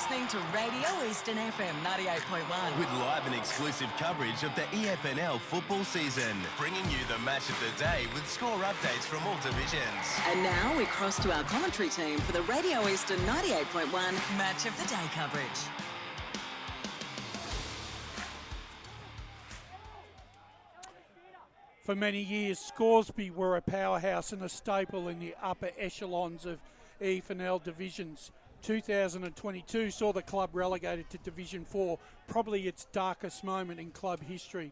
listening to Radio Eastern FM 98.1. With live and exclusive coverage of the EFNL football season, bringing you the match of the day with score updates from all divisions. And now we cross to our commentary team for the Radio Eastern 98.1 Match of the Day coverage. For many years, Scoresby were a powerhouse and a staple in the upper echelons of EFNL divisions. 2022 saw the club relegated to Division 4, probably its darkest moment in club history.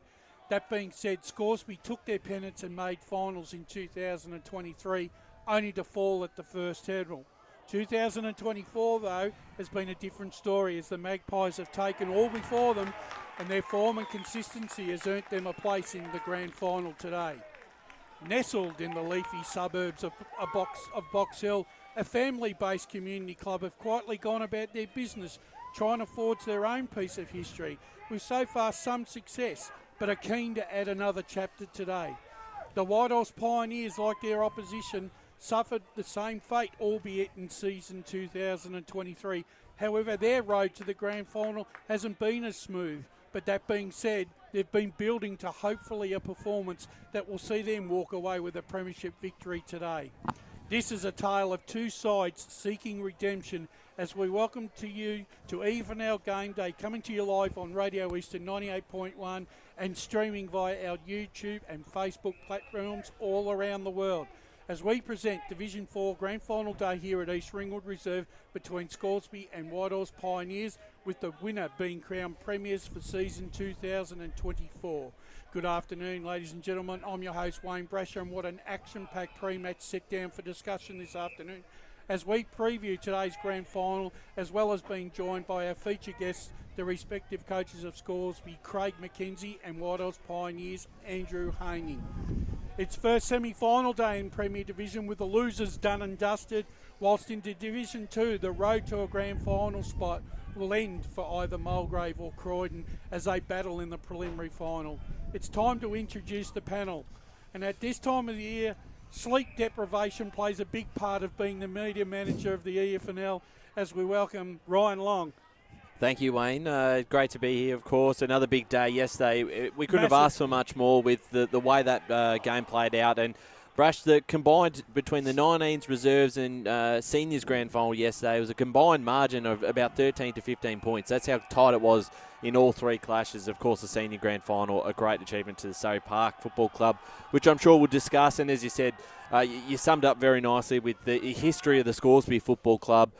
That being said, Scoresby took their pennants and made finals in 2023, only to fall at the first hurdle. 2024, though, has been a different story as the Magpies have taken all before them, and their form and consistency has earned them a place in the grand final today. Nestled in the leafy suburbs of Box Hill, a family-based community club have quietly gone about their business, trying to forge their own piece of history, with so far some success, but are keen to add another chapter today. The Whitehorse Pioneers, like their opposition, suffered the same fate, albeit in season 2023. However, their road to the grand final hasn't been as smooth. But that being said, they've been building to hopefully a performance that will see them walk away with a premiership victory today. This is a tale of two sides seeking redemption as we welcome to you to EFNL Game Day, coming to you live on Radio Eastern 98.1 and streaming via our YouTube and Facebook platforms all around the world, as we present Division 4 Grand Final Day here at East Ringwood Reserve between Scoresby and Whitehorse Pioneers, with the winner being crowned premiers for season 2024. Good afternoon, ladies and gentlemen. I'm your host, Wayne Brasher, and what an action-packed pre-match set down for discussion this afternoon as we preview today's grand final, as well as being joined by our feature guests, the respective coaches of Scoresby, Craig McKenzie, and Whitehorse Pioneers, Andrew Haining. It's first semi-final day in Premier Division with the losers done and dusted, whilst into Division 2 the road to a grand final spot will end for either Mulgrave or Croydon as they battle in the preliminary final. It's time to introduce the panel, and at this time of the year, sleep deprivation plays a big part of being the media manager of the EFNL, as we welcome Ryan Long. Thank you, Wayne. Great to be here, of course. Another big day yesterday. We couldn't have asked for much more with the way that game played out. And Brash, the combined between the 19s reserves and seniors grand final yesterday, it was a combined margin of about 13 to 15 points. That's how tight it was in all three clashes. Of course, the senior grand final, a great achievement to the Surrey Park Football Club, which I'm sure we'll discuss. And as you said, you summed up very nicely with the history of the Scoresby Football Club,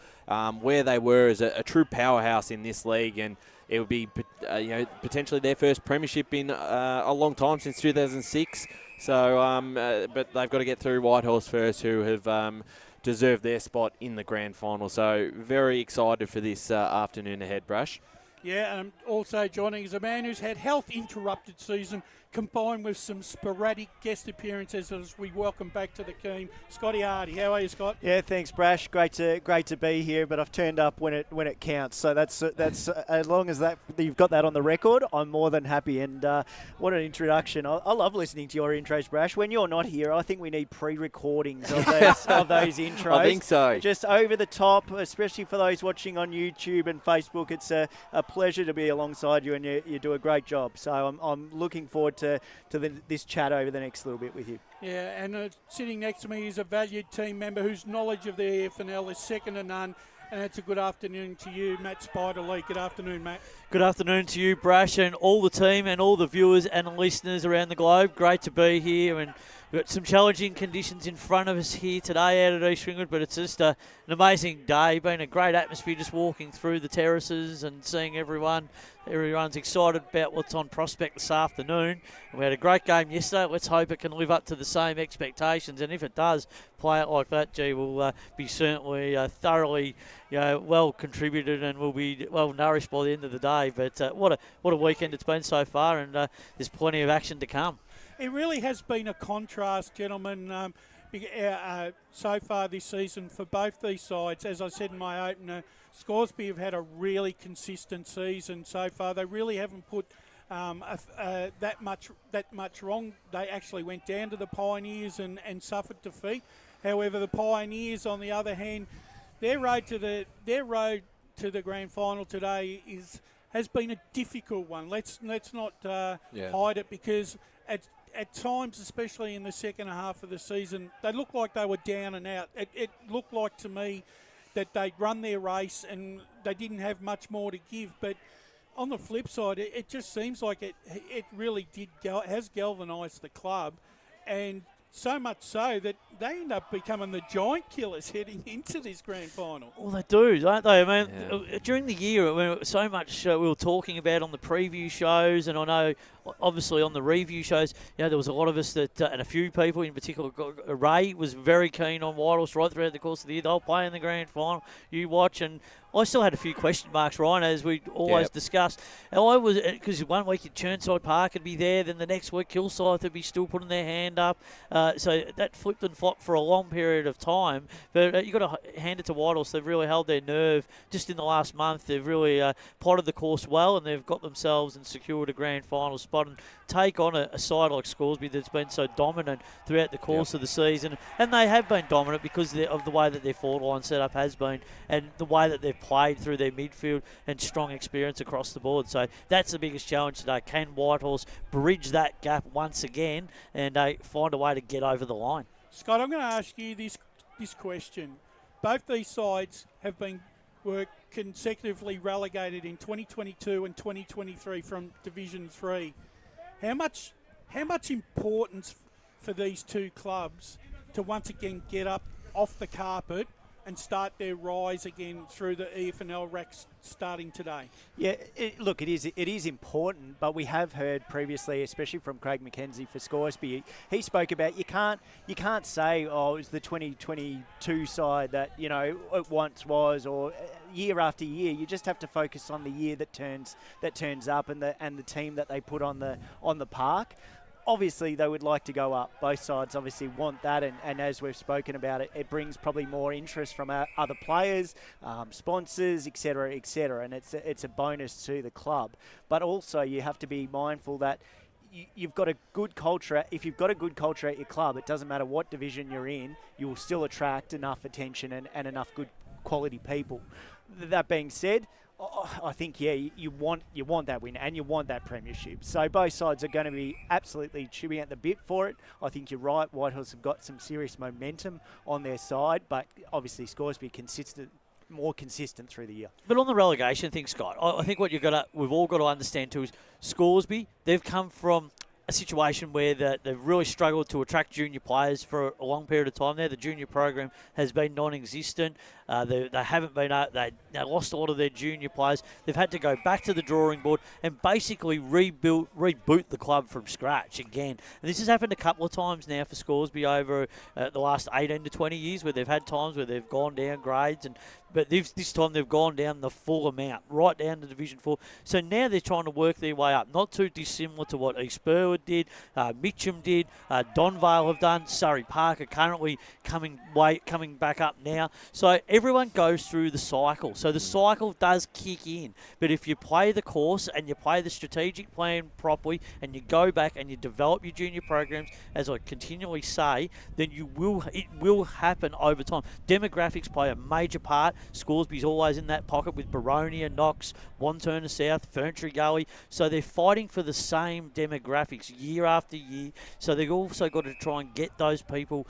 where they were as a true powerhouse in this league, and it would be potentially their first premiership in a long time, since 2006. So, but they've got to get through Whitehorse first, who have deserved their spot in the grand final. So very excited for this afternoon ahead, Brush. Yeah, and also joining is a man who's had health-interrupted season combined with some sporadic guest appearances as we welcome back to the team, Scotty Hardy. How are you, Scott? Yeah, thanks, Brash. Great to be here, but I've turned up when it counts. So that's as long as that you've got that on the record, I'm more than happy. And what an introduction! I love listening to your intros, Brash. When you're not here, I think we need pre-recordings of those intros. I think so. Just over the top, especially for those watching on YouTube and Facebook. It's a pleasure to be alongside you, and you do a great job. So I'm looking forward to this chat over the next little bit with you. Yeah, and sitting next to me is a valued team member whose knowledge of the EFNL is second to none. And it's a good afternoon to you, Matt Spiderlee. Good afternoon, Matt. Good afternoon to you, Brash, and all the team and all the viewers and listeners around the globe. Great to be here, and we've got some challenging conditions in front of us here today out at East Ringwood, but it's just an amazing day. Been a great atmosphere just walking through the terraces and seeing everyone. Everyone's excited about what's on prospect this afternoon. And we had a great game yesterday. Let's hope it can live up to the same expectations. And if it does play out like that, we'll be certainly thoroughly well contributed and will be well nourished by the end of the day. But what a weekend it's been so far, and there's plenty of action to come. It really has been a contrast, gentlemen, so far this season for both these sides. As I said in my opener, Scoresby have had a really consistent season so far. They really haven't put that much wrong. They actually went down to the Pioneers and suffered defeat. However, the Pioneers, on the other hand, their road to the grand final today has been a difficult one. Let's not hide it, because at times, especially in the second half of the season, they looked like they were down and out. It looked like to me that they'd run their race and they didn't have much more to give. But on the flip side, it just seems like it really has galvanised the club, and so much so that they end up becoming the giant killers heading into this grand final. Well, they do, don't they? I mean, during the year, when so much we were talking about on the preview shows, and I know, obviously, on the review shows, there was a lot of us that, and a few people in particular, Ray was very keen on Whitehorse right throughout the course of the year. They'll play in the grand final. You watch, and I still had a few question marks, Ryan, as we always discussed. And I was, because 1 week at Churnside Park would be there, then the next week Hillside would be still putting their hand up. So that flipped and flopped for a long period of time. But you've got to hand it to Whitehorse. They've really held their nerve just in the last month. They've really plotted the course well, and they've got themselves and secured a grand final spot and take on a side like Scoresby that's been so dominant throughout the course of the season. And they have been dominant because of the way that their forward line setup has been, and the way that they've played through their midfield and strong experience across the board. So that's the biggest challenge today. Can Whitehorse bridge that gap once again and find a way to get over the line? Scott, I'm going to ask you this question. Both these sides were consecutively relegated in 2022 and 2023 from Division 3. How much importance for these two clubs to once again get up off the carpet and start their rise again through the EFNL ranks starting today? Yeah, look, it is important, but we have heard previously, especially from Craig McKenzie for Scoresby, he spoke about you can't say, oh, it's the 2022 side that it once was, or year after year. You just have to focus on the year that turns up and the team that they put on the park. Obviously, they would like to go up. Both sides obviously want that, and as we've spoken about, it brings probably more interest from other players, sponsors, etc., and it's a bonus to the club. But also, you have to be mindful that you've got a good culture. If you've got a good culture at your club, it doesn't matter what division you're in, you will still attract enough attention and enough good quality people. That being said, I think, you want that win and you want that premiership. So both sides are going to be absolutely chewing at the bit for it. I think you're right. Whitehorse have got some serious momentum on their side, but obviously Scoresby more consistent through the year. But on the relegation thing, Scott, I think what we've all got to understand too is Scoresby, they've come from a situation where they've really struggled to attract junior players for a long period of time there. The junior program has been non-existent. They haven't been. They lost a lot of their junior players. They've had to go back to the drawing board and basically reboot the club from scratch again. And this has happened a couple of times now for Scoresby over the last 18 to 20 years, where they've had times where they've gone down grades, but this time they've gone down the full amount, right down to Division 4. So now they're trying to work their way up, not too dissimilar to what East Burwood did, Mitcham did, Donvale have done, Surrey Park are currently coming back up now. So everyone goes through the cycle. So the cycle does kick in. But if you play the course and you play the strategic plan properly and you go back and you develop your junior programs, as I continually say, then it will happen over time. Demographics play a major part. Scoresby's always in that pocket with Baronia, Knox, Wanturna South, Ferntree Gully. So they're fighting for the same demographics year after year. So they've also got to try and get those people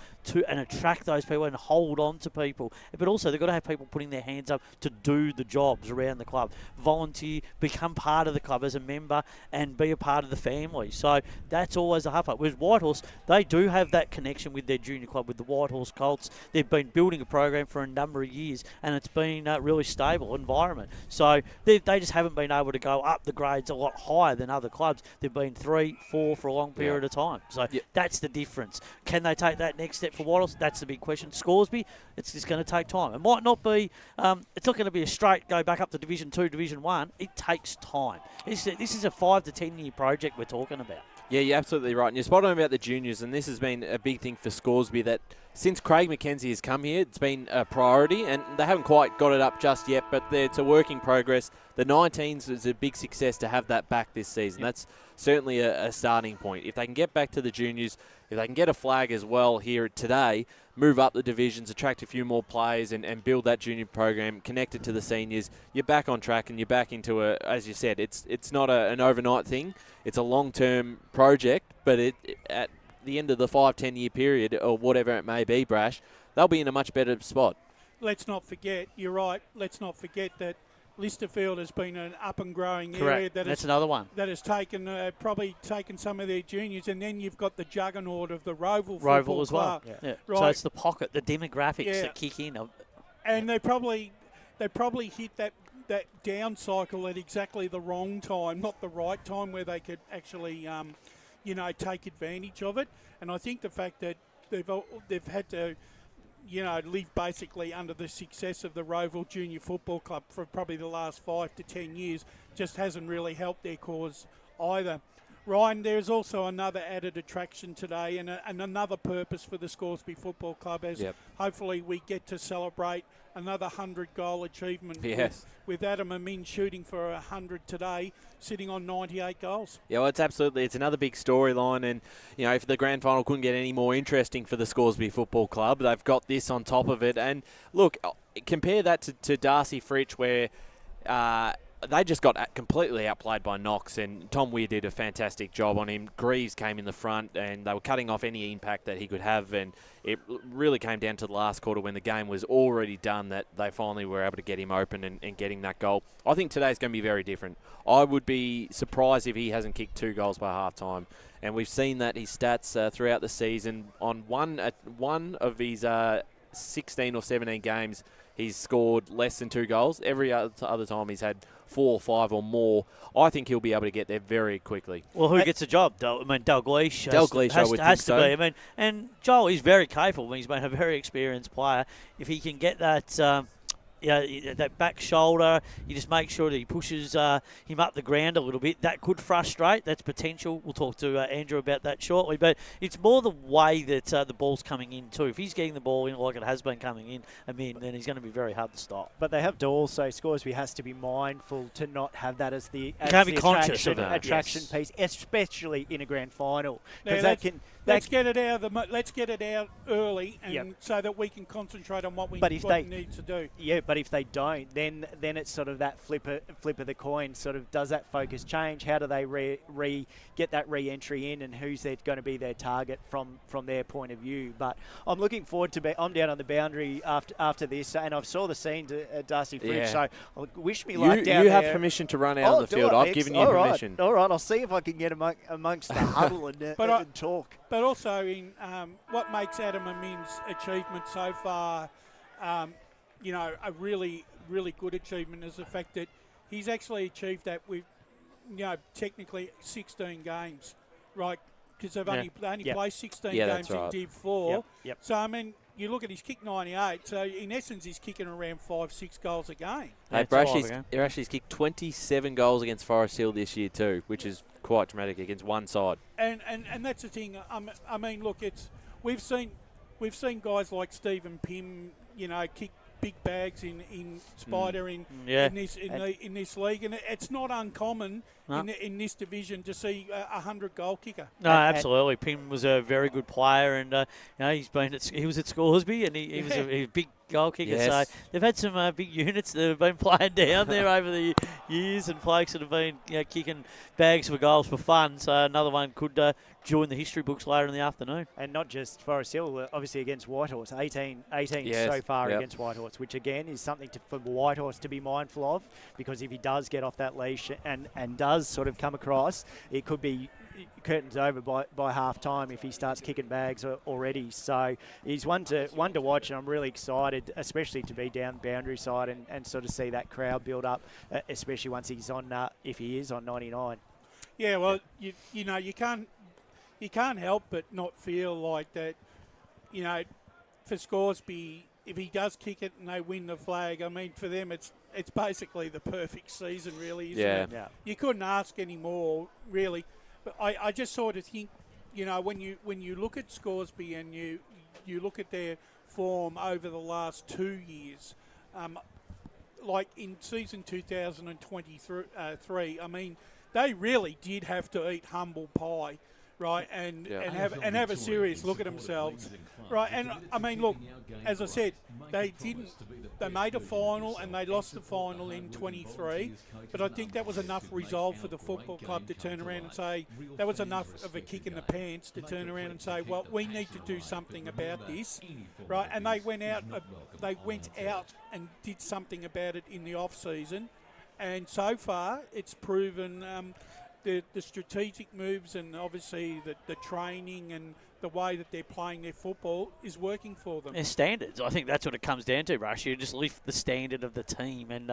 and attract those people and hold on to people. But also they've got to have people putting their hands up to do the jobs around the club. Volunteer, become part of the club as a member and be a part of the family. So that's always a hard part. Whereas Whitehorse, they do have that connection with their junior club, with the Whitehorse Colts. They've been building a program for a number of years, and it's been a really stable environment. So they just haven't been able to go up the grades a lot higher than other clubs. They've been 3, 4 for a long period of time. So that's the difference. Can they take that next step for Whitehorse? That's the big question. Scoresby, it's just going to take time. It might not be, it's not going to be a straight go back up to Division 2, Division 1. It takes time. This is a 5 to 10 year project we're talking about. Yeah, you're absolutely right. And you're spot on about the juniors, and this has been a big thing for Scoresby that since Craig McKenzie has come here, it's been a priority, and they haven't quite got it up just yet, but it's a work in progress. The 19s is a big success to have that back this season. That's certainly a starting point. If they can get back to the juniors, if they can get a flag as well here today, move up the divisions, attract a few more players and build that junior program, connect it to the seniors, you're back on track and you're back into as you said, it's not an overnight thing. It's a long-term project, but at the end of the 5-10 year period or whatever it may be, Brash, they'll be in a much better spot. Let's not forget, you're right, let's not forget that Listerfield has been an up and growing Correct. area That's another one. that has taken probably taken some of their juniors, and then you've got the juggernaut of the Roval Roval as well. Club. Yeah. Right. So it's the pocket, the demographics that kick in. And they probably hit that down cycle at exactly the wrong time, not the right time where they could actually take advantage of it. And I think the fact that they've had to live basically under the success of the Roval Junior Football Club for probably the last 5 to 10 years just hasn't really helped their cause either. Ryan, there's also another added attraction today and another purpose for the Scoresby Football Club as hopefully we get to celebrate another 100-goal achievement with Adam Amin shooting for 100 today, sitting on 98 goals. Yeah, well, it's another big storyline, and if the grand final couldn't get any more interesting for the Scoresby Football Club, they've got this on top of it. And look, compare that to Darcy Fritsch, where they just got completely outplayed by Knox, and Tom Weir did a fantastic job on him. Greaves came in the front, and they were cutting off any impact that he could have, and it really came down to the last quarter when the game was already done that they finally were able to get him open and getting that goal. I think today's going to be very different. I would be surprised if he hasn't kicked 2 goals by half-time, and we've seen that his stats throughout the season. On one of his 16 or 17 games, he's scored less than 2 goals. Every other time he's had 4 or 5 or more. I think he'll be able to get there very quickly. Well, who gets the job? Dalgleish has to be. I mean, and Joel is very capable. He's been a very experienced player. If he can get that that back shoulder, you just make sure that he pushes him up the ground a little bit. That could frustrate. That's potential. We'll talk to Andrew about that shortly. But it's more the way that the ball's coming in too. If he's getting the ball in like it has been coming in, then he's going to be very hard to stop. But they have to also, Scoresby has to be mindful to not have that as the attraction piece, especially in a grand final. Let's get it out early, and so that we can concentrate on what we need to do. Yeah, but if they don't, then it's sort of that flip of the coin. Sort of, does that focus change? How do they get that re-entry in, and who's going to be their target from their point of view? But I'm looking forward to I'm down on the boundary after this, and I've saw the scenes at Darcy Fridge, so wish me luck down there. You have permission to run out on the field. I've given you permission. All right, I'll see if I can get amongst the huddle and talk. But also, in what makes Adam Amin's achievement so far, a really, really good achievement is the fact that he's actually achieved that with, technically 16 games, right? Because they only played 16 games in Div 4. Yep. So, you look at his kick 98, so in essence he's kicking around 5-6 goals a game. Hey, Brashy's kicked 27 goals against Forest Hill this year too, which is quite dramatic against one side. And that's the thing. Look, we've seen guys like Stephen Pym, kick big bags in Spider in this league, and it's not uncommon in this division to see a 100-goal kicker. No, absolutely. Pym was a very good player, and he was at Scoresby, and he was a big goal kicker. Yes. So they've had some big units that have been playing down there over the years, and blokes that have been kicking bags for goals for fun. So another one could join the history books later in the afternoon. And not just Forest Hill, obviously against Whitehorse, 18 so far against Whitehorse, which again is something for Whitehorse to be mindful of, because if he does get off that leash and does sort of come across, it could be curtains over by half time if he starts kicking bags already. So he's one to watch, and I'm really excited, especially to be down boundary side and sort of see that crowd build up, especially once he's on if he is on 99. Yeah, well, you can't help but not feel like that, for Scoresby, if he does kick it and they win the flag, for them it's basically the perfect season, really, isn't it? Yeah. You couldn't ask any more, really. But I just sort of think, when you look at Scoresby and you look at their form over the last 2 years, like in season 2023, they really did have to eat humble pie, right, and Yeah. have a serious look at themselves, right. And I mean, look, as I said, they made a final and they lost the final in 23, but I think that was enough resolve for the football club to turn around and say that was enough of a kick in the pants to turn around and say, well, we need to do something about this, right. And they went out and did something about it in the off season, and so far it's proven. The strategic moves and obviously the training and the way that they're playing their football is working for them. Their standards. I think that's what it comes down to, Rush. You just lift the standard of the team, and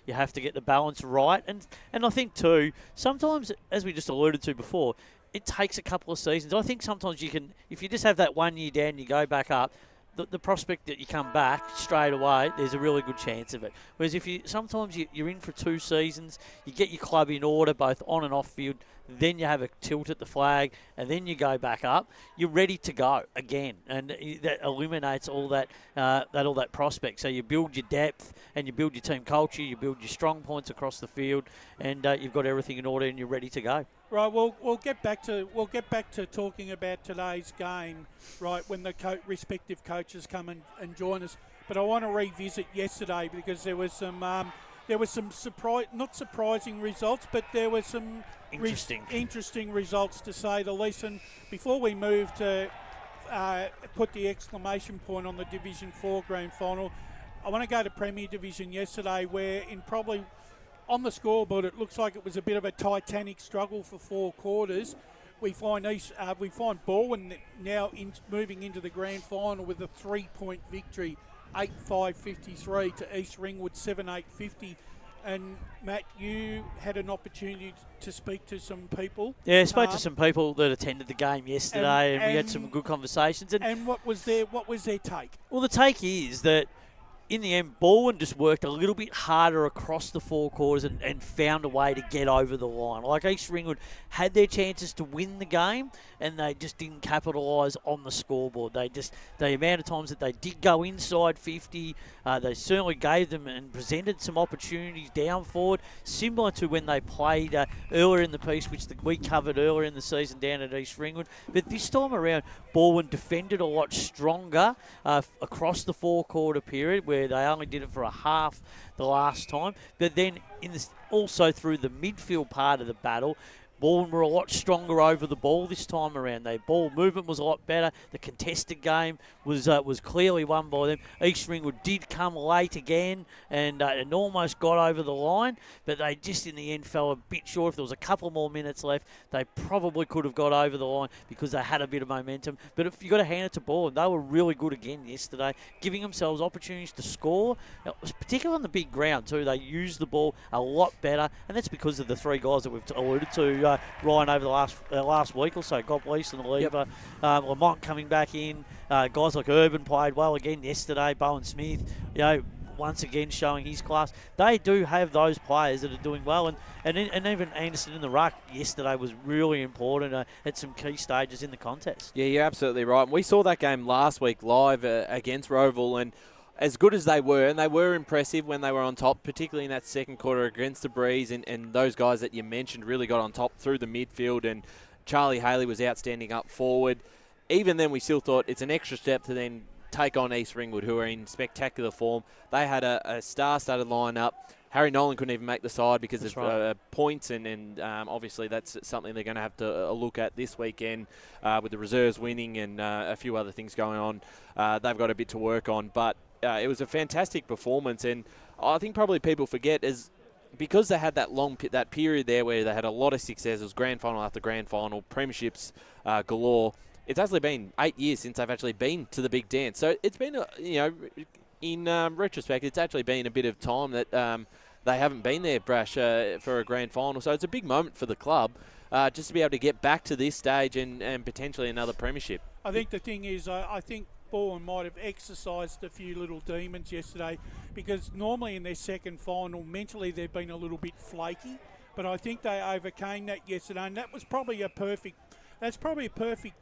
you have to get the balance right. And I think, too, sometimes, as we just alluded to before, it takes a couple of seasons. I think sometimes you can, if you just have that 1 year down, you go back up, the prospect that you come back straight away, there's a really good chance of it. Whereas if sometimes you're in for 2 seasons, you get your club in order, both on and off field, then you have a tilt at the flag, and then you go back up, you're ready to go again. And that eliminates all that prospect. So you build your depth, and you build your team culture, you build your strong points across the field, and you've got everything in order, and you're ready to go. Right, we'll get back to talking about today's game, right, when the respective coaches come and join us. But I want to revisit yesterday because there was some not surprising results, but there were some interesting results, to say the least. And before we move to put the exclamation point on the Division 4 Grand Final, I want to go to Premier Division yesterday, where on the scoreboard, it looks like it was a bit of a titanic struggle for 4 quarters. We find Balwyn now moving into the grand final with a 3-point victory, 8-5-53 to East Ringwood 7-8-50. And Matt, you had an opportunity to speak to some people. Yeah, I spoke to some people that attended the game yesterday, and we had some good conversations. And what was their take? Well, the take is that in the end, Balwyn just worked a little bit harder across the 4 quarters and found a way to get over the line. Like East Ringwood had their chances to win the game, and they just didn't capitalise on the scoreboard. The amount of times that they did go inside 50, they certainly gave them and presented some opportunities down forward, similar to when they played earlier in the piece, which we covered earlier in the season down at East Ringwood. But this time around, Balwyn defended a lot stronger across the 4-quarter period, where they only did it for a half the last time. But then also through the midfield part of the battle, Balwyn were a lot stronger over the ball this time around. Their ball movement was a lot better. The contested game was clearly won by them. East Ringwood did come late again and almost got over the line, but they just in the end fell a bit short. If there was a couple more minutes left, they probably could have got over the line because they had a bit of momentum. But if you got to hand it to Balwyn, they were really good again yesterday, giving themselves opportunities to score, particularly on the big ground too. They used the ball a lot better, and that's because of the 3 guys that we've alluded to, Ryan, over the last week or so. God bless and Lever, Lamont coming back in. Guys like Urban played well again yesterday. Bowen Smith, once again showing his class. They do have those players that are doing well, and even Anderson in the ruck yesterday was really important at some key stages in the contest. Yeah, you're absolutely right. We saw that game last week live against Roval, and as good as they were, and they were impressive when they were on top, particularly in that second quarter against the Breeze, and those guys that you mentioned really got on top through the midfield, and Charlie Haley was outstanding up forward. Even then, we still thought it's an extra step to then take on East Ringwood, who are in spectacular form. They had a star-studded lineup. Harry Nolan couldn't even make the side because of points, and obviously that's something they're going to have to look at this weekend with the reserves winning and a few other things going on. They've got a bit to work on, but it was a fantastic performance, and I think probably people forget is because they had that period there where they had a lot of successes, grand final after grand final, premierships galore. It's actually been 8 years since they've actually been to the big dance. So it's been, in retrospect, it's actually been a bit of time that they haven't been there, Brash, for a grand final. So it's a big moment for the club just to be able to get back to this stage and potentially another premiership. I think the thing is, I think Balwyn might have exercised a few little demons yesterday, because normally in their second final, mentally they've been a little bit flaky. But I think they overcame that yesterday, and that was probably a perfect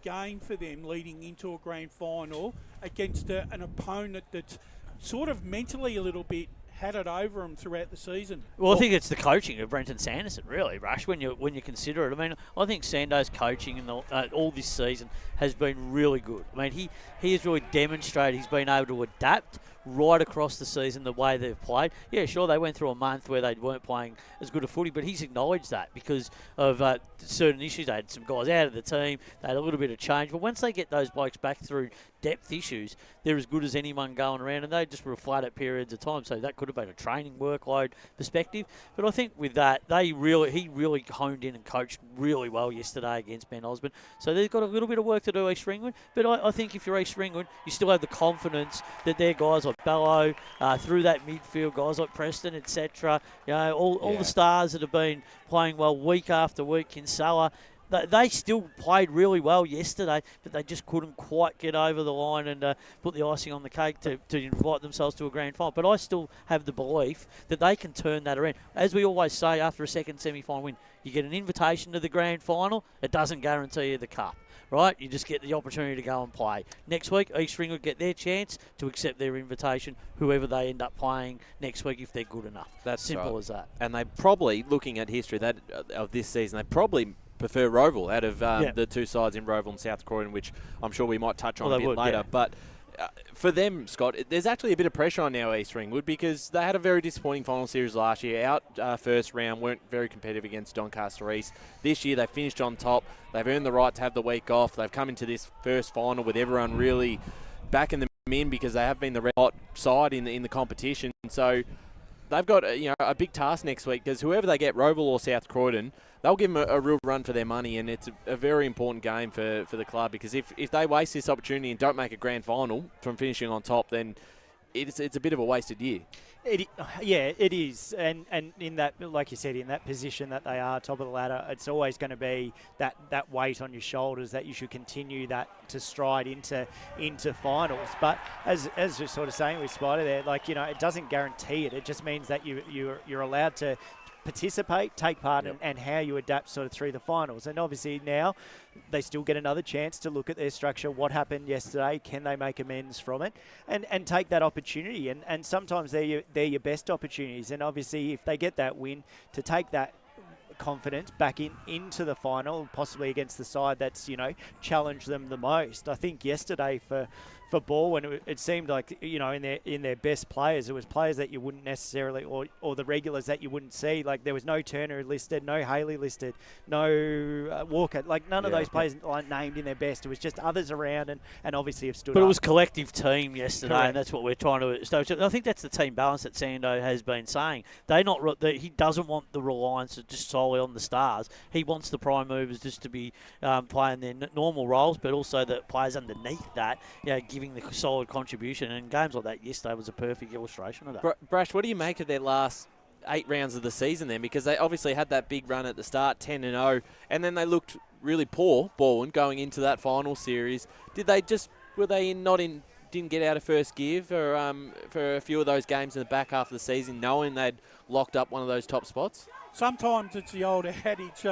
game for them leading into a grand final against an opponent that's sort of mentally a little bit had it over them throughout the season. Well, I think it's the coaching of Brenton Sanderson, really, Rush, when you consider it. I mean, I think Sando's coaching in all this season has been really good. I mean, he has really demonstrated he's been able to adapt right across the season the way they've played. Yeah, sure, they went through a month where they weren't playing as good a footy, but he's acknowledged that because of certain issues. They had some guys out of the team, they had a little bit of change, but once they get those blokes back through depth issues, they're as good as anyone going around, and they just were flat at periods of time, so that could have been a training workload perspective. But I think with that, he really honed in and coached really well yesterday against Ben Osborne, so they've got a little bit of work to do, East Ringwood, but I think if you're East Ringwood, you still have the confidence that their guys like Bello, through that midfield, guys like Preston, etc., all the stars that have been playing well week after week, Kinsella, they still played really well yesterday, but they just couldn't quite get over the line and put the icing on the cake to invite themselves to a grand final. But I still have the belief that they can turn that around. As we always say, after a second semi-final win, you get an invitation to the grand final. It doesn't guarantee you the cup, right? You just get the opportunity to go and play. Next week, East Ringwood get their chance to accept their invitation, whoever they end up playing next week if they're good enough. That's simple right. as that. And they probably, looking at history of this season, they probably prefer Roval out of the two sides in Roval and South Croydon, which I'm sure we might touch on a bit later. Yeah. But for them, Scott, there's actually a bit of pressure on now East Ringwood because they had a very disappointing final series last year. Out first round, weren't very competitive against Doncaster East. This year, they finished on top. They've earned the right to have the week off. They've come into this first final with everyone really backing them in because they have been the red hot side in the competition. So they've got a big task next week because whoever they get, Roval or South Croydon, they'll give them a real run for their money, and it's a very important game for the club because if they waste this opportunity and don't make a grand final from finishing on top, then it's a bit of a wasted year. It is, and in that, like you said, in that position that they are, top of the ladder, it's always going to be that weight on your shoulders that you should continue that to stride into finals. But as you're sort of saying with Spider there, it doesn't guarantee it. It just means that you're allowed to participate, take part, and how you adapt sort of through the finals. And obviously now they still get another chance to look at their structure, what happened yesterday, can they make amends from it, and take that opportunity. And sometimes they're your best opportunities. And obviously if they get that win, to take that confidence back into the final, possibly against the side that's challenged them the most. I think yesterday for Baldwin, it seemed like in their best players, it was players that you wouldn't necessarily, or the regulars that you wouldn't see. Like there was no Turner listed, no Haley listed, no Walker. Like none of those players named in their best. It was just others around and obviously have stood up. But it was collective team yesterday, Correct. and that's what we're trying to establish. I think that's the team balance that Sando has been saying. He doesn't want the reliance just solely on the stars. He wants the prime movers just to be playing their normal roles, but also the players underneath that, giving the solid contribution. And games like that yesterday was a perfect illustration of that. Brash, what do you make of their last 8 rounds of the season then? Because they obviously had that big run at the start, 10-0, and then they looked really poor, Baldwin, going into that final series. Didn't get out of first gear for a few of those games in the back half of the season, knowing they'd locked up one of those top spots? Sometimes it's the old adage,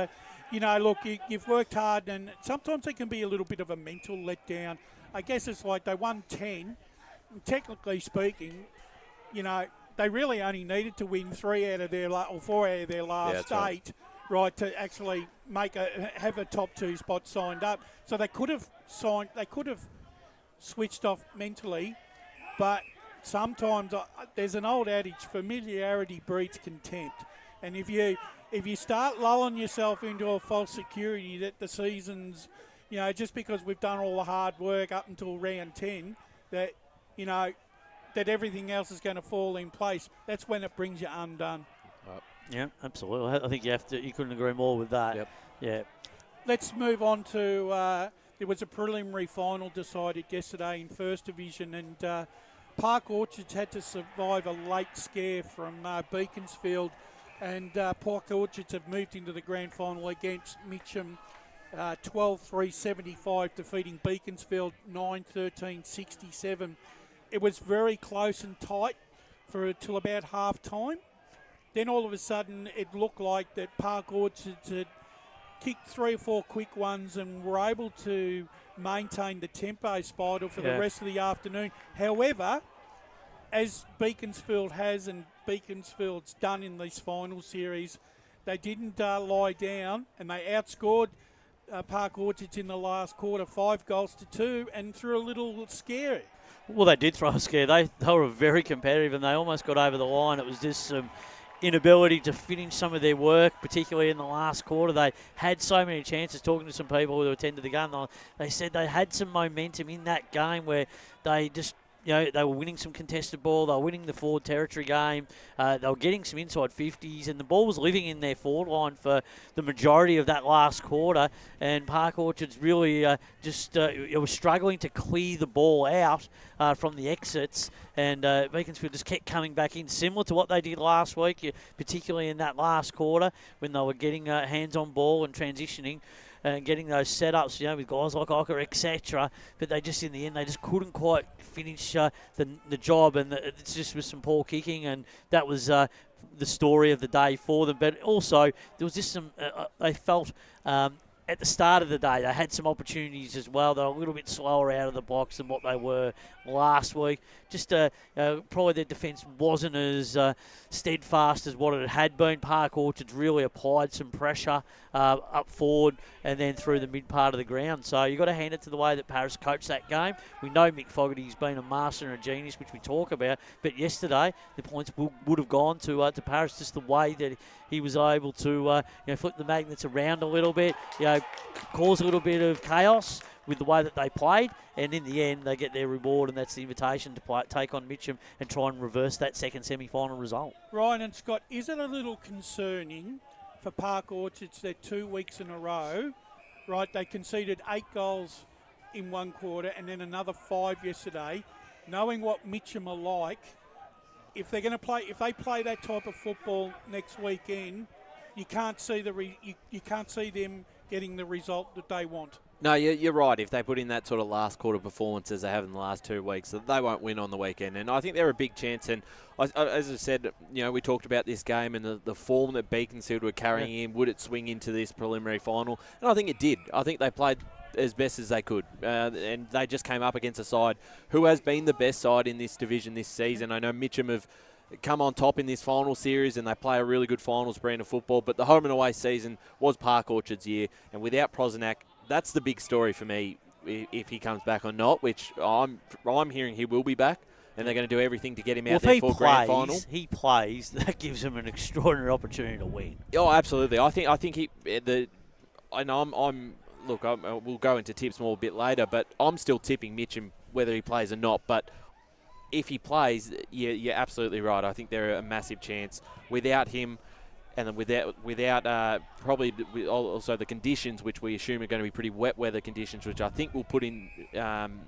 look, you've worked hard, and sometimes it can be a little bit of a mental letdown. I guess it's like they won 10. And technically speaking, they really only needed to win 4 out of their last 8, right, to actually have a top 2 spot signed up. So they could have switched off mentally, but sometimes there's an old adage: familiarity breeds contempt. And if you start lulling yourself into a false security that the season's, just because we've done all the hard work up until round 10, that everything else is going to fall in place, that's when it brings you undone. Yeah, absolutely. I think you couldn't agree more with that. Yep. Yeah. Let's move on to, there was a preliminary final decided yesterday in First Division, and Park Orchards had to survive a late scare from Beaconsfield, and Park Orchards have moved into the grand final against Mitcham, 12-3-75, defeating Beaconsfield 9-13-67. It was very close and tight till about half time. Then all of a sudden it looked like that Park Orchards had kicked 3 or 4 quick ones and were able to maintain the tempo, Spider, for the rest of the afternoon. However, as Beaconsfield has, and Beaconsfield's done in this final series. They didn't lie down, and they outscored Park Orchards in the last quarter, 5-2, and threw a little scare. Well, they did throw a scare. They were very competitive, and they almost got over the line. It was just some inability to finish some of their work, particularly in the last quarter. They had so many chances. Talking to some people who attended the game, they said they had some momentum in that game where they just, they were winning some contested ball. They were winning the forward territory game. They were getting some inside 50s, and the ball was living in their forward line for the majority of that last quarter. And Park Orchards really was struggling to clear the ball out from the exits. And Beaconsfield just kept coming back in, similar to what they did last week, particularly in that last quarter when they were getting hands on ball and transitioning. And getting those setups, with guys like Ocker, etc. But they just, in the end, they just couldn't quite finish the job, and it's just with some poor kicking, and that was the story of the day for them. But also, there was just some, they felt at the start of the day, they had some opportunities as well. They were a little bit slower out of the blocks than what they were last week. Just probably their defence wasn't as steadfast as what it had been. Park Orchards really applied some pressure up forward and then through the mid part of the ground. So you've got to hand it to the way that Paris coached that game. We know Mick Fogarty's been a master and a genius, which we talk about. But yesterday, the points would have gone to Paris, just the way that he was able to flip the magnets around a little bit, cause a little bit of chaos with the way that they played, and in the end they get their reward, and that's the invitation to take on Mitcham and try and reverse that second semi-final result. Ryan and Scott, is it a little concerning for Park Orchards that 2 weeks in a row, right, they conceded 8 goals in one quarter and then another 5 yesterday, knowing what Mitcham are like, if they're going to play, if they play that type of football next weekend, you can't see you can't see them getting the result that they want. No, you're right. If they put in that sort of last quarter performance as they have in the last 2 weeks, they won't win on the weekend. And I think they're a big chance. And as I said, we talked about this game and the form that Beaconsfield were carrying in. Would it swing into this preliminary final? And I think it did. I think they played as best as they could. And they just came up against a side who has been the best side in this division this season. I know Mitcham have come on top in this final series, and they play a really good finals brand of football. But the home and away season was Park Orchard's year. And without Prosenac, that's the big story for me, if he comes back or not, which I'm hearing he will be back, and they're going to do everything to get him out there for grand final. If he plays, that gives him an extraordinary opportunity to win. Oh, absolutely. I think he. I know we'll go into tips more a bit later, but I'm still tipping Mitcham whether he plays or not. But if he plays, you're absolutely right. I think they're a massive chance. Without him, and then without probably also the conditions, which we assume are going to be pretty wet weather conditions, which I think will put in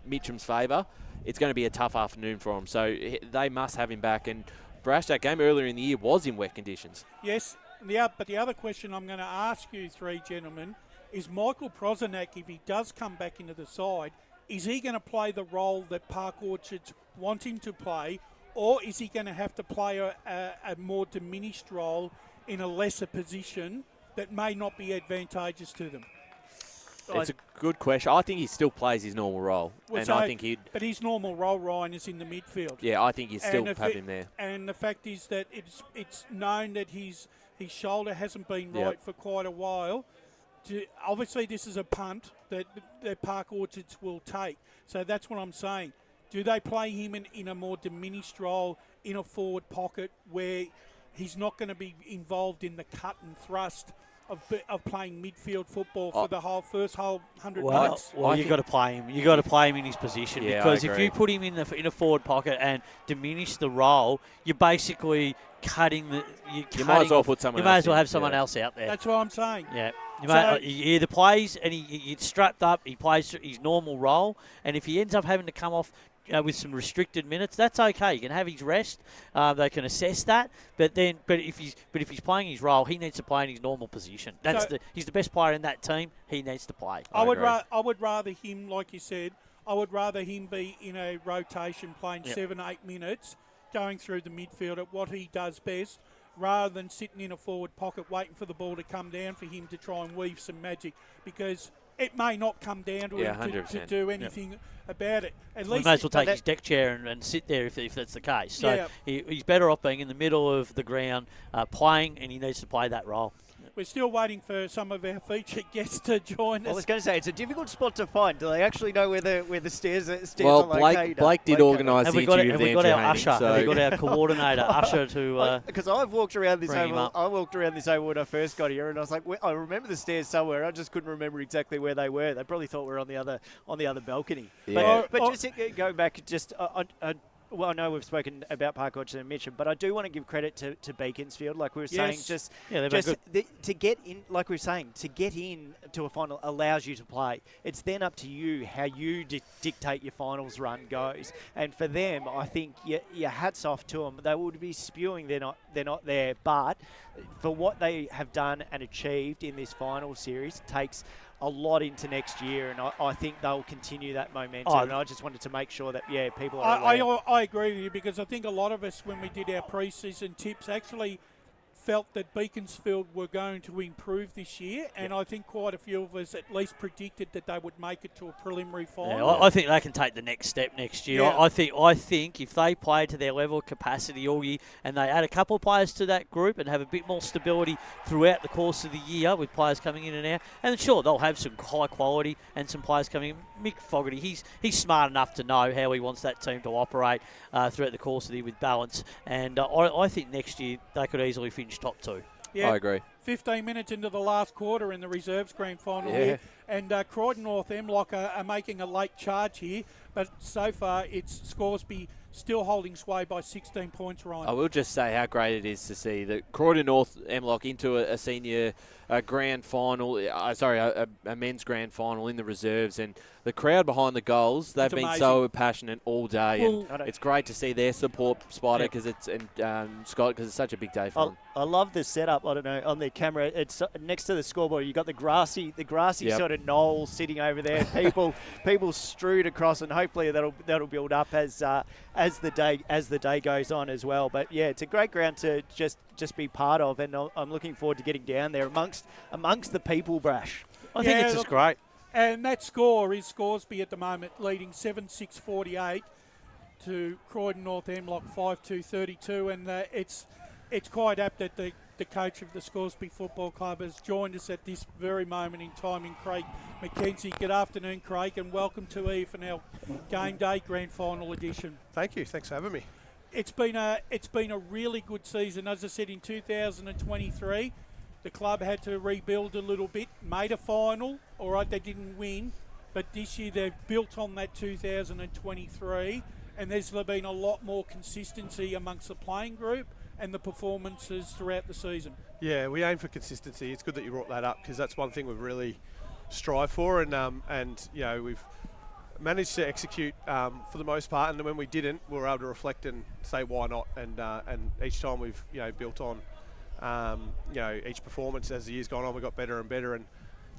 Mitcham's favour, it's going to be a tough afternoon for them. So they must have him back. And Brash, that game earlier in the year was in wet conditions. Yes, but the other question I'm going to ask you three gentlemen is Michael Prosenac, if he does come back into the side, is he going to play the role that Park Orchards want him to play, or is he going to have to play a more diminished role in a lesser position that may not be advantageous to them? It's a good question. I think he still plays his normal role, But his normal role, Ryan, is in the midfield. Yeah, I think you still have him there. And the fact is that it's known that his shoulder hasn't been right for quite a while. Obviously, this is a punt that Park Orchards will take. So that's what I'm saying. Do they play him in a more diminished role in a forward pocket where he's not going to be involved in the cut and thrust of playing midfield football for the first 100 minutes? Well, you've got to play him. You've got to play him in his position, because if you put him in a forward pocket and diminish the role, you're basically cutting the. You might as well put someone. You might as well have someone else out there. That's what I'm saying. Yeah. He either plays and he's strapped up, he plays his normal role, and if he ends up having to come off with some restricted minutes, that's okay. You can have his rest. They can assess that. But if he's playing his role, he needs to play in his normal position. He's the best player in that team. He needs to play. I would rather him, like you said, I would rather him be in a rotation playing 7-8 minutes, going through the midfield at what he does best, rather than sitting in a forward pocket waiting for the ball to come down for him to try and weave some magic. Because it may not come down to him to do anything about it. At least he may as well take his deck chair and sit there if that's the case. So he's better off being in the middle of the ground playing, and he needs to play that role. We're still waiting for some of our featured guests to join us. I was going to say, it's a difficult spot to find. Do they actually know where the stairs are located? Blake did organise the interview. Have we got our usher? Have we got our coordinator, usher to... Because I've walked around this oval. I walked around this oval when I first got here, and I was like, I remember the stairs somewhere. I just couldn't remember exactly where they were. They probably thought we were on the other balcony. Yeah. But just go back, well, I know we've spoken about Park Orchard and Mitcham, but I do want to give credit to Beaconsfield. Like we were saying, to get in, like we were saying, to get in to a final allows you to play. It's then up to you how you dictate your finals run goes. And for them, I think your hats off to them. They would be spewing they're not there, but for what they have done and achieved in this final series takes a lot into next year, and I think they'll continue that momentum. And I just wanted to make sure that people are aware. I agree with you, because I think a lot of us, when we did our pre-season tips, actually felt that Beaconsfield were going to improve this year, and I think quite a few of us at least predicted that they would make it to a preliminary final. Yeah, I think they can take the next step next year. Yeah. I think if they play to their level of capacity all year, and they add a couple of players to that group and have a bit more stability throughout the course of the year with players coming in and out, and sure, they'll have some high quality and some players coming in. Mick Fogarty, he's smart enough to know how he wants that team to operate throughout the course of the year with balance, and I think next year they could easily finish top two. Yeah, I agree. 15 minutes into the last quarter in the reserves grand final here, and Croydon North Hemlock are making a late charge here, but so far it's Scoresby still holding sway by 16 points, Ryan. I will just say how great it is to see that Croydon North Hemlock into a senior grand final, a men's grand final in the reserves, and the crowd behind the goals, they've been so passionate all day, and it's great to see their support, Spider, because Scott, because it's such a big day for them. I love the setup. I don't know, on the camera, it's next to the scoreboard. You got the grassy sort of knoll sitting over there. People strewed across, and hopefully that'll build up as the day goes on as well. But yeah, it's a great ground to just be part of, and I'm looking forward to getting down there amongst the people, Brash. I think it's just great. And that score is Scoresby at the moment, leading 7-6-48 to Croydon North Hemlock 5-2-32, and it's quite apt that the coach of the Scoresby Football Club has joined us at this very moment in time in Craig McKenzie. Good afternoon, Craig, and welcome to EFNL Game Day Grand Final Edition. Thank you. Thanks for having me. It's been a really good season. As I said, in 2023, the club had to rebuild a little bit, made a final. All right, they didn't win, but this year they've built on that 2023, and there's been a lot more consistency amongst the playing group and the performances throughout the season. Yeah, we aim for consistency. It's good that you brought that up, because that's one thing we've really strived for, and we've managed to execute for the most part, and when we didn't, we were able to reflect and say why not, and each time we've built on each performance as the years gone on. We got better and better, and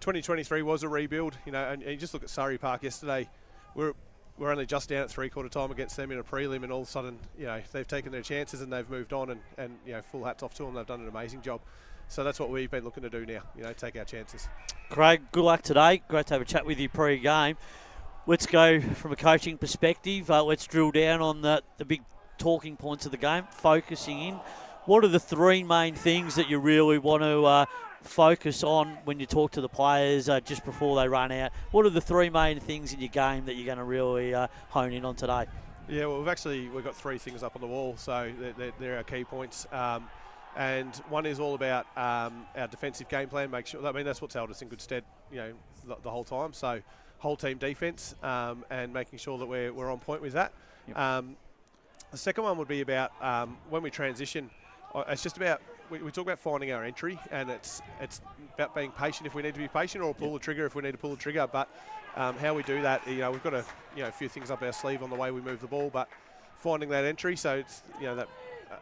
2023 was a rebuild. And you just look at Surrey Park yesterday. We're only just down at three-quarter time against them in a prelim, and all of a sudden, they've taken their chances and they've moved on, and full hats off to them. They've done an amazing job. So that's what we've been looking to do now. Take our chances. Craig, good luck today. Great to have a chat with you pre-game. Let's go from a coaching perspective. Let's drill down on the big talking points of the game, focusing in. What are the three main things that you really want to focus on when you talk to the players just before they run out? What are the three main things in your game that you're going to really hone in on today? Yeah, well, we've got three things up on the wall, so they're our key points. And one is all about our defensive game plan. That's what's held us in good stead, the whole time. So whole team defence and making sure that we're on point with that. Yep. The second one would be about when we transition. It's just about we talk about finding our entry, and it's about being patient if we need to be patient, or pull the trigger if we need to pull the trigger. But how we do that, we've got a few things up our sleeve on the way we move the ball, but finding that entry, so it's that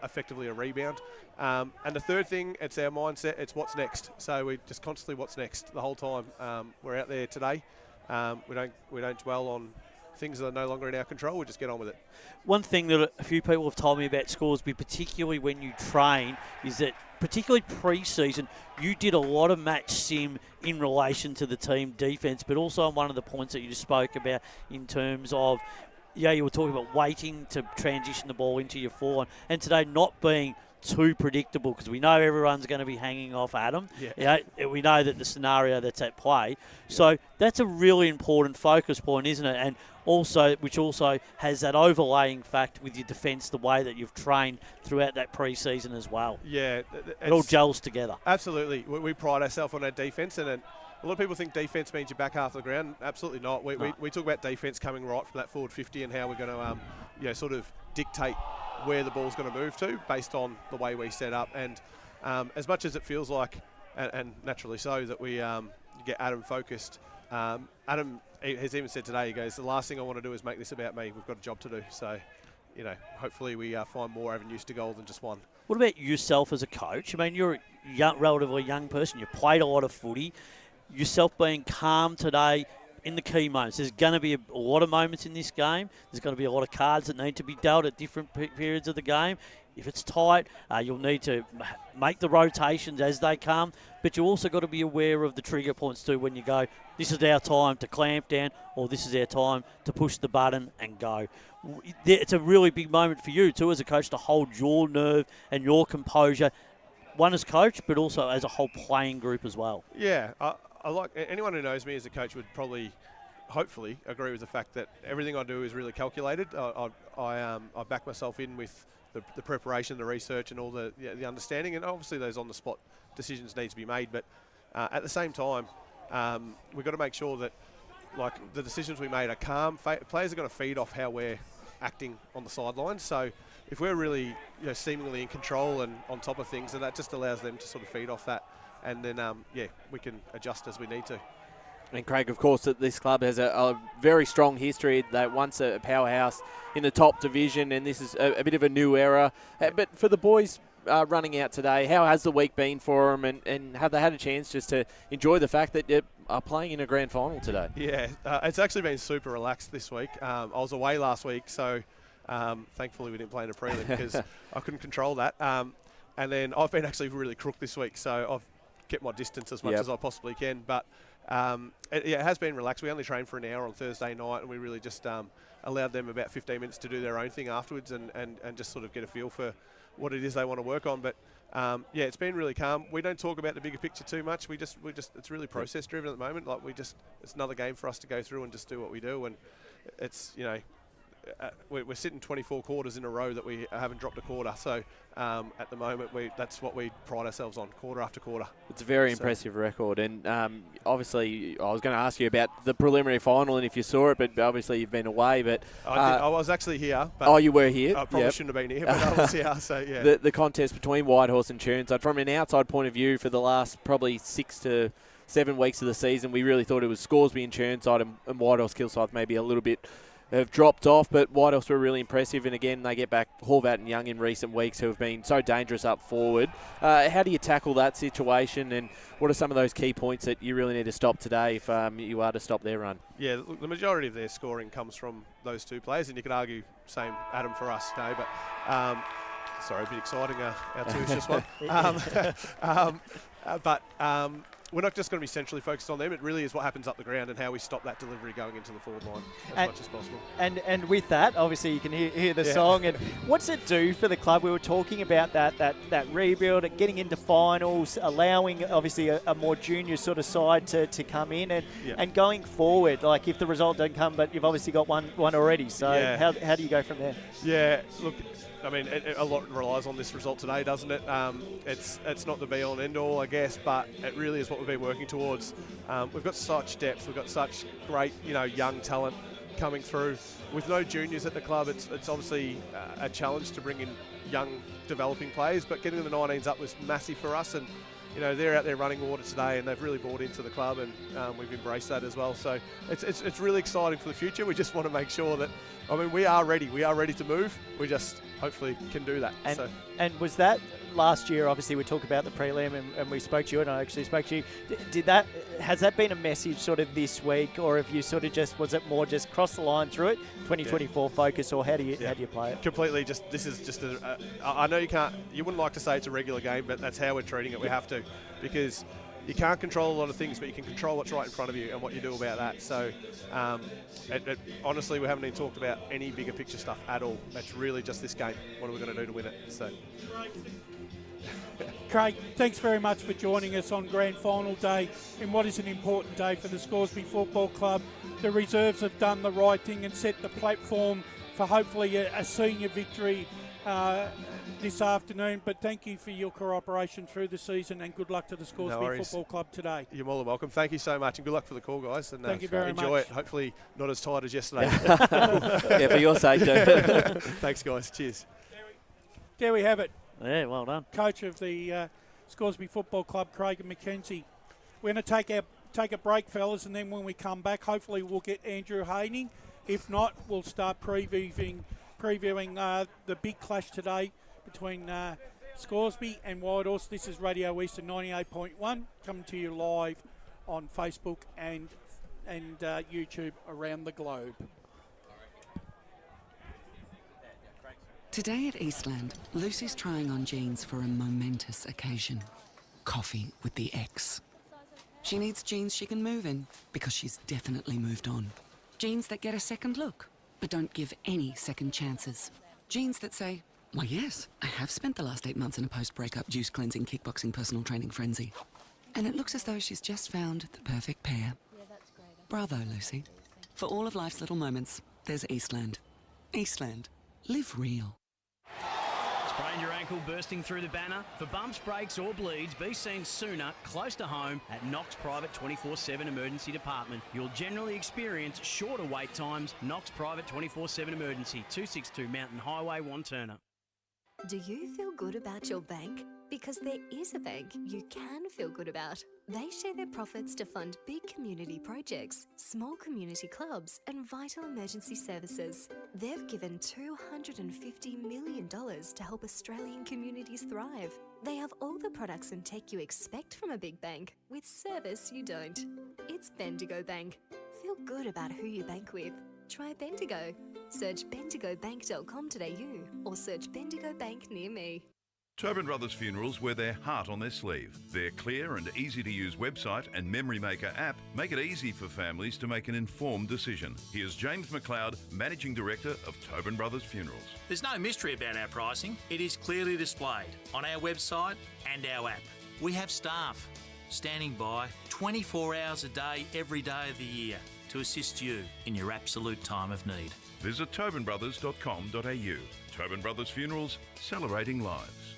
effectively a rebound. And the third thing, it's our mindset. It's what's next. So we just constantly what's next the whole time. We're out there today. We don't dwell things that are no longer in our control, we just get on with it. One thing that a few people have told me about Scoresby, particularly when you train, is that particularly pre-season, you did a lot of match sim in relation to the team defence, but also on one of the points that you just spoke about in terms of, you were talking about waiting to transition the ball into your forehand, and today not being too predictable because we know everyone's going to be hanging off Adam. We know that the scenario that's at play. So that's a really important focus point, isn't it? And also, which also has that overlaying fact with your defence, the way that you've trained throughout that pre-season as well. Yeah. It all gels together. Absolutely. We pride ourselves on our defence, and a lot of people think defence means your back half of the ground. Absolutely not. We talk about defence coming right from that forward 50 and how we're going to sort of dictate where the ball's going to move to based on the way we set up. And as much as it feels like, and naturally so, that we get Adam focused, Adam has even said today, he goes, the last thing I want to do is make this about me. We've got a job to do. So, hopefully we find more avenues to goal than just one. What about yourself as a coach? I mean, you're a relatively young person. You played a lot of footy. Yourself being calm today in the key moments. There's going to be a lot of moments in this game. There's going to be a lot of cards that need to be dealt at different periods of the game. If it's tight, you'll need to make the rotations as they come, but you also got to be aware of the trigger points too when you go, this is our time to clamp down, or this is our time to push the button and go. It's a really big moment for you too as a coach to hold your nerve and your composure, one as coach, but also as a whole playing group as well. Yeah, I like anyone who knows me as a coach would probably, hopefully, agree with the fact that everything I do is really calculated. I back myself in with the preparation, the research, and all the understanding, and obviously those on-the-spot decisions need to be made. But at the same time, we've got to make sure that the decisions we made are calm. Players are going to feed off how we're acting on the sidelines. So if we're really seemingly in control and on top of things, then that just allows them to sort of feed off that. And then, we can adjust as we need to. And Craig, of course, that this club has a very strong history. They once a powerhouse in the top division, and this is a bit of a new era. But for the boys running out today, how has the week been for them, and have they had a chance just to enjoy the fact that they are playing in a grand final today? Yeah, it's actually been super relaxed this week. I was away last week, so thankfully we didn't play in a prelim because I couldn't control that. And then I've been actually really crook this week, so I've kept my distance as much as I possibly can. But it has been relaxed. We only trained for an hour on Thursday night, and we really just allowed them about 15 minutes to do their own thing afterwards and just sort of get a feel for what it is they want to work on. But it's been really calm. We don't talk about the bigger picture too much. We just it's really process driven at the moment. It's another game for us to go through and just do what we do. And it's we're sitting 24 quarters in a row that we haven't dropped a quarter. So at the moment, that's what we pride ourselves on, quarter after quarter. It's a very impressive record. And obviously, I was going to ask you about the preliminary final and if you saw it, but obviously you've been away. But I was actually here. But you were here? I probably shouldn't have been here, but I was here. So, yeah. The contest between Whitehorse and Churnside, from an outside point of view, for the last probably 6 to 7 weeks of the season, we really thought it was Scoresby and Churnside and Whitehorse Kilsyth maybe a little bit have dropped off, but Whitehorse were really impressive. And again, they get back Horvat and Young in recent weeks, who have been so dangerous up forward. How do you tackle that situation, and what are some of those key points that you really need to stop today if you are to stop their run? Yeah, look, the majority of their scoring comes from those two players, and you could argue same Adam for us today, but sorry, a bit exciting, our two-just one. But we're not just going to be centrally focused on them. It really is what happens up the ground and how we stop that delivery going into the forward line as much as possible. And with that, obviously you can hear the song. And what's it do for the club? We were talking about that rebuild, getting into finals, allowing obviously a more junior sort of side to come in and going forward. Like if the result doesn't come, but you've obviously got one already. So how do you go from there? Yeah, look, I mean, a lot relies on this result today, doesn't it? It's not the be-all and end-all, I guess, but it really is what we've been working towards. We've got such depth. We've got such great, young talent coming through. With no juniors at the club, it's obviously a challenge to bring in young, developing players, but getting the 19s up was massive for us, and they're out there running water today, and they've really bought into the club, and we've embraced that as well. So it's really exciting for the future. We just want to make sure that, we are ready. We are ready to move. We just hopefully can do that. And was that last year, obviously, we talked about the prelim and we spoke to you, and I actually spoke to you. Has that been a message sort of this week, or have you sort of was it more just cross the line through it, 2024 focus, or how do you play it? Completely. This is just I know you wouldn't like to say it's a regular game, but that's how we're treating it. We have to, because you can't control a lot of things, but you can control what's right in front of you and what you do about that. So, honestly, we haven't even talked about any bigger picture stuff at all. It's really just this game. What are we going to do to win it? So, Craig, thanks very much for joining us on Grand Final Day in what is an important day for the Scoresby Football Club. The reserves have done the right thing and set the platform for hopefully a senior victory this afternoon, but thank you for your cooperation through the season, and good luck to the Scoresby Football Club today. You're more than welcome. Thank you so much, and good luck for the call, guys. And thank you very much. Enjoy it. Hopefully not as tight as yesterday. Yeah, for your sake, too. Thanks, guys. Cheers. There we have it. Yeah, well done. Coach of the Scoresby Football Club, Craig and Mackenzie. We're going to take a break, fellas, and then when we come back, hopefully we'll get Andrew Haney. If not, we'll start previewing the big clash today between Scoresby and Whitehorse. This is Radio Eastern 98.1, coming to you live on Facebook and YouTube around the globe. Today at Eastland, Lucy's trying on jeans for a momentous occasion. Coffee with the ex. She needs jeans she can move in, because she's definitely moved on. Jeans that get a second look, but don't give any second chances. Jeans that say, why yes, I have spent the last 8 months in a post-breakup juice cleansing, kickboxing, personal training frenzy. And it looks as though she's just found the perfect pair. Bravo, Lucy. For all of life's little moments, there's Eastland. Eastland. Live real. Sprain your ankle bursting through the banner? For bumps, breaks or bleeds, be seen sooner, close to home, at Knox Private 24/7 Emergency Department. You'll generally experience shorter wait times. Knox Private 24/7 Emergency, 262 Mountain Highway, Wanturna. Do you feel good about your bank? Because there is a bank you can feel good about. They share their profits to fund big community projects, small community clubs, and vital emergency services. They've given $250 million to help Australian communities thrive. They have all the products and tech you expect from a big bank, with service you don't. It's Bendigo Bank. Feel good about who you bank with. Try Bendigo. Search bendigobank.com.au or search Bendigo Bank near me. Tobin Brothers Funerals wear their heart on their sleeve. Their clear and easy-to-use website and Memory Maker app make it easy for families to make an informed decision. Here's James McLeod, Managing Director of Tobin Brothers Funerals. There's no mystery about our pricing. It is clearly displayed on our website and our app. We have staff standing by 24 hours a day, every day of the year to assist you in your absolute time of need. Visit tobinbrothers.com.au. Tobin Brothers Funerals, celebrating lives.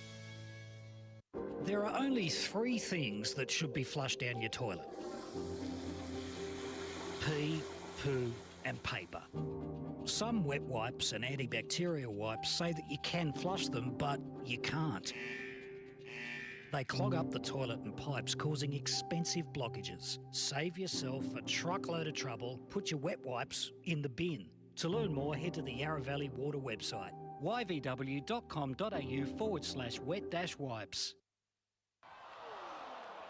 There are only 3 things that should be flushed down your toilet. Pee, poo and paper. Some wet wipes and antibacterial wipes say that you can flush them, but you can't. They clog up the toilet and pipes, causing expensive blockages. Save yourself a truckload of trouble. Put your wet wipes in the bin. To learn more, head to the Yarra Valley Water website, yvw.com.au/wet-wipes.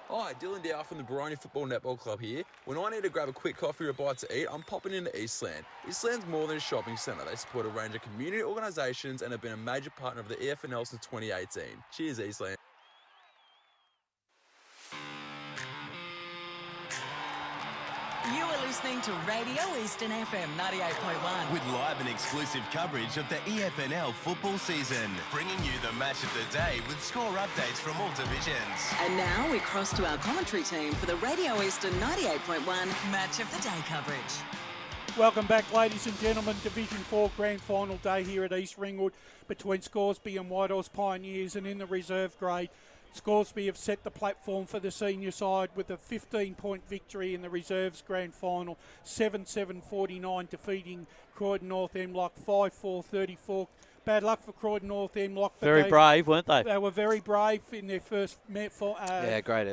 Hi, Dylan Dow from the Baroni Football Netball Club here. When I need to grab a quick coffee or a bite to eat, I'm popping into Eastland. Eastland's more than a shopping centre. They support a range of community organisations and have been a major partner of the EFNL since 2018. Cheers, Eastland. You are listening to Radio Eastern FM 98.1. With live and exclusive coverage of the EFNL football season. Bringing you the match of the day with score updates from all divisions. And now we cross to our commentary team for the Radio Eastern 98.1 Match of the Day coverage. Welcome back, ladies and gentlemen. Division 4 Grand Final Day here at East Ringwood between Scoresby and Whitehorse Pioneers, and in the reserve grade, Scoresby have set the platform for the senior side with a 15-point victory in the reserves grand final, 7-7-49, defeating Croydon North Emlock 5-4-34. bad luck for Croydon North End. Very brave, weren't they? They were very brave in their first great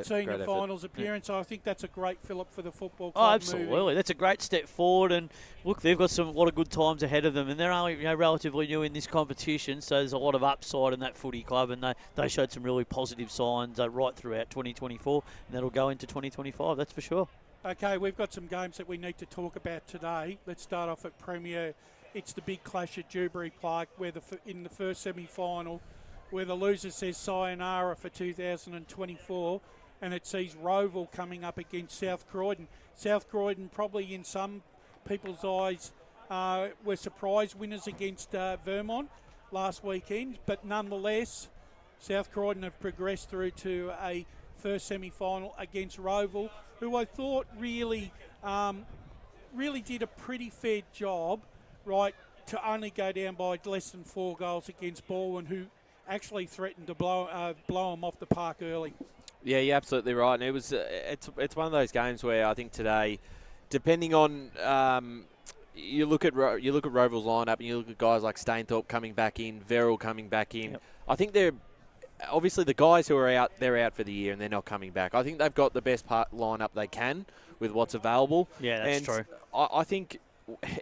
senior effort. finals appearance. So I think that's a great fill-up for the football Oh, club. absolutely. moving. That's a great step forward. And look, they've got a lot of good times ahead of them, and they're only relatively new in this competition, so there's a lot of upside in that footy club, and they showed some really positive signs right throughout 2024, and that'll go into 2025, that's for sure. Okay, we've got some games that we need to talk about today. Let's start off at Premier. It's the big clash at Dewberry Park, where in the first semi-final, where the loser says sayonara for 2024, and it sees Roval coming up against South Croydon. South Croydon, probably in some people's eyes, were surprise winners against Vermont last weekend, but nonetheless, South Croydon have progressed through to a first semi-final against Roval, who I thought really did a pretty fair job, right, to only go down by less than 4 goals against Baldwin, who actually threatened to blow them off the park early. Yeah, you're absolutely right. And it was it's one of those games where I think today, depending on you look at Roval's lineup and you look at guys like Stainthorpe coming back in, Verrill coming back in. Yep. I think they're obviously the guys who are out. They're out for the year and they're not coming back. I think they've got the best lineup they can with what's available. Yeah, that's true. I think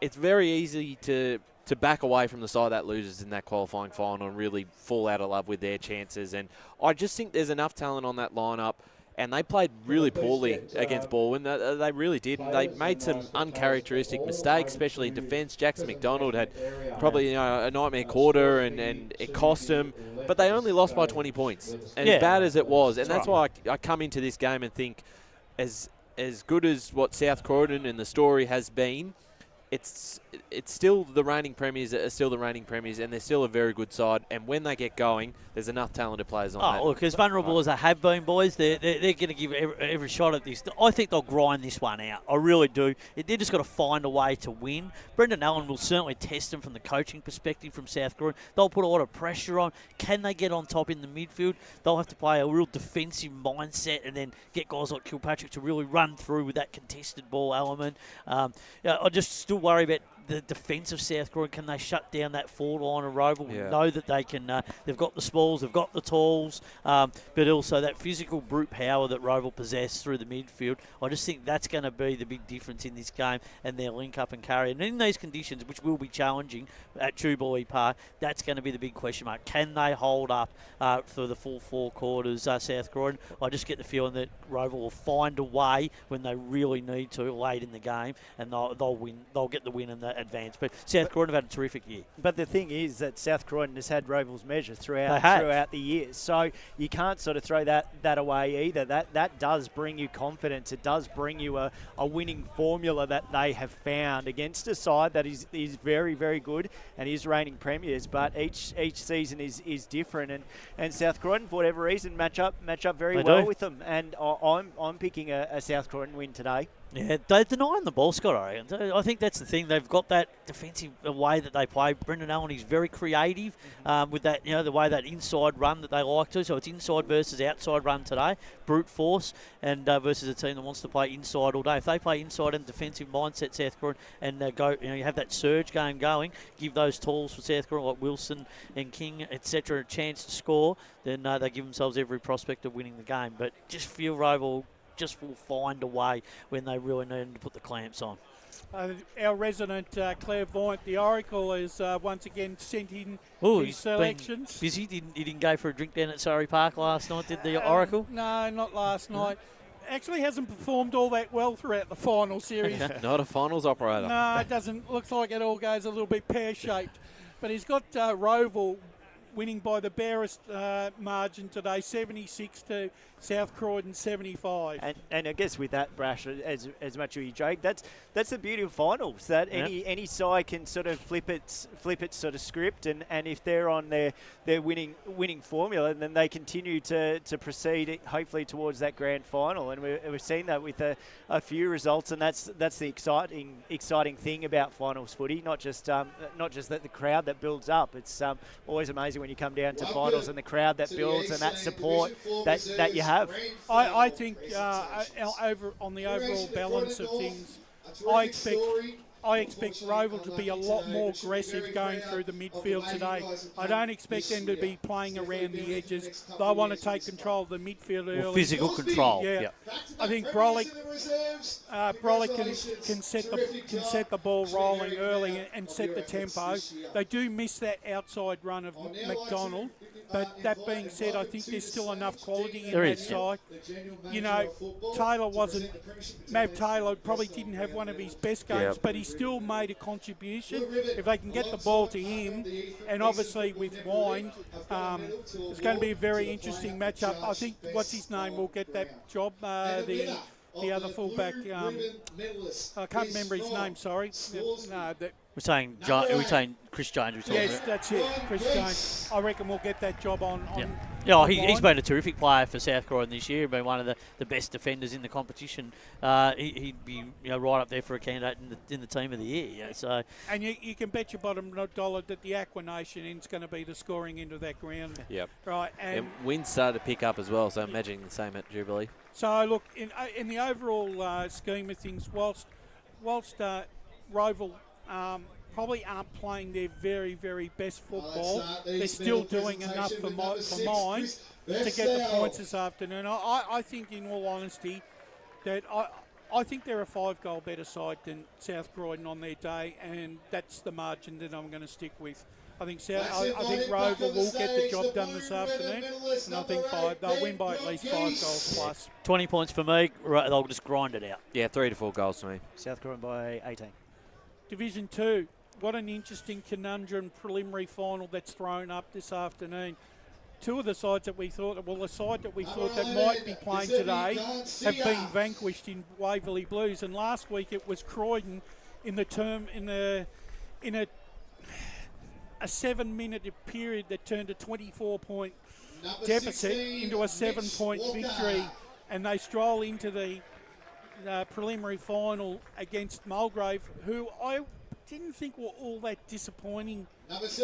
it's very easy to back away from the side that loses in that qualifying final and really fall out of love with their chances. And I just think there's enough talent on that lineup, and they played really poorly against Baldwin. They really did. They made some uncharacteristic mistakes, especially in defence. Jackson McDonald had probably a nightmare quarter, and it cost them. But they only lost by 20 points, and as bad as it was. And that's why I come into this game and think, as good as what South Croydon and the story has been, it's still the reigning premiers and they're still a very good side. And when they get going, there's enough talented players on that. Oh, look, as vulnerable as they have been, boys, they're going to give every shot at this. I think they'll grind this one out. I really do. They've just got to find a way to win. Brendan Allen will certainly test them from the coaching perspective from South Croydon. They'll put a lot of pressure on. Can they get on top in the midfield? They'll have to play a real defensive mindset and then get guys like Kilpatrick to really run through with that contested ball element. I just still worry about the defence of South Croydon. Can they shut down that forward line of Roval? We know that they can. They've got the smalls, they've got the talls, but also that physical brute power that Roval possess through the midfield. I just think that's going to be the big difference in this game and their link up and carry. And in these conditions, which will be challenging at Jubilee Park, that's going to be the big question mark. Can they hold up for the full 4 quarters, South Croydon? I just get the feeling that Roval will find a way when they really need to late in the game, and they'll win. They'll get the win and the advance. But South Croydon have had a terrific year. But the thing is that South Croydon has had Roval's measure throughout the years. So you can't sort of throw that away either. That does bring you confidence. It does bring you a winning formula that they have found against a side that is very, very good and is reigning premiers. But each season is different. And South Croydon, for whatever reason, match up very well with them. And I'm picking a South Croydon win today. Yeah, they're denying the ball, Scott, I reckon. I think that's the thing. They've got that defensive way that they play. Brendan Allen is very creative with that, the way that inside run that they like to. So it's inside versus outside run today, brute force, and versus a team that wants to play inside all day. If they play inside and defensive mindset, South Croydon, and you have that surge game going, give those tools for South Croydon like Wilson and King, etc., a chance to score, then they give themselves every prospect of winning the game. But just feel Roval just will find a way when they really need to put the clamps on. Our resident clairvoyant, the Oracle, is once again sent in his selections. Busy. He didn't go for a drink down at Surrey Park last night, did the Oracle? No, not last night. Actually hasn't performed all that well throughout the final series. Not a finals operator. No, it doesn't. Looks like it all goes a little bit pear-shaped. But he's got Roval winning by the barest margin today, 76 to South Croydon 75. And I guess with that, Brash, as much as you joke, that's the beauty of finals, that any side can sort of flip its sort of script, and if they're on their winning formula, then they continue to proceed hopefully towards that grand final. And we've seen that with a few results, and that's the exciting thing about finals footy, not just that the crowd that builds up. It's always amazing when you come down to finals and the crowd that builds and that support that you have. I think over on the overall balance of things, I expect I expect Roval to be a lot more aggressive going through the midfield today. I don't expect them to be playing around the edges. They want to take control of the midfield early. Well, physical control. Yeah. Yep. I think Brolick can set the ball rolling early and set the tempo. They do miss that outside run of McDonald, but that being said, I think there's still enough quality in that side. You know, Mav Taylor probably didn't have one of his best games, but he still made a contribution. If they can get the ball to him, and obviously with Wind, it's going to be a very interesting matchup. I think, what's his name, will get that job, the other fullback. I can't remember his name, sorry. We're saying Chris Jones. Yes, that's it, Chris Jones. I reckon we'll get that job on. Yeah, he's been a terrific player for South Croydon this year. Been one of the best defenders in the competition. He'd be right up there for a candidate in the team of the year. Yeah, so. And you can bet your bottom dollar that the Aqua Nation is going to be the scoring into that ground. Yep. Right. And winds started to pick up as well, so I'm imagining the same at Jubilee. So look, in the overall scheme of things, whilst Roval probably aren't playing their very, very best football, they're still doing enough for mine to get the points this afternoon. I think, in all honesty, that I think they're a 5-goal better side than South Croydon on their day, and that's the margin that I'm going to stick with. I think Roval will get the job done this afternoon, and I think they'll win by at least 5 goals plus. 20 points for me. They'll just grind it out. Yeah, 3 to 4 goals for me. South Croydon by 18. Division 2. What an interesting conundrum preliminary final that's thrown up this afternoon. Two of the sides that we thought, the side that we thought that might be playing today have been vanquished in Waverley Blues, and last week it was Croydon in a 7-minute period that turned a 24-point deficit into a 7-point victory, and they stroll into the preliminary final against Mulgrave, who I didn't think were all that disappointing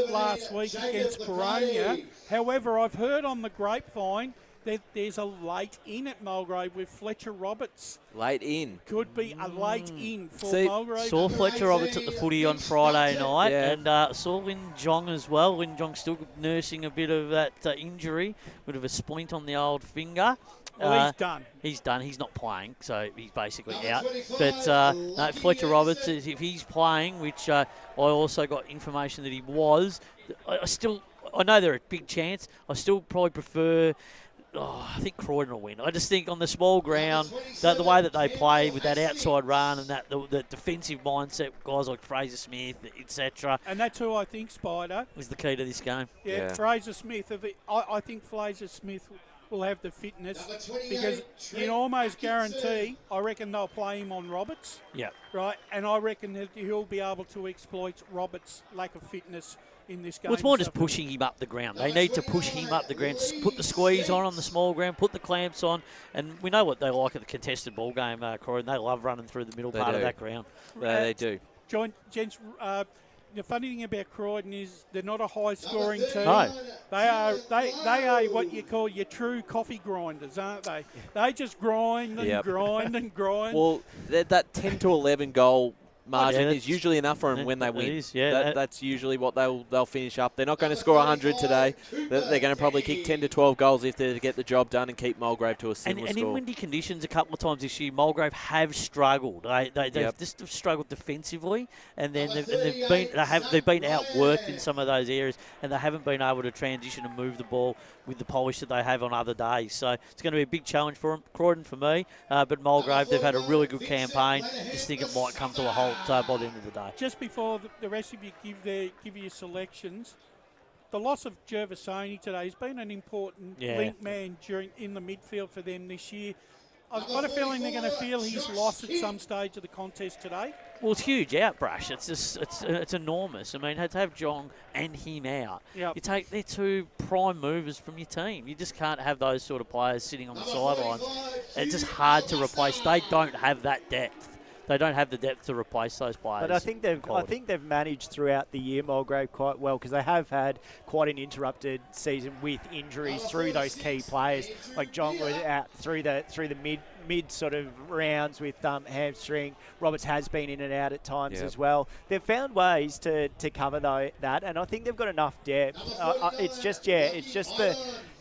last week against Boronia. However, I've heard on the grapevine that there's a late in at Mulgrave with Fletcher Roberts. Late in. Could be a late in for Mulgrave. Saw Fletcher Roberts at the footy on Friday night, and saw Lin Jong as well. Lin Jong still nursing a bit of that injury, bit of a splint on the old finger. Well, he's done. He's done. He's not playing, so he's basically out. But Fletcher Roberts, if he's playing, which I also got information that he was, I know they're a big chance. I still probably prefer. I think Croydon will win. I just think on the small ground, the way that they play with that outside run and the defensive mindset, guys like Fraser Smith, etc. And that's who I think, Spider, is the key to this game. Yeah. Fraser Smith. I think Fraser Smith will have the fitness, because you can almost guarantee, I reckon they'll play him on Roberts. Yeah. Right, and I reckon that he'll be able to exploit Roberts' lack of fitness in this game. Well, it's more just pushing him up the ground. They need to push him up the ground, put the squeeze on the small ground, put the clamps on, and we know what they like at the contested ball game, Croydon. They love running through the middle part of that ground. They do. Gents, the funny thing about Croydon is they're not a high-scoring team. No. They are what you call your true coffee grinders, aren't they? They just grind and grind and grind. Well, that 10 to 11 goal margin is usually enough for them when they win. That's usually what they'll finish up. They're not going to score 100 today. They're going to probably kick 10 to 12 goals if they're to get the job done and keep Mulgrave to a similar score. And in windy conditions a couple of times this year, Mulgrave have struggled. They've just struggled defensively, and then they've been outworked in some of those areas, and they haven't been able to transition and move the ball with the polish that they have on other days. So it's going to be a big challenge for them. Croydon for me, but Mulgrave, they've had a really good campaign. Just think it might come to a halt by the end of the day. Just before the rest of you give your selections, the loss of Gervasoni today has been an important link man in the midfield for them this year. I've got a feeling they're going to feel he's lost at some stage of the contest today. Well, it's huge out, Brush. It's enormous. I mean, to have Jong and him out, you take their two prime movers from your team. You just can't have those sort of players sitting on the sidelines. It's just hard to replace. They don't have that depth they don't have the depth to replace those players. But I think they've managed throughout the year, Mulgrave, quite well, because they have had quite an interrupted season with injuries through those key players. Like John was out through the mid sort of rounds with hamstring. Roberts has been in and out at times as well. They've found ways to cover that, and I think they've got enough depth.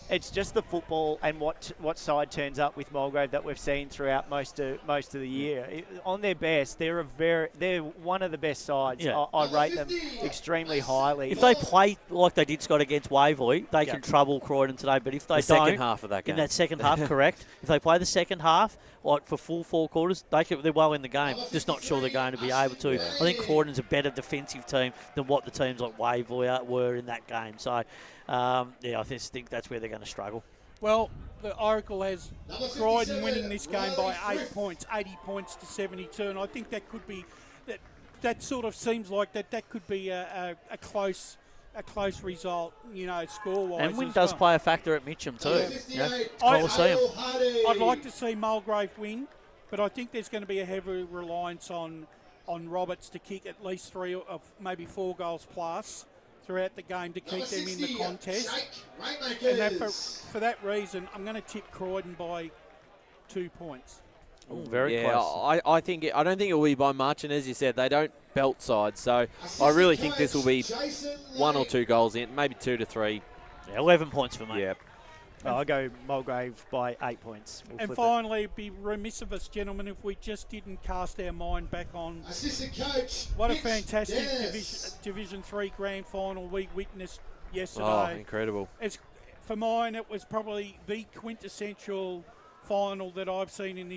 It's just the football and what side turns up with Mulgrave that we've seen throughout most of the year. On their best, they're one of the best sides. Yeah. I rate them extremely highly. If they play like they did, Scott, against Waverley, they can trouble Croydon today. But if they don't, second half of that game. in that second half, correct. If they play the second half, like for full 4 quarters, they're well in the game. Just not sure they're going to be able to. I think Croydon's a better defensive team than what the teams like Waverley were in that game. So, I just think that's where they're going to struggle. Well, the Oracle has Croydon winning this game by 8 points, 80 points to 72, and I think that could be that sort of seems like that could be a close result, score-wise. And wind does play a factor at Mitcham too. I'd like to see Mulgrave win, but I think there's going to be a heavy reliance on Roberts to kick at least 3 or maybe 4 goals plus throughout the game to keep them in the contest. And for that reason, I'm going to tip Croydon by 2 points. Ooh, very close. I don't think it will be by much, and as you said, they don't belt sides, so I really think this will be 1 or 2 goals in, maybe 2 to 3. 11 points for me. Yep. I'll go Mulgrave by 8 points. And finally, it'd be remiss of us, gentlemen, if we just didn't cast our mind back on what a fantastic Division 3 grand final we witnessed yesterday. Oh, incredible. For mine, it was probably the quintessential final that I've seen in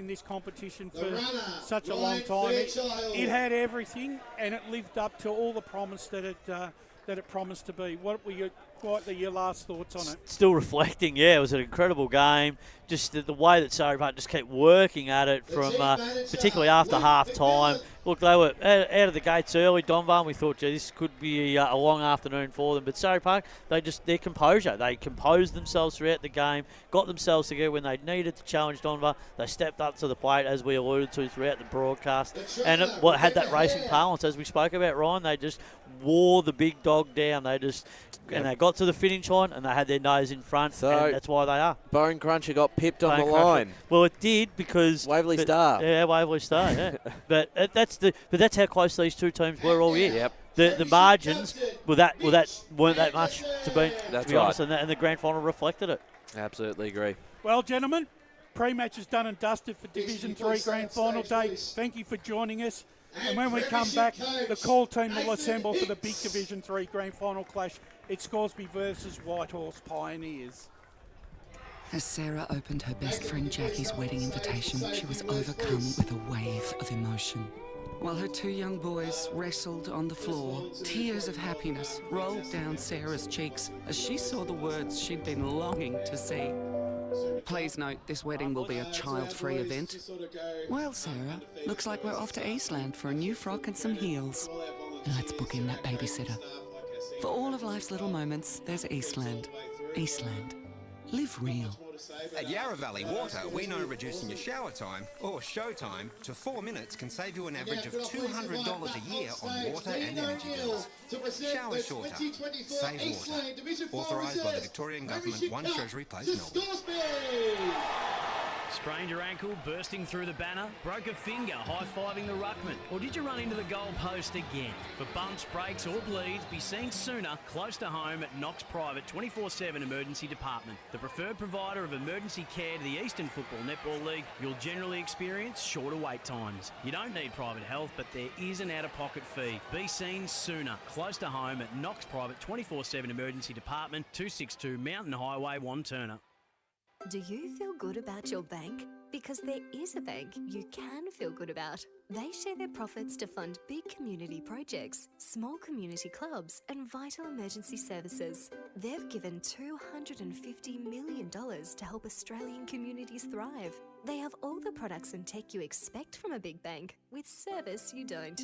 this competition for such a long time. It had everything, and it lived up to all the promise that it promised to be. What were your last thoughts on it? Still reflecting, it was an incredible game. Just the way that Surrey Park just kept working at it from particularly after half time. Look, they were out of the gates early, Donvan. We thought, this could be a long afternoon for them. But Surrey Park, their composure. They composed themselves throughout the game, got themselves together when they needed to challenge Donvan. They stepped up to the plate, as we alluded to throughout the broadcast. And it had that racing balance, as we spoke about, Ryan. They just wore the big dog down. And they got to the finish line, and they had their nose in front, and that's why they are. Bone Cruncher got pipped on the line. Well, it did because Waverley Star. Yeah, Waverley Star. Yeah, but that's how close these two teams were all year. Yep. The margins weren't that much to be honest, and the grand final reflected it. Absolutely agree. Well, gentlemen, pre-match is done and dusted for Division 3 grand final day. Thank you for joining us. And when we come back, the call team will assemble for the big Division 3 grand final clash. It's Scoresby versus Whitehorse Pioneers. As Sarah opened her best friend Jackie's wedding invitation, she was overcome with a wave of emotion. While her 2 young boys wrestled on the floor, tears of happiness rolled down Sarah's cheeks as she saw the words she'd been longing to see. Please note, this wedding will be a child-free event. Well, Sarah, looks like we're off to Eastland for a new frock and some heels. Let's book in that babysitter. For all of life's little moments, there's Eastland. Eastland. Live real. At Yarra Valley Water, we know reducing your shower time, or show time, to 4 minutes can save you an average of $200 a year on water and energy bills. Shower shorter. Save water. Authorised by the Victorian Government, 1 Treasury Place, Melbourne. Sprained your ankle, bursting through the banner, broke a finger, high-fiving the ruckman, or did you run into the goal post again? For bumps, breaks or bleeds, be seen sooner, close to home at Knox Private 24/7 Emergency Department. The preferred provider of emergency care to the Eastern Football Netball League, you'll generally experience shorter wait times. You don't need private health, but there is an out-of-pocket fee. Be seen sooner, close to home at Knox Private 24/7 Emergency Department, 262 Mountain Highway, Wantirna. Do you feel good about your bank? Because there is a bank you can feel good about. They share their profits to fund big community projects, small community clubs, and vital emergency services. They've given $250 million to help Australian communities thrive. They have all the products and tech you expect from a big bank, with service you don't.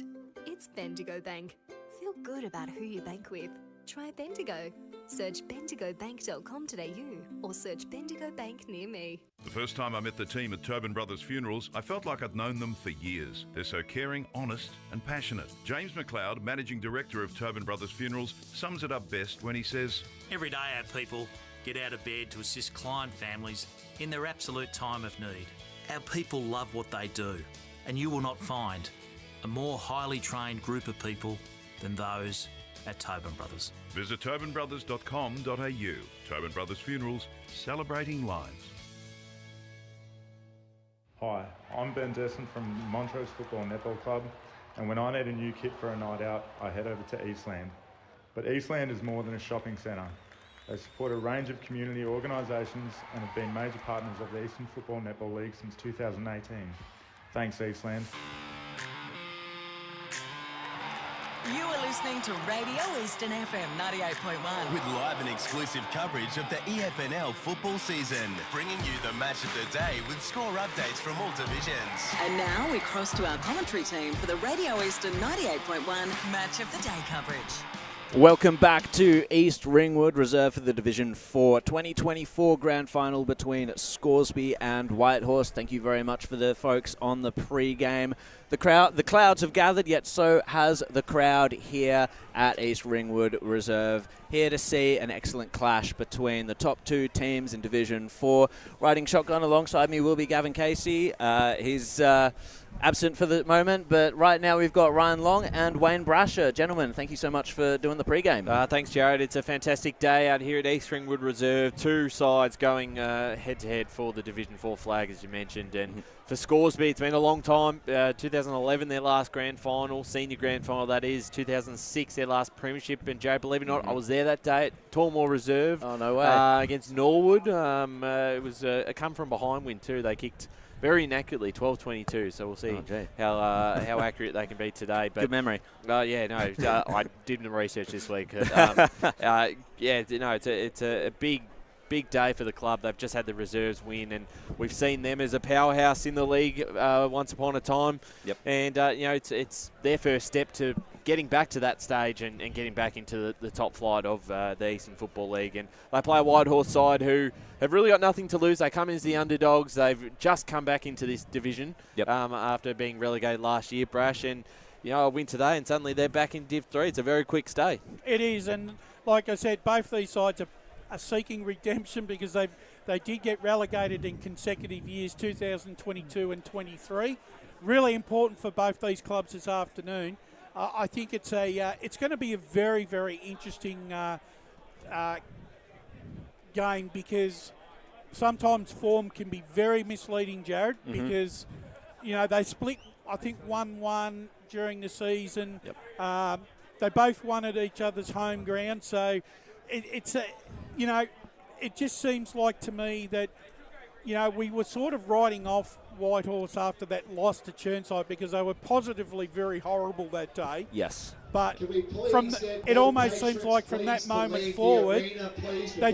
It's Bendigo Bank. Feel good about who you bank with. Try Bendigo. Search bendigobank.com.au or search Bendigo Bank near me. The first time I met the team at Tobin Brothers Funerals, I felt like I'd known them for years. They're so caring, honest and passionate. James McLeod, Managing Director of Tobin Brothers Funerals, sums it up best when he says, "Every day our people get out of bed to assist client families in their absolute time of need. Our people love what they do, and you will not find a more highly trained group of people than those at Tobin Brothers." Visit tobinbrothers.com.au. Tobin Brothers Funerals, celebrating lives. Hi, I'm Ben Desson from Montrose Football Netball Club, and when I need a new kit for a night out, I head over to Eastland. But Eastland is more than a shopping centre. They support a range of community organisations and have been major partners of the Eastern Football Netball League since 2018. Thanks, Eastland. You are listening to Radio Eastern FM 98.1. With live and exclusive coverage of the EFNL football season, bringing you the match of the day with score updates from all divisions. And now we cross to our commentary team for the Radio Eastern 98.1 Match of the Day coverage. Welcome back to East Ringwood, reserved for the Division 4 2024 Grand Final between Scoresby and Whitehorse. Thank you very much for the folks on the pre-game. The clouds have gathered, yet so has the crowd here at East Ringwood Reserve. Here to see an excellent clash between the top two teams in Division 4. Riding shotgun alongside me will be Gavin Casey. He's absent for the moment, but right now we've got Ryan Long and Wayne Brasher. Gentlemen, thank you so much for doing the pre-game. Thanks, Jared. It's a fantastic day out here at East Ringwood Reserve. Two sides going head-to-head for the Division 4 flag, as you mentioned. And for Scoresby, it's been a long time. 2011, their last grand final, senior grand final, that is. 2006, their last premiership. And Jared, believe it or not, I was there that day at Tormore Reserve. Oh, no way. Against Norwood. It was a come-from-behind win, too. They kicked very inaccurately, 12-22, so we'll see how accurate they can be today. But good memory. I did the research this week. It's a big day for the club. They've just had the reserves win, and we've seen them as a powerhouse in the league once upon a time. Yep. And it's their first step to getting back to that stage and getting back into the top flight of the Eastern Football League. And they play a Whitehorse side who have really got nothing to lose. They come in as the underdogs. They've just come back into this division after being relegated last year, Brash. And a win today, and suddenly they're back in Div 3. It's a very quick stay. It is, and like I said, both these sides are seeking redemption because they did get relegated in consecutive years, 2022 and 23. Really important for both these clubs this afternoon. I think it's going to be a very, very interesting game because sometimes form can be very misleading, Jared, because they split, I think, 1-1 during the season. Yep. They both won at each other's home ground, so it just seems like to me that we were sort of writing off Whitehorse after that loss to Churnside because they were positively very horrible that day. Yes. But it almost seems like from that moment forward, they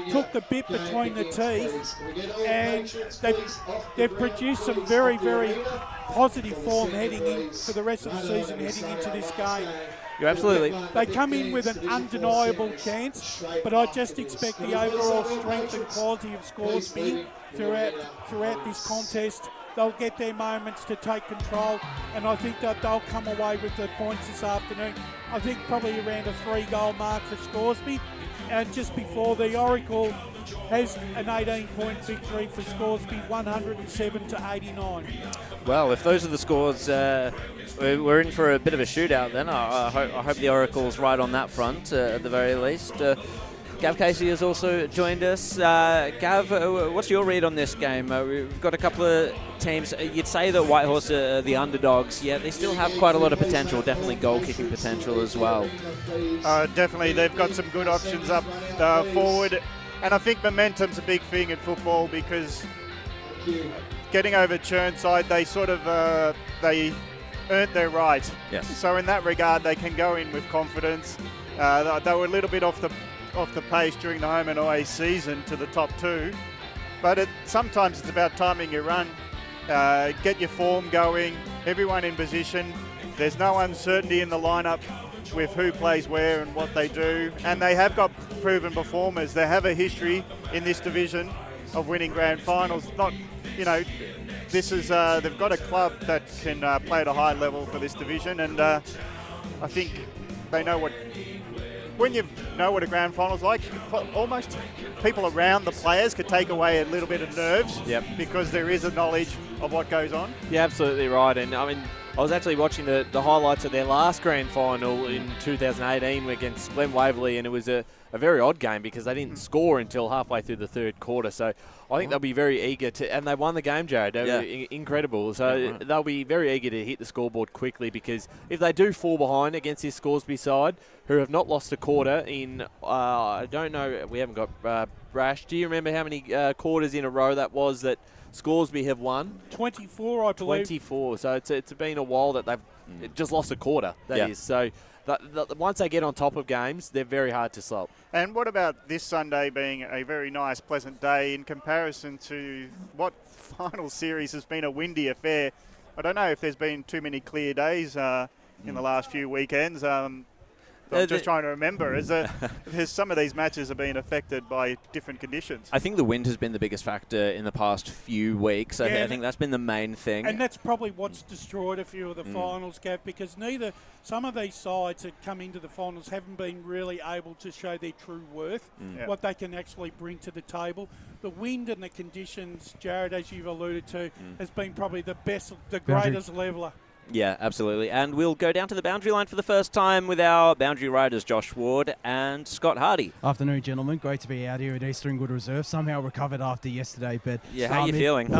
took the bit between the teeth and they've produced some very, very positive form heading in for the rest of the season, heading into this game. You're absolutely. They come in with an undeniable chance, but I just expect the overall strength and quality of Scoresby throughout this contest. They'll get their moments to take control, and I think that they'll come away with the points this afternoon. I think probably around a 3-goal mark for Scoresby, and just before the Oracle has an 18-point victory for Scoresby, 107-89. Well, if those are the scores, we're in for a bit of a shootout then. I hope the Oracle's right on that front at the very least. Gav Casey has also joined us. Gav, what's your read on this game? We've got a couple of teams. You'd say that Whitehorse are the underdogs, yet they still have quite a lot of potential, definitely goal-kicking potential as well. Definitely, they've got some good options up forward, and I think momentum's a big thing in football because getting over Churnside, they sort of they earned their right. Yes. So in that regard, they can go in with confidence. They were a little bit off the pace during the home and away season to the top two, but sometimes it's about timing your run, get your form going, everyone in position. There's no uncertainty in the lineup. with who plays where and what they do. And they have got proven performers. They have a history in this division of winning grand finals. Not, this is they've got a club that can play at a high level for this division, and I think they know when you know what a grand final's like, almost people around the players could take away a little bit of nerves. Yep. Because there is a knowledge of what goes on. Yeah, absolutely right. And I mean, I was actually watching the highlights of their last grand final in 2018 against Glen Waverley, and it was a very odd game because they didn't score until halfway through the third quarter. So I think they'll be very eager to, and they won the game, Jared. They were incredible. So they'll be very eager to hit the scoreboard quickly, because if they do fall behind against this Scoresby side, who have not lost a quarter in, I don't know, we haven't got Brash. Do you remember how many quarters in a row that was that Scoresby have won? 24, I believe. 24. So it's been a while that they've just lost a quarter, that is. So once they get on top of games, they're very hard to stop. And what about this Sunday being a very nice, pleasant day in comparison to what final series has been a windy affair? I don't know if there's been too many clear days in the last few weekends. I'm just trying to remember. Some of these matches have been affected by different conditions. I think the wind has been the biggest factor in the past few weeks. I think that's been the main thing. And that's probably what's destroyed a few of the finals, Gav, because some of these sides that come into the finals haven't been really able to show their true worth, what they can actually bring to the table. The wind and the conditions, Jared, as you've alluded to, has been probably the greatest leveller. Yeah, absolutely. And we'll go down to the boundary line for the first time with our boundary riders, Josh Ward and Scott Hardy. Afternoon, gentlemen. Great to be out here at Eastland Reserve. Somehow recovered after yesterday. But yeah, how are you feeling?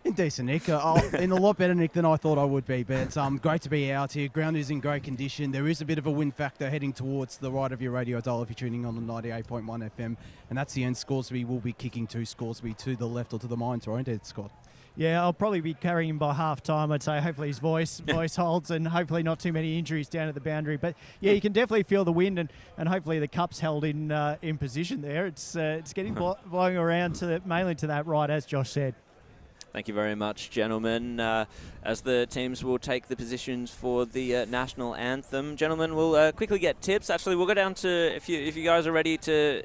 In decent nick. In a lot better nick than I thought I would be. But it's great to be out here. Ground is in great condition. There is a bit of a wind factor heading towards the right of your radio dial if you're tuning on the 98.1 FM. And that's the end. Scoresby will be kicking to Scoresby to the left or to the mines, won't it, Scott? Yeah, I'll probably be carrying him by half time. I'd say hopefully his voice holds, and hopefully not too many injuries down at the boundary. But yeah, you can definitely feel the wind, and hopefully the cup's held in position there. It's getting blowing around mainly to that right, as Josh said. Thank you very much, gentlemen. As the teams will take the positions for the national anthem, gentlemen, we'll quickly get tips. Actually, we'll go down to if you guys are ready to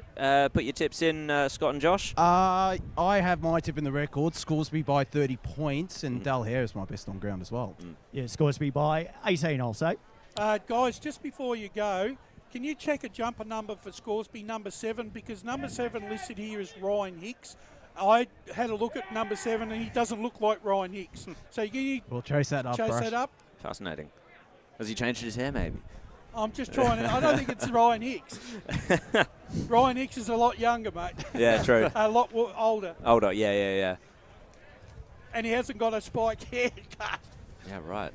put your tips in, Scott and Josh. I have my tip in the record. Scoresby by 30 points, and Dal Hare is my best on ground as well. Yeah, Scoresby by 18 also. Guys, just before you go, can you check a jumper number for Scoresby, number 7, because number 7 listed here is Ryan Hicks. I had a look at number 7, and he doesn't look like Ryan Hicks. So we'll chase that up. Fascinating. Has he changed his hair, maybe? I'm just trying to. I don't think it's Ryan Hicks. Ryan Hicks is a lot younger, mate. Yeah, true. A lot older. Older, yeah. And he hasn't got a spike haircut. Yeah, right.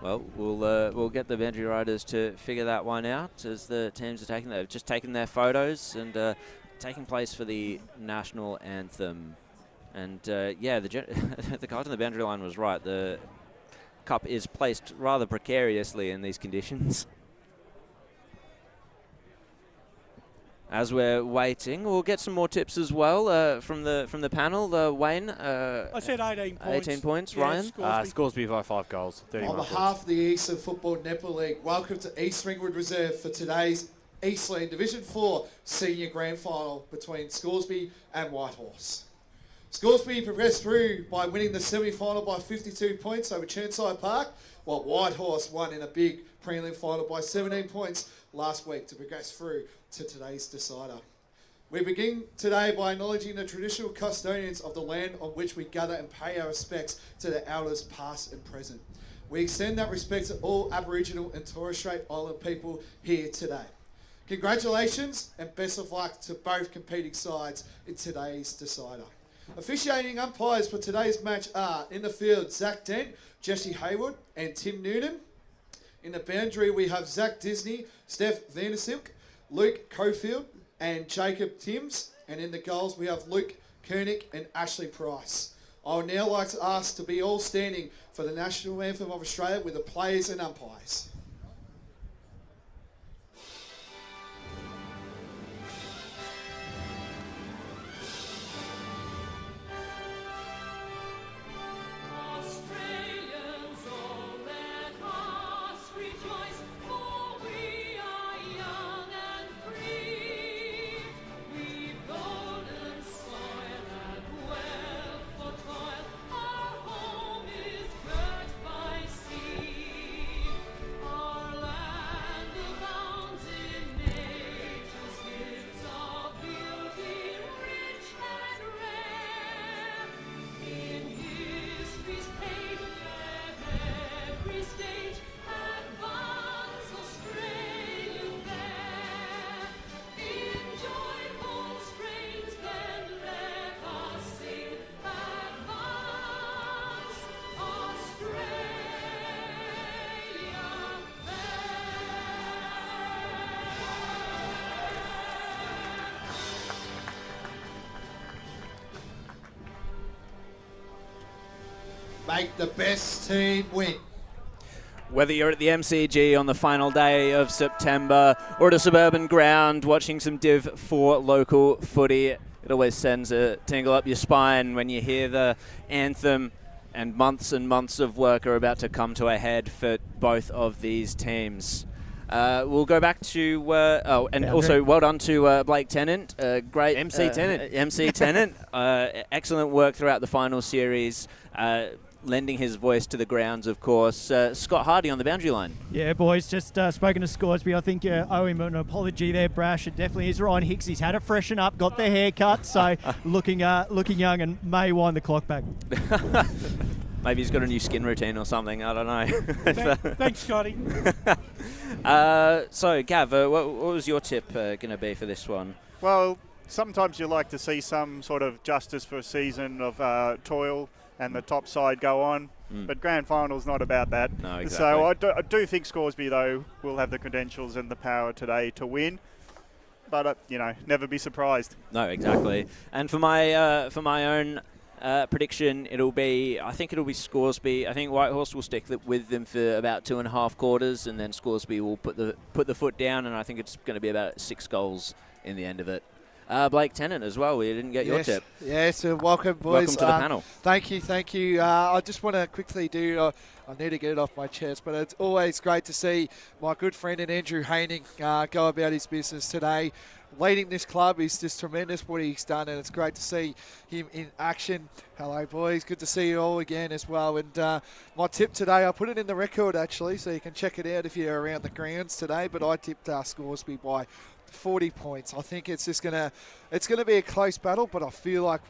Well, we'll get the boundary riders to figure that one out as the teams are just taking their photos and taking place for the national anthem. And the guy on the boundary line was right. The cup is placed rather precariously in these conditions. As we're waiting, we'll get some more tips as well from the panel. Wayne, I said 18 points. 18 points, yeah, Ryan. Scoresby by 5 goals. On behalf of the Eastland Football Netball League, welcome to East Ringwood Reserve for today's Eastland Division 4 Senior Grand Final between Scoresby and Whitehorse. Scoresby progressed through by winning the semi-final by 52 points over Churnside Park, while Whitehorse won in a big prelim final by 17 points last week to progress through to today's decider. We begin today by acknowledging the traditional custodians of the land on which we gather and pay our respects to the elders past and present. We extend that respect to all Aboriginal and Torres Strait Island people here today. Congratulations and best of luck to both competing sides in today's decider. Officiating umpires for today's match are in the field Zach Dent, Jesse Haywood and Tim Noonan. In the boundary we have Zach Disney, Steph Vandersilk, Luke Cofield and Jacob Timms. And in the goals we have Luke Koenig and Ashley Price. I would now like to ask to be all standing for the National Anthem of Australia with the players and umpires. Australians, all let us rejoice, for Make the best team win. Whether you're at the MCG on the final day of September or at a suburban ground watching some Div 4 local footy, it always sends a tingle up your spine when you hear the anthem, and months of work are about to come to a head for both of these teams. We'll go back to also well done to Blake Tennant, great MC Tennant. MC Tennant, excellent work throughout the final series. Lending his voice to the grounds, of course. Scott Hardy on the boundary line. Yeah, boys, just spoken to Scoresby. I think you owe him an apology there, Brash. It definitely is Ryan Hicks. He's had it freshen up, got the haircut, so looking young and may wind the clock back. Maybe he's got a new skin routine or something. I don't know. Thanks, Scotty. So, Gav, what was your tip going to be for this one? Well, sometimes you like to see some sort of justice for a season of toil and the top side go on. But grand final's not about that. No, exactly. So I do think Scoresby, though, will have the credentials and the power today to win. But, never be surprised. No, exactly. And for my own prediction, I think it'll be Scoresby. I think Whitehorse will stick with them for about 2.5 quarters, and then Scoresby will put the foot down, and I think it's going to be about 6 goals in the end of it. Blake Tennant as well. We didn't get your tip. Yes, welcome, boys. Welcome to the panel. Thank you. I just want to quickly I need to get it off my chest, but it's always great to see my good friend and Andrew Haining go about his business today. Leading this club is just tremendous what he's done, and it's great to see him in action. Hello, boys. Good to see you all again as well. And my tip today, I put it in the record, actually, so you can check it out if you're around the grounds today, but I tipped Scoresby by 40 points. I think it's just gonna be a close battle, but I feel like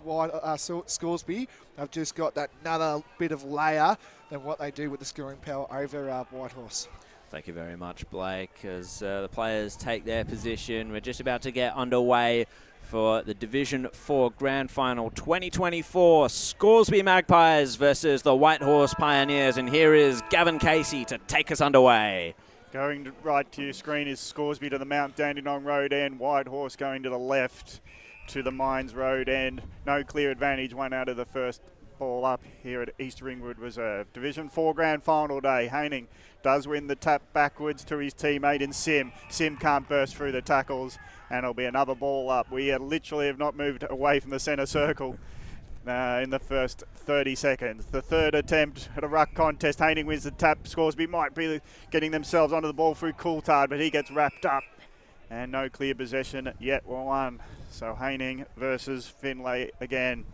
Scoresby have just got that another bit of layer than what they do with the scoring power over Whitehorse. Thank you very much, Blake. As the players take their position, we're just about to get underway for the Division 4 Grand Final 2024. Scoresby Magpies versus the Whitehorse Pioneers, and here is Gavin Casey to take us underway. Going right to your screen is Scoresby to the Mount Dandenong Road end. Whitehorse going to the left to the Mines Road end. No clear advantage, one out of the first ball up here at East Ringwood Reserve. Division 4 Grand Final day. Haining does win the tap backwards to his teammate in Sim. Sim can't burst through the tackles, and it'll be another ball up. We literally have not moved away from the centre circle in the first 30 seconds. The third attempt at a ruck contest. Haining wins the tap. Scoresby might be getting themselves onto the ball through Coulthard, but he gets wrapped up. And no clear possession yet won. So Haining versus Finlay again.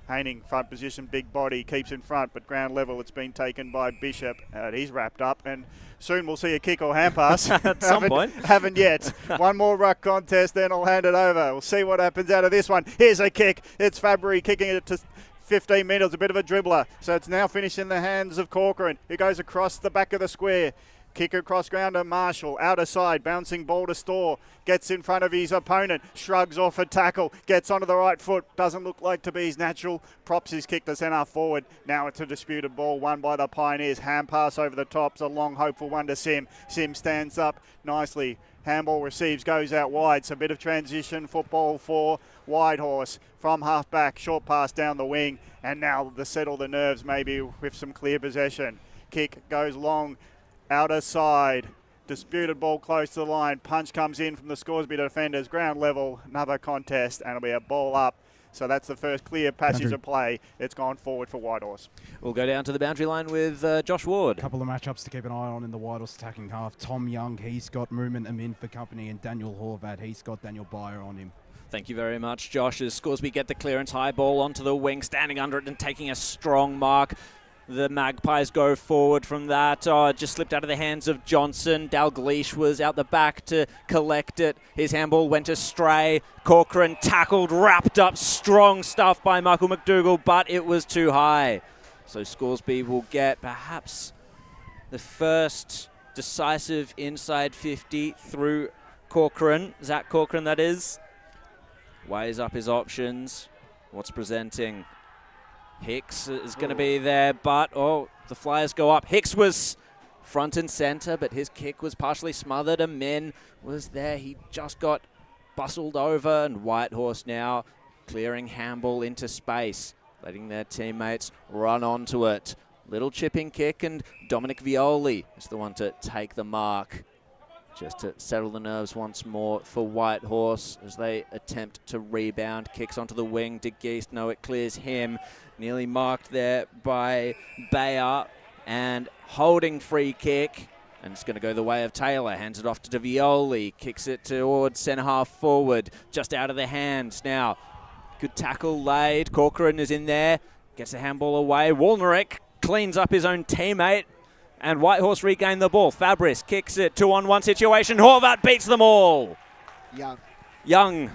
Haining, front position, big body, keeps in front, but ground level it's been taken by Bishop. He's wrapped up, and soon we'll see a kick or hand pass. At some point. Haven't yet. One more ruck contest, then I'll hand it over. We'll see what happens out of this one. Here's a kick. It's Fabry kicking it to 15 metres, a bit of a dribbler. So it's now finished in the hands of Corcoran, who goes across the back of the square. Kick across ground to Marshall, outer side, bouncing ball to Store, gets in front of his opponent, shrugs off a tackle, gets onto the right foot, doesn't look like to be his natural, props his kick to centre forward. Now it's a disputed ball, won by the Pioneers. Hand pass over the top, it's a long hopeful one to Sim. Sim stands up nicely, handball receives, goes out wide, so a bit of transition football for Whitehorse from half back, short pass down the wing, and now to settle the nerves maybe with some clear possession. Kick goes long, outer side, disputed ball close to the line. Punch comes in from the Scoresby defenders. Ground level, another contest, and it'll be a ball up. So that's the first clear passage of play. It's gone forward for Whitehorse. We'll go down to the boundary line with Josh Ward. A couple of matchups to keep an eye on in the Whitehorse attacking half. Tom Young, he's got Movement Amin for company, and Daniel Horvat, he's got Daniel Byer on him. Thank you very much, Josh. As Scoresby get the clearance, high ball onto the wing, standing under it and taking a strong mark. The Magpies go forward from that. Oh, it just slipped out of the hands of Johnson. Dalgleish was out the back to collect it. His handball went astray. Corcoran tackled, wrapped up. Strong stuff by Michael McDougall, but it was too high. So Scoresby will get perhaps the first decisive inside 50 through Corcoran. Zach Corcoran, that is. Weighs up his options. What's presenting? Hicks is going to be there, but, the Flyers go up. Hicks was front and centre, but his kick was partially smothered. Amin was there. He just got bustled over, and Whitehorse now clearing handball into space. letting their teammates run onto it. Little chipping kick, and Dominic Violi is the one to take the mark. Just to settle the nerves once more for Whitehorse as they attempt to rebound. Kicks onto the wing. De Geest, no, it clears him. Nearly marked there by Bayer, and holding free kick. And it's going to go the way of Taylor. Hands it off to Violi. Kicks it towards centre half forward. Just out of the hands now. Good tackle laid. Corcoran is in there. Gets the handball away. Walnerick cleans up his own teammate. And Whitehorse regain the ball. Fabris kicks it. 2-on-1 situation. Horvath beats them all. Young.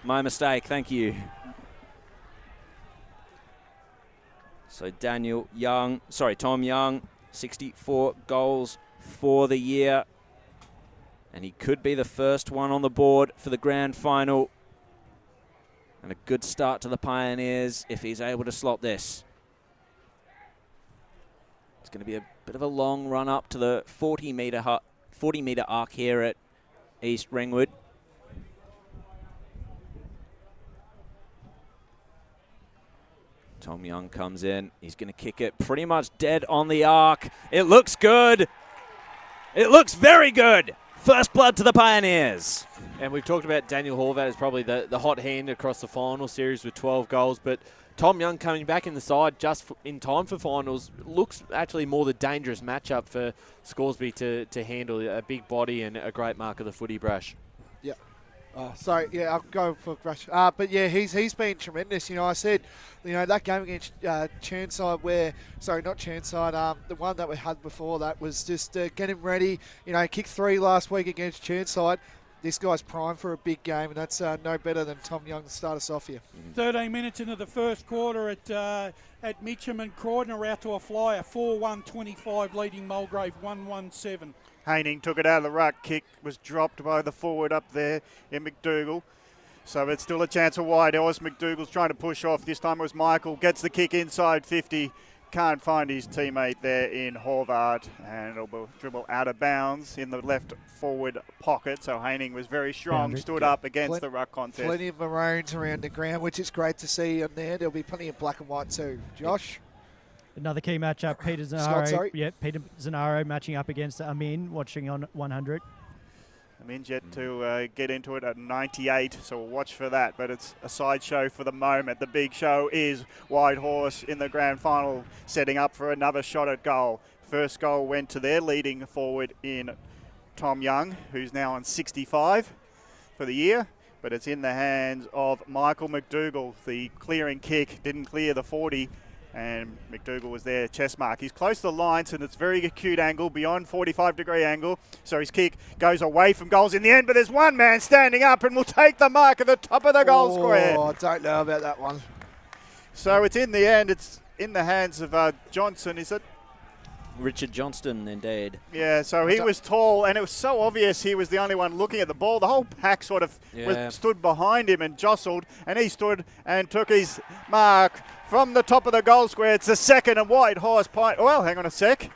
My mistake. Thank you. So Tom Young, 64 goals for the year. And he could be the first one on the board for the grand final. And a good start to the Pioneers if he's able to slot this. It's going to be a bit of a long run up to the 40-metre arc here at East Ringwood. Tom Young comes in. He's going to kick it pretty much dead on the arc. It looks good. It looks very good. First blood to the Pioneers. And we've talked about Daniel Horvath as probably the hot hand across the final series with 12 goals, but Tom Young coming back in the side just in time for finals looks actually more the dangerous matchup for Scoresby to handle. A big body and a great mark of the footy, Brash. Yeah. I'll go for Brash. But yeah, he's been tremendous. I said, that game against Churnside the one that we had before that was just get him ready. Kicked 3 last week against Churnside. This guy's primed for a big game, and that's no better than Tom Young to start us off here. 13 minutes into the first quarter at Mitcham, and Croydon are out to a flyer. 4-1-25 leading Mulgrave 1-1-7. Haining took it out of the ruck. Kick was dropped by the forward up there in McDougall. So it's still a chance for Whitehorse. McDougall's trying to push off. This time it was Michael. Gets the kick inside 50. Can't find his teammate there in Horvath, and it'll dribble out of bounds in the left forward pocket. So Haining was very strong, stood up against the ruck contest. Plenty of maroons around the ground, which is great to see on there. There'll be plenty of black and white too. Josh? Another key matchup, Peter Zanaro. Peter Zanaro matching up against Amin, watching on 100. Amin's yet to get into it at 98, so we'll watch for that. But it's a sideshow for the moment. The big show is Whitehorse in the grand final, setting up for another shot at goal. First goal went to their leading forward in Tom Young, who's now on 65 for the year. But it's in the hands of Michael McDougall. The clearing kick didn't clear the 40. And McDougall was there, chest mark. He's close to the lines, and it's very acute angle, beyond 45-degree angle. So his kick goes away from goals in the end, but there's one man standing up and will take the mark at the top of the goal square. Oh, I don't know about that one. So it's in the end, it's in the hands of Johnson, is it? Richard Johnston, indeed. Yeah, so he was tall, and it was so obvious he was the only one looking at the ball. The whole pack sort of stood behind him and jostled, and he stood and took his mark from the top of the goal square. It's the second, and Whitehorse well, hang on a sec.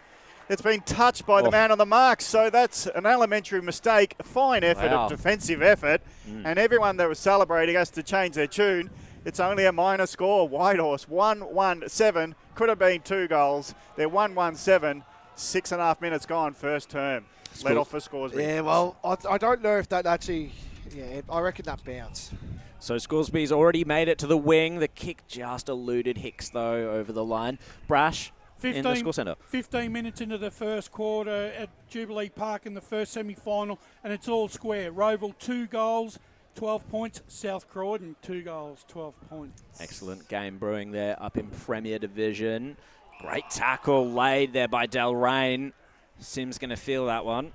It's been touched by the man on the mark, so that's an elementary mistake. A fine effort, a defensive effort, and everyone that was celebrating has to change their tune. It's only a minor score. Whitehorse 1-1-7. Could have been 2 goals. They're 1-1-7. 6.5 minutes gone, first term. Let off for Scoresby. Yeah, well, I don't know if that actually... Yeah, I reckon that bounced. So Scoresby's already made it to the wing. The kick just eluded Hicks, though, over the line. Brash in the score centre. 15 minutes into the first quarter at Jubilee Park in the first semi-final, and it's all square. Roval 2 goals, 12 points. South Croydon 2 goals, 12 points. Excellent game brewing there up in Premier Division. Great tackle laid there by Delrain. Sim's going to feel that one,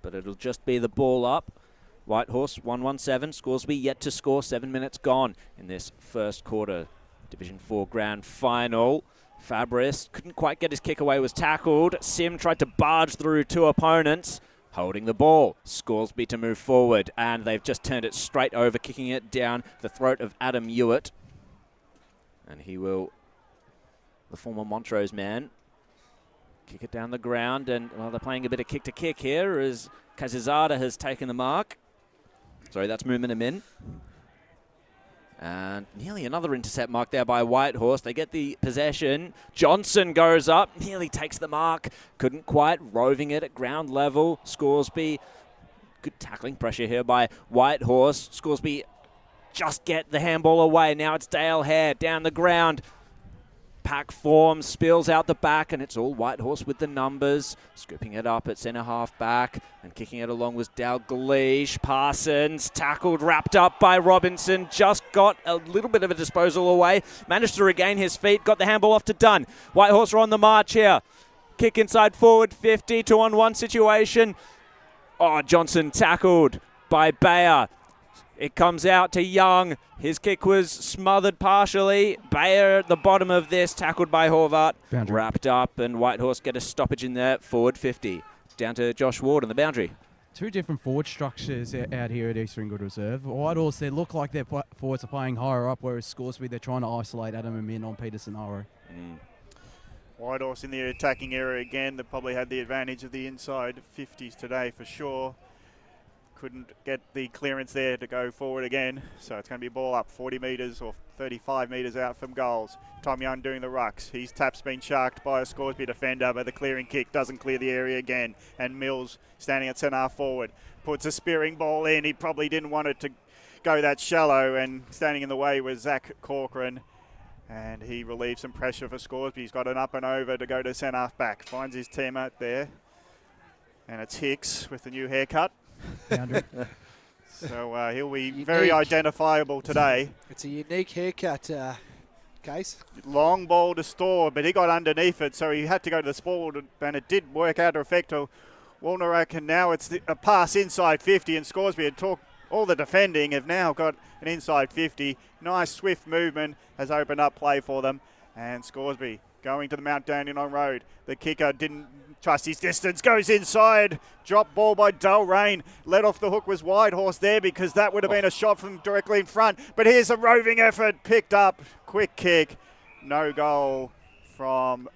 but it'll just be the ball up. Whitehorse 1-1-7. Scoresby yet to score. 7 minutes gone in this first quarter. Division 4 grand final. Fabris couldn't quite get his kick away, was tackled. Sim tried to barge through 2 opponents. Holding the ball. Scoresby to move forward, and they've just turned it straight over, kicking it down the throat of Adam Hewitt. And he will, the former Montrose man, kick it down the ground, and they're playing a bit of kick-to-kick here as Kazizada has taken the mark. Sorry, that's movement him in. And nearly another intercept mark there by Whitehorse. They get the possession. Johnson goes up, nearly takes the mark. Couldn't quite, roving it at ground level. Scoresby, good tackling pressure here by Whitehorse. Scoresby just get the handball away. Now it's Dale Hare down the ground. Pack form, spills out the back, and it's all Whitehorse with the numbers. Scooping it up at centre half back, and kicking it along was Dalgleish. Parsons, tackled, wrapped up by Robinson. Just got a little bit of a disposal away. Managed to regain his feet, got the handball off to Dunn. Whitehorse are on the march here. Kick inside forward, 50, 2-on-1 situation. Oh, Johnson tackled by Bayer. It comes out to Young. His kick was smothered partially. Bayer at the bottom of this, tackled by Horvath. Boundary. Wrapped up, and Whitehorse get a stoppage in there. Forward 50. Down to Josh Ward on the boundary. Two different forward structures out here at East Ringwood Reserve. Whitehorse, they look like their forwards are playing higher up, whereas Scoresby, they're trying to isolate Adam and Min on Peterson Aro. Whitehorse in the attacking area again. They probably had the advantage of the inside 50s today for sure. Couldn't get the clearance there to go forward again. So it's going to be a ball up 40 metres or 35 metres out from goals. Tom Young doing the rucks. His tap's been sharked by a Scoresby defender, but the clearing kick doesn't clear the area again. And Mills standing at centre forward puts a spearing ball in. He probably didn't want it to go that shallow, and standing in the way was Zach Corcoran. And he relieves some pressure for Scoresby. He's got an up and over to go to centre half back. Finds his team out there. And it's Hicks with the new haircut. So he'll be very identifiable today. It's a unique haircut, Case. Long ball to Store, but he got underneath it, so he had to go to the spoil, and it did work out to effect to Walnerak, and now it's a pass inside 50, and Scoresby had talked. All the defending have now got an inside 50. Nice swift movement has opened up play for them, and Scoresby going to the Mount Dandenong Road. The kicker didn't trust his distance, goes inside. Drop ball by Dalrain. Let off the hook was Whitehorse there, because that would have been a shot from directly in front. But here's a roving effort, picked up, quick kick. No goal from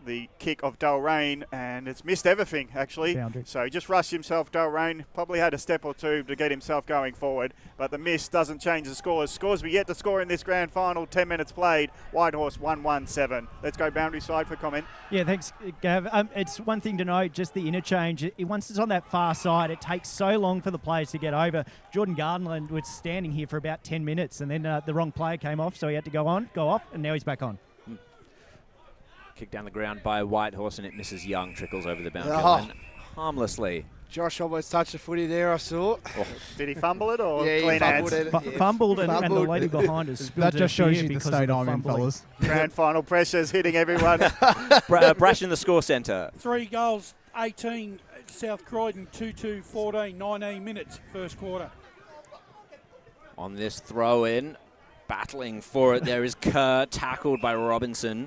the kick of Dalrain, and it's missed everything actually. Boundary. So he just rushed himself, Dalrain. Probably had a step or two to get himself going forward, but the miss doesn't change the scores. Scoresby yet to score in this grand final, 10 minutes played. Whitehorse 1-1-7. Let's go boundary side for comment. Yeah, thanks, Gav. It's one thing to note, just the interchange. Once it's on that far side, it takes so long for the players to get over. Jordan Gardenland was standing here for about 10 minutes, and then the wrong player came off, so he had to go off, and now he's back on. Kick down the ground by Whitehorse, and it misses Young. Trickles over the boundary line harmlessly. Josh almost touched the footy there, I saw. Oh, did he fumble it or yeah, clean hands? Fumbled, and the lady behind us spilled That just her shows beer you the because state of I'm in, fellas. Grand final pressure's hitting everyone. Brash in the score centre. 3 goals, 18, South Croydon, 2-2, 14, 19 minutes, first quarter. On this throw-in, battling for it, there is Kerr, tackled by Robinson.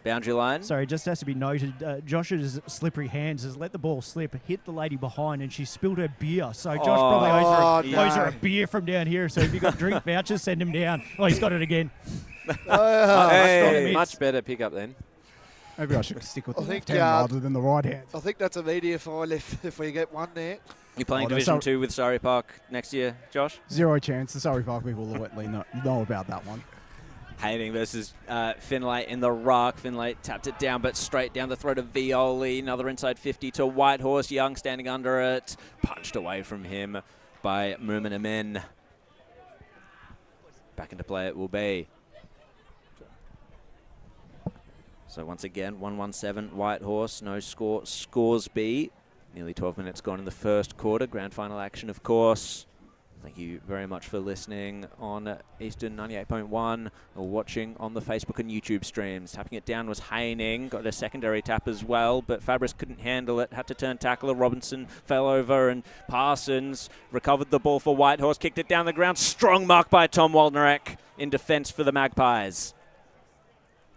Boundary line. Sorry, it just has to be noted, Josh's slippery hands has let the ball slip, hit the lady behind, and she spilled her beer. So Josh probably owes her a beer from down here. So if you've got drink vouchers, send him down. Oh, he's got it again. Much better pickup then. Maybe I should stick with the left hand rather than the right hand. I think that's a media file if we get one there. You're playing Division 2 with Surrey Park next year, Josh? Zero chance. The Surrey Park people will let Lee know about that one. Hayning versus Finlay in the ruck. Finlay tapped it down, but straight down the throat of Violi. Another inside 50 to Whitehorse. Young standing under it. Punched away from him by Moomin Amen. Back into play it will be. So once again, 1-1-7 Whitehorse. No score. Scoresby. Nearly 12 minutes gone in the first quarter. Grand final action, of course. Thank you very much for listening on Eastern 98.1 or watching on the Facebook and YouTube streams. Tapping it down was Hayning. Got a secondary tap as well, but Fabris couldn't handle it. Had to turn tackler. Robinson fell over, and Parsons recovered the ball for Whitehorse. Kicked it down the ground. Strong mark by Tom Waldnerek in defence for the Magpies.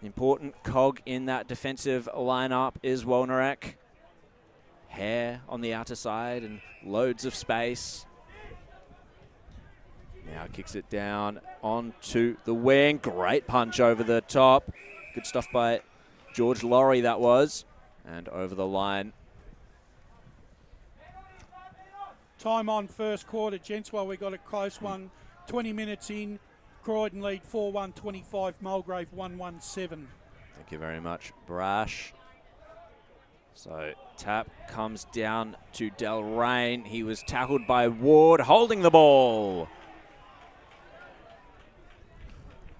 Important cog in that defensive lineup is Waldnerek. Hare on the outer side and loads of space. Now kicks it down onto the wing. Great punch over the top. Good stuff by George Laurie, that was. And over the line. Time on first quarter, gents, while we got a close one. 20 minutes in. Croydon lead 4-1-25, Mulgrave 1-1-7. Thank you very much, Brash. So tap comes down to Delrain. He was tackled by Ward, holding the ball.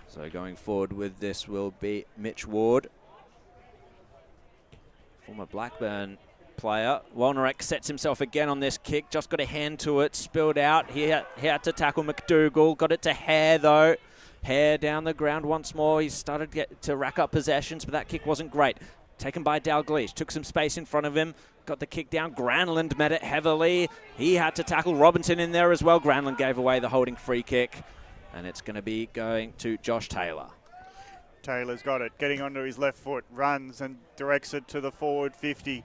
So going forward with this will be Mitch Ward, former Blackburn player. Walnerek sets himself again on this kick, just got a hand to it, spilled out. He had to tackle McDougall, got it to Hare though. Hare down the ground once more. He started to rack up possessions, but that kick wasn't great. Taken by Dalglish, took some space in front of him, got the kick down. Granlund met it heavily. He had to tackle Robinson in there as well. Granlund gave away the holding free kick, and it's going to be going to Josh Taylor. Taylor's got it, getting onto his left foot, runs and directs it to the forward 50.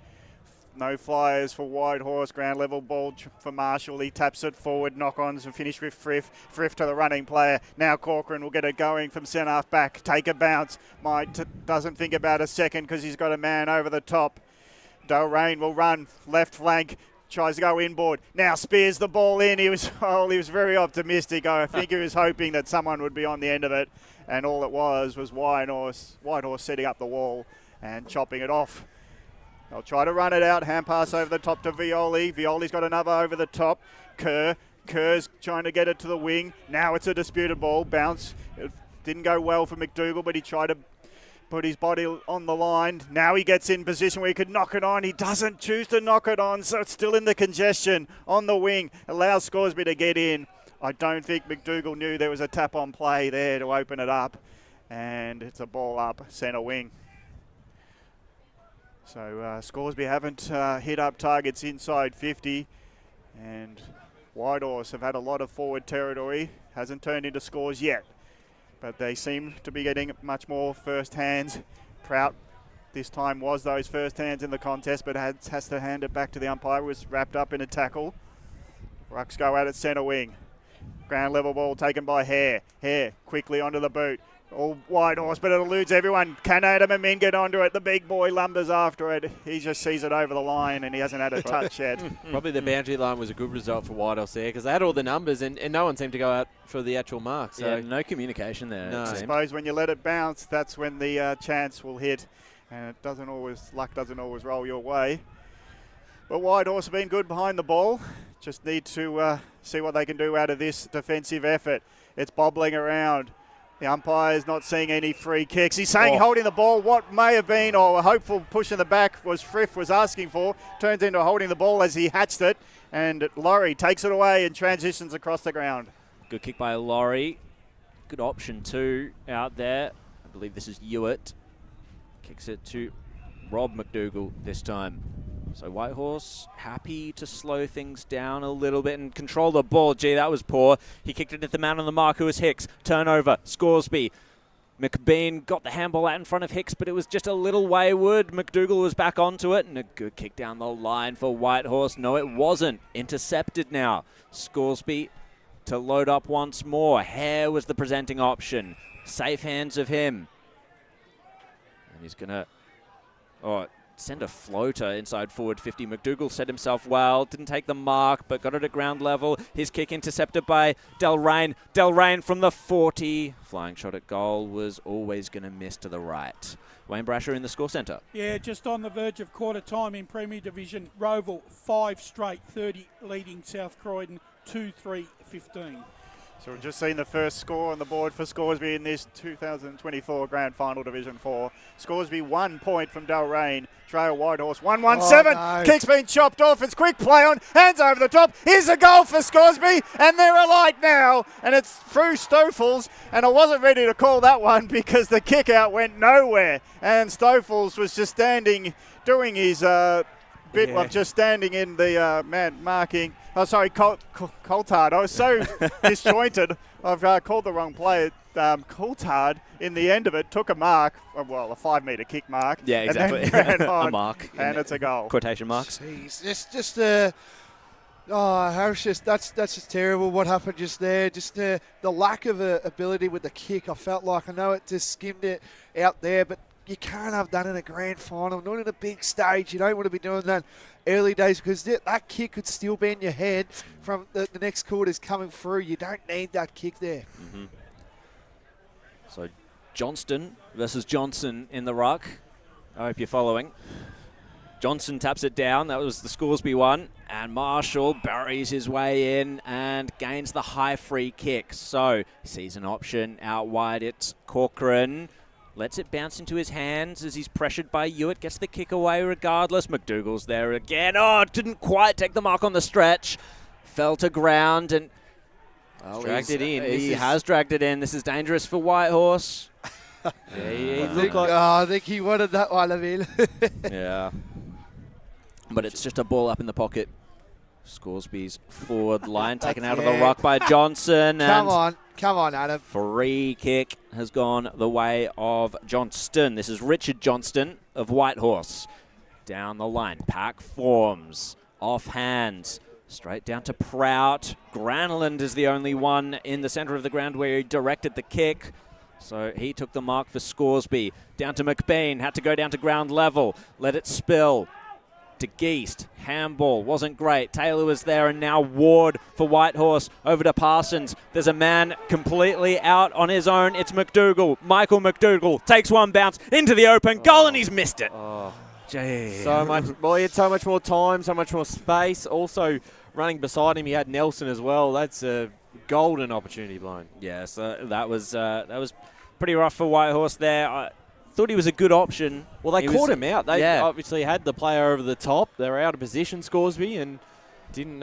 No flyers for Whitehorse. Ground level ball for Marshall. He taps it forward. Knock-ons and finish with Frith. Frith to the running player. Now Corcoran will get it going from centre half back. Take a bounce. Doesn't think about a second because he's got a man over the top. Delrain will run left flank. Tries to go inboard. Now spears the ball in. He was very optimistic. I think he was hoping that someone would be on the end of it. And all it was Whitehorse setting up the wall and chopping it off. They'll try to run it out. Hand pass over the top to Violi. Violi's got another over the top. Kerr's trying to get it to the wing. Now it's a disputed ball. Bounce. It didn't go well for McDougall, but he tried to put his body on the line. Now he gets in position where he could knock it on. He doesn't choose to knock it on, so it's still in the congestion on the wing. Allows Scoresby to get in. I don't think McDougall knew there was a tap on play there to open it up. And it's a ball up centre wing. So Scoresby haven't hit up targets inside 50, and Whitehorse have had a lot of forward territory. Hasn't turned into scores yet, but they seem to be getting much more first hands. Prout this time was those first hands in the contest, but has to hand it back to the umpire. Was wrapped up in a tackle. Rucks go out at centre wing. Ground level ball taken by Hare. Hare quickly onto the boot. All Whitehorse, but it eludes everyone. Can Adam Amin get onto it? The big boy lumbers after it. He just sees it over the line, and he hasn't had a touch yet. Probably the boundary line was a good result for Whitehorse there, because they had all the numbers, and no one seemed to go out for the actual mark. So yeah, no communication there. No. I suppose when you let it bounce, that's when the chance will hit, and luck doesn't always roll your way. But Whitehorse have been good behind the ball. Just need to see what they can do out of this defensive effort. It's bobbling around. The umpire's not seeing any free kicks. He's saying holding the ball. What may have been, or a hopeful push in the back was Frith was asking for, turns into holding the ball as he hatched it. And Laurie takes it away and transitions across the ground. Good kick by Laurie. Good option too out there. I believe this is Hewitt. Kicks it to Rob McDougall this time. So Whitehorse happy to slow things down a little bit and control the ball. Gee, that was poor. He kicked it at the man on the mark, who was Hicks. Turnover, Scoresby. McBean got the handball out in front of Hicks, but it was just a little wayward. McDougall was back onto it, and a good kick down the line for Whitehorse. No, it wasn't. Intercepted now. Scoresby to load up once more. Hare was the presenting option. Safe hands of him. And he's going to... send a floater inside forward 50. McDougall set himself well, didn't take the mark, but got it at ground level. His kick intercepted by Delrain. Delrain from the 40. Flying shot at goal was always going to miss to the right. Wayne Brasher in the score centre. Yeah, just on the verge of quarter time in Premier Division. Roval 5 straight 30 leading South Croydon 2-3-15. So we've just seen the first score on the board for Scoresby in this 2024 Grand Final Division 4. Scoresby 1 point from Delrain. Trail Whitehorse 1-1-7. No. Kick's been chopped off. It's quick play on. Hands over the top. Here's a goal for Scoresby. And they're alight now. And it's through Stoffels. And I wasn't ready to call that one because the kick out went nowhere. And Stoffels was just standing, doing his bit of just standing in the man marking. Oh, sorry, Coulthard. I was so disjointed. I've called the wrong play. Coulthard, in the end of it, took a mark, a 5-metre kick mark. Yeah, exactly. And then ran on, a mark. And it's a goal. Quotation marks. Jeez, Harris, that's just terrible what happened just there. Just the lack of ability with the kick. I felt like, I know it just skimmed it out there, but you can't have that in a grand final, not in a big stage. You don't want to be doing that early days because that kick could still be in your head from the next quarters coming through. You don't need that kick there. Mm-hmm. So Johnston versus Johnson in the ruck. I hope you're following. Johnson taps it down. That was the Scoresby one. And Marshall buries his way in and gains the high free kick. So he sees an option out wide. It's Corcoran. Lets it bounce into his hands as he's pressured by Hewitt. Gets the kick away regardless. McDougall's there again. Oh, didn't quite take the mark on the stretch. Fell to ground and dragged it in. He has dragged it in. This is dangerous for Whitehorse. I think he wanted that one, I mean. Yeah. But it's just a ball up in the pocket. Scoresby's forward line taken out of the ruck by Johnson. Come on, Adam. Free kick has gone the way of Johnston. This is Richard Johnston of Whitehorse. Down the line, pack forms, off hands, straight down to Prout. Granland is the only one in the centre of the ground where he directed the kick. So he took the mark for Scoresby. Down to McBean, had to go down to ground level, let it spill. To Geest, handball, wasn't great. Taylor was there and now Ward for Whitehorse over to Parsons. There's a man completely out on his own. It's McDougall. Michael McDougall takes one bounce into the open goal and he's missed it. Gee. So much. Well, he had so much more time, so much more space. Also running beside him, he had Nelson as well. That's a golden opportunity blown. Yeah, so that was pretty rough for Whitehorse there. I thought he was a good option. Well, they caught him out. They obviously had the player over the top. They were out of position, Scoresby, and didn't.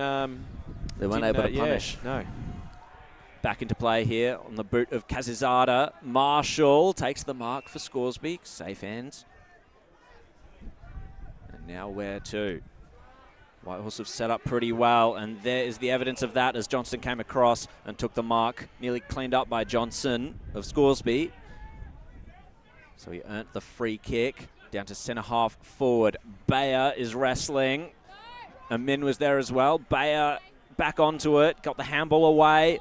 They weren't able to punish. No. Back into play here on the boot of Kazizada. Marshall takes the mark for Scoresby. Safe hands. And now where to? Whitehorse have set up pretty well, and there is the evidence of that as Johnston came across and took the mark. Nearly cleaned up by Johnson of Scoresby. So he earned the free kick. Down to centre half forward. Bayer is wrestling. Amin was there as well. Bayer back onto it. Got the handball away.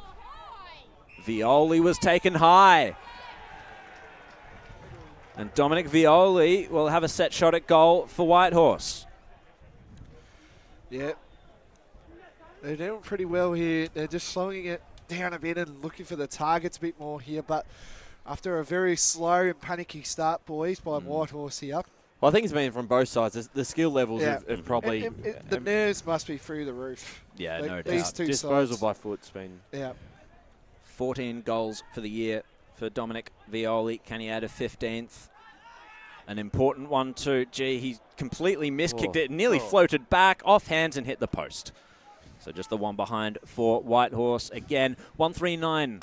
Violi was taken high. And Dominic Violi will have a set shot at goal for Whitehorse. Yeah. They're doing pretty well here. They're just slowing it down a bit and looking for the targets a bit more here. But after a very slow and panicky start, boys, by Whitehorse here. Well, I think it's been from both sides. The skill levels have probably... the nerves must be through the roof. Yeah, no doubt. These two Disposal sides. by foot's been... Yeah. 14 goals for the year for Dominic Violi. Can he add a 15th? An important one too. Gee, he completely miskicked it. Nearly floated back, off hands and hit the post. So just the one behind for Whitehorse. Again, 139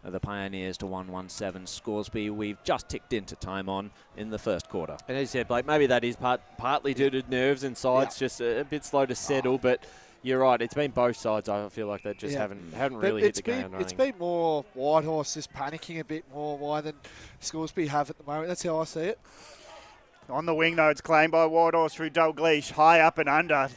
of the Pioneers to 117 Scoresby. We've just ticked into time on in the first quarter. And as you said, Blake, maybe that is partly due to nerves and sides, just a bit slow to settle, but you're right, it's been both sides. I feel like they just haven't really hit the ground running. It's been more Whitehorse just panicking a bit more than Scoresby have at the moment. That's how I see it. On the wing, though, it's claimed by Whitehorse through Dalgleish, high up and under.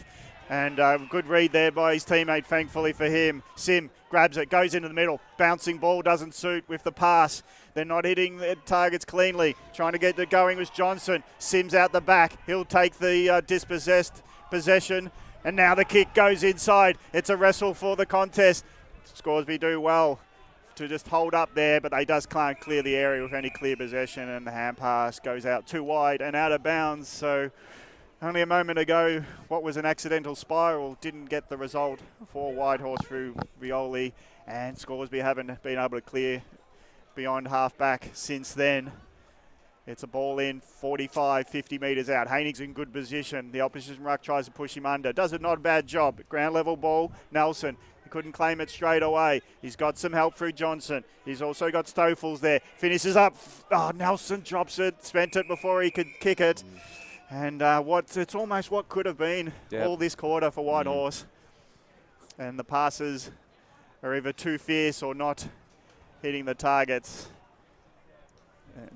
And good read there by his teammate, thankfully for him. Sim grabs it, goes into the middle. Bouncing ball doesn't suit with the pass. They're not hitting the targets cleanly. Trying to get it going was Johnson. Sim's out the back. He'll take the dispossessed possession. And now the kick goes inside. It's a wrestle for the contest. Scoresby do well to just hold up there, but they just can't clear the area with any clear possession, and the hand pass goes out too wide and out of bounds. So only a moment ago, what was an accidental spiral didn't get the result for Whitehorse through Violi, and Scoresby haven't been able to clear beyond half back since then. It's a ball in 45, 50 metres out. Haining's in good position. The opposition ruck tries to push him under. Does it, not a bad job. Ground level ball, Nelson. He couldn't claim it straight away. He's got some help through Johnson. He's also got Stoffels there. Finishes up. Oh, Nelson drops it. Spent it before he could kick it. And it's almost what could have been all this quarter for Whitehorse. And the passes are either too fierce or not hitting the targets.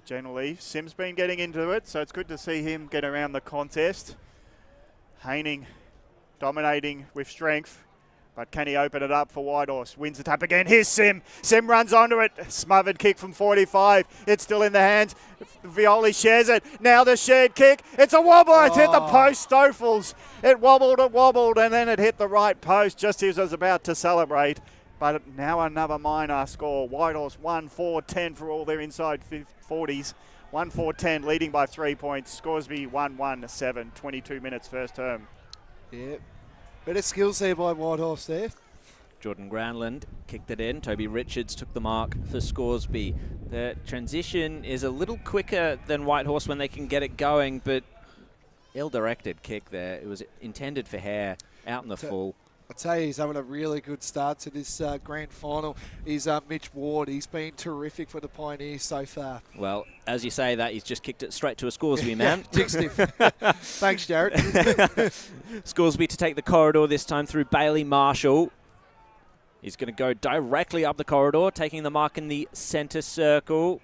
Generally, Sim's been getting into it, so it's good to see him get around the contest. Haining dominating with strength, but can he open it up for Whitehorse? Wins the tap again. Here's Sim. Sim runs onto it. Smothered kick from 45. It's still in the hands. Violi shares it. Now the shared kick. It's a wobble. It's hit the post. Stoffels. It wobbled, and then it hit the right post just as he was about to celebrate. But now another minor score. Whitehorse 1-4-10 for all their inside 40s. 1-4-10, leading by 3 points. Scoresby 1-1-7, 22 minutes first term. Yeah, better skills there by Whitehorse there. Jordan Granlund kicked it in. Toby Richards took the mark for Scoresby. The transition is a little quicker than Whitehorse when they can get it going, but ill-directed kick there. It was intended for Hare, out in the full. I tell you, he's having a really good start to this grand final. Is Mitch Ward. He's been terrific for the Pioneers so far. Well, as you say that, he's just kicked it straight to a Scoresby man. Jinxed him. Thanks, Jared. Scoresby to take the corridor this time through Bailey Marshall. He's going to go directly up the corridor, taking the mark in the centre circle.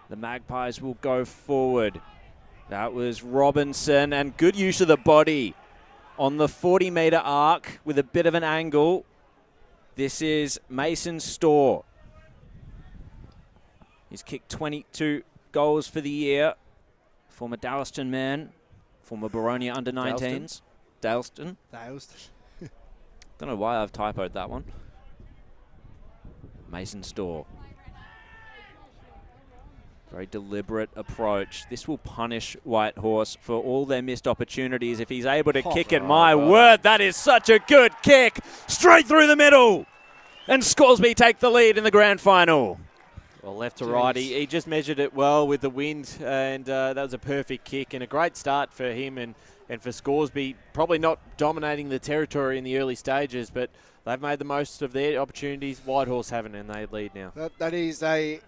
The Magpies will go forward. That was Robinson, and good use of the body on the 40-metre arc with a bit of an angle. This is Mason Storr. He's kicked 22 goals for the year. Former Dallaston man, former Baronia under-19s. Dallaston. Don't know why I've typoed that one. Mason Storr. Very deliberate approach. This will punish Whitehorse for all their missed opportunities if he's able to kick it. My word, that is such a good kick. Straight through the middle. And Scoresby take the lead in the grand final. Well, left to right, he just measured it well with the wind, and that was a perfect kick and a great start for him and for Scoresby. Probably not dominating the territory in the early stages, but they've made the most of their opportunities. Whitehorse haven't, and they lead now. That is a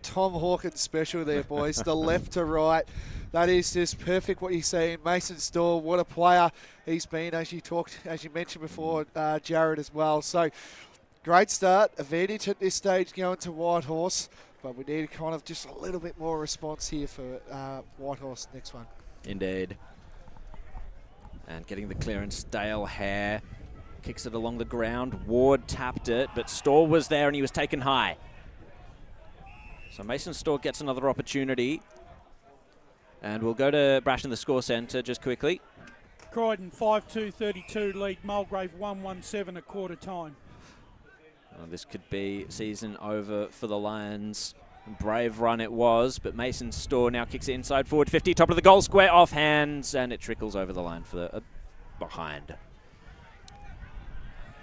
Tom Hawkins special there, boys. The left to right. That is just perfect what you're seeing. Mason Storr, what a player he's been, as you mentioned before, Jared as well. So great start. Advantage at this stage going to Whitehorse, but we need kind of just a little bit more response here for Whitehorse next one. Indeed. And getting the clearance, Dale Hare kicks it along the ground. Ward tapped it, but Storr was there and he was taken high. So Mason Storr gets another opportunity. And we'll go to Brash in the score centre just quickly. Croydon 5-2-32 lead. Mulgrave 1-1-7 at quarter time. This could be season over for the Lions. Brave run it was, but Mason Storr now kicks it inside forward 50, top of the goal square, off hands, and it trickles over the line for the behind.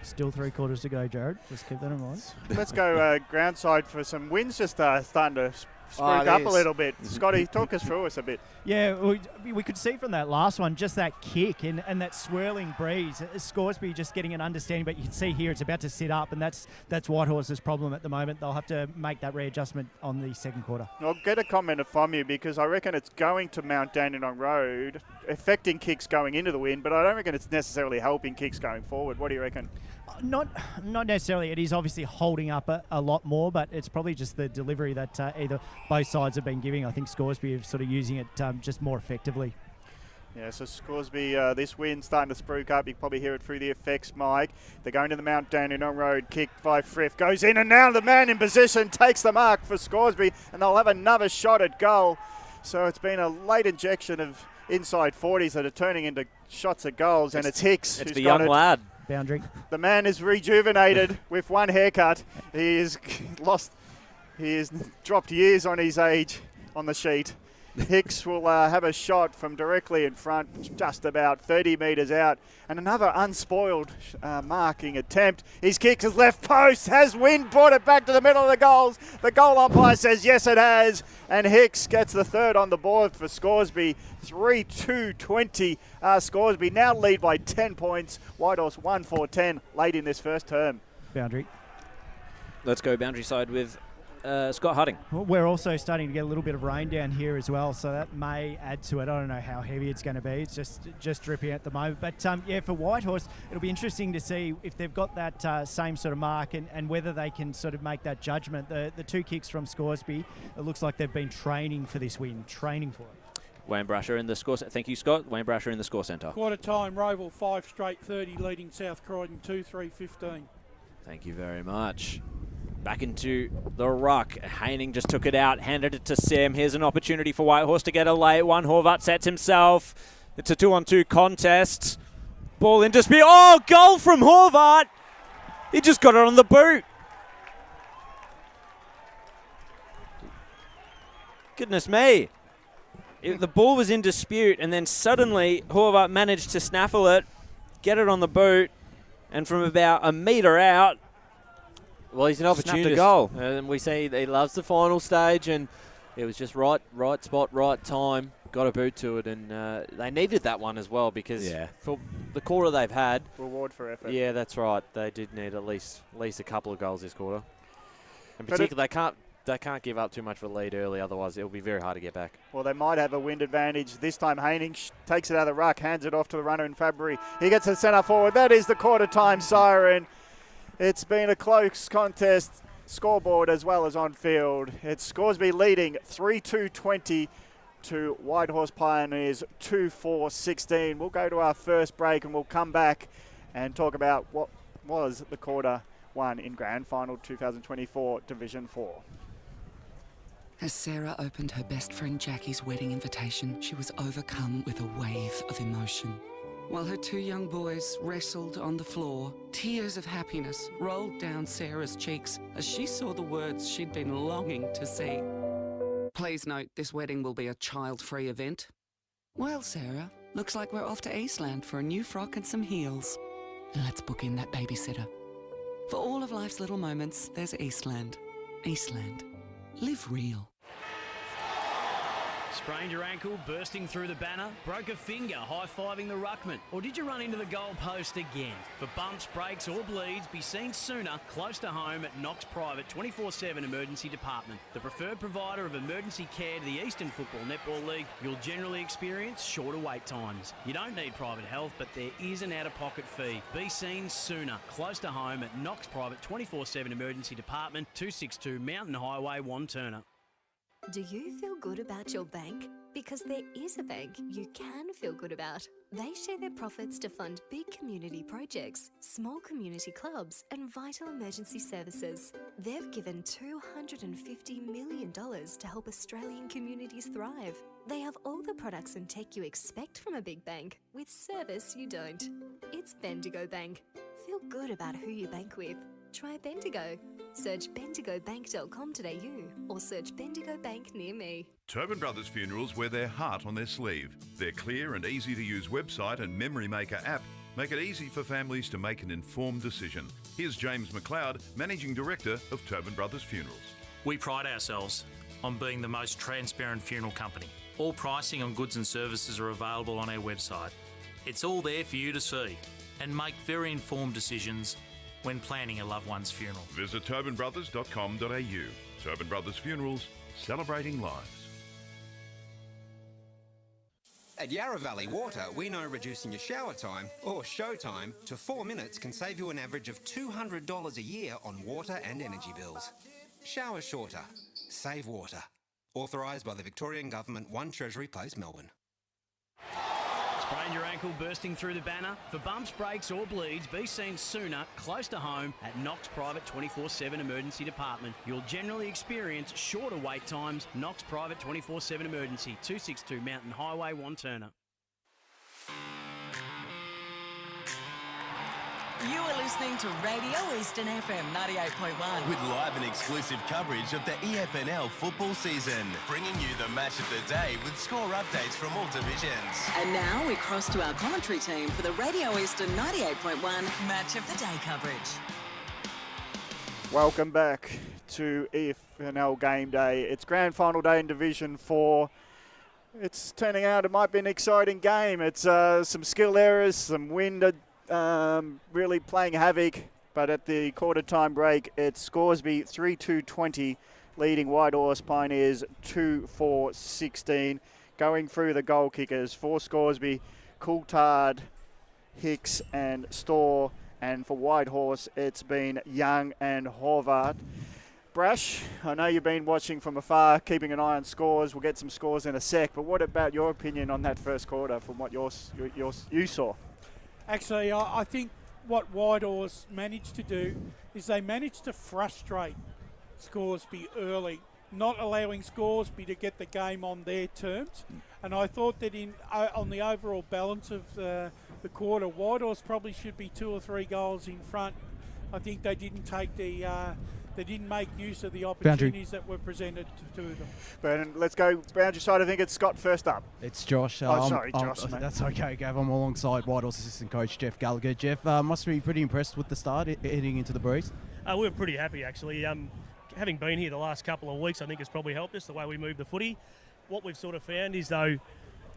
Still 3 quarters to go, Jared. Just keep that in mind. Let's go ground side for some wins. Just starting to spruik up a little bit. Scotty, talk us through us a bit. Yeah, we could see from that last one just that kick and that swirling breeze. Scoresby just getting an understanding, but you can see here it's about to sit up, and that's Whitehorse's problem at the moment. They'll have to make that readjustment on the second quarter. I'll get a comment from you because I reckon it's going to Mount Dandenong Road, affecting kicks going into the win, but I don't reckon it's necessarily helping kicks going forward. What do you reckon? Not necessarily. It is obviously holding up a lot more, but it's probably just the delivery that either both sides have been giving. I think Scoresby are sort of using it just more effectively. Yeah, so Scoresby, this win starting to spruik up. You can probably hear it through the effects, Mike. They're going to the Mount Dandenong Road. Kicked by Frith. Goes in, and now the man in position takes the mark for Scoresby, and they'll have another shot at goal. So it's been a late injection of inside 40s that are turning into shots at goals, and it's Hicks. It's the young lad. Boundary. The man is rejuvenated with one haircut. He has dropped years on his age on the sheet. Hicks will have a shot from directly in front, just about 30 metres out. And another unspoiled marking attempt. His kick is left post. Has wind brought it back to the middle of the goals? The goal umpire says yes, it has. And Hicks gets the third on the board for Scoresby. 3-2-20. Scoresby now lead by 10 points. Whitehorse 1-4-10 late in this first term. Boundary. Let's go boundary side with Scott Hutting. We're also starting to get a little bit of rain down here as well, so that may add to it. I don't know how heavy it's going to be. It's just dripping at the moment. But yeah, for Whitehorse, it'll be interesting to see if they've got that same sort of mark and whether they can sort of make that judgment. The 2 kicks from Scoresby, it looks like they've been training for this win, training for it. Wayne Brasher in the score. Thank you, Scott. Wayne Brasher in the score centre. Quarter time, Roval 5 straight 30, leading South Croydon 2-3-15. Thank you very much. Back into the ruck. Haining just took it out, handed it to Sam. Here's an opportunity for Whitehorse to get a late one. Horvath sets himself. It's a 2-on-2 contest. Ball in dispute. Oh, goal from Horvath. He just got it on the boot. Goodness me. The ball was in dispute, and then suddenly Horvath managed to snaffle it, get it on the boot, and from about a metre out, well, he's an opportunist. A goal. And we see he loves the final stage, and it was just right spot, right time. Got a boot to it, and they needed that one as well because for the quarter they've had. Reward for effort. Yeah, that's right. They did need at least a couple of goals this quarter. In particular, they can't give up too much of a lead early, otherwise it'll be very hard to get back. Well, they might have a wind advantage. This time Haining takes it out of the ruck, hands it off to the runner in Fabry. He gets the centre forward. That is the quarter time siren. It's been a close contest, scoreboard as well as on field. It's Scoresby leading 3-2-20 to Whitehorse Pioneers 2-4-16. We'll go to our first break and we'll come back and talk about what was the quarter one in Grand Final 2024 Division 4. As Sarah opened her best friend Jackie's wedding invitation, she was overcome with a wave of emotion. While her two young boys wrestled on the floor, tears of happiness rolled down Sarah's cheeks as she saw the words she'd been longing to see. Please note, this wedding will be a child-free event. Well, Sarah, looks like we're off to Eastland for a new frock and some heels. And let's book in that babysitter. For all of life's little moments, there's Eastland. Eastland. Live real. Sprained your ankle, bursting through the banner, broke a finger high-fiving the ruckman, or did you run into the goal post again? For bumps, breaks or bleeds, be seen sooner, close to home at Knox Private 24/7 Emergency Department. The preferred provider of emergency care to the Eastern Football Netball League, you'll generally experience shorter wait times. You don't need private health, but there is an out-of-pocket fee. Be seen sooner, close to home at Knox Private 24/7 Emergency Department, 262 Mountain Highway, Wanturna. Do you feel good about your bank? Because there is a bank you can feel good about. They share their profits to fund big community projects, small community clubs, and vital emergency services. They've given $250 million to help Australian communities thrive. They have all the products and tech you expect from a big bank, with service you don't. It's Bendigo Bank. Feel good about who you bank with. Try Bendigo. Search bendigobank.com.au or search Bendigo Bank near me. Tobin Brothers Funerals wear their heart on their sleeve. Their clear and easy-to-use website and Memory Maker app make it easy for families to make an informed decision. Here's James McLeod, Managing Director of Tobin Brothers Funerals. We pride ourselves on being the most transparent funeral company. All pricing on goods and services are available on our website. It's all there for you to see and make very informed decisions when planning a loved one's funeral. Visit tobinbrothers.com.au. Tobin Brothers Funerals, celebrating lives. At Yarra Valley Water, we know reducing your shower time, or show time, to 4 minutes can save you an average of $200 a year on water and energy bills. Shower shorter. Save water. Authorised by the Victorian Government, 1 Treasury Place, Melbourne. Sprained your ankle, bursting through the banner? For bumps, breaks or bleeds, be seen sooner, close to home at Knox Private 24/7 Emergency Department. You'll generally experience shorter wait times. Knox Private 24/7 Emergency, 262 Mountain Highway, Wanturna. You are listening to Radio Eastern FM 98.1. With live and exclusive coverage of the EFNL football season, bringing you the match of the day with score updates from all divisions. And now we cross to our commentary team for the Radio Eastern 98.1 Match of the Day coverage. Welcome back to EFNL Game Day. It's Grand Final Day in Division 4. It's turning out it might be an exciting game. It's some skill errors, some wind really playing havoc, but at the quarter time break, it's Scoresby 3-2-20, leading Whitehorse Pioneers 2-4-16. Going through the goal kickers for Scoresby, Coulthard, Hicks and Storr, and for Whitehorse, it's been Young and Horvath. Brash, I know you've been watching from afar, keeping an eye on scores. We'll get some scores in a sec, but what about your opinion on that first quarter from what you saw? Actually, I think what Whitehorse managed to do is they managed to frustrate Scoresby early, not allowing Scoresby to get the game on their terms. And I thought that on the overall balance of the quarter, Whitehorse probably should be 2 or 3 goals in front I think they didn't take they didn't make use of the opportunities that were presented to them. Brendan, let's go boundary side. I think it's Scott first up. It's Josh. Sorry, Josh. Mate. That's okay, Gav. I'm alongside Whitehorse assistant coach Jeff Gallagher. Jeff, must be pretty impressed with the start heading into the breeze. We were pretty happy, actually. Having been here the last couple of weeks, I think it's probably helped us the way we move the footy. What we've sort of found is, though,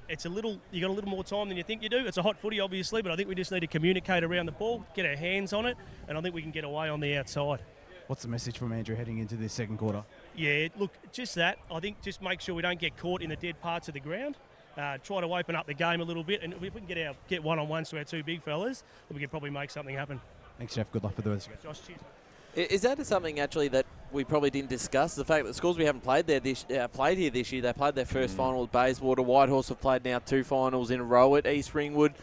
you got a little more time than you think you do. It's a hot footy, obviously, but I think we just need to communicate around the ball, get our hands on it, and I think we can get away on the outside. What's the message from Andrew heading into this second quarter? Yeah, look, just that. I think just make sure we don't get caught in the dead parts of the ground. Try to open up the game a little bit, and if we can get one-on-ones to our two big fellas, then we can probably make something happen. Thanks, Jeff. Good luck for the rest. Josh, cheers. Is that something actually that we probably didn't discuss? The fact that Scoresby haven't played here this year. They played their first final at Bayswater. Whitehorse have played now 2 finals in a row at East Ringwood.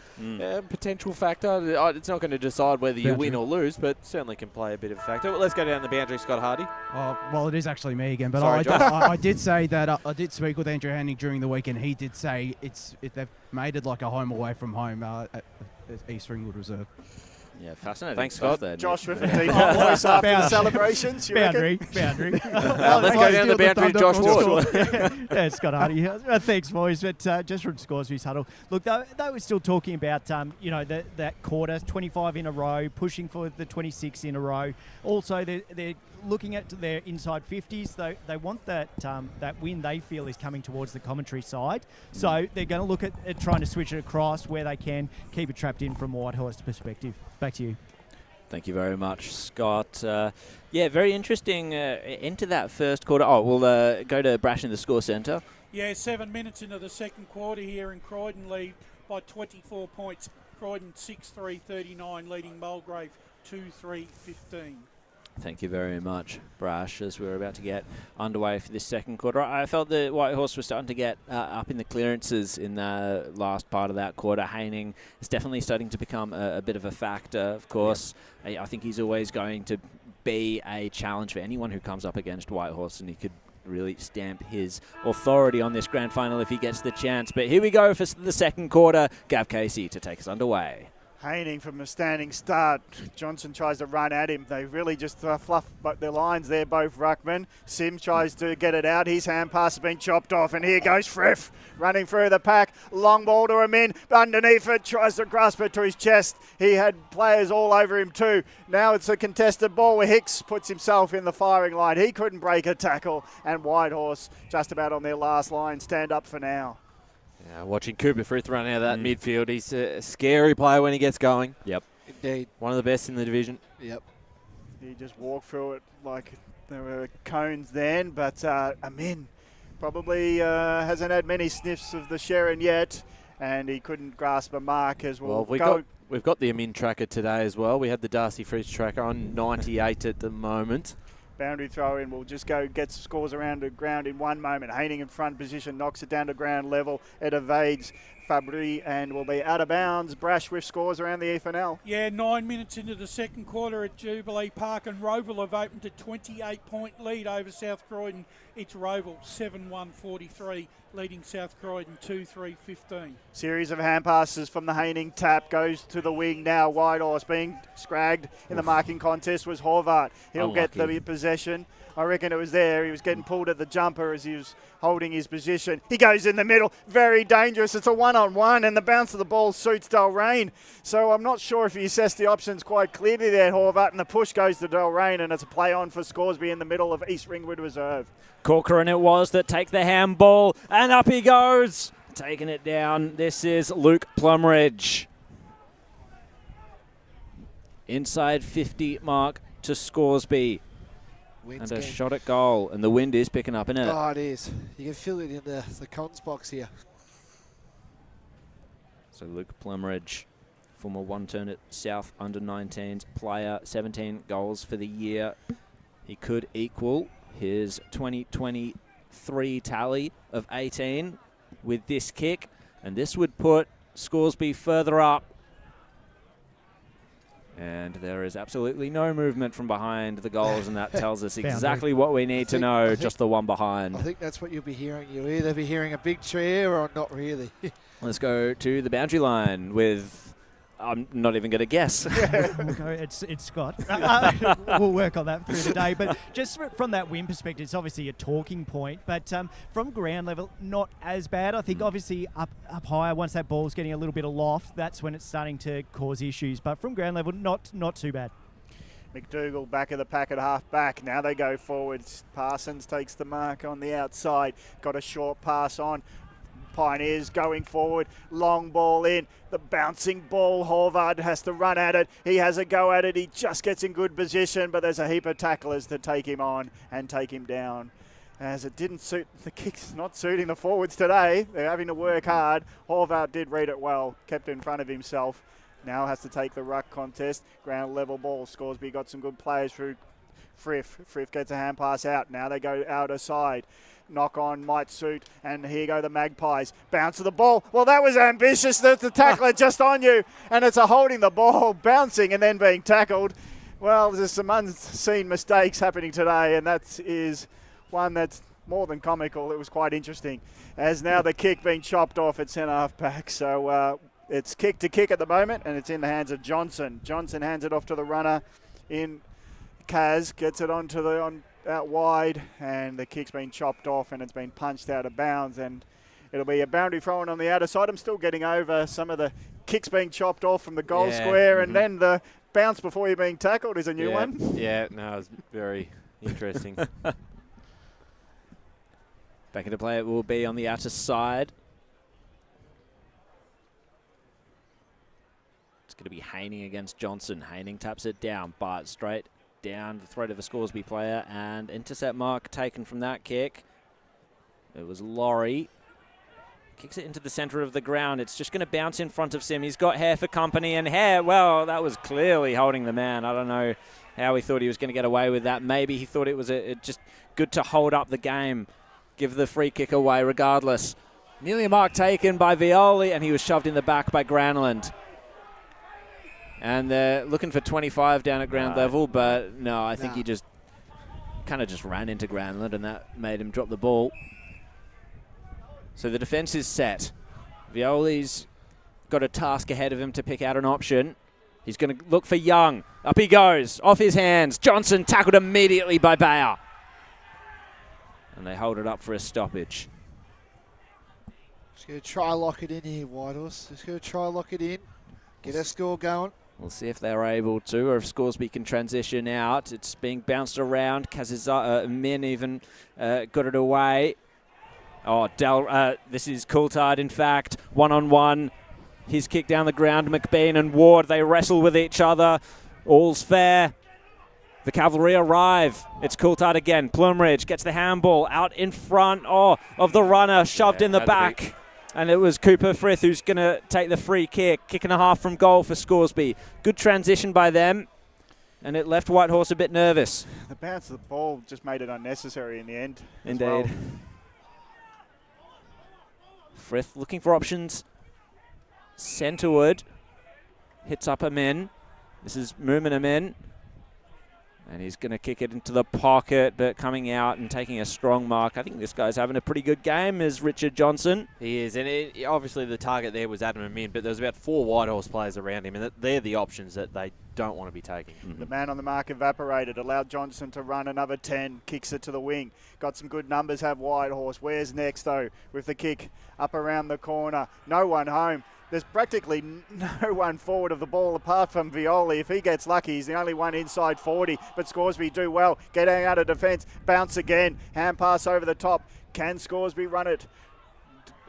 Potential factor. It's not going to decide whether you win or lose, but certainly can play a bit of a factor. Well, let's go down the boundary, Scott Hardy. Well, it is actually me again, but Sorry, I did say that I did speak with Andrew Hanning during the week, and he did say they've made it like a home away from home at East Ringwood Reserve. Yeah, fascinating. Thanks, Scott. Josh with a deep voice after the celebrations. Boundary. Let's go down the boundary, Josh Ward. Yeah, Scott Hardy. Thanks, boys. But just from Scoresby's huddle, look, they were still talking about that quarter, 25 in a row, pushing for the 26 in a row. Also, they're looking at their inside 50s. They want that win they feel is coming towards the commentary side. So they're going to look at trying to switch it across where they can, keep it trapped in from Whitehorse perspective. Back to you. Thank you very much, Scott. Very interesting into that first quarter. We'll go to Brash in the score centre. Yeah, 7 minutes into the second quarter here, and Croydon lead by 24 points. Croydon 6-3-39, leading Mulgrave 2-3-15. Thank you very much, Brash. As we're about to get underway for this second quarter, I felt the Whitehorse was starting to get up in the clearances in the last part of that quarter. Haining is definitely starting to become a bit of a factor, of course. Yep. I think he's always going to be a challenge for anyone who comes up against Whitehorse, and he could really stamp his authority on this grand final if he gets the chance. But here we go for the second quarter. Gav Casey to take us underway. Haining from a standing start. Johnson tries to run at him. They really just fluff their lines there, both ruckmen. Sims tries to get it out. His hand pass has been chopped off, and here goes Frith running through the pack. Long ball to him in. Underneath it, tries to grasp it to his chest. He had players all over him too. Now it's a contested ball where Hicks puts himself in the firing line. He couldn't break a tackle, and Whitehorse just about on their last line. Stand up for now. Yeah, watching Cooper Frith run out of that midfield. He's a scary player when he gets going. Yep. Indeed. One of the best in the division. Yep. He just walked through it like there were cones then, but Amin probably hasn't had many sniffs of the Sharon yet, and he couldn't grasp a mark as well. We've got the Amin tracker today as well. We had the Darcy Fridge tracker on 98 at the moment. Boundary throw in will just go, gets scores around the ground in one moment. Haining in front position, knocks it down to ground level. It evades Fabry and will be out of bounds. Brash with scores around the EFNL. Yeah, 9 minutes into the second quarter at Jubilee Park, and Roval have opened a 28-point lead over South Croydon. It's Roval 7-1-43, leading South Croydon 2-3-15. Series of hand passes from the Haining tap goes to the wing now. Whitehorse being scragged in the marking contest was Horvath. He'll get the possession. I reckon it was there. He was getting pulled at the jumper as he was holding his position. He goes in the middle. Very dangerous. It's a one-on-one, and the bounce of the ball suits Delrain. So I'm not sure if he assessed the options quite clearly there, Horvath, and the push goes to Delrain, and it's a play on for Scoresby in the middle of East Ringwood Reserve. Corcoran it was that take the handball, and up he goes. Taking it down. This is Luke Plumridge. Inside 50 mark to Scoresby. Wind's and a getting... shot at goal, and the wind is picking up, isn't it? Oh, it is. You can feel it in the cons box here. So Luke Plumridge, former one turn at South under-19s player, 17 goals for the year. He could equal his 2023 tally of 18 with this kick, and this would put Scoresby further up. And there is absolutely no movement from behind the goals, and that tells us exactly what we need to know, just the one behind. I think that's what you'll be hearing. You'll either be hearing a big cheer or not really. Let's go to the boundary line with I'm not even going to guess. It's Scott. We'll work on that through the day. But just from that win perspective, it's obviously a talking point. But from ground level, not as bad. I think obviously up higher, once that ball's getting a little bit of loft, that's when it's starting to cause issues. But from ground level, not too bad. McDougall back of the pack at half back. Now they go forwards. Parsons takes the mark on the outside. Got a short pass on. Pioneers going forward. Long ball in. The bouncing ball. Horvath has to run at it. He has a go at it. He just gets in good position, but there's a heap of tacklers to take him on and take him down. As it didn't suit, the kick's not suiting the forwards today. They're having to work hard. Horvath did read it well. Kept in front of himself. Now has to take the ruck contest. Ground level ball. Scoresby got some good players through Frith. Frith gets a hand pass out. Now they go out aside. Knock on might suit. And here go the Magpies. Bounce of the ball. Well, that was ambitious. The tackler just on you. And it's a holding the ball, bouncing and then being tackled. Well, there's some unseen mistakes happening today. And that is one that's more than comical. It was quite interesting. As now the kick being chopped off at centre half back. So, it's kick to kick at the moment, and it's in the hands of Johnson. Johnson hands it off to the runner in Kaz, gets it out wide, and the kick's been chopped off, and it's been punched out of bounds, and it'll be a boundary thrown on the outer side. I'm still getting over some of the kicks being chopped off from the goal square, and then the bounce before you're being tackled is a new one. Yeah, no, it was very interesting. Back into play, it will be on the outer side. Going to be Haining against Johnson. Haining taps it down, but straight down the throat of a Scoresby player, and intercept mark taken from that kick. It was Laurie. Kicks it into the centre of the ground. It's just going to bounce in front of Sim. He's got Hare for company, and Hare, well, that was clearly holding the man. I don't know how he thought he was going to get away with that. Maybe he thought it was just good to hold up the game, give the free kick away regardless. Nearly a mark taken by Violi, and he was shoved in the back by Granland. And they're looking for 25 down at ground level, but no, I think he just kind of just ran into Granland, and that made him drop the ball. So the defence is set. Violi's got a task ahead of him to pick out an option. He's going to look for Young. Up he goes, off his hands. Johnson tackled immediately by Bayer. And they hold it up for a stoppage. Just going to try lock it in here, Whitehorse. Just going to try lock it in. Get our score going. We'll see if they're able to, or if Scoresby can transition out. It's being bounced around. Min even got it away. Oh, this is Coulthard, in fact. One-on-one. His kick down the ground. McBean and Ward, they wrestle with each other. All's fair. The Cavalry arrive. It's Coulthard again. Plumridge gets the handball out in front of the runner, shoved in the back. And it was Cooper Frith who's going to take the free kick. Kick and a half from goal for Scoresby. Good transition by them. And it left Whitehorse a bit nervous. The bounce of the ball just made it unnecessary in the end. Indeed. Well. Frith looking for options. Centreward. Hits up Amen. This is Moomin Amen. And he's going to kick it into the pocket, but coming out and taking a strong mark. I think this guy's having a pretty good game, is Richard Johnson. He is, and obviously the target there was Adam Amin, but there's about 4 Whitehorse players around him, and they're the options that they don't want to be taking. The man on the mark evaporated, allowed Johnson to run another 10, kicks it to the wing. Got some good numbers, have Whitehorse. Where's next, though, with the kick up around the corner? No one home. There's practically no one forward of the ball apart from Violi. If he gets lucky, he's the only one inside 40. But Scoresby do well. Getting out of defence. Bounce again. Hand pass over the top. Can Scoresby run it?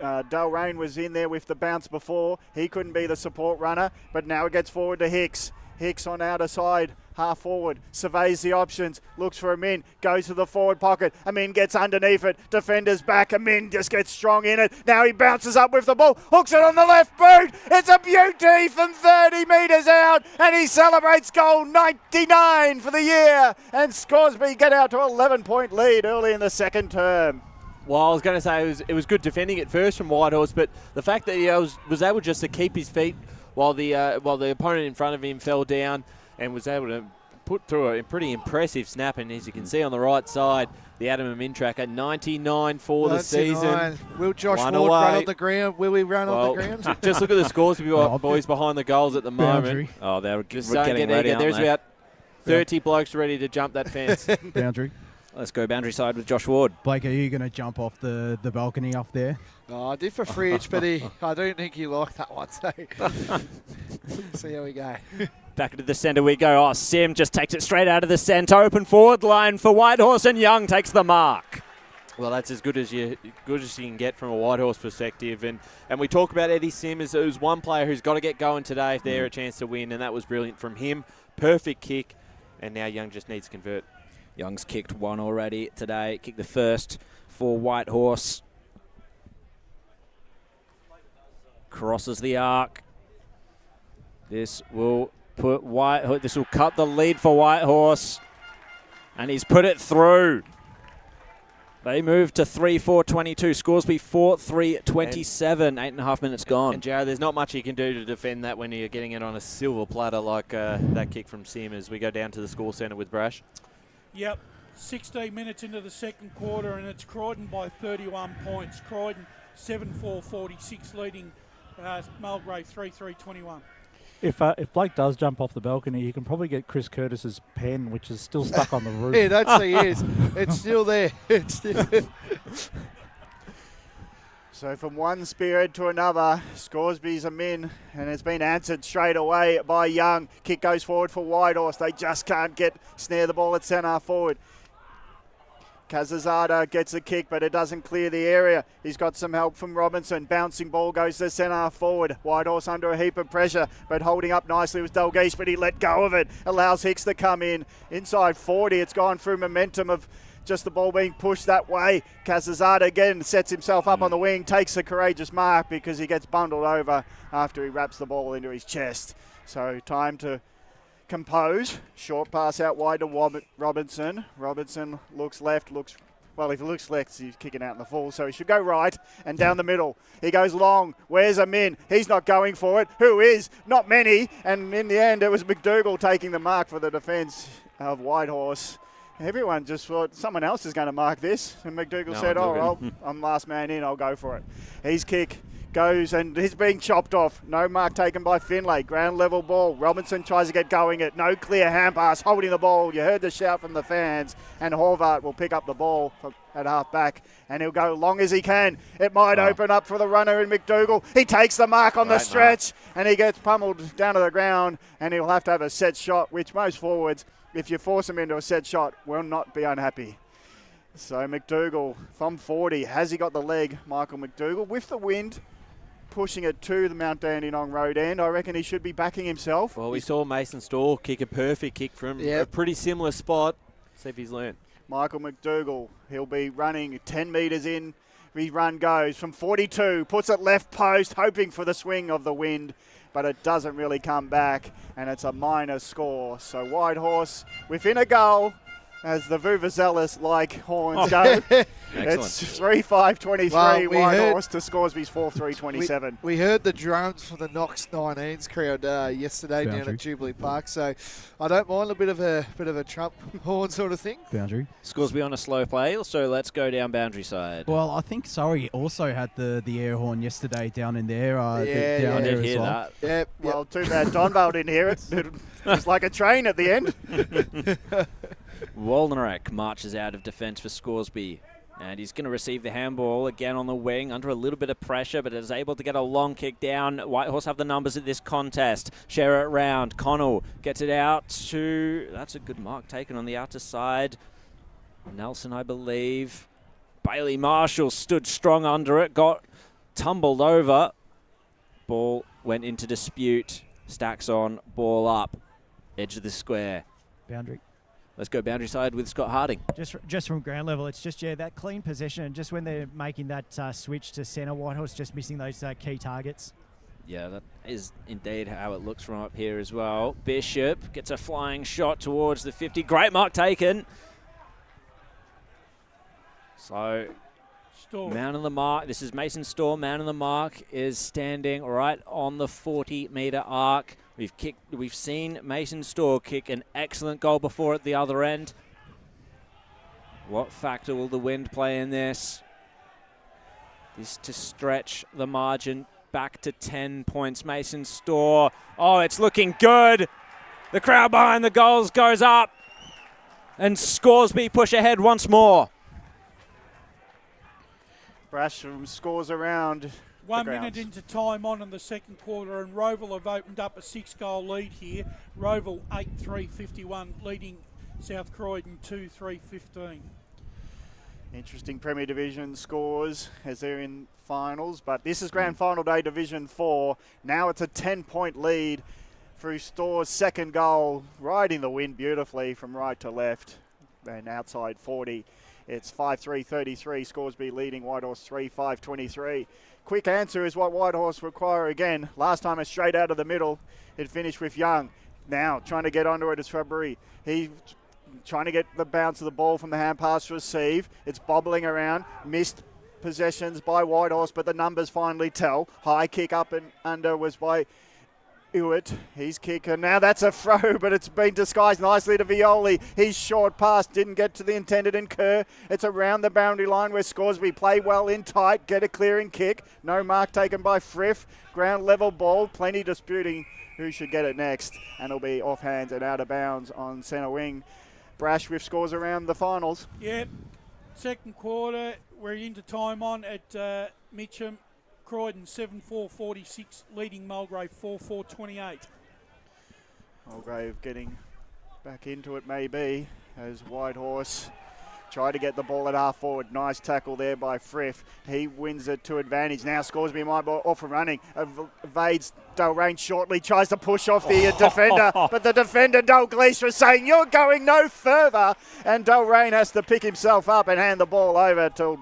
Delrain was in there with the bounce before. He couldn't be the support runner. But now it gets forward to Hicks. Hicks on outer side, half forward, surveys the options, looks for Amin, goes to the forward pocket. Amin gets underneath it, defender's back. Amin just gets strong in it. Now he bounces up with the ball, hooks it on the left boot. It's a beauty from 30 metres out, and he celebrates goal 99 for the year. And Scoresby get out to 11-point lead early in the second term. Well, I was going to say it was good defending at first from Whitehorse, but the fact that he was able just to keep his feet while the opponent in front of him fell down and was able to put through a pretty impressive snap, and as you can see on the right side, the Adam Min tracker, 99 for the season. Will Josh One Ward away. run on the ground? Will he run on the ground? Just look at the scores boys behind the goals at the Boundary. moment. Oh, they're Just getting don't get ready, eager. There's aren't they? about 30 blokes ready to jump that fence. Boundary. Let's go boundary side with Josh Ward. Blake, are you going to jump off the balcony off there? No, I did for Fridge, but I don't think he liked that one. So see how we go. Back into the centre we go. Oh, Sim just takes it straight out of the centre. Open forward line for Whitehorse, and Young takes the mark. Well, that's as good as you can get from a Whitehorse perspective. And we talk about Eddie Sim as one player who's got to get going today if they're a chance to win, and that was brilliant from him. Perfect kick, and now Young just needs to convert. Young's kicked one already today. Kicked the first for Whitehorse. Crosses the arc. This will cut the lead for Whitehorse, and he's put it through. They move to 3-4-22. Scoresby 4-3-27. 8.5 minutes gone. And Jared, there's not much you can do to defend that when you're getting it on a silver platter like that kick from Sim as we go down to the score centre with Brash. Yep, 16 minutes into the second quarter, and it's Croydon by 31 points. Croydon 7-4-46, leading Mulgrave 3-3-21. If Blake does jump off the balcony, you can probably get Chris Curtis's pen, which is still stuck on the roof. Yeah, that's he is. It's still there. It's still So from one spirit to another, Scoresby's a min, and it's been answered straight away by Young. Kick goes forward for Whitehorse. They just can't snare the ball at centre forward. Kazazada gets a kick, but it doesn't clear the area. He's got some help from Robinson. Bouncing ball goes to centre forward. Whitehorse under a heap of pressure, but holding up nicely was Dalgleish, but he let go of it. Allows Hicks to come in. Inside 40, it's gone through momentum of just the ball being pushed that way. Kazazada again sets himself up on the wing, takes a courageous mark because he gets bundled over after he wraps the ball into his chest. So time to compose. Short pass out wide to Robinson. Robinson looks left, well, if he looks left, he's kicking out in the full, so he should go right and down the middle. He goes long. Where's a min? He's not going for it. Who is? Not many. And in the end, it was McDougall taking the mark for the defence of Whitehorse. Everyone just thought someone else is going to mark this. And McDougall said, I'm last man in, I'll go for it. His kick goes and he's being chopped off. No mark taken by Finlay. Ground level ball. Robinson tries to get going it. No clear hand pass. Holding the ball. You heard the shout from the fans. And Horvath will pick up the ball at half back. And he'll go long as he can. It might open up for the runner in McDougall. He takes the mark on the stretch. And he gets pummeled down to the ground. And he'll have to have a set shot, which most forwards, if you force him into a set shot, will not be unhappy. So McDougall from 40. Has he got the leg, Michael McDougall? With the wind, pushing it to the Mount Dandenong road end. I reckon he should be backing himself. Well, we saw Mason Storr kick a perfect kick from a pretty similar spot. See if he's learned. Michael McDougall, he'll be running 10 metres in. His run goes from 42, puts it left post, hoping for the swing of the wind, but it doesn't really come back, and it's a minor score. So Whitehorse within a goal, as the Vuvuzelas-like horns go. It's 3-5-23 Whitehorse to Scoresby's 4-3-27. We heard the drums from the Knox 19s crowd yesterday down at Jubilee Park, so I don't mind a bit of a Trump horn sort of thing. Boundary. Scoresby on a slow play, so let's go down boundary side. Well, I think Surrey also had the air horn yesterday down in there. I did hear that. Yep. Well, too bad Donvale didn't hear it. It was like a train at the end. Wolnerek marches out of defence for Scoresby. And he's going to receive the handball again on the wing under a little bit of pressure, but is able to get a long kick down. Whitehorse have the numbers at this contest. Share it round. Connell gets it out to... That's a good mark taken on the outer side. Nelson, I believe. Bailey Marshall stood strong under it. Got tumbled over. Ball went into dispute. Stacks on. Ball up. Edge of the square. Boundary. Let's go boundary side with Scott Harding. Just from ground level, it's just, that clean possession. And just when they're making that switch to centre, Whitehorse just missing those key targets. Yeah, that is indeed how it looks from up here as well. Bishop gets a flying shot towards the 50. Great mark taken. So Man on the mark. This is Mason Storr. Man on the mark is standing right on the 40-metre arc. We've seen Mason Storr kick an excellent goal before at the other end. What factor will the wind play in this? This to stretch the margin back to 10 points. Mason Storr. Oh, it's looking good. The crowd behind the goals goes up. And Scoresby push ahead once more. Brasham scores around 1 minute into time on in the second quarter, and Roval have opened up a 6-goal lead here. Roval 8-3-51, leading South Croydon 2-3-15. Interesting Premier Division scores as they're in finals, but this is Grand Final Day Division 4. Now it's a 10-point lead through Storr's second goal, riding the wind beautifully from right to left and outside 40. It's 5-3-33, Scoresby leading Whitehorse 3-5-23. Quick answer is what Whitehorse require again. Last time it's straight out of the middle. It finished with Young. Now trying to get onto it is Fabry. He's trying to get the bounce of the ball from the hand pass receive. It's bobbling around. Missed possessions by Whitehorse, but the numbers finally tell. High kick up and under was by Hewitt, his kick, and now that's a throw, but it's been disguised nicely to Violi. His short pass didn't get to the intended incur. It's around the boundary line where Scoresby play well in tight, get a clearing kick. No mark taken by Frith. Ground level ball, plenty disputing who should get it next, and it'll be off hands and out of bounds on centre wing. Brash with scores around the finals. Yep, second quarter, we're into time on at Mitcham. Croydon 7-4-46, leading Mulgrave 4-4-28. Mulgrave getting back into it maybe as Whitehorse try to get the ball at half forward. Nice tackle there by Frith. He wins it to advantage. Now Scoresby might be off and running. Evades Dalrain shortly, tries to push off the defender, but the defender Dalgleish was saying, "You're going no further," and Dalrain has to pick himself up and hand the ball over to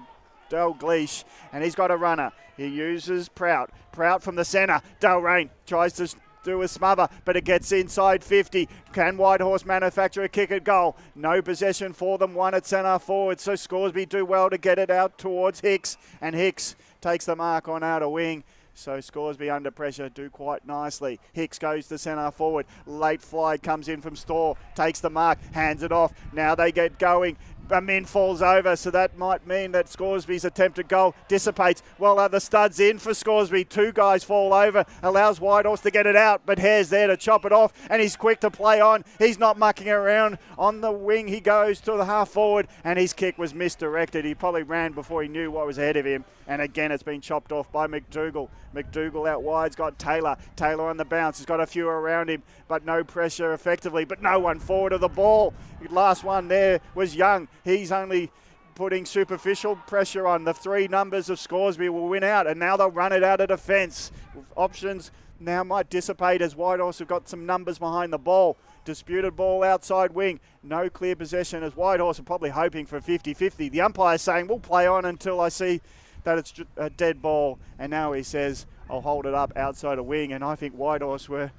Dalgleish, and he's got a runner. He uses Prout. Prout from the centre. Dalrain tries to do a smother, but it gets inside 50. Can Whitehorse manufacture a kick at goal? No possession for them. One at centre forward. So Scoresby do well to get it out towards Hicks, and Hicks takes the mark on outer wing. So Scoresby under pressure do quite nicely. Hicks goes to centre forward. Late fly comes in from Storr. Takes the mark. Hands it off. Now they get going. Min falls over, so that might mean that Scoresby's attempted goal dissipates. Well, are the studs in for Scoresby? Two guys fall over, allows Whitehorse to get it out, but Hare's there to chop it off, and he's quick to play on. He's not mucking around. On the wing, he goes to the half forward, and his kick was misdirected. He probably ran before he knew what was ahead of him, and again, it's been chopped off by McDougall. McDougall out wide's got Taylor. Taylor on the bounce. He's got a few around him, but no pressure effectively, but no one forward of the ball. Last one there was Young. He's only putting superficial pressure on. The three numbers of Scoresby will win out, and now they'll run it out of defence. Options now might dissipate as Whitehorse have got some numbers behind the ball. Disputed ball outside wing. No clear possession as Whitehorse are probably hoping for 50-50. The umpire's saying, we'll play on until I see that it's a dead ball, and now he says, I'll hold it up outside a wing, and I think Whitehorse were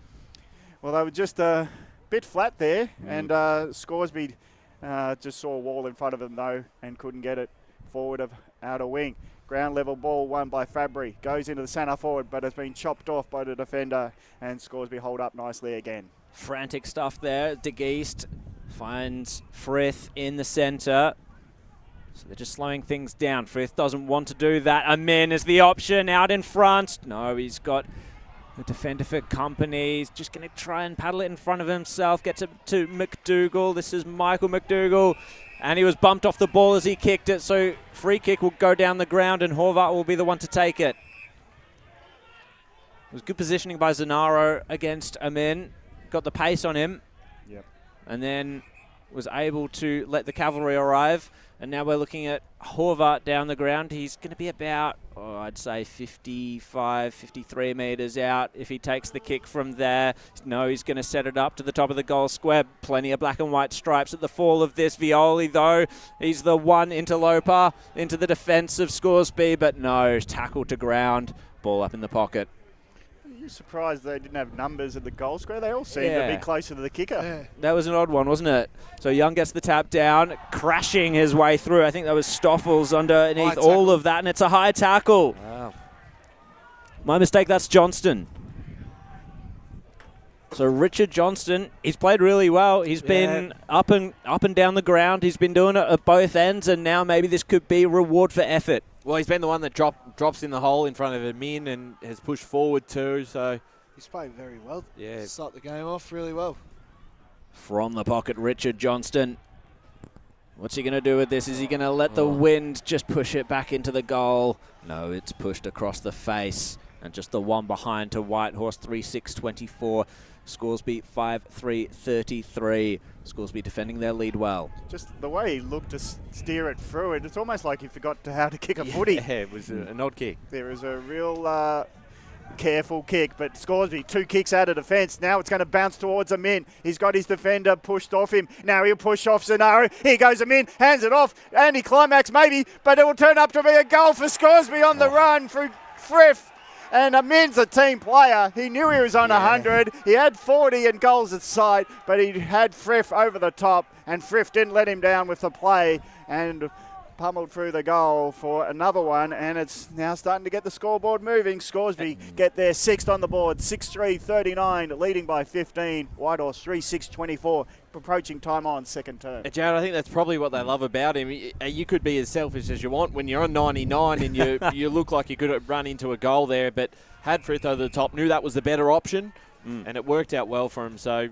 just a bit flat there, and Scoresby just saw a wall in front of him though and couldn't get it forward of outer wing. Ground level ball won by Fabry, goes into the centre forward, but has been chopped off by the defender, and Scoresby hold up nicely again. Frantic stuff there. De Geest finds Frith in the centre. So they're just slowing things down. Frith doesn't want to do that. Amin is the option out in front. No, he's got the defender for company. He's just going to try and paddle it in front of himself. Gets it to McDougall. This is Michael McDougall. And he was bumped off the ball as he kicked it. So free kick will go down the ground and Horvath will be the one to take it. It was good positioning by Zanaro against Amin. Got the pace on him. Yep. And then was able to let the cavalry arrive. And now we're looking at Horvath down the ground. He's going to be about, I'd say 55, 53 metres out if he takes the kick from there. No, he's going to set it up to the top of the goal square. Plenty of black and white stripes at the fall of this. Violi, though, he's the one interloper into the defence of Scoresby, but no, tackle to ground. Ball up in the pocket. You're surprised they didn't have numbers at the goal square. They all seemed to be closer to the kicker. That was an odd one, wasn't it? So Young gets the tap down, crashing his way through. I think that was Stoffels underneath all of that, and it's a high tackle. Wow. My mistake, that's Johnston. So Richard Johnston, he's played really well. He's been up and down the ground. He's been doing it at both ends, and now maybe this could be reward for effort. Well, he's been the one that drops in the hole in front of him in and has pushed forward too. So He's played very well. Yeah. Start the game off really well. From the pocket, Richard Johnston. What's he going to do with this? Is he going to let the wind just push it back into the goal? No, it's pushed across the face. And just the one behind to Whitehorse, 3-6-24. Scoresby 5-3-33. Scoresby defending their lead well. Just the way he looked to steer it through it, it's almost like he forgot how to kick a footy. Yeah, it was an odd kick. There is a real careful kick, but Scoresby, 2 kicks out of defence. Now it's going to bounce towards Amin. He's got his defender pushed off him. Now he'll push off Zanaro. Here goes Amin, hands it off. Anti-climax maybe, but it will turn up to be a goal for Scoresby on the run through Frith. And Amin's a team player. He knew he was on 100. He had 40 and goals at sight, but he had Frith over the top, and Frith didn't let him down with the play and pummeled through the goal for another one, and it's now starting to get the scoreboard moving. Scoresby get their 6th on the board, 6-3-39, leading by 15. Whitehorse 3-6-24, approaching time on second term. Jared, I think that's probably what they love about him. You could be as selfish as you want when you're on 99 and you look like you could run into a goal there, but had Frith over the top, knew that was the better option, and it worked out well for him, so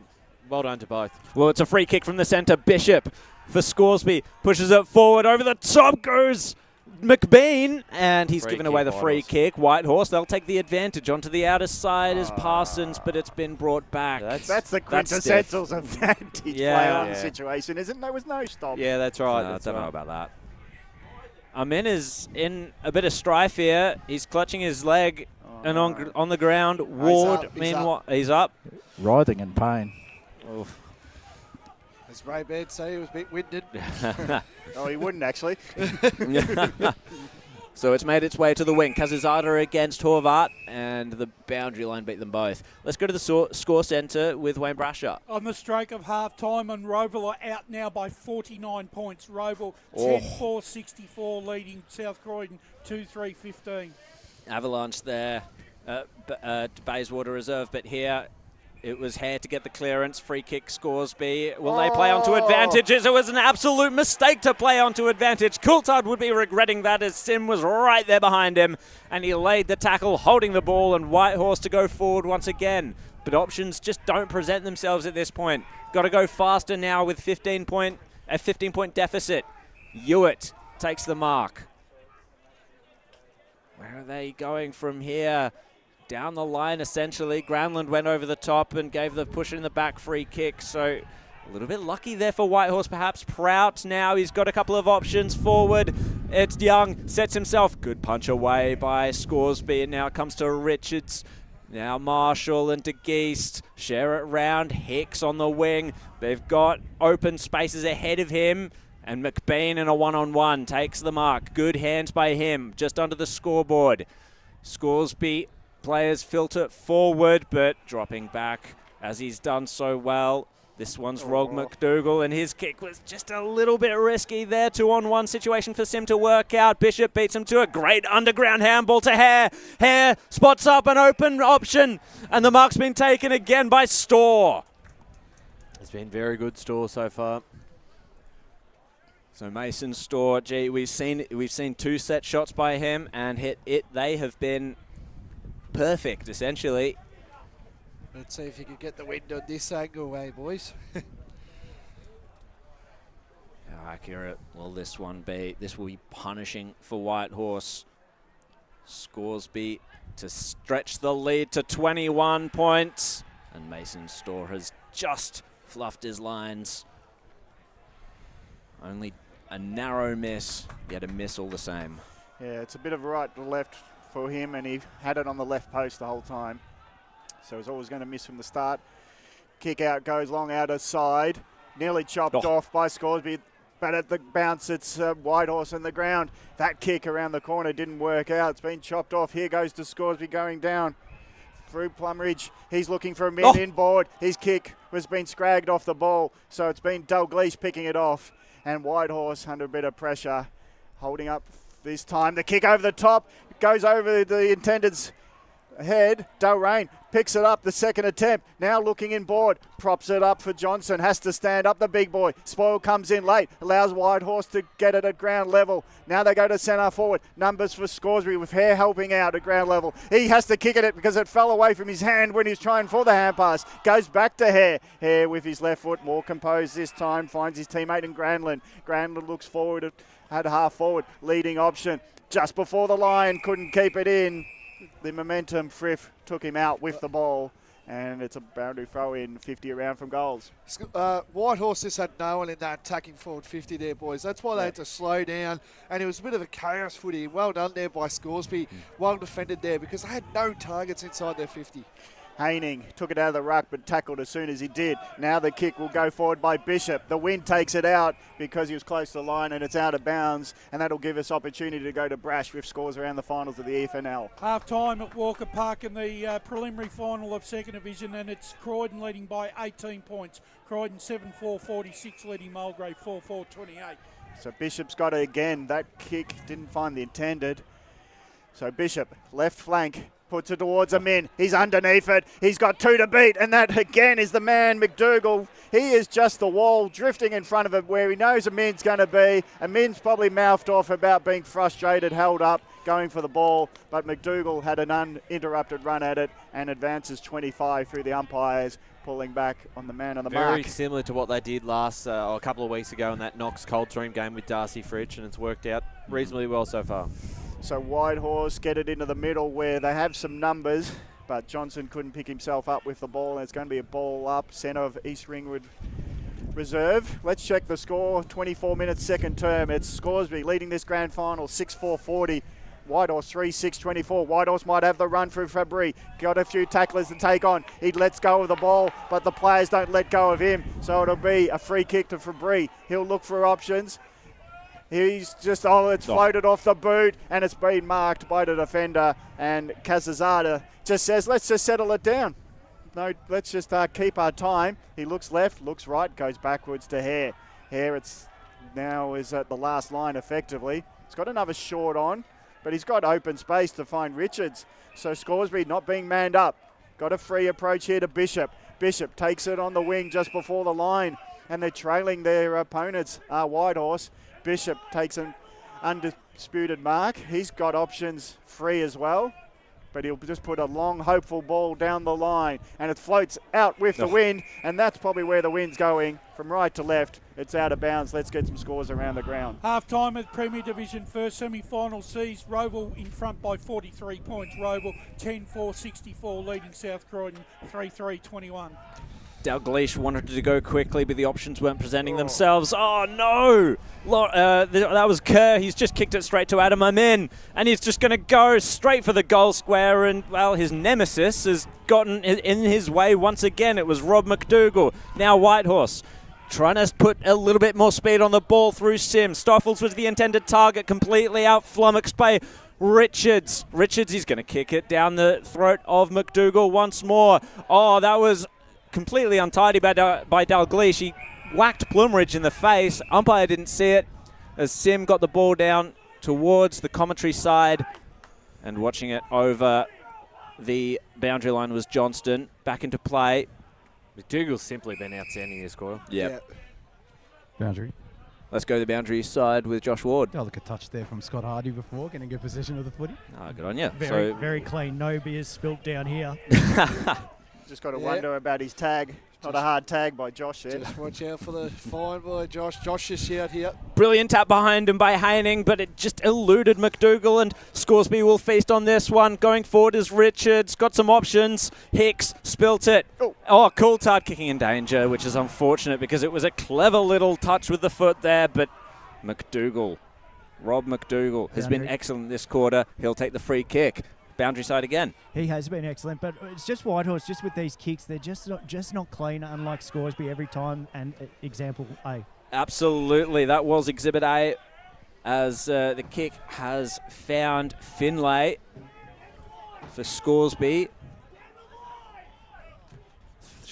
well done to both. Well, it's a free kick from the centre. Bishop for Scoresby pushes it forward. Over the top goes McBean, and he's given away the free kick. Whitehorse, they'll take the advantage. Onto the outer side is Parsons, but it's been brought back. That's the quintessentials of that play on the situation, isn't it? There was no stop. Yeah, that's right. I don't know about that. Amin is in a bit of strife here. He's clutching his leg and on the ground. Ward, meanwhile, he's up. Writhing in pain. Oof. As Ray Baird say, he was a bit winded. Oh, he wouldn't actually. So it's made its way to the wing. Kazazada against Horvat, and the boundary line beat them both. Let's go to the score centre with Wayne Brasher. On the stroke of half-time, and Roval are out now by 49 points. Roval 10-4-64, leading South Croydon 2-3-15. Avalanche there. Bayswater reserve, but here it was Hare to get the clearance. Free kick, Scoresby. Will they play onto advantages? It was an absolute mistake to play onto advantage. Coulthard would be regretting that as Sim was right there behind him. And he laid the tackle, holding the ball, and Whitehorse to go forward once again. But options just don't present themselves at this point. Got to go faster now with a 15-point deficit. Hewitt takes the mark. Where are they going from here? Down the line, essentially. Granlund went over the top and gave the push in the back free kick. So a little bit lucky there for Whitehorse, perhaps. Prout now, he's got a couple of options forward. It's Young, sets himself. Good punch away by Scoresby, and now it comes to Richards. Now Marshall and De Geest share it round. Hicks on the wing. They've got open spaces ahead of him. And McBean in a one-on-one takes the mark. Good hands by him, just under the scoreboard. Scoresby players filter forward, but dropping back as he's done so well. This one's Rog McDougall, and his kick was just a little bit risky there. 2-on-1 situation for Sim to work out. Bishop beats him to a great underground handball to Hare. Hare spots up an open option, and the mark's been taken again by Storr. It's been very good, Storr, so far. So Mason Storr, we've seen 2 set shots by him, and they have been perfect, essentially. Let's see if you can get the wind on this angle, boys. How accurate will this one be? This will be punishing for Whitehorse. Scoresby to stretch the lead to 21 points. And Mason Storr has just fluffed his lines. Only a narrow miss, yet a miss all the same. Yeah, it's a bit of right to left for him, and he had it on the left post the whole time. So he's always going to miss from the start. Kick out goes long outer side. Nearly chopped off by Scoresby, but at the bounce it's Whitehorse on the ground. That kick around the corner didn't work out. It's been chopped off. Here goes to Scoresby going down. through Plumridge. He's looking for a min inboard. His kick was been scragged off the ball, so it's been Dalglish picking it off. And Whitehorse under a bit of pressure, holding up this time. The kick over the top, goes over the intended's head. Dalrain picks it up, the second attempt. Now looking inboard, props it up for Johnson. Has to stand up, the big boy. Spoil comes in late, allows Whitehorse to get it at ground level. Now they go to centre forward. Numbers for Scoresby with Hare helping out at ground level. He has to kick at it because it fell away from his hand when he was trying for the hand pass. Goes back to Hare. Hare with his left foot, more composed this time, finds his teammate in Granlund. Granlund looks forward at half forward, leading option. Just before the line, couldn't keep it in. The momentum, Frith took him out with the ball, and it's a boundary throw in, 50 around from goals. Whitehorse just had no one in that attacking forward 50 there, boys. That's why they had to slow down, and it was a bit of a chaos footy. Well done there by Scoresby. Well defended there because they had no targets inside their 50. Haining took it out of the ruck but tackled as soon as he did. Now the kick will go forward by Bishop. The wind takes it out because he was close to the line and it's out of bounds, and that'll give us opportunity to go to Brash with scores around the finals of the EFNL. Half time at Walker Park in the preliminary final of second division, and it's Croydon leading by 18 points. Croydon 7-4-46 leading Mulgrave 4-4-28. So Bishop's got it again. That kick didn't find the intended. So Bishop, left flank, puts it towards a Min. He's underneath it. He's got two to beat, and that again is the man, McDougall. He is just the wall drifting in front of him where he knows a Min's going to be. A Min's probably mouthed off about being frustrated, held up, going for the ball, but McDougall had an uninterrupted run at it and advances 25 through the umpires, pulling back on the man on the mark. Very similar to what they did last a couple of weeks ago in that Knox Coldstream game with Darcy Fritsch, and it's worked out reasonably well so far. So Whitehorse get it into the middle where they have some numbers, but Johnson couldn't pick himself up with the ball, and it's going to be a ball up, centre of East Ringwood Reserve. Let's check the score. 24 minutes second term. It's Scoresby leading this grand final 6-4-40. Whitehorse 3-6-24. Whitehorse might have the run through Fabry. Got a few tacklers to take on. He lets go of the ball, but the players don't let go of him. So it'll be a free kick to Fabry. He'll look for options. He's just, it's floated off the boot, and it's been marked by the defender. And Kazazada just says, let's just settle it down. No, let's just keep our time. He looks left, looks right, goes backwards to Hare. Hare, it's now is at the last line effectively. He's got another short on, but he's got open space to find Richards. So Scoresby not being manned up. Got a free approach here to Bishop. Bishop takes it on the wing just before the line, and they're trailing their opponents, Whitehorse. Bishop takes an undisputed mark. He's got options free as well, but he'll just put a long, hopeful ball down the line, and it floats out with the wind, and that's probably where the wind's going, from right to left. It's out of bounds. Let's get some scores around the ground. Half time at Premier Division first semi-final sees Roval in front by 43 points. Roval 10-4-64 leading South Croydon 3-3-21. Dalglish wanted to go quickly, but the options weren't presenting themselves. Oh, no! That was Kerr. He's just kicked it straight to Adam Amin, and he's just going to go straight for the goal square, and, well, his nemesis has gotten in his way once again. It was Rob McDougall. Now Whitehorse trying to put a little bit more speed on the ball through Sim. Stoffels was the intended target, completely out flummoxed by Richards. He's going to kick it down the throat of McDougall once more. Oh, that was completely untidy by Dalglish. He whacked Plumridge in the face. Umpire didn't see it as Sim got the ball down towards the commentary side, and watching it over the boundary line was Johnston. Back into play. McDougall's simply been outstanding this quarter. Yep. Boundary. Let's go to the boundary side with Josh Ward. Oh, look, a touch there from Scott Hardy before, getting good possession of the footy. Oh, good on you. Very clean. No beers spilt down here. Just got to wonder about his tag. Not a hard tag by Josh there. Just watch out for the fine by Josh. Josh is out here. Brilliant tap behind him by Haining, but it just eluded McDougall, and Scoresby will feast on this one. Going forward is Richards. Got some options. Hicks spilt it. Oh, Coulthard kicking in danger, which is unfortunate because it was a clever little touch with the foot there, but McDougall, Rob McDougall, has been excellent this quarter. He'll take the free kick. Boundary side again. He has been excellent, but it's just Whitehorse, just with these kicks, they're just not clean, unlike Scoresby every time, and example A. Absolutely, that was Exhibit A, as the kick has found Finlay for Scoresby.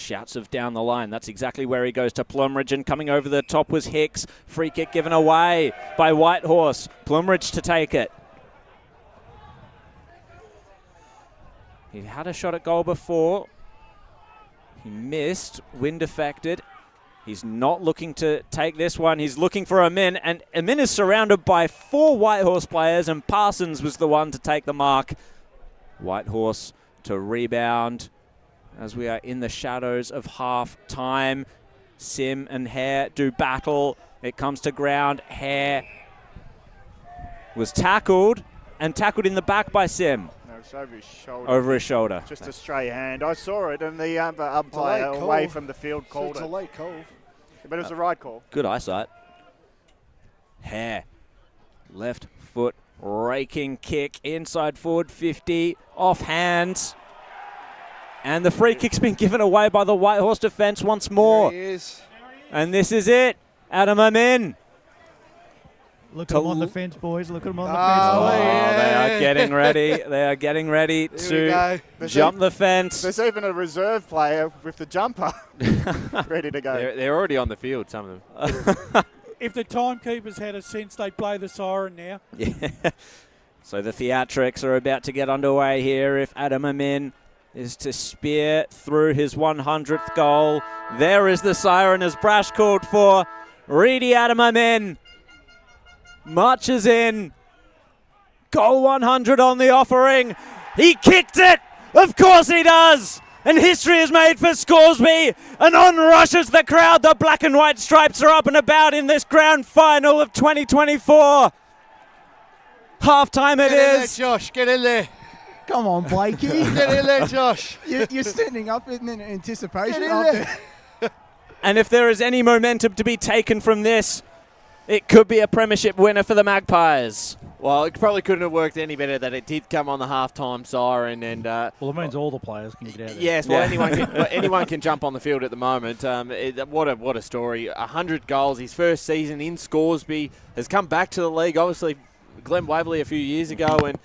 shouts of down the line. That's exactly where he goes to Plumridge, and coming over the top was Hicks. Free kick given away by Whitehorse. Plumridge to take it. He had a shot at goal before. He missed, wind affected. He's not looking to take this one. He's looking for Amin, and Amin is surrounded by 4 Whitehorse players, and Parsons was the one to take the mark. Whitehorse to rebound as we are in the shadows of half-time. Sim and Hare do battle. It comes to ground. Hare was tackled, and tackled in the back by Sim. No, it's over his shoulder. Over his shoulder. Just a stray hand. I saw it, and the umpire away from the field called It's a late call. But it was the right call. Good eyesight. Hare. Left foot raking kick inside forward 50. Off hands. And the free kick's been given away by the Whitehorse defence once more. There he is. And this is it. Adam Amin. Look at him on the fence, boys. Look at him on the fence. Oh, they are getting ready. They are getting ready to jump the fence. There's even a reserve player with the jumper ready to go. They're already on the field, some of them. If the timekeepers had a sense, they'd play the siren now. Yeah. So the theatrics are about to get underway here. If Adam Amin is to spear through his 100th goal, there is the siren as Brash called for. Reedy Adam Amin marches in. Goal 100 on the offering. He kicked it. Of course he does. And history is made for Scoresby. And on rushes the crowd. The black and white stripes are up and about in this grand final of 2024. Half-time it Get in is. there, Josh. Get in there. Come on, Blakey. Get in there, Josh. You're standing up in anticipation. Get in aren't there. you? And if there is any momentum to be taken from this, it could be a premiership winner for the Magpies. Well, it probably couldn't have worked any better that it did come on the halftime siren. And well, it means all the players can get out there. yes, well, anyone can jump on the field at the moment. What a story. 100 goals. His first season in Scoresby, has come back to the league. Obviously, Glenn Waverley a few years ago, and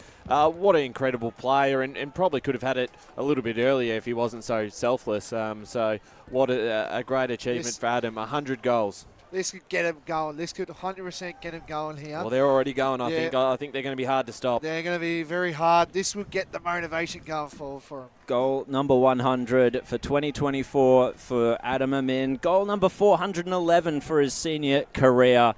what an incredible player, and probably could have had it a little bit earlier if he wasn't so selfless. So what a great achievement for Adam. 100 goals. This could get him going. This could 100% get him going here. Well, they're already going, I think. I think they're going to be hard to stop. They're going to be very hard. This would get the motivation going for him. Goal number 100 for 2024 for Adam Amin. Goal number 411 for his senior career.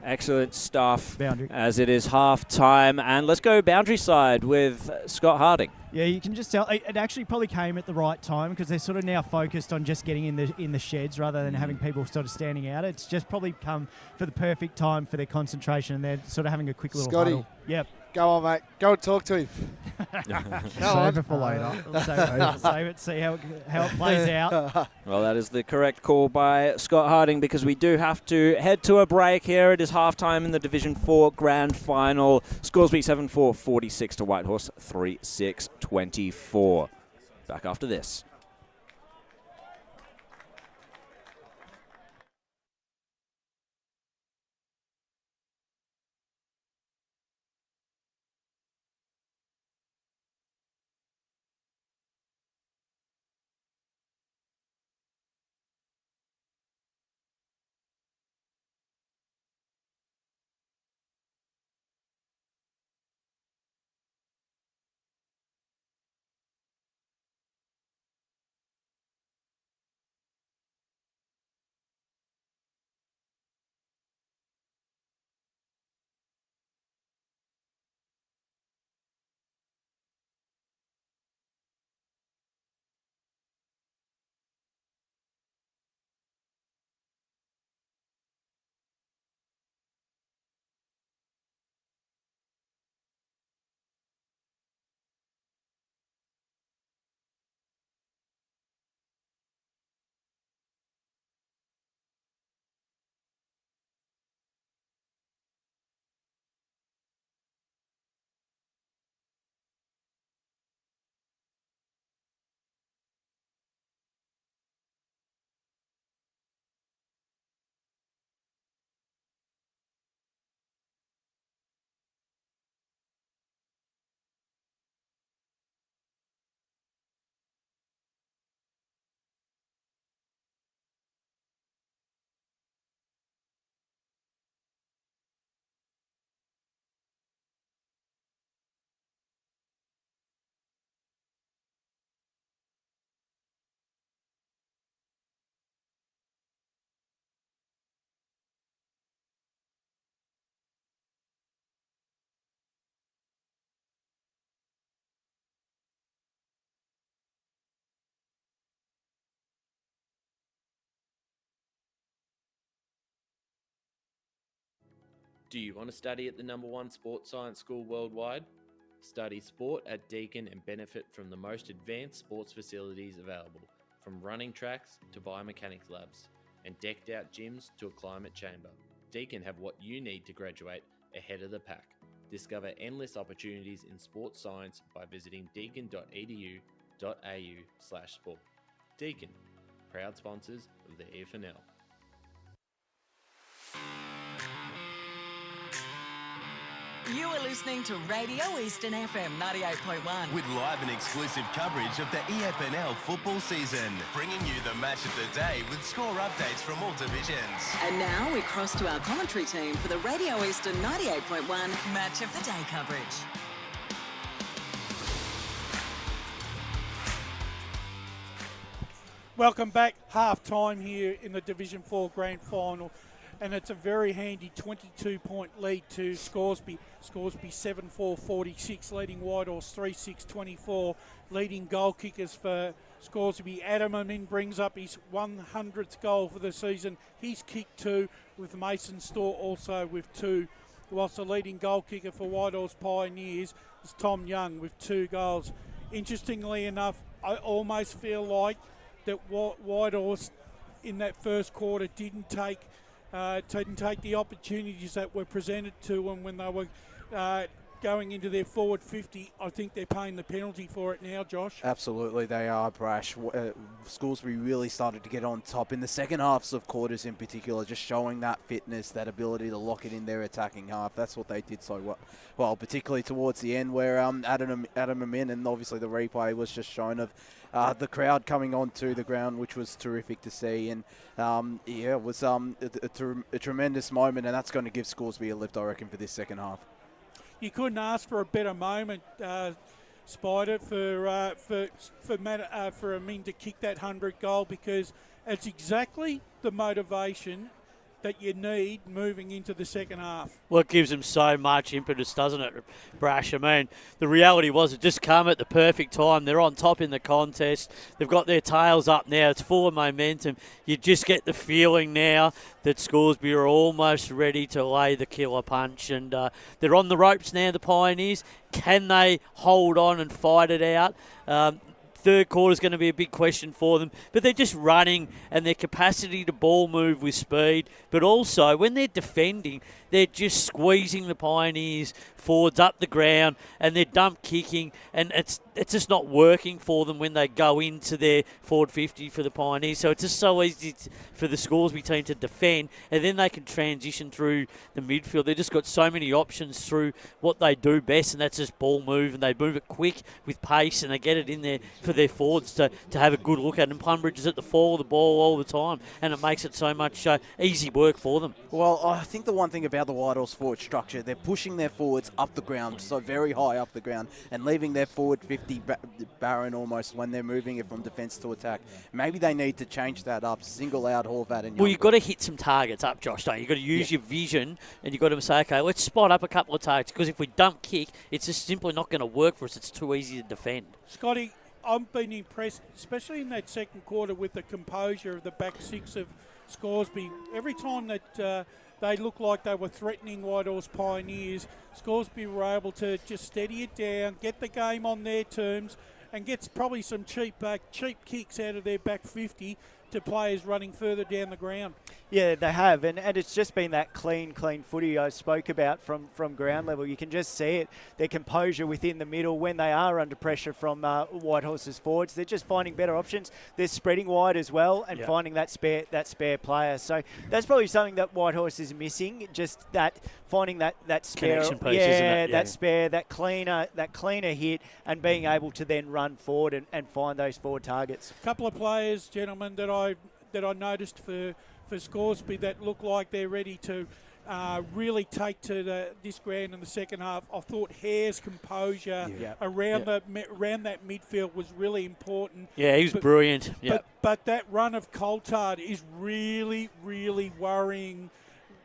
Excellent stuff. Boundary. As it is half-time. And let's go boundary side with Scott Harding. Yeah, you can just tell it actually probably came at the right time because they're sort of now focused on just getting in the sheds rather than having people sort of standing out. It's just probably come for the perfect time for their concentration, and they're sort of having a quick little Scotty, huddle. Yep. Go on, mate. Go and talk to him. Save it for later. Save it, see how it plays out. Well, that is the correct call by Scott Harding because we do have to head to a break here. It is halftime in the Division 4 Grand Final. Scoresby 7-4, 46 to Whitehorse 3-6, 24. Back after this. Do you want to study at the #1 sports science school worldwide? Study sport at Deakin and benefit from the most advanced sports facilities available, from running tracks to biomechanics labs, and decked out gyms to a climate chamber. Deakin have what you need to graduate ahead of the pack. Discover endless opportunities in sports science by visiting deakin.edu.au/sport. Deakin, proud sponsors of the EFNL. You are listening to Radio Eastern FM 98.1. With live and exclusive coverage of the EFNL football season, bringing you the match of the day with score updates from all divisions. And now we cross to our commentary team for the Radio Eastern 98.1 Match of the Day coverage. Welcome back. Half time here in the Division 4 Grand Final. And it's a very handy 22-point lead to Scoresby. Scoresby 7-4-46, leading Whitehorse 3-6-24. Leading goal kickers for Scoresby. Adam Amin brings up his 100th goal for the season. He's kicked 2, with Mason Storr also with 2. Whilst the leading goal kicker for Whitehorse Pioneers is Tom Young with 2 goals. Interestingly enough, I almost feel like that Whitehorse in that first quarter didn't take the opportunities that were presented to them when they were going into their forward 50. I think they're paying the penalty for it now, Josh. Absolutely, they are, Brash. Scoresby really started to get on top in the second halves of quarters in particular, just showing that fitness, that ability to lock it in their attacking half. That's what they did so well, particularly towards the end where Adam Amin, and obviously the replay was just shown of the crowd coming onto the ground, which was terrific to see. And it was a tremendous moment, and that's going to give Scoresby a lift, I reckon, for this second half. You couldn't ask for a better moment, Spider, for Amin to kick that 100 goal, because it's exactly the motivation that you need moving into the second half. Well, it gives them so much impetus, doesn't it, Brash? I mean, the reality was it just come at the perfect time. They're on top in the contest. They've got their tails up now. It's full of momentum. You just get the feeling now that Scoresby are almost ready to lay the killer punch. And they're on the ropes now, the Pioneers. Can they hold on and fight it out? Third quarter is going to be a big question for them, but they're just running, and their capacity to ball move with speed, but also when they're defending, they're just squeezing the Pioneers forwards up the ground, and they're dump kicking, and it's just not working for them when they go into their forward 50 for the Pioneers. So it's just so easy for the Scoresby team to defend, and then they can transition through the midfield. They've just got so many options through what they do best, and that's just ball move, and they move it quick with pace, and they get it in there for their forwards to have a good look at. And Plunbridge is at the fall of the ball all the time, and it makes it so much easy work for them. Well, I think the one thing about the Whitehorse forward structure, they're pushing their forwards up the ground, so very high up the ground, and leaving their forward 50 barren almost when they're moving it from defence to attack. Maybe they need to change that up, single out Horvath and Young. Well, you've got to hit some targets up, Josh, don't you? You've got to use your vision, and you've got to say, okay, let's spot up a couple of targets, because if we dump kick, it's just simply not going to work for us. It's too easy to defend. Scotty, I've been impressed, especially in that second quarter, with the composure of the back six of Scoresby. Every time that they looked like they were threatening Whitehorse Pioneers, Scoresby were able to just steady it down, get the game on their terms, and get probably some cheap kicks out of their back 50 to players running further down the ground. Yeah, they have, and it's just been that clean footy I spoke about from ground level. You can just see it, their composure within the middle when they are under pressure from Whitehorse's forwards. They're just finding better options. They're spreading wide as well and finding that spare player. So that's probably something that Whitehorse is missing, just that finding that spare connection piece, isn't it? that spare, that cleaner hit, and being able to then run forward and find those forward targets. A couple of players, gentlemen, that I noticed for Scoresby that look like they're ready to really take to this ground in the second half. I thought Hare's composure around that midfield was really important. Yeah, he was brilliant. But that run of Coulthard is really, really worrying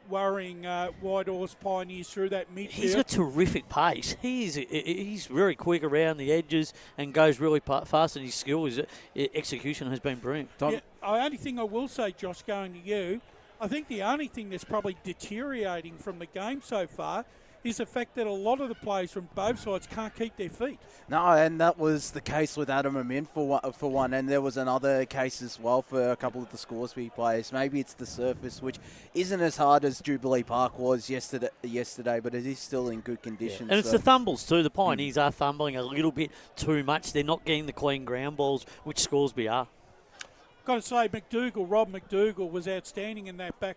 Whitehorse Pioneers through that midfield. He's got terrific pace. He's very quick around the edges and goes really fast, and his skill, his execution has been brilliant. The only thing I will say, Josh, going to you, I think the only thing that's probably deteriorating from the game so far is the fact that a lot of the players from both sides can't keep their feet. No, and that was the case with Adam Amin for one, and there was another case as well for a couple of the Scoresby players. Maybe it's the surface, which isn't as hard as Jubilee Park was yesterday, but it is still in good condition. And it's the fumbles too. The Pioneers are fumbling a little bit too much. They're not getting the clean ground balls, which Scoresby are. Got to say, Rob McDougall was outstanding in that back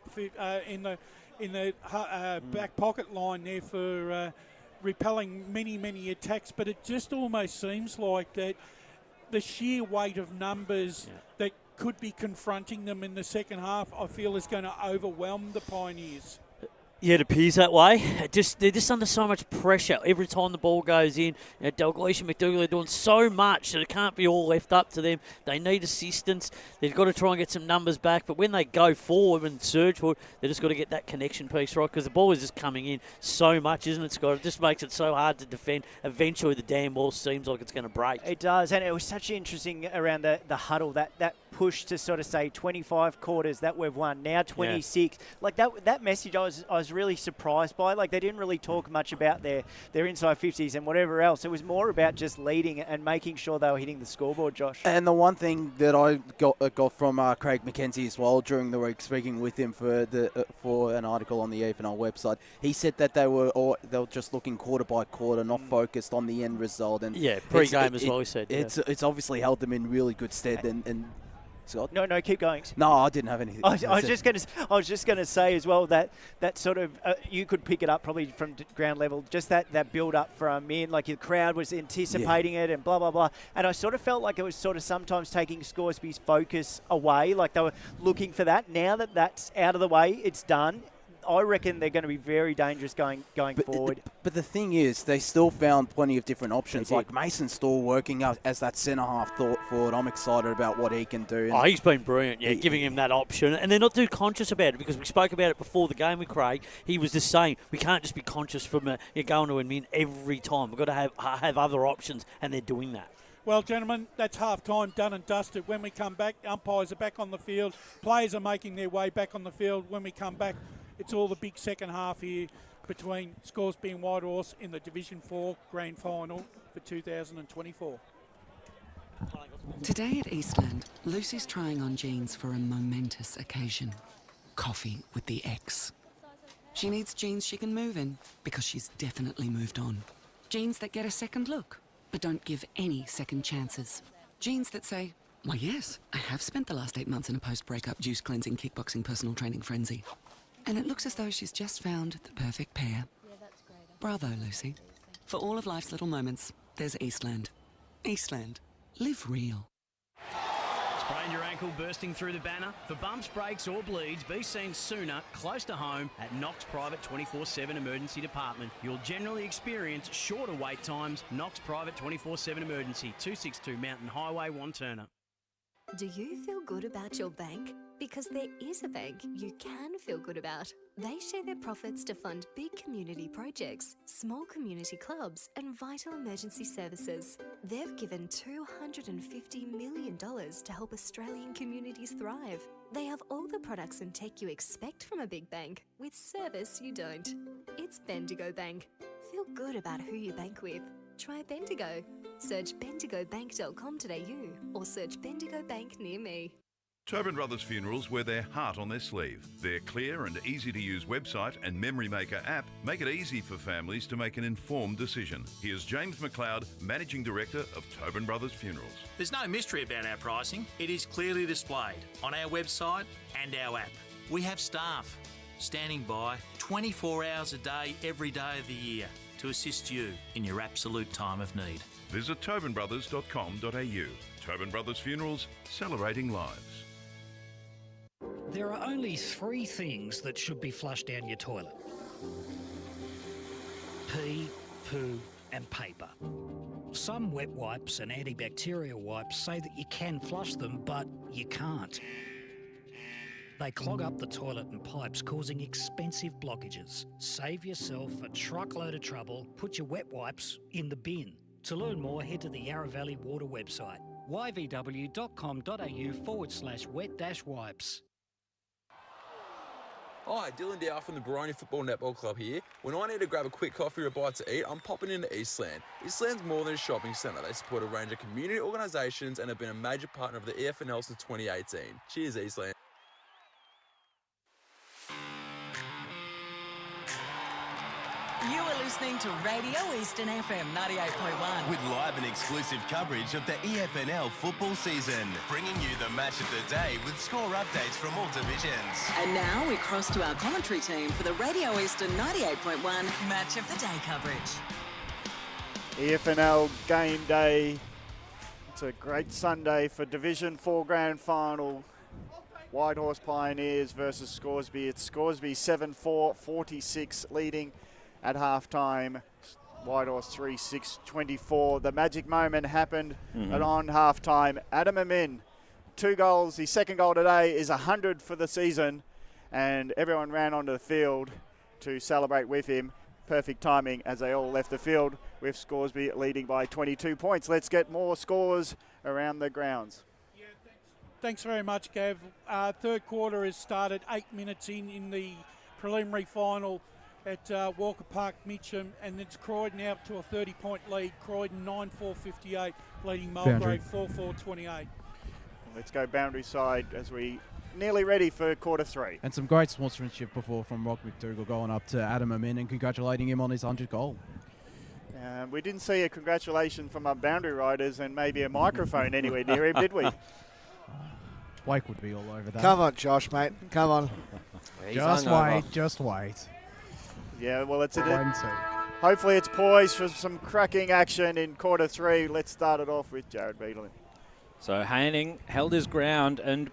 back pocket line there for repelling many attacks. But it just almost seems like that the sheer weight of numbers that could be confronting them in the second half, I feel, is going to overwhelm the Pioneers. Yeah, it appears that way. They're just under so much pressure every time the ball goes in. Dalglish and McDougall are doing so much that it can't be all left up to them. They need assistance. They've got to try and get some numbers back. But when they go forward and surge forward, they've just got to get that connection piece right, because the ball is just coming in so much, isn't it, Scott? It just makes it so hard to defend. Eventually, the damn ball seems like it's going to break. It does, and it was such interesting around the huddle, that push to sort of say 25 quarters that we've won, now 26. Yeah. Like that message I was really surprised by. Like, they didn't really talk much about their inside 50s and whatever else. It was more about just leading and making sure they were hitting the scoreboard, Josh. And the one thing that I got from Craig McKenzie as well during the week, speaking with him for an article on the EFNL website, he said that they were just looking quarter by quarter, not focused on the end result. And pre-game as well, he said. It's obviously held them in really good stead. And Scott? No, keep going. No, I didn't have anything. I was just going to say as well that sort of you could pick it up probably from ground level. Just that build up from in, like the crowd was anticipating it and blah blah blah. And I sort of felt like it was sort of sometimes taking Scoresby's focus away, like they were looking for that. Now that that's out of the way, it's done. I reckon they're going to be very dangerous going forward. But the thing is, they still found plenty of different options. Like Mason Storr working out as that centre-half forward. I'm excited about what he can do. And he's been brilliant, giving him that option. And they're not too conscious about it, because we spoke about it before the game with Craig. He was just saying, we can't just be conscious from going to win every time. We've got to have other options, and they're doing that. Well, gentlemen, that's half-time done and dusted. When we come back, umpires are back on the field. Players are making their way back on the field. When we come back, it's all the big second half here between Scoresby and Whitehorse in the Division 4 Grand Final for 2024. Today at Eastland, Lucy's trying on jeans for a momentous occasion. Coffee with the ex. She needs jeans she can move in, because she's definitely moved on. Jeans that get a second look, but don't give any second chances. Jeans that say, why yes, I have spent the last 8 months in a post-breakup juice cleansing kickboxing personal training frenzy. And it looks as though she's just found the perfect pair. Bravo, Lucy. For all of life's little moments, there's Eastland. Eastland. Live real. Sprained your ankle bursting through the banner? For bumps, breaks or bleeds, be seen sooner, close to home, at Knox Private 24/7 Emergency Department. You'll generally experience shorter wait times. Knox Private 24/7 Emergency, 262 Mountain Highway, Wanturna. Do you feel good about your bank? Because there is a bank you can feel good about. They share their profits to fund big community projects, small community clubs, and vital emergency services. They've given $250 million to help Australian communities thrive. They have all the products and tech you expect from a big bank, with service you don't. It's Bendigo Bank. Feel good about who you bank with. Try Bendigo. Search bendigobank.com.au or search Bendigo Bank near me. Tobin Brothers Funerals wear their heart on their sleeve. Their clear and easy-to-use website and Memory Maker app make it easy for families to make an informed decision. Here's James McLeod, Managing Director of Tobin Brothers Funerals. There's no mystery about our pricing. It is clearly displayed on our website and our app. We have staff standing by 24 hours a day, every day of the year, to assist you in your absolute time of need. Visit tobinbrothers.com.au. Tobin Brothers Funerals, celebrating lives. There are only 3 things that should be flushed down your toilet: pee, poo and paper. Some wet wipes and antibacterial wipes say that you can flush them, but you can't. They clog up the toilet and pipes, causing expensive blockages. Save yourself a truckload of trouble. Put your wet wipes in the bin. To learn more, head to the Yarra Valley Water website, yvw.com.au/wet-wipes. Hi, Dylan Dow from the Baroni Football Netball Club here. When I need to grab a quick coffee or a bite to eat, I'm popping into Eastland. Eastland's more than a shopping centre. They support a range of community organisations and have been a major partner of the EFNL since 2018. Cheers, Eastland. You are listening to Radio Eastern FM 98.1. With live and exclusive coverage of the EFNL football season, bringing you the match of the day with score updates from all divisions. And now we cross to our commentary team for the Radio Eastern 98.1 Match of the Day coverage. EFNL game day. It's a great Sunday for Division 4 Grand Final. Whitehorse Pioneers versus Scoresby. It's Scoresby 7-4, 46 leading at halftime. Whitehorse 3-6, 24. The magic moment happened at on halftime. Adam Amin, 2 goals. His second goal today is 100 for the season, and everyone ran onto the field to celebrate with him. Perfect timing as they all left the field, with Scoresby leading by 22 points. Let's get more scores around the grounds. Thanks very much, Gav. Third quarter has started 8 minutes in the preliminary final at Walker Park Mitcham, and it's Croydon out to a 30-point lead. Croydon 9-4-58, leading Mulgrave 4-4-28. Let's go boundary side as we nearly ready for quarter 3. And some great sportsmanship before from Rock McDougall going up to Adam Amin and congratulating him on his 100th goal. We didn't see a congratulation from our boundary riders and maybe a microphone anywhere near him, did we? Blake would be all over that. Come on, Josh, mate. Come on. Just wait. Yeah, well, it's hopefully it's poised for some cracking action in quarter 3. Let's start it off with Jared Beadle. So Haining held his ground, and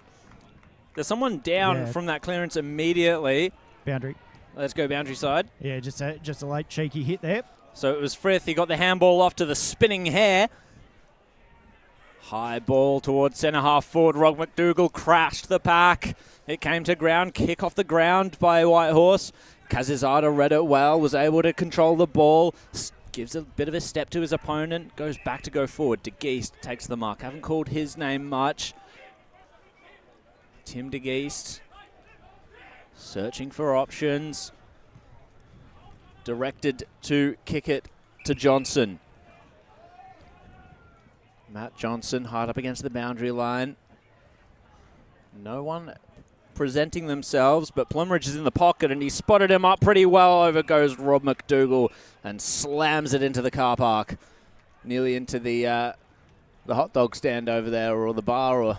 there's someone down from that clearance immediately. Boundary. Let's go boundary side. Yeah, just a late cheeky hit there. So it was Frith. He got the handball off to the spinning hare. High ball towards centre half forward. Rog McDougall crashed the pack. It came to ground. Kick off the ground by Whitehorse. Kazizada read it well, was able to control the ball, gives a bit of a step to his opponent, goes back to go forward. De Geest takes the mark. Haven't called his name much. Tim De Geest searching for options. Directed to kick it to Johnson. Matt Johnson hard up against the boundary line. No one presenting themselves, but Plumridge is in the pocket and he spotted him up pretty well. Over goes Rob McDougall and slams it into the car park, nearly into the hot dog stand over there, or the bar, or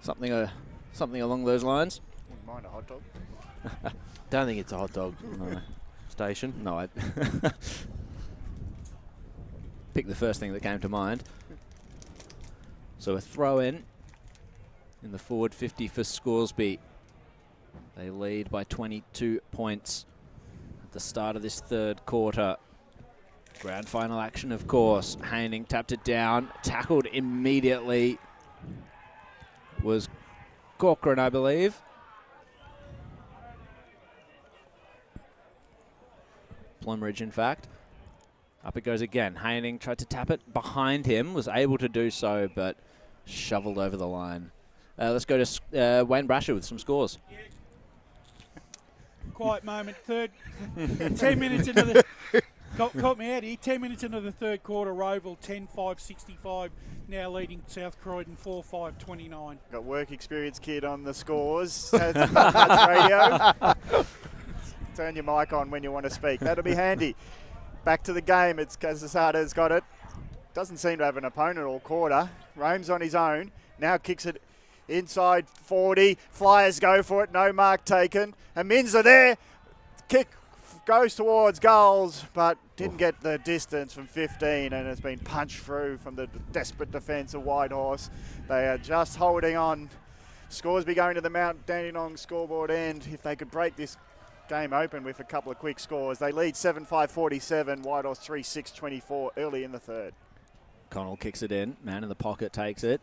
something along those lines. Wouldn't mind a hot dog. Don't think it's a hot dog station. No, I picked the first thing that came to mind. So a throw in the forward 50 for Scoresby. They lead by 22 points at the start of this third quarter. Grand final action, of course. Haining tapped it down, tackled immediately. Was Corcoran, I believe. Plumridge, in fact. Up it goes again. Haining tried to tap it behind him, was able to do so, but shoveled over the line. Let's go to Wayne Brasher with some scores. Quiet moment. 10 minutes into the... Caught me out here. 10 minutes into the third quarter, Roval 10-5-65, now leading South Croydon 4-5-29. Got work experience kid on the scores. That's radio. Turn your mic on when you want to speak. That'll be handy. Back to the game. It's Kazasada's got it. Doesn't seem to have an opponent all quarter. Roams on his own. Now kicks it inside 40. Flyers go for it. No mark taken. Amins are there. Kick goes towards goals, but didn't get the distance from 15, and has been punched through from the desperate defence of Whitehorse. They are just holding on. Scoresby going to the Mount Dandenong scoreboard end. If they could break this game open with a couple of quick scores. They lead 7-5-47, Whitehorse 3-6-24 early in the third. Connell kicks it in. Man in the pocket takes it.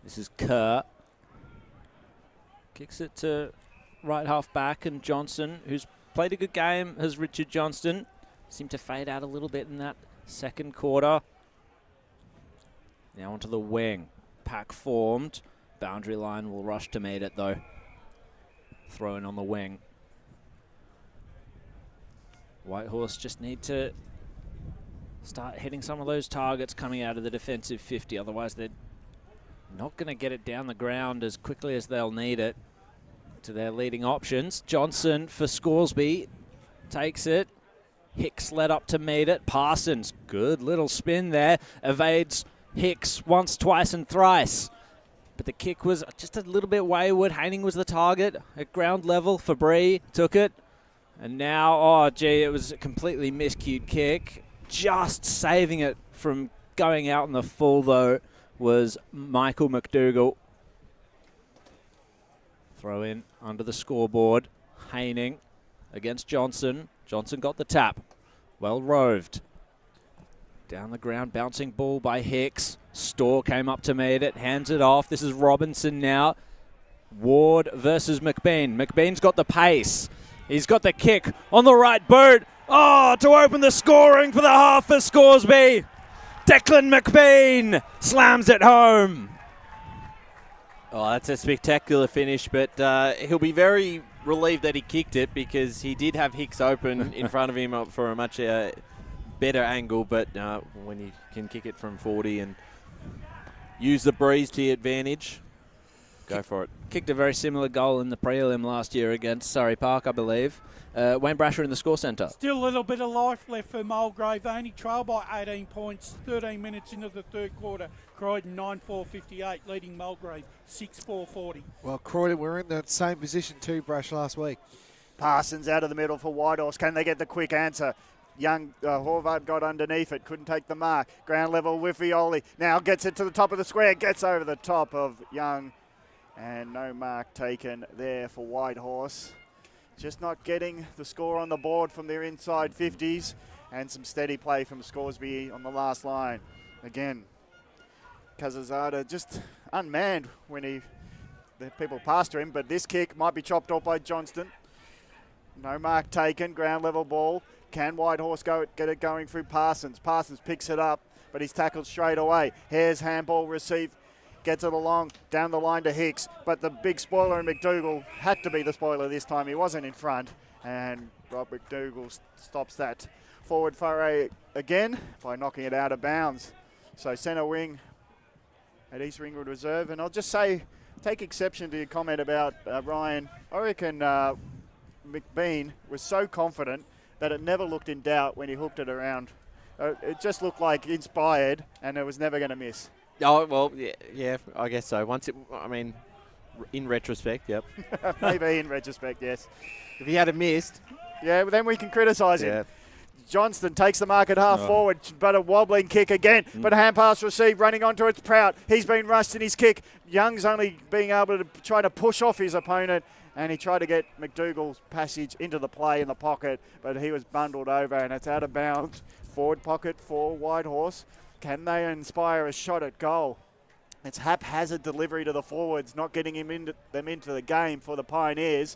This is Kerr. Kicks it to right half back, and Johnson, who's played a good game, has Richard Johnston. Seemed to fade out a little bit in that second quarter. Now onto the wing. Pack formed. Boundary line will rush to meet it though. throw in on the wing. Whitehorse just need to start hitting some of those targets coming out of the defensive 50. Otherwise, they're not going to get it down the ground as quickly as they'll need it to their leading options. Johnson for Scoresby takes it. Hicks led up to meet it. Parsons, good little spin there. Evades Hicks once, twice, and thrice. But the kick was just a little bit wayward. Haining was the target at ground level. Fabry took it. And now, oh, gee, it was a completely miscued kick. Just saving it from going out in the full, though, was Michael McDougall. Throw in under the scoreboard. Haining against Johnson. Johnson got the tap. Well roved. Down the ground, bouncing ball by Hicks. Storr came up to meet it, hands it off. This is Robinson now. Ward versus McBean. McBean's got the pace. He's got the kick on the right boot. Oh, to open the scoring for the half for Scoresby. Declan McBean slams it home. Oh, that's a spectacular finish, but he'll be very relieved that he kicked it because he did have Hicks open in front of him for a much better angle, but when you can kick it from 40 and use the breeze to your advantage, go for it. Kicked a very similar goal in the prelim last year against Surrey Park, I believe. Wayne Brasher in the score centre. Still a little bit of life left for Mulgrave. They only trail by 18 points, 13 minutes into the third quarter. Croydon 9-4-58, leading Mulgrave 6-4-40. Well, Croydon were in that same position too, Brash, last week. Parsons out of the middle for Whitehorse. Can they get the quick answer? Young Horvath got underneath it, couldn't take the mark. Ground level with Violi. Now gets it to the top of the square, gets over the top of Young. And no mark taken there for Whitehorse. Just not getting the score on the board from their inside 50s. And some steady play from Scoresby on the last line. Again, Kazazada just unmanned when the people passed to him. But this kick might be chopped off by Johnston. No mark taken, ground level ball. Can Whitehorse get it going through Parsons? Parsons picks it up, but he's tackled straight away. Hare's handball received. Gets it along, down the line to Hicks. But the big spoiler in McDougall had to be the spoiler this time. He wasn't in front. And Rob McDougall stops that forward foray again by knocking it out of bounds. So centre wing at East Ringwood Reserve. And I'll just say, take exception to your comment about Ryan. I reckon McBean was so confident that it never looked in doubt when he hooked it around. It just looked like inspired and it was never going to miss. Oh, well, yeah, I guess so. In retrospect, yep. Maybe in retrospect, yes. If he had missed. Yeah, well, then we can criticise him. Johnston takes the mark at half forward, but a wobbling kick again. But a hand pass received, running onto it, Prout. He's been rushed in his kick. Young's only being able to try to push off his opponent, and he tried to get McDougall's passage into the play in the pocket, but he was bundled over, and it's out of bounds. Forward pocket for Whitehorse. Can they inspire a shot at goal? It's haphazard delivery to the forwards, not getting them into the game for the Pioneers.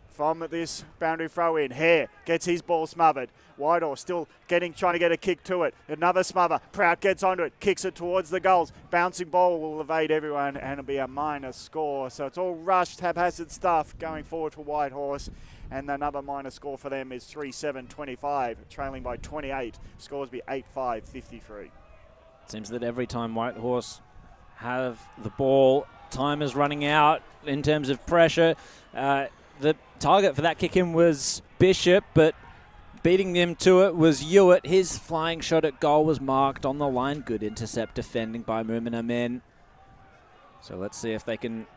From this boundary throw in, Hare gets his ball smothered. Whitehorse still trying to get a kick to it. Another smother. Prout gets onto it, kicks it towards the goals. Bouncing ball will evade everyone and it'll be a minor score. So it's all rushed, haphazard stuff going forward for Whitehorse. And another minor score for them is 3-7-25, trailing by 28. Scoresby 8-5-53. Seems that every time Whitehorse have the ball, time is running out in terms of pressure. The target for that kick-in was Bishop, but beating them to it was Hewitt. His flying shot at goal was marked on the line. Good intercept defending by Moomin Amen. So let's see if they can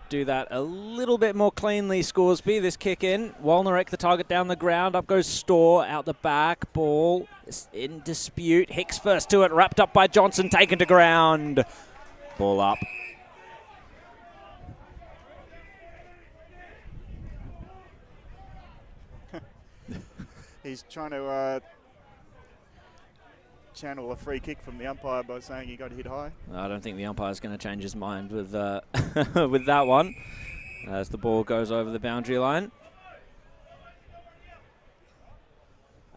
do that a little bit more cleanly, Scoresby. This kick-in. Walnerek, the target down the ground. Up goes Storr, out the back. Ball is in dispute. Hicks first to it, wrapped up by Johnson, taken to ground. Ball up. He's trying to channel a free kick from the umpire by saying he got hit high. I don't think the umpire's going to change his mind with with that one as the ball goes over the boundary line.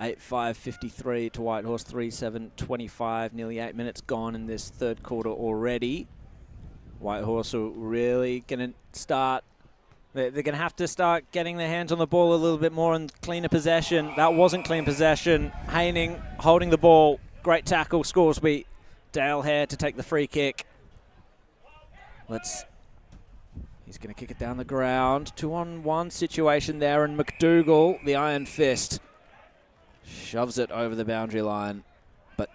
8-5-53 to Whitehorse, 3-7-25, nearly 8 minutes gone in this third quarter already. Whitehorse are really going to start They're going to have to start getting their hands on the ball a little bit more and cleaner possession. That wasn't clean possession. Haining holding the ball. Great tackle, Scoresby. Dale Hare to take the free kick. He's going to kick it down the ground. 2-on-1 situation there, and McDougall, the iron fist, shoves it over the boundary line. But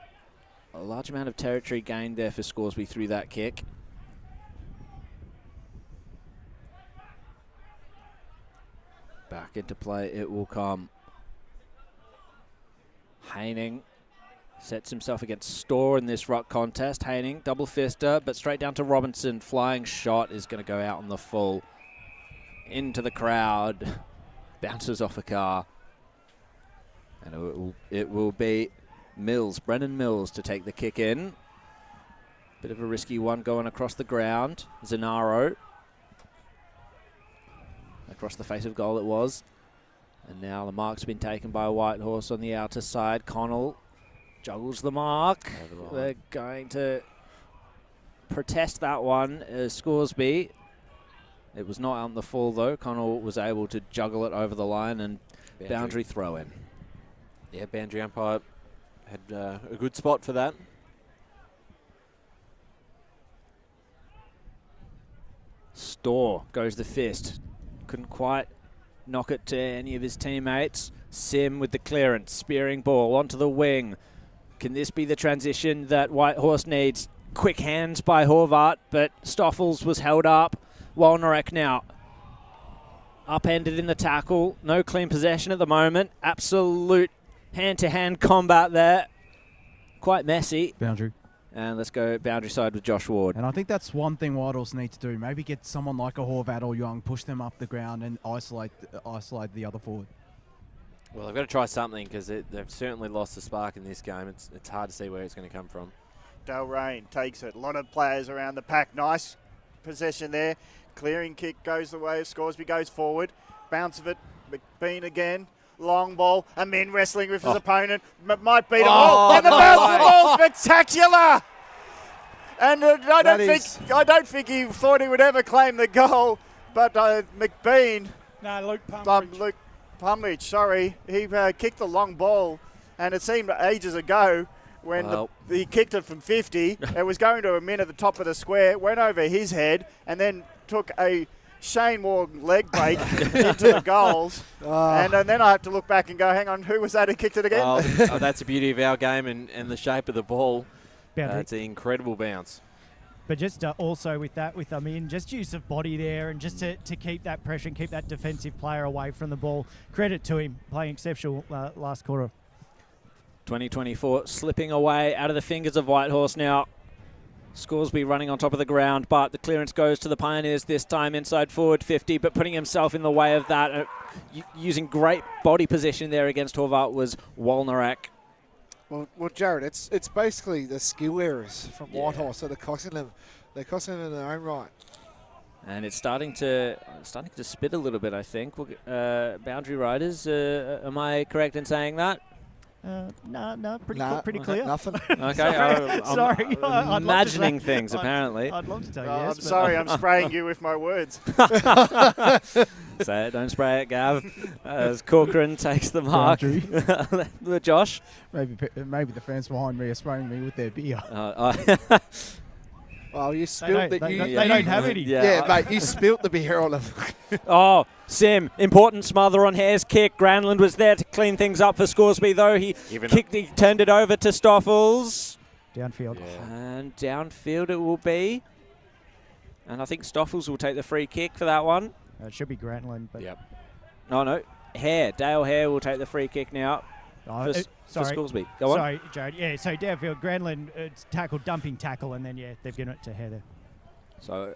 a large amount of territory gained there for Scoresby through that kick. Back into play it will come. Haining sets himself against Storr in this ruck contest. Haining, double fister, but straight down to Robinson. Flying shot is going to go out on the full. Into the crowd. Bounces off a car. And it will be Mills, Brennan Mills, to take the kick in. Bit of a risky one going across the ground. Zanaro. Across the face of goal it was. And now the mark's been taken by Whitehorse on the outer side. Connell juggles the mark. They're going to protest that one. Scoresby. It was not out on the full though. Connell was able to juggle it over the line and boundary throw in. Yeah, boundary umpire had a good spot for that. Storr goes the fist. Couldn't quite knock it to any of his teammates. Sim with the clearance, spearing ball onto the wing. Can this be the transition that Whitehorse needs? Quick hands by Horvath, but Stoffels was held up. Walnerek now upended in the tackle. No clean possession at the moment. Absolute hand-to-hand combat there. Quite messy. Boundary. And let's go boundary side with Josh Ward. And I think that's one thing Whitehorse need to do. Maybe get someone like a Horvath or Young, push them up the ground and isolate the other forward. Well, they've got to try something because they've certainly lost the spark in this game. It's hard to see where it's going to come from. Dale Rain takes it. A lot of players around the pack. Nice possession there. Clearing kick goes the way of Scoresby, goes forward. Bounce of it. McBean again. Long ball. Amin wrestling with his opponent. Might beat him all. And the bounce of the ball, spectacular! And I don't think he thought he would ever claim the goal. But McBean. No, Luke Pumridge. Luke Pumridge, sorry. He kicked the long ball. And it seemed ages ago when he kicked it from 50. It was going to Amin at the top of the square. Went over his head. And then took a Shane Moore leg break into the goals. And then I have to look back and go, hang on, who was that who kicked it again? That's the beauty of our game and the shape of the ball. It's an incredible bounce. But just also with that, with just use of body there and just to keep that pressure and keep that defensive player away from the ball. Credit to him, playing exceptional last quarter. 2024 slipping away out of the fingers of Whitehorse now. Scoresby running on top of the ground, but the clearance goes to the Pioneers this time inside forward 50, but putting himself in the way of that, using great body position there against Horvath was Walnerek. Well, Jared, it's basically the skill errors from Whitehorse that are costing them. They're costing them in their own right. And it's starting to spit a little bit, I think. Boundary Riders, am I correct in saying that? No, pretty clear. Nothing. Okay, sorry. I'm imagining things, apparently. I'd love to tell you yes. I'm sorry, I'm spraying you with my words. Say it, don't spray it, Gav. As Corcoran takes the mark. Josh? Maybe the fans behind me are spraying me with their beer. Well, you spilled They don't have any. Yeah, mate, you spilt the beer on them. Sim, important smother on Hare's kick. Granlund was there to clean things up for Scoresby, though. He turned it over to Stoffels. Downfield. Yeah. And downfield it will be. And I think Stoffels will take the free kick for that one. It should be Grantland. But No. Hare. Dale Hare will take the free kick now. For Scoresby. Go on. Sorry, Jared. Yeah, so downfield, Granlund dumping tackle, and then, they've given it to Hare there. So,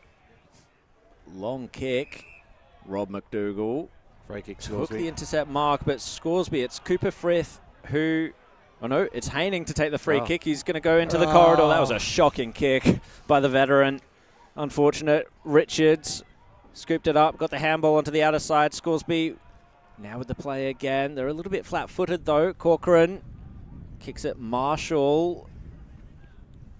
long kick. Rob McDougall. Free kick, Took Scoresby. the intercept mark, but Scoresby, it's Cooper Frith who... Oh, no, it's Haining to take the free kick. He's going to go into the corridor. That was a shocking kick by the veteran. Unfortunate. Richards scooped it up, got the handball onto the outer side. Scoresby now with the play again. They're a little bit flat-footed, though. Corcoran kicks it. Marshall.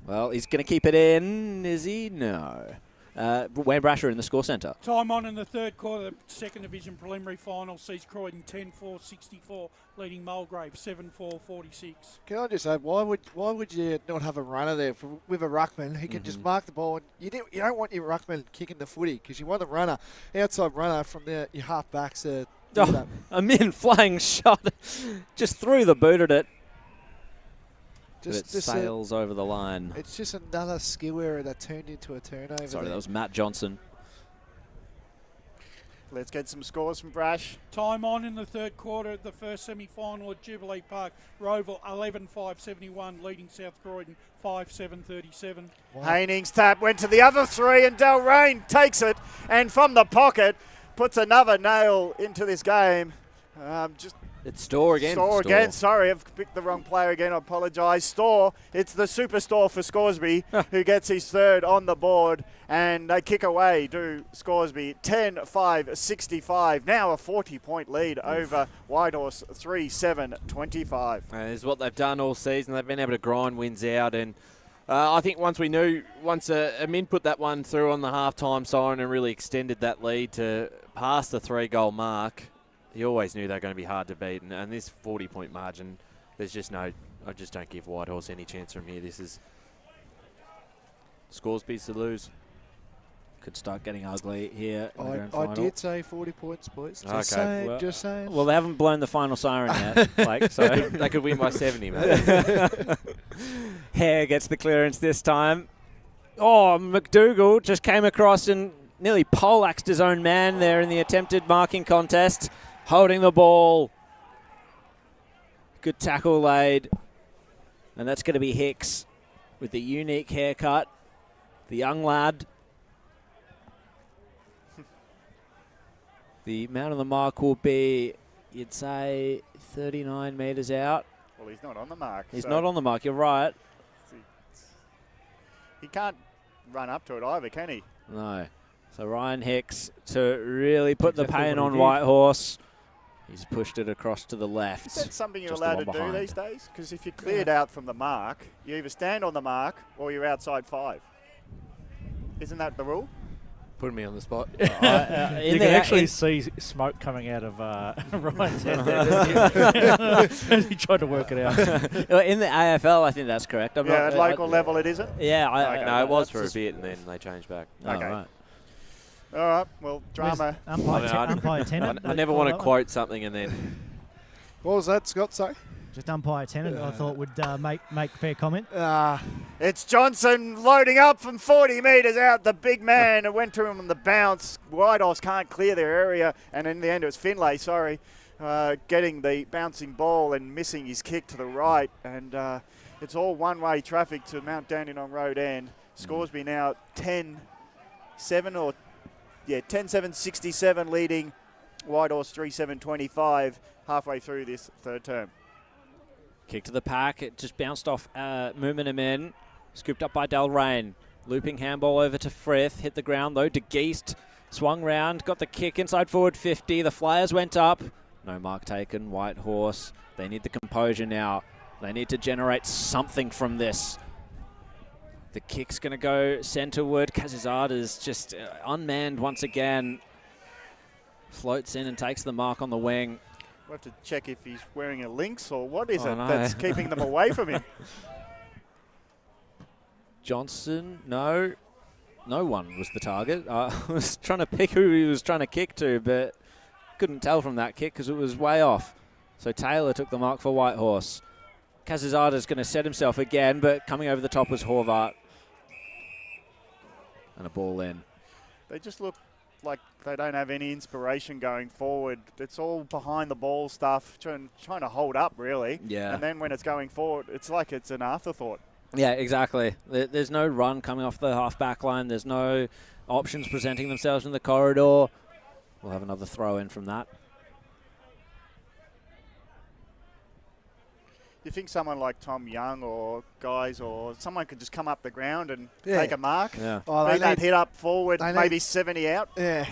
Well, he's going to keep it in, is he? No. Wayne Brasher in the score centre. Time on in the third quarter, the second division preliminary final sees Croydon 10-4-64, leading Mulgrave 7-4-46. Can I just add, why would you not have a runner there with a ruckman who can just mark the ball? And you don't want your ruckman kicking the footy because you want a runner, outside runner from your half backs to do that. A min flying shot, just threw the boot at it. It sails over the line. It's just another skill error that turned into a turnover. Sorry, that was Matt Johnson. Let's get some scores from Brash. Time on in the third quarter of the first semi-final at Jubilee Park. Roval 11-5-71, leading South Croydon 5-7-37. Wow. Hainings's tap went to the other three, and Delrain takes it, and from the pocket puts another nail into this game. It's Store again. Store again. Sorry, I've picked the wrong player again. I apologise. Store. It's the superstore for Scoresby who gets his third on the board, and they kick away to Scoresby 10-5-65. Now a 40-point lead over Whitehorse 3-7-25. Is what they've done all season. They've been able to grind wins out, and I think once Amin put that one through on the halftime siren and really extended that lead to past the 3-goal mark, you always knew they were going to be hard to beat, and this 40-point margin, there's just no. I just don't give Whitehorse any chance from here. This is Scoresby's to lose. Could start getting ugly here in the grand I final. did say 40 points, boys. Just Okay. saying, just saying. Well, they haven't blown the final siren yet, Blake, so they could win by 70, man. Hare gets the clearance this time. Oh, McDougall just came across and nearly poleaxed his own man there in the attempted marking contest. Holding the ball. Good tackle laid. And that's going to be Hicks with the unique haircut. The young lad. The man on the mark will be, you'd say, 39 metres out. Well, he's not on the mark. He's not on the mark, you're right. He can't run up to it either, can he? No. So Ryan Hicks to really put the pain on Whitehorse. He's pushed it across to the left. Is that something you're allowed to do these days? Because if you're cleared out from the mark, you either stand on the mark or you're outside 5. Isn't that the rule? Putting me on the spot. You can actually see smoke coming out of Ryan's head there. He tried to work it out. In the AFL, I think that's correct. At local level it isn't? Yeah. No, it was for a bit and then they changed back. Okay. Right. All right, well, drama. Umpire Tennant. I never want to quote something and then... What was that, Scott? Sorry? Just umpire Tennant, I thought would make fair comment. It's Johnson loading up from 40 metres out. The big man, it went to him on the bounce. Whitehorse can't clear their area, and in the end it was Finlay, getting the bouncing ball and missing his kick to the right. And it's all one-way traffic to Mount Dandenong Road end. Scoresby now 10-7-67 leading Whitehorse 3-7-25 halfway through this third term. Kick to the pack. It just bounced off Moomin. Scooped up by Delrain. Looping handball over to Frith. Hit the ground though. De Geest swung round. Got the kick inside forward 50. The Flyers went up. No mark taken. Whitehorse. They need the composure now. They need to generate something from this. The kick's going to go centreward. Kazizada's just unmanned once again. Floats in and takes the mark on the wing. We'll have to check if he's wearing a lynx or what is it that's keeping them away from him. Johnson, no. No one was the target. I was trying to pick who he was trying to kick to, but couldn't tell from that kick because it was way off. So Taylor took the mark for Whitehorse. Kazizada's going to set himself again, but coming over the top was Horvath. And a ball in. They just look like they don't have any inspiration going forward. It's all behind the ball stuff, trying to hold up, really. Yeah. And then when it's going forward, it's like it's an afterthought. Yeah, exactly. There's no run coming off the half-back line. There's no options presenting themselves in the corridor. We'll have another throw in from that. You think someone like Tom Young or guys or someone could just come up the ground and take a mark? Yeah. Oh, Beat that hit up forward, maybe 70 out. Yeah.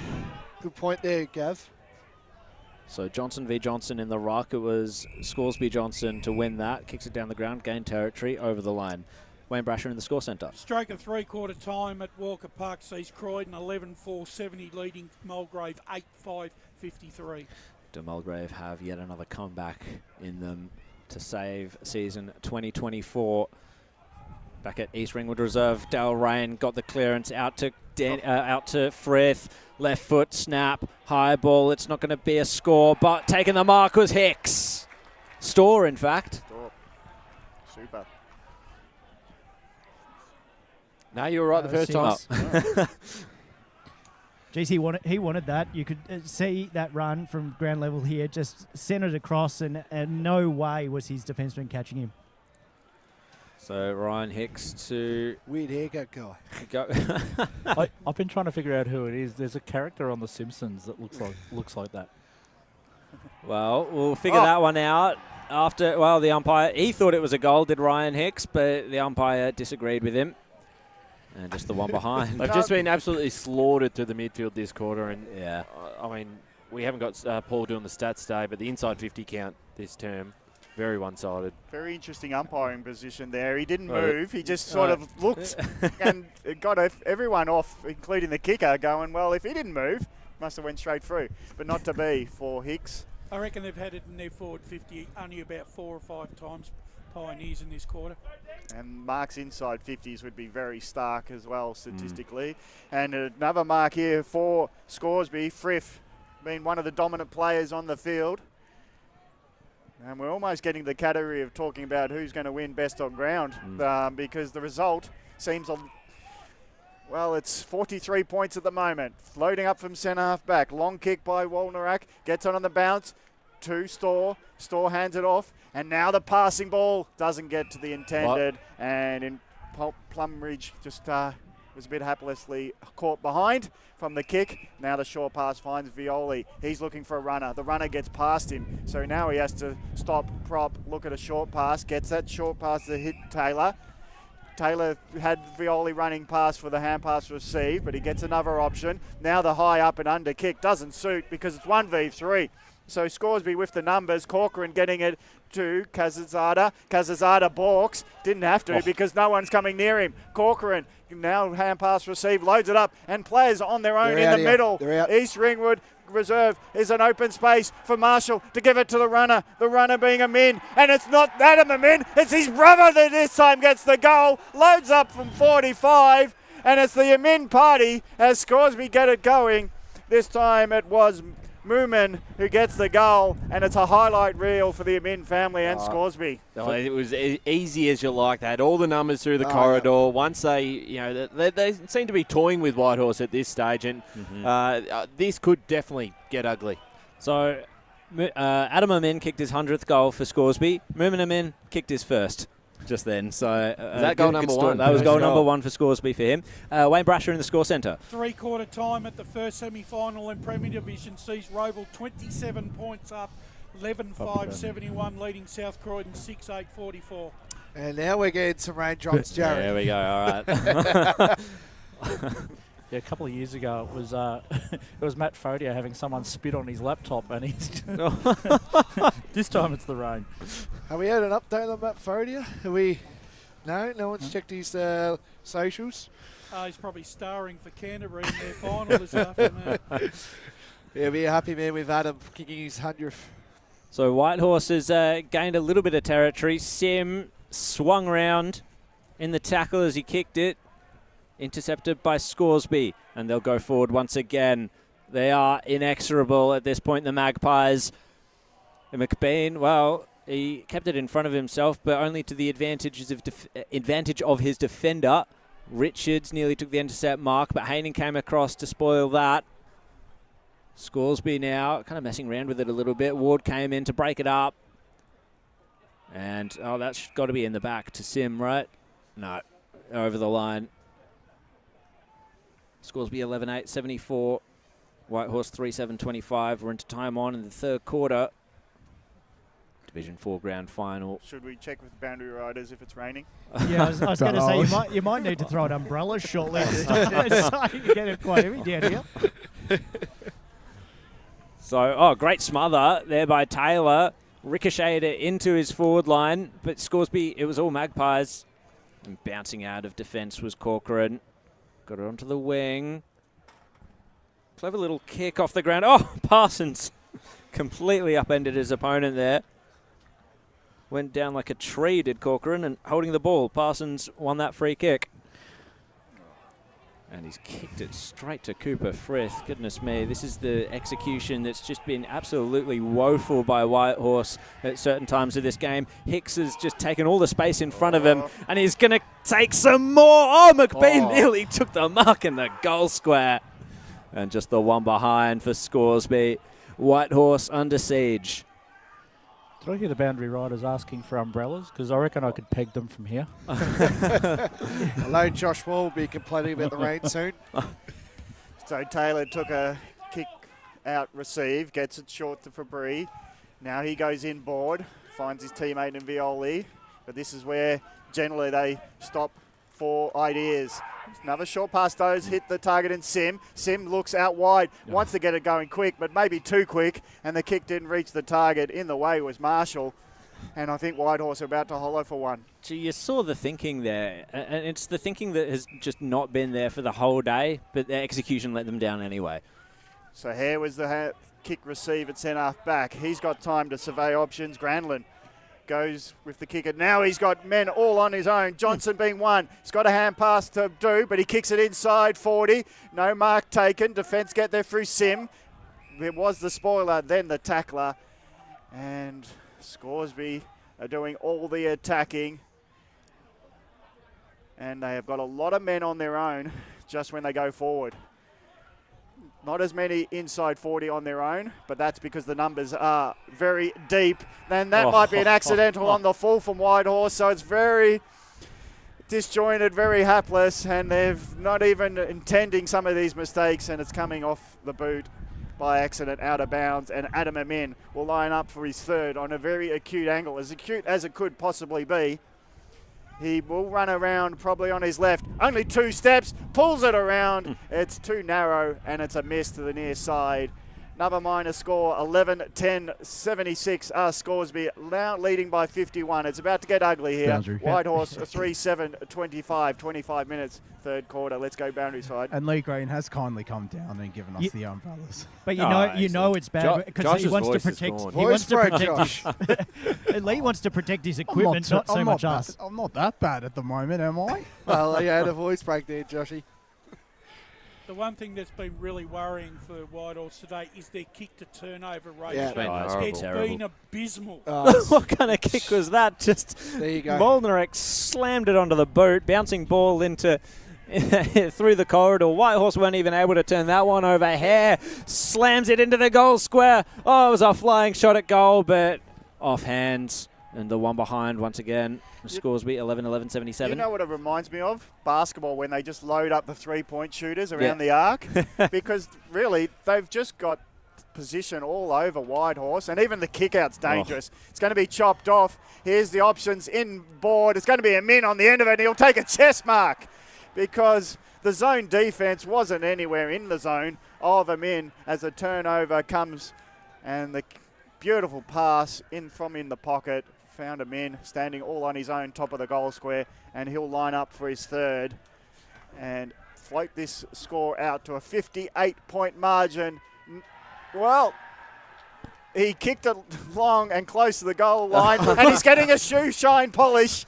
Good point there, Gav. So Johnson v. Johnson in the ruck. It was Scoresby Johnson to win that. Kicks it down the ground, gain territory, over the line. Wayne Brasher in the score centre. Stroke of three-quarter time at Walker Park sees Croydon 11-4-70 leading Mulgrave 8-5-53. Do Mulgrave have yet another comeback in them to save season 2024? Back at East Ringwood Reserve, Dale Rain got the clearance out to Frith. Left foot snap, high ball. It's not going to be a score, but taking the mark was Hicks. Store, in fact. Store. Super. No, you were right the first time. Geez, he wanted that. You could see that run from ground level here, just centred across, and no way was his defenseman catching him. So Ryan Hicks to weird haircut guy. I've been trying to figure out who it is. There's a character on The Simpsons that looks like that. Well, we'll figure that one out after. Well, the umpire, he thought it was a goal, did Ryan Hicks, but the umpire disagreed with him. And just the one behind. They've just been absolutely slaughtered through the midfield this quarter. And yeah, I mean, we haven't got Paul doing the stats today, but the inside 50 count this term, very one-sided. Very interesting umpiring position there. He didn't move. He just sort of looked and got everyone off, including the kicker, going, well, if he didn't move, must have went straight through. But not to be for Hicks. I reckon they've had it in their forward 50 only about 4 or 5 times, Pioneers, in this quarter. And marks inside 50s would be very stark as well statistically. And another mark here for Scoresby. Frith being one of the dominant players on the field. And we're almost getting the category of talking about who's going to win best on ground because the result seems, well, it's 43 points at the moment. Loading up from centre half back. Long kick by Walnarak. Gets on the bounce to Store. Store hands it off. And now the passing ball doesn't get to the intended. And in Plumridge just was a bit haplessly caught behind from the kick. Now the short pass finds Violi. He's looking for a runner. The runner gets past him. So now he has to stop, prop, look at a short pass. Gets that short pass to hit Taylor. Taylor had Violi running past for the hand pass received, but he gets another option. Now the high up and under kick doesn't suit because it's 1v3. So Scoresby with the numbers. Corcoran getting it to Kazazada. Kazazada balks. Didn't have to because no one's coming near him. Corcoran now hand pass received, loads it up, and players on their own in the middle. East Ringwood Reserve is an open space for Marshall to give it to the runner being Amin, and it's not that of Amin, it's his brother that this time gets the goal. Loads up from 45, and it's the Amin party as Scoresby get it going. This time it was Moomin who gets the goal, and it's a highlight reel for the Amin family and Scoresby. Oh, it was easy as you like. They had all the numbers through the corridor. Once they seem to be toying with Whitehorse at this stage, and this could definitely get ugly. So Adam Amin kicked his 100th goal for Scoresby. Moomin Amin kicked his first just then. So is that goal number one? That was goal number one for Scoresby for him. Wayne Brasher in the score centre. Three-quarter time at the first semi-final in Premier Division sees Roval 27 points up, 11-5-71, leading South Croydon 6-8-44. And now we're getting some raindrops, Jared. There we go, all right. Yeah, a couple of years ago, it was Matt Fodia having someone spit on his laptop, and he's this time it's the rain. Have we had an update on Matt Fodia? No one's checked his socials. He's probably starring for Canterbury in their final this afternoon. Yeah, be a happy man with Adam kicking his 100th. So Whitehorse has gained a little bit of territory. Sim swung round in the tackle as he kicked it. Intercepted by Scoresby, and they'll go forward once again. They are inexorable at this point, the Magpies. And McBean, well, he kept it in front of himself, but only to the advantage of his defender. Richards nearly took the intercept mark, but Haining came across to spoil that. Scoresby now kind of messing around with it a little bit. Ward came in to break it up. And, that's got to be in the back to Sim, right? No, over the line. Scoresby 11-8-74. Whitehorse 3-7-25. We're into time on in the third quarter. Division 4 grand final. Should we check with boundary riders if it's raining? Yeah, I was going to say, you might need to throw out umbrellas shortly. You get it quite heavy down here. So, great smother there by Taylor. Ricocheted it into his forward line, but Scoresby, it was all Magpies. And bouncing out of defence was Corcoran. Got it onto the wing. Clever little kick off the ground. Oh, Parsons completely upended his opponent there. Went down like a tree, did Corcoran, and holding the ball. Parsons won that free kick. And he's kicked it straight to Cooper Frith. Goodness me, this is the execution that's just been absolutely woeful by Whitehorse at certain times of this game. Hicks has just taken all the space in front of him, and he's going to take some more. Oh, McBean nearly took the mark in the goal square. And just the one behind for Scoresby. Whitehorse under siege. Did I hear the boundary riders asking for umbrellas? Because I reckon I could peg them from here. I know Josh Wall will be complaining about the rain soon. So Taylor took a kick out receive, gets it short to Fabry. Now he goes inboard, finds his teammate in Violi. But this is where generally they stop for ideas. Another short pass those, hit the target in Sim. Sim looks out wide, wants to get it going quick, but maybe too quick, and the kick didn't reach the target. In the way was Marshall, and I think Whitehorse are about to hollow for one. Gee, you saw the thinking there, and it's the thinking that has just not been there for the whole day, but the execution let them down anyway. So Hare was the kick receive at centre-half back. He's got time to survey options. Granlund goes with the kicker. Now he's got men all on his own. Johnson being one. He's got a hand pass to do, but he kicks it inside 40. No mark taken. Defence get there through Sim. It was the spoiler, then the tackler. And Scoresby are doing all the attacking. And they have got a lot of men on their own just when they go forward. Not as many inside 40 on their own, but that's because the numbers are very deep. And that might be an accidental on the full from Whitehorse, so it's very disjointed, very hapless, and they've not even intending some of these mistakes, and it's coming off the boot by accident out of bounds, and Adam Amin will line up for his third on a very acute angle, as acute as it could possibly be. He will run around probably on his left. Only 2 steps, pulls it around. It's too narrow, and it's a miss to the near side. Another minor score, 11-10-76. Scoresby now leading by 51. It's about to get ugly here. Boundary. Whitehorse 3-7-25, 25 minutes, third quarter. Let's go boundary side. And Lee Green has kindly come down and given us the umbrellas. But you know it's bad because he wants to protect. He wants to protect. Lee wants to protect his equipment, not so much us. I'm not that bad at the moment, am I? Well, you had a voice break there, Joshy. The one thing that's been really worrying for Whitehorse today is their kick-to-turnover rate. Yeah, it's been abysmal. What kind of kick was that? Just there you go. Molnarek slammed it onto the boot, bouncing ball into through the corridor. Whitehorse weren't even able to turn that one over. Hare slams it into the goal square. Oh, it was a flying shot at goal, but off hands. And the one behind once again. Scoresby 11-11-77. You know what it reminds me of? Basketball, when they just load up the three-point shooters around the arc. Because really, they've just got position all over Whitehorse, and even the kick-out's dangerous. It's going to be chopped off. Here's the options inboard. It's going to be a min on the end of it, and he'll take a chest mark because the zone defense wasn't anywhere in the zone of a min as a turnover comes, and the beautiful pass in from in the pocket. Found him in, standing all on his own, top of the goal square, and he'll line up for his third and float this score out to a 58-point margin. Well, he kicked it long and close to the goal line, and he's getting a shoe shine polish.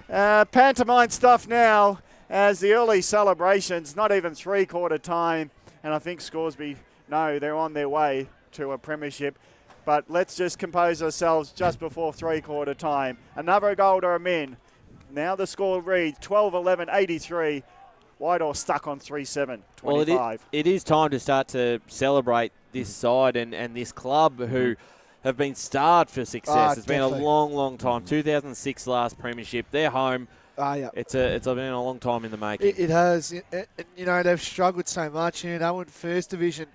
Pantomime stuff now as the early celebrations, not even three-quarter time, and I think Scoresby, no, they're on their way to a premiership. But let's just compose ourselves just before three-quarter time. Another goal to a min. Now the score reads 12-11-83. Whitehorse stuck on 3-7-25. Well, it is time to start to celebrate this side and this club who have been starved for success. It's been a long, long time. 2006 last premiership. They're home. It's been a long time in the making. It has. You know, they've struggled so much. You know, they were in first division,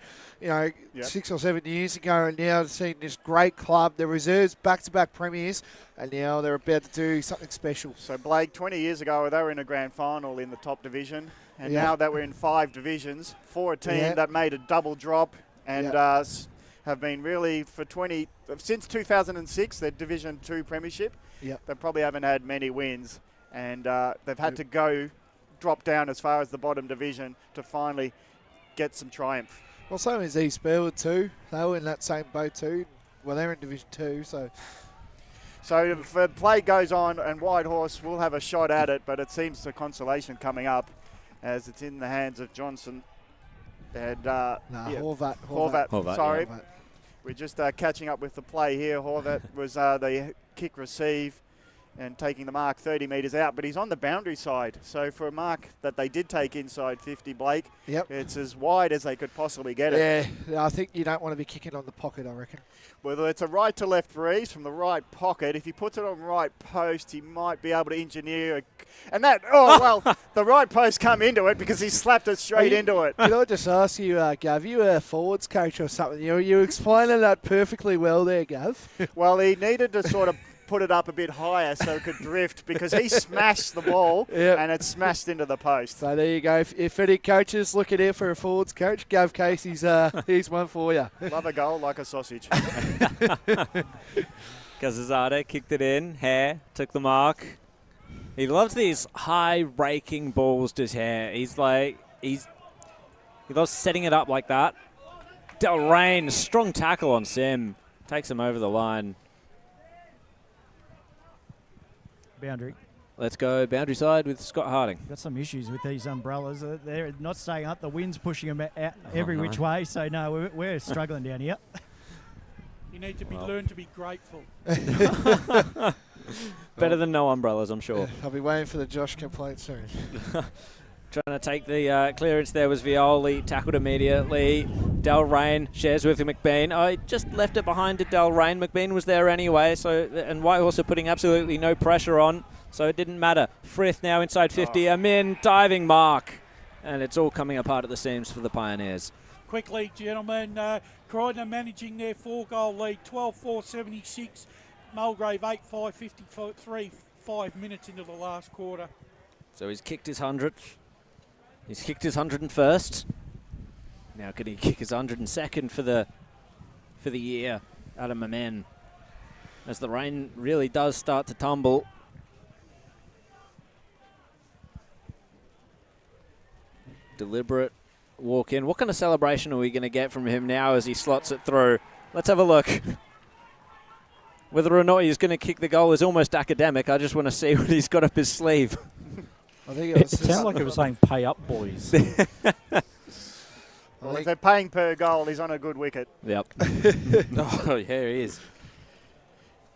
6 or 7 years ago, and now they've seen this great club. The reserves back-to-back premiers, and now they're about to do something special. So, Blake, 20 years ago, they were in a grand final in the top division, and now that we're in 5 divisions, for a team that made a double drop and have been really since 2006, their Division 2 premiership, they probably haven't had many wins. and they've had to drop down as far as the bottom division to finally get some triumph. Well, same as East Burwood too. They were in that same boat too. Well, they're in Division 2, so... So if the play goes on, and Whitehorse will have a shot at it, but it seems the consolation coming up as it's in the hands of Johnson. And Horvat. Sorry. Yeah. We're just catching up with the play here. Horvat was the kick receive and taking the mark 30 metres out, but he's on the boundary side. So for a mark that they did take inside 50, Blake, it's as wide as they could possibly get it. Yeah, I think you don't want to be kicking on the pocket, I reckon. Whether it's a right to left breeze from the right pocket, if he puts it on right post, he might be able to engineer the right post come into it because he slapped it straight into it. Can I just ask you, Gav, you a forwards coach or something? You explaining that perfectly well there, Gav. Well, he needed to sort of put it up a bit higher so it could drift because he smashed the ball and it smashed into the post. So there you go. If any coaches looking here for a forwards coach, Gav Casey's he's one for you. Love a goal like a sausage. Gazazade kicked it in. Hare took the mark. He loves these high raking balls to Hare. He loves setting it up like that. Delrain, strong tackle on Sim. Takes him over the line. Boundary. Let's go boundary side with Scott Harding. Got some issues with these umbrellas. They're not staying up. The wind's pushing them out every which way. So, no, we're struggling down here. You need to learn to be grateful. Better than no umbrellas, I'm sure. I'll be waiting for the Josh complaint soon. Trying to take the clearance there was Violi, tackled immediately. Delrain shares with McBean. I just left it behind to Delrain. McBean was there anyway, and Whitehorse are putting absolutely no pressure on, so it didn't matter. Frith now inside 50, Amin, diving mark. And it's all coming apart at the seams for the Pioneers. Quickly, gentlemen, Croydon are managing their 4-goal lead, 12-4-76. Mulgrave 8-5, 53, 5 minutes into the last quarter. So he's kicked his 100th. He's kicked his 101st. Now can he kick his 102nd for the year? Adam Amen. As the rain really does start to tumble. Deliberate walk in. What kind of celebration are we going to get from him now as he slots it through? Let's have a look. Whether or not he's going to kick the goal is almost academic. I just want to see what he's got up his sleeve. I think it sounded like it was saying, "Pay up, boys." Well, if they're paying per goal, he's on a good wicket. Yep. Oh, yeah, he is.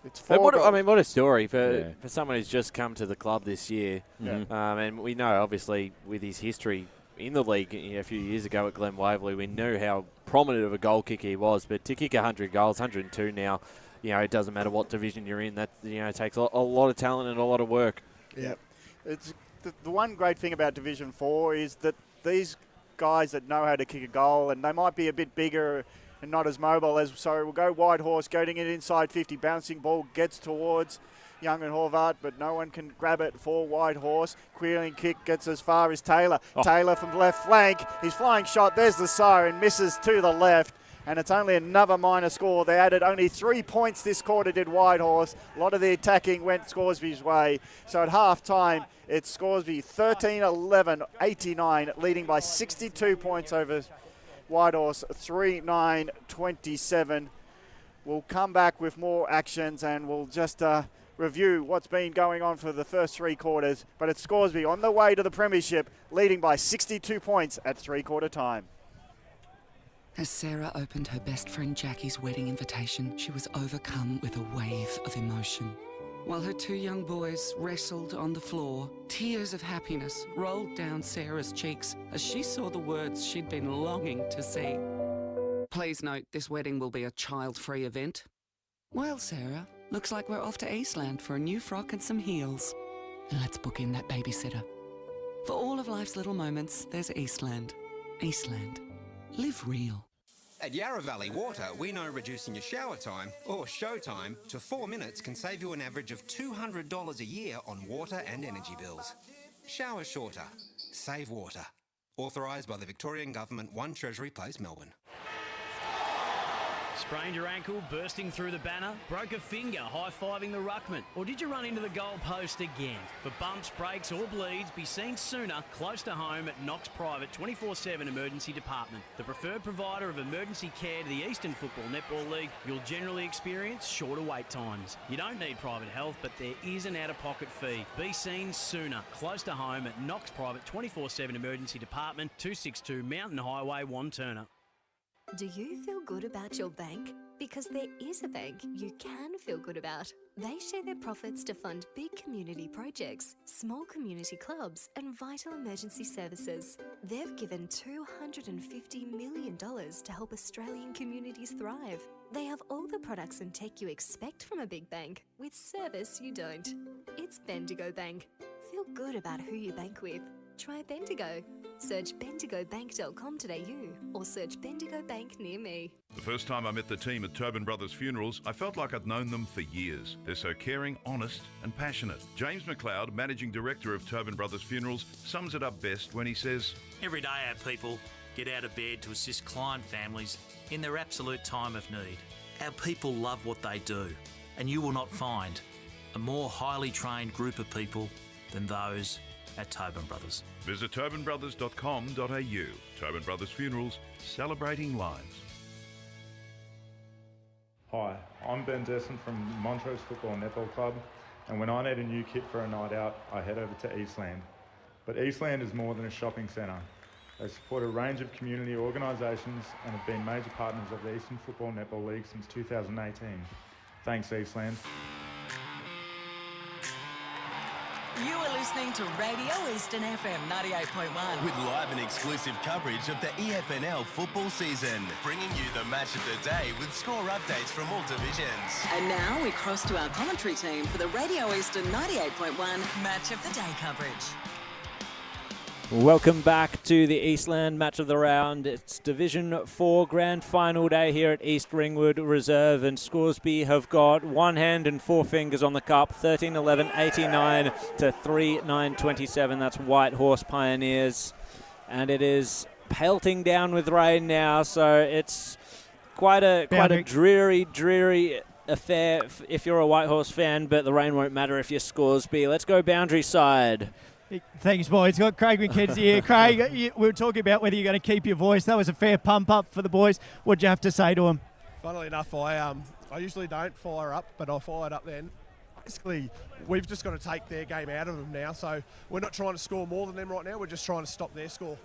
It's what a story for someone who's just come to the club this year. Yeah. And we know, obviously, with his history in the league a few years ago at Glen Waverley, we knew how prominent of a goal kicker he was. But to kick 100 goals, 102 now, it doesn't matter what division you're in. That takes a lot of talent and a lot of work. Yeah. It's the one great thing about Division 4 is that these guys that know how to kick a goal, and they might be a bit bigger and not as mobile as, so we'll go Whitehorse, getting it inside 50, bouncing ball, gets towards Young and Horvath, but no one can grab it for Whitehorse. Queerling kick gets as far as Taylor. Taylor from left flank, his flying shot, there's the siren, misses to the left. And it's only another minor score. They added only 3 points this quarter, did Whitehorse. A lot of the attacking went Scoresby's way. So at half-time, it's Scoresby 13-11-89, leading by 62 points over Whitehorse 3-9-27. We'll come back with more actions and we'll just review what's been going on for the first 3 quarters. But it's Scoresby on the way to the premiership, leading by 62 points at 3-quarter time. As Sarah opened her best friend Jackie's wedding invitation, she was overcome with a wave of emotion. While her 2 young boys wrestled on the floor, tears of happiness rolled down Sarah's cheeks as she saw the words she'd been longing to see. Please note, this wedding will be a child-free event. Well, Sarah, looks like we're off to Eastland for a new frock and some heels. And let's book in that babysitter. For all of life's little moments, there's Eastland. Eastland. Live real. At Yarra Valley Water, we know reducing your shower time, or show time, to 4 minutes can save you an average of $200 a year on water and energy bills. Shower shorter. Save water. Authorised by the Victorian Government, 1 Treasury Place, Melbourne. Sprained your ankle bursting through the banner? Broke a finger high-fiving the ruckman? Or did you run into the goal post again? For bumps, breaks or bleeds, be seen sooner close to home at Knox Private 24/7 Emergency Department. The preferred provider of emergency care to the Eastern Football Netball League. You'll generally experience shorter wait times. You don't need private health, but there is an out-of-pocket fee. Be seen sooner close to home at Knox Private 24/7 Emergency Department, 262 Mountain Highway, Wanturna. Do you feel good about your bank? Because there is a bank you can feel good about. They share their profits to fund big community projects, small community clubs, and vital emergency services. They've given $250 million to help Australian communities thrive. They have all the products and tech you expect from a big bank, with service you don't. It's Bendigo Bank. Feel good about who you bank with. Try Bendigo. Search bendigobank.com.au or search Bendigo Bank near me. The first time I met the team at Tobin Brothers Funerals, I felt like I'd known them for years. They're so caring, honest and passionate. James McLeod, Managing Director of Tobin Brothers Funerals, sums it up best when he says, "Every day our people get out of bed to assist client families in their absolute time of need. Our people love what they do, and you will not find a more highly trained group of people than those at Tobin Brothers." Visit tobinbrothers.com.au. Tobin Brothers Funerals, celebrating lives. Hi, I'm Ben Desson from Montrose Football Netball Club, and when I need a new kit for a night out, I head over to Eastland. But Eastland is more than a shopping centre. They support a range of community organisations and have been major partners of the Eastern Football Netball League since 2018. Thanks, Eastland. You are listening to Radio Eastern FM 98.1. With live and exclusive coverage of the EFNL football season, bringing you the match of the day with score updates from all divisions. And now we cross to our commentary team for the Radio Eastern 98.1 Match of the Day coverage. Welcome back to the Eastland Match of the Round. It's Division 4 Grand Final day here at East Ringwood Reserve, and Scoresby have got one hand and four fingers on the cup, 13-11-89 to 3-9-27. That's Whitehorse Pioneers, and it is pelting down with rain now, so it's quite a dreary affair if you're a Whitehorse fan, but the rain won't matter if you're Scoresby. Let's go boundary side. Thanks, boys. Got Craig McKenzie here. Craig, we were talking about whether you're going to keep your voice. That was a fair pump up for the boys. What'd you have to say to them? Funnily enough, I usually don't fire up, but I fired up then. Basically, we've just got to take their game out of them now. So we're not trying to score more than them right now. We're just trying to stop their score.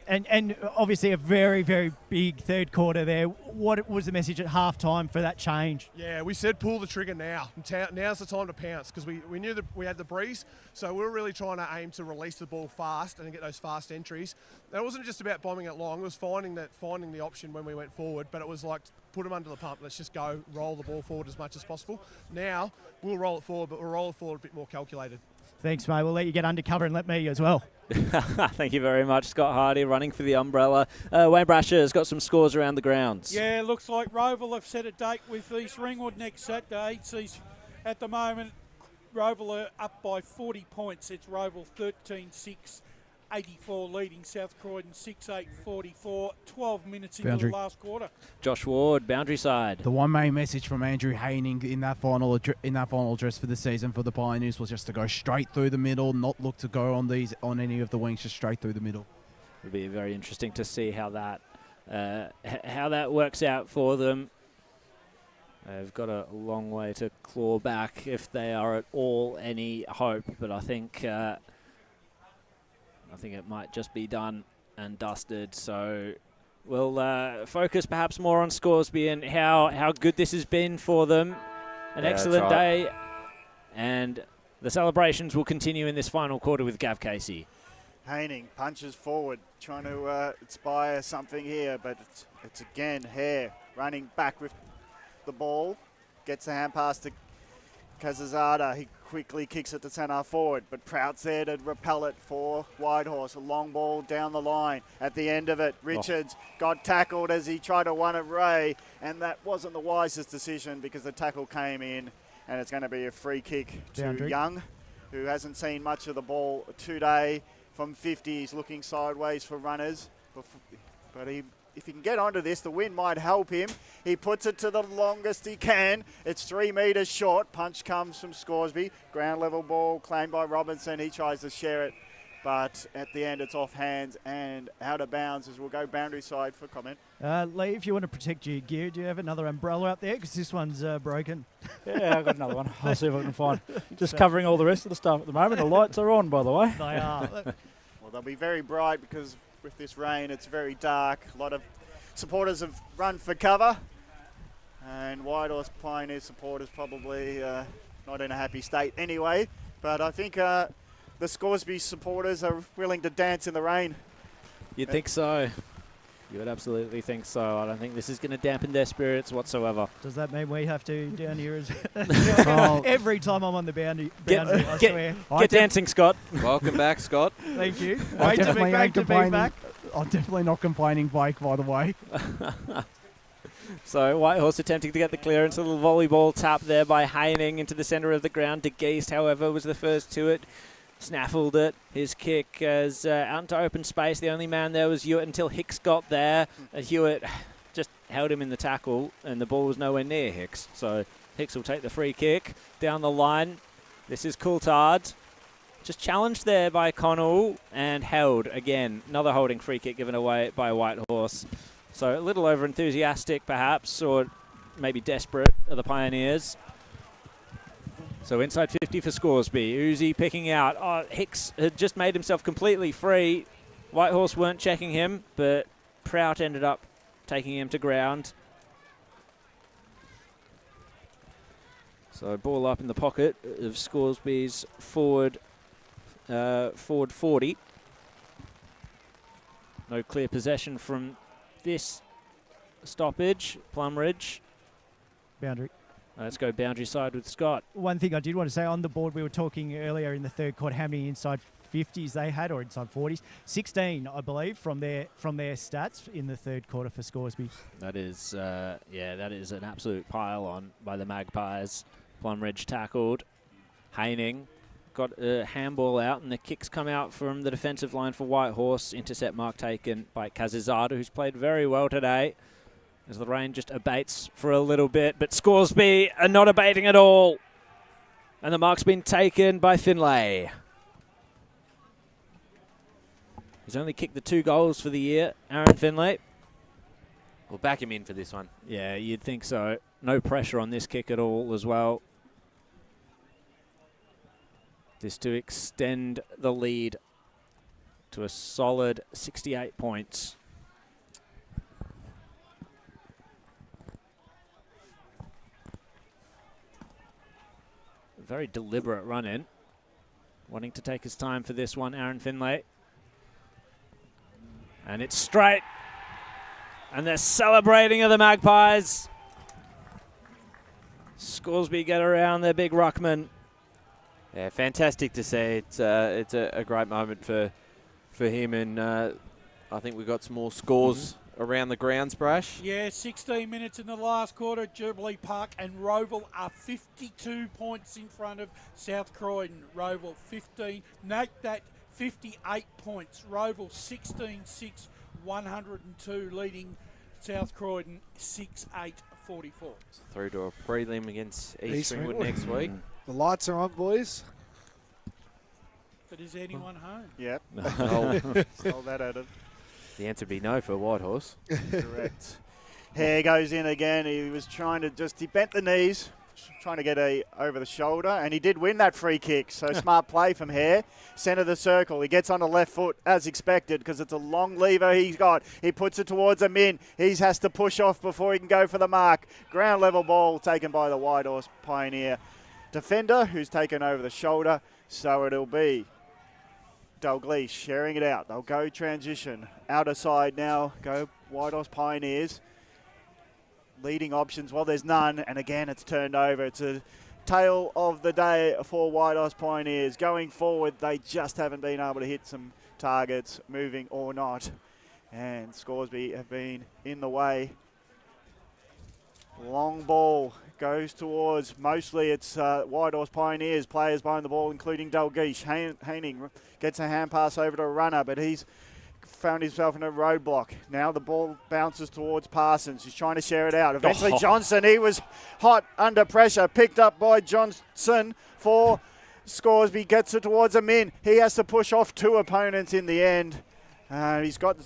And obviously a very, very big third quarter there. What was the message at halftime for that change? Yeah, we said pull the trigger now. Now's the time to pounce, because we knew that we had the breeze, so we were really trying to aim to release the ball fast and get those fast entries. And it wasn't just about bombing it long. It was finding the option when we went forward, but it was like, put them under the pump. Let's just go roll the ball forward as much as possible. Now, we'll roll it forward, but we'll roll it forward a bit more calculated. Thanks, mate. We'll let you get undercover and let me as well. Thank you very much, Scott Hardy, running for the umbrella. Wayne Brasher has got some scores around the grounds. Yeah, looks like Roval have set a date with East Ringwood next Saturday. At the moment, Roval are up by 40 points. It's Roval 13-6, 84 leading South Croydon 6-8, 44, 12 minutes into the last quarter. Josh Ward, boundary side. The one main message from Andrew Haining in that final address for the season for the Pioneers was just to go straight through the middle, not look to go on any of the wings, just straight through the middle. It'll be very interesting to see how that works out for them. They've got a long way to claw back if they are at all any hope, but I think it might just be done and dusted. So we'll focus perhaps more on Scoresby and how good this has been for them. An excellent day. And the celebrations will continue in this final quarter with Gav Casey. Haining punches forward, trying to inspire something here, but it's again Hare running back with the ball. Gets the hand pass to Kazazada. He quickly kicks it to centre forward, but Prout's there to repel it for Whitehorse. A long ball down the line. At the end of it, Richards got tackled as he tried to one at Ray, and that wasn't the wisest decision because the tackle came in, and it's going to be a free kick to Young, who hasn't seen much of the ball today. From 50, he's looking sideways for runners, but he if he can get onto this, the wind might help him. He puts it to the longest he can. It's 3 metres short. Punch comes from Scoresby. Ground level ball claimed by Robinson. He tries to share it, but at the end it's off hands and out of bounds as we'll go boundary side for comment. Lee, if you want to protect your gear, do you have another umbrella up there? Because this one's broken. Yeah, I've got another one. I'll see if I can find. Just covering all the rest of the stuff at the moment. The lights are on, by the way. They are. Well, they'll be very bright because with this rain it's very dark. A lot of supporters have run for cover, and Whitehorse Pioneer supporters probably not in a happy state anyway. But I think the Scoresby supporters are willing to dance in the rain. You'd think so. You would absolutely think so. I don't think this is going to dampen their spirits whatsoever. Does that mean we have to down here as well? Every time I'm on the boundary, I swear. Get dancing, Scott. Welcome back, Scott. Thank you. I'm Great to be back. I'm definitely not complaining, Blake, by the way. So Whitehorse attempting to get the clearance. A little volleyball tap there by Haining into the centre of the ground. De Geest, however, was the first to it. Snaffled it. His kick is out into open space. The only man there was Hewitt until Hicks got there. Hewitt just held him in the tackle, and the ball was nowhere near Hicks. So Hicks will take the free kick down the line. This is Coulthard. Just challenged there by Connell and held again. Another holding free kick given away by Whitehorse. So a little over enthusiastic perhaps, or maybe desperate are the Pioneers. So inside 50 for Scoresby. Uzi picking out. Oh, Hicks had just made himself completely free. Whitehorse weren't checking him, but Prout ended up taking him to ground. So ball up in the pocket of Scoresby's forward 40. No clear possession from this stoppage. Plumridge. Boundary. Let's go boundary side with Scott. One thing I did want to say on the board, we were talking earlier in the third quarter how many inside 50s they had, or inside 40s. 16, I believe, from their stats in the third quarter for Scoresby. That is, that is an absolute pile on by the Magpies. Plumridge tackled. Haining got a handball out, and the kicks come out from the defensive line for Whitehorse. Intercept mark taken by Kazizada, who's played very well today, as the rain just abates for a little bit. But Scoresby are not abating at all. And the mark's been taken by Finlay. He's only kicked the 2 goals for the year, Aaron Finlay. We'll back him in for this one. Yeah, you'd think so. No pressure on this kick at all as well. This to extend the lead to a solid 68 points. Very deliberate run in. Wanting to take his time for this one, Aaron Finlay. And it's straight. And they're celebrating of the Magpies. Scoresby get around their big ruckman. Yeah, fantastic to see. It's a great moment for him, and I think we've got some more scores around the grounds, Brash. Yeah, 16 minutes in the last quarter at Jubilee Park, and Roval are 52 points in front of South Croydon. Roval 15. Note that 58 points. Roval 16-6, 102, leading South Croydon 6-8-44. Through to a prelim against East Ringwood next week. The lights are on, boys. But is anyone home? Yep. Stole that out of. The answer would be no for Whitehorse. Correct. Hare goes in again. He was trying to he bent the knees, trying to get over the shoulder, and he did win that free kick. So smart play from Hare. Centre of the circle. He gets on the left foot as expected because it's a long lever he's got. He puts it towards a min. He has to push off before he can go for the mark. Ground level ball taken by the Whitehorse Pioneer defender, who's taken over the shoulder. So it'll be Dalgleish sharing it out. They'll go transition. Outer side now. Go Whitehorse Pioneers. Leading options, well, there's none. And again, it's turned over. It's a tale of the day for Whitehorse Pioneers. Going forward, they just haven't been able to hit some targets, moving or not. And Scoresby have been in the way. Long ball goes towards, mostly it's Whitehorse Pioneers, players behind the ball, including Dalgleish. Haining gets a hand pass over to a runner, but he's found himself in a roadblock. Now the ball bounces towards Parsons. He's trying to share it out. Eventually Johnson, he was hot under pressure, picked up by Johnson for Scoresby, gets it towards him in. He has to push off 2 opponents in the end. He's got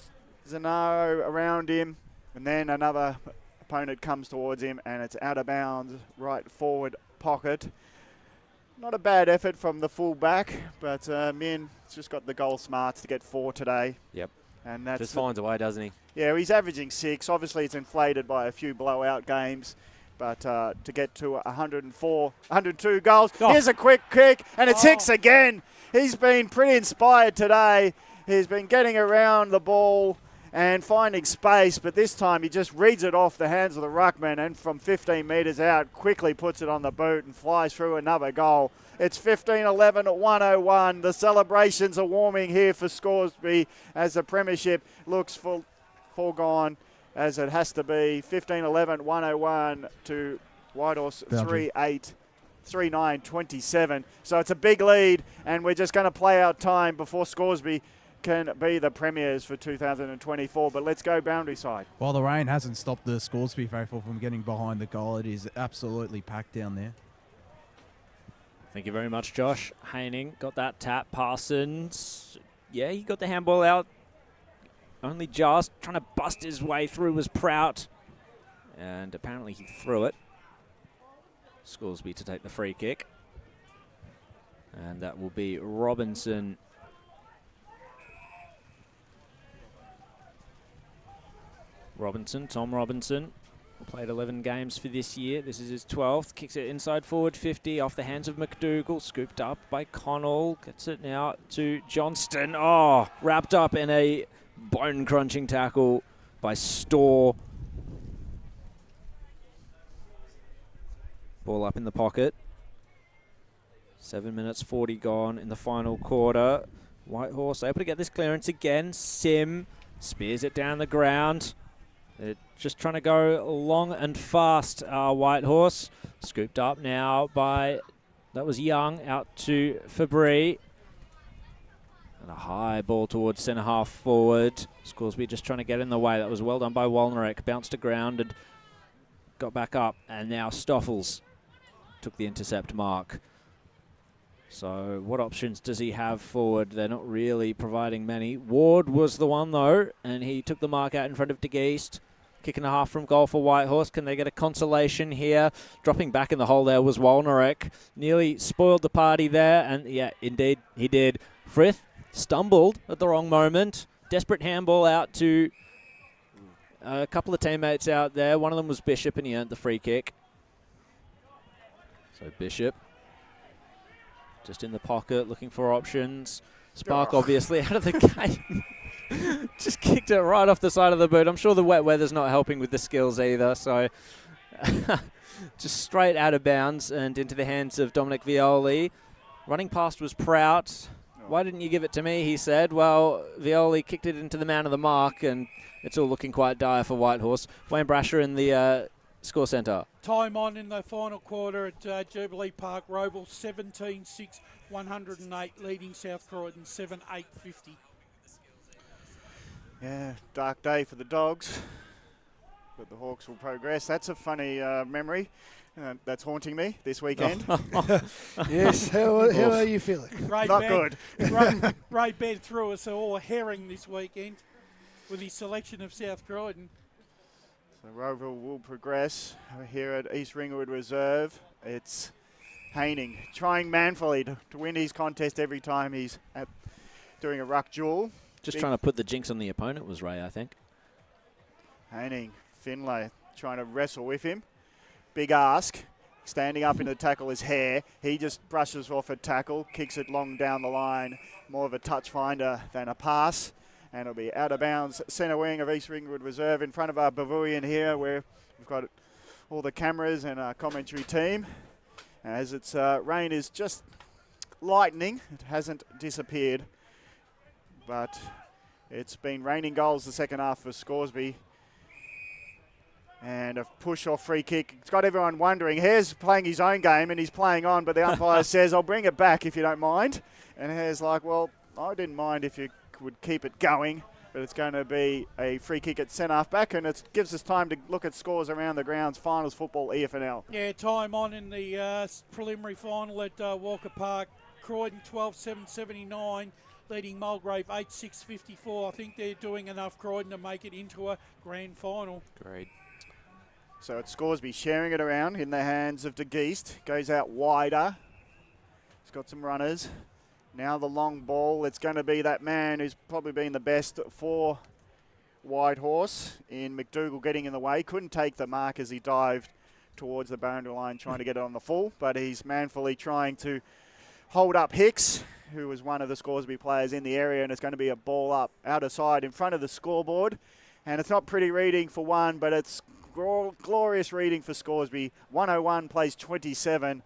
Zanaro around him, and then another opponent comes towards him, and it's out of bounds, right forward pocket. Not a bad effort from the full back, but Min has just got the goal smarts to get 4 today. Yep. And that's just finds a way, doesn't he? Yeah, he's averaging 6. Obviously, it's inflated by a few blowout games. But to get to 102 goals. Here's a quick kick, and it's Hicks again. He's been pretty inspired today. He's been getting around the ball and finding space, but this time he just reads it off the hands of the ruckman, and from 15 metres out, quickly puts it on the boot and flies through another goal. It's 15-11 at 101. The celebrations are warming here for Scoresby as the premiership looks foregone, as it has to be. 15-11, 101 to Whitehorse 3-8. 3-9-27. So it's a big lead, and we're just going to play our time before Scoresby can be the premiers for 2024. But let's go boundary side. While the rain hasn't stopped the Scoresby faithful from getting behind the goal, it is absolutely packed down there. Thank you very much, Josh. Haining got that tap. Parsons, yeah, he got the handball out. Only just trying to bust his way through was Prout. And apparently he threw it. Scoresby to take the free kick. And that will be Robinson. Tom Robinson. Played 11 games for this year. This is his 12th. Kicks it inside forward 50 off the hands of McDougall. Scooped up by Connell. Gets it now to Johnston. Oh, wrapped up in a bone-crunching tackle by Storr. Ball up in the pocket. 7 minutes 40 gone in the final quarter. Whitehorse able to get this clearance again. Sim spears it down the ground. They're just trying to go long and fast, Whitehorse. Scooped up now by, that was Young, out to Fabry. And a high ball towards centre half forward. Scoresby just trying to get in the way. That was well done by Wolnerek. Bounced to ground and got back up. And now Stoffels took the intercept mark. So what options does he have forward? They're not really providing many. Ward was the one, though, and he took the mark out in front of De Geest. Kick and a half from goal for Whitehorse. Can they get a consolation here? Dropping back in the hole there was Wolnerek. Nearly spoiled the party there, and yeah, indeed he did. Frith stumbled at the wrong moment. Desperate handball out to a couple of teammates out there. One of them was Bishop, and he earned the free kick. So Bishop just in the pocket, looking for options. Spark obviously out of the game. Just kicked it right off the side of the boot. I'm sure the wet weather's not helping with the skills either. So just straight out of bounds and into the hands of Dominic Violi. Running past was Prout. Why didn't you give it to me, he said. Well, Violi kicked it into the man of the mark, and it's all looking quite dire for Whitehorse. Wayne Brasher in the score centre. Time on in the final quarter at Jubilee Park. Roval 17-6, 108, leading South Croydon 7-8-50. Yeah, dark day for the Dogs, but the Hawks will progress. That's a funny memory that's haunting me this weekend. Yes, how are you feeling? Not good. Ray Bed threw us all herring this weekend with his selection of South Croydon. So Roval will progress here at East Ringwood Reserve. It's Haining trying manfully to win his contest every time he's doing a ruck duel. Just trying to put the jinx on the opponent was Ray, I think. Haining, Finlay trying to wrestle with him. Big ask. Standing up in the tackle is Hare. He just brushes off a tackle, kicks it long down the line. More of a touch finder than a pass. And it'll be out of bounds. Centre wing of East Ringwood Reserve in front of our pavilion here, where we've got all the cameras and our commentary team. As its rain is just lightening, it hasn't disappeared. But it's been raining goals the second half for Scoresby. And a push-off free kick. It's got everyone wondering. Hare's playing his own game and he's playing on, but the umpire says, I'll bring it back if you don't mind. And Hare's like, well, I didn't mind if you would keep it going. but it's going to be a free kick at centre half back, and it gives us time to look at scores around the grounds. Finals football, EFNL. Yeah, time on in the preliminary final at Walker Park. Croydon 12-7-79, leading Mulgrave 8-6-54. I think they're doing enough, Croydon, to make it into a grand final. Great. So it's Scoresby sharing it around in the hands of De Geest. Goes out wider. He's got some runners. Now the long ball. It's going to be that man who's probably been the best for Whitehorse in McDougall getting in the way. Couldn't take the mark as he dived towards the boundary line trying to get it on the full, but he's manfully trying to hold up Hicks, who was one of the Scoresby players in the area, and it's going to be a ball up out of side in front of the scoreboard. And it's not pretty reading for one, but it's glorious reading for Scoresby. 101 plays 27.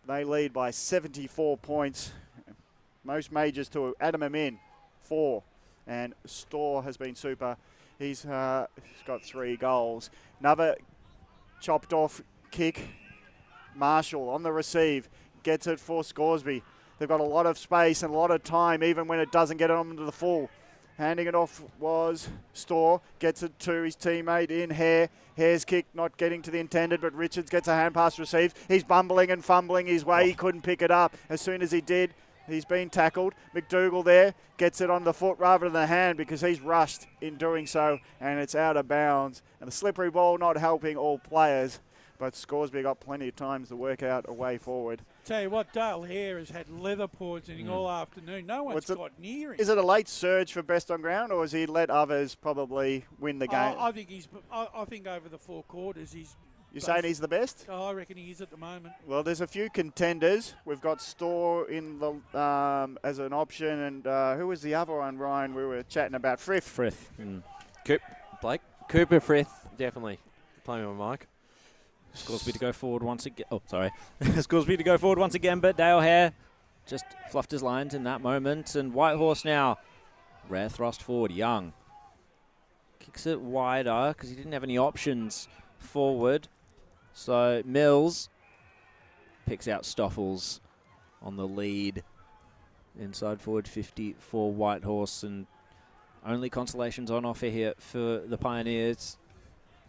They lead by 74 points. Most majors to Adam Amin, 4. And Storr has been super. He's got 3 goals. Another chopped off kick. Marshall on the receive. Gets it for Scoresby. They've got a lot of space and a lot of time, even when it doesn't get onto the full. Handing it off was Storr. Gets it to his teammate in Hare. Hare's kick not getting to the intended, but Richards gets a hand pass received. He's bumbling and fumbling his way. He couldn't pick it up. As soon as he did, he's been tackled. McDougall there gets it on the foot rather than the hand because he's rushed in doing so, and it's out of bounds. And the slippery ball not helping all players, but Scoresby got plenty of times to work out a way forward. Tell you what, Dale Hare has had leather poisoning all afternoon. No one's got near him. Is it a late surge for best on ground, or has he let others probably win the game? I think over the 4 quarters he's. You're saying he's the best? Oh, I reckon he is at the moment. Well, there's a few contenders. We've got Storr in the as an option, and who was the other one, Ryan? We were chatting about Frith. Blake? Cooper Frith, definitely. Playing with Mike. Scoresby to go forward once again. Oh, sorry. Scoresby to go forward once again, but Dale Hare just fluffed his lines in that moment. And Whitehorse now, rare thrust forward. Young kicks it wider because he didn't have any options forward. So Mills picks out Stoffels on the lead. Inside forward 50 for Whitehorse, and only consolations on offer here for the Pioneers